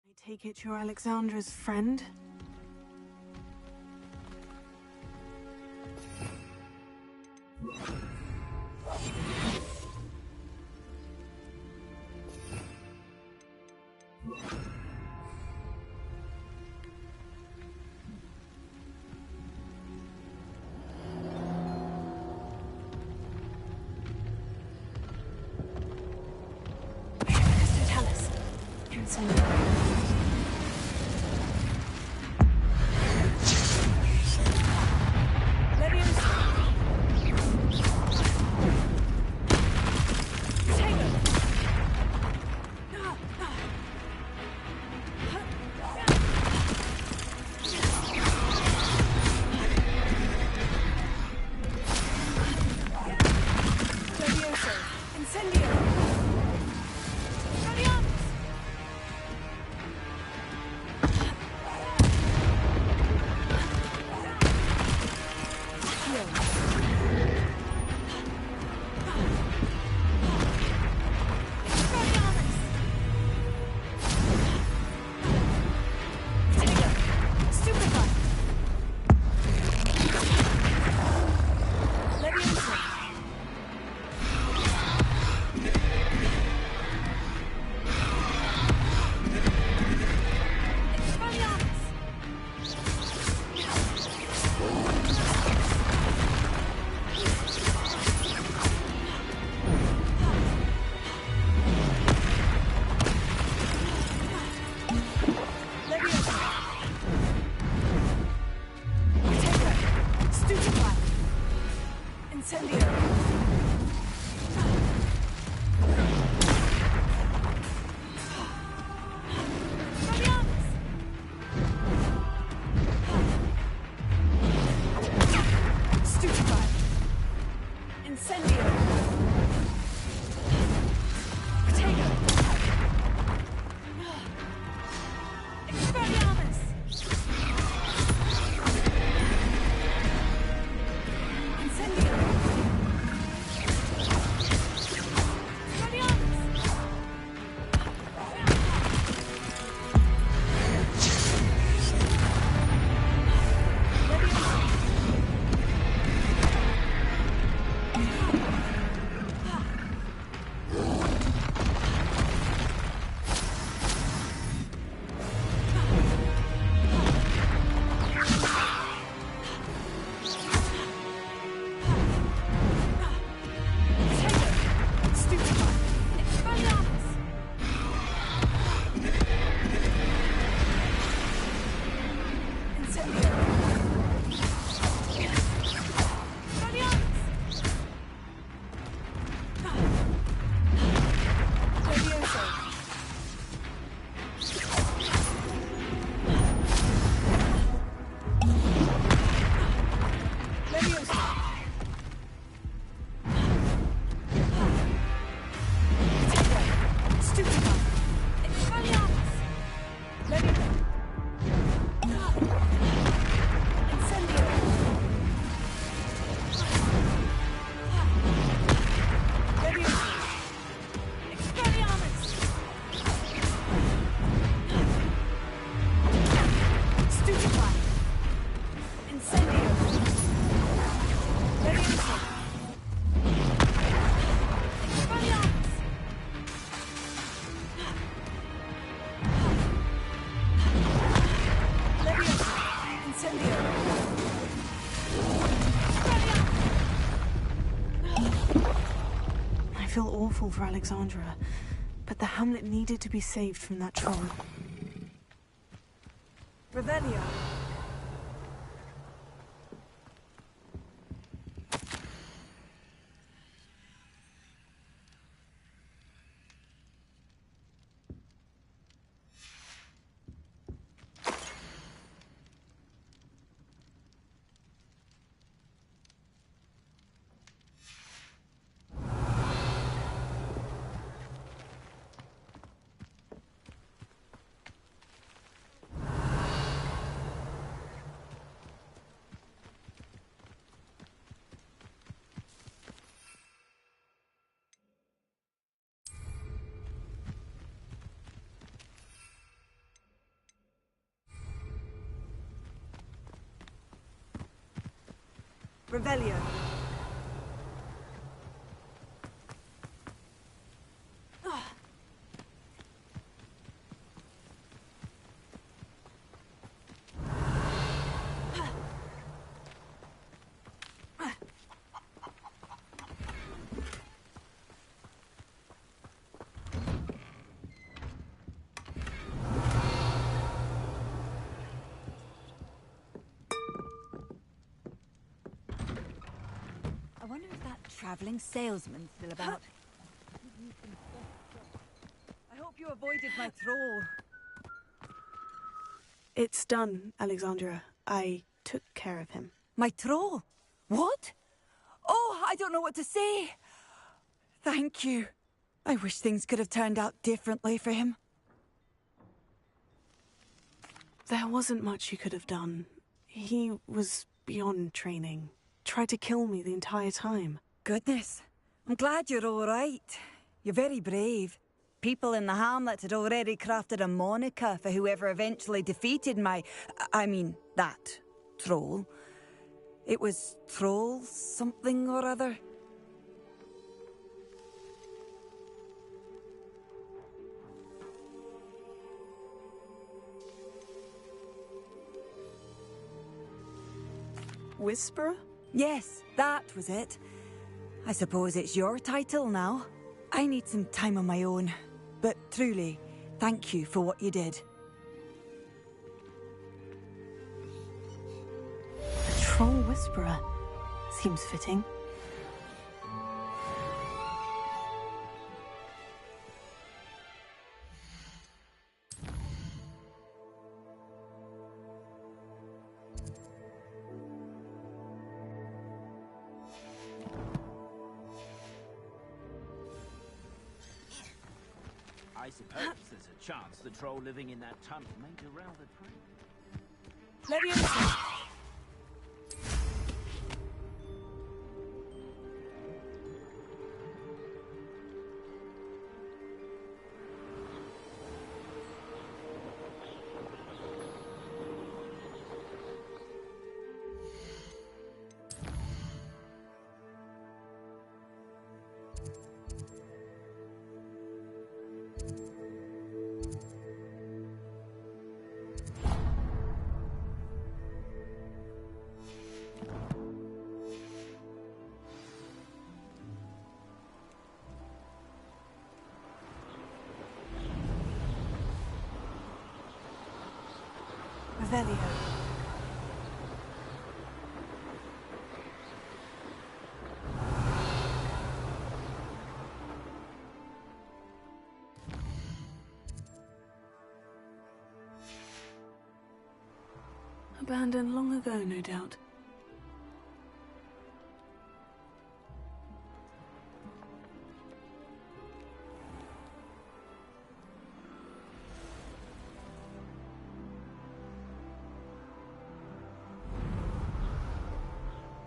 I take it you're Alexandra's friend? I feel awful for Alexandra, but the hamlet needed to be saved from that troll. Revelio. Revelio. I wonder if that traveling salesman's still about. I hope you avoided my troll. It's done, Alexandra. I took care of him. My troll? What? Oh, I don't know what to say. Thank you. I wish things could have turned out differently for him. There wasn't much you could have done. He was beyond training. Tried to kill me the entire time. Goodness. I'm glad you're all right. You're very brave. People in the hamlet had already crafted a moniker for whoever eventually defeated that troll. It was Troll something or other. Whisperer? Yes, that was it. I suppose it's your title now. I need some time on my own. But truly, thank you for what you did. A troll whisperer. Seems fitting. I suppose there's a chance the troll living in that tunnel made a rather pretty. Leviosa! Revelio. Abandoned long ago, no doubt.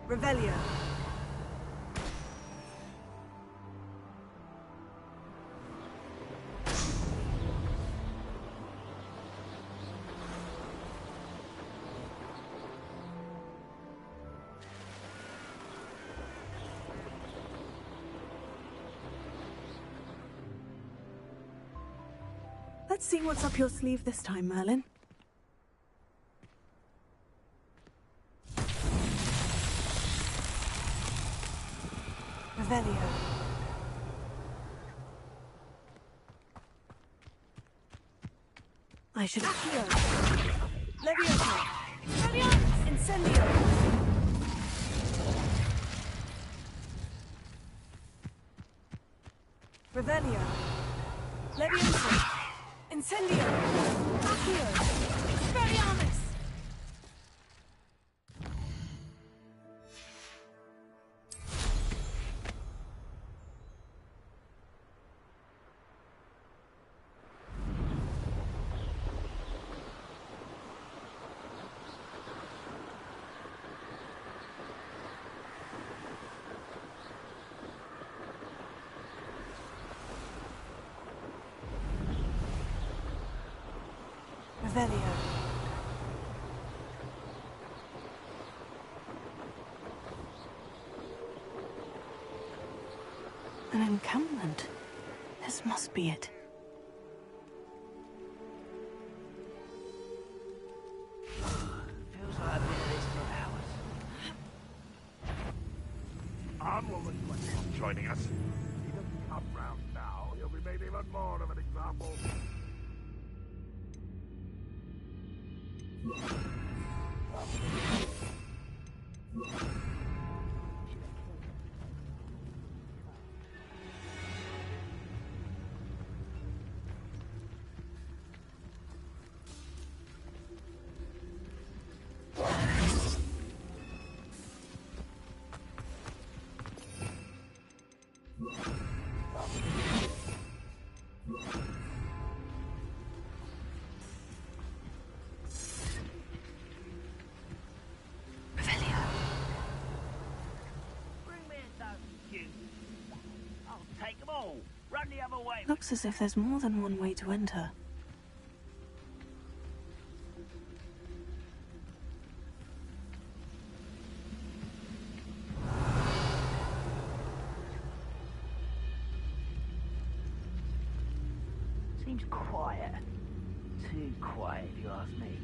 Revelio. Let's see what's up your sleeve this time, Merlin. Revelio. I should have... Leviosa. Incendio. Revelio. Leviosa. Incendio. Accio. Expelliarmus. Revelio. encampment. This must be it. Feels like I've been at this for hours. Armwoman is joining us. If he doesn't come round now, he'll be made even more of an example. Take them all. Run the other way. Looks as if there's more than one way to enter. Seems quiet. Too quiet, if you ask me.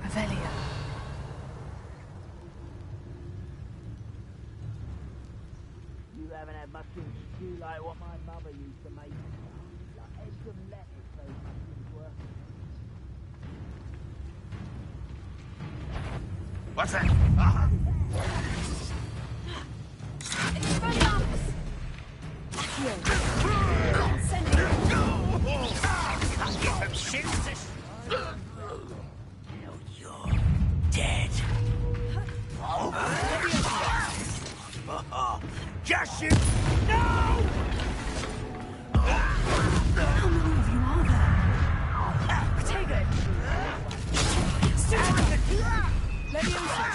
Revelia. You haven't had mushroom stew like what my mother used to make. Like eggs and lettuce, those mushrooms were. What's that? Ah. Dead. Just shoot! No! How many of you are there? Take it! Leviosa!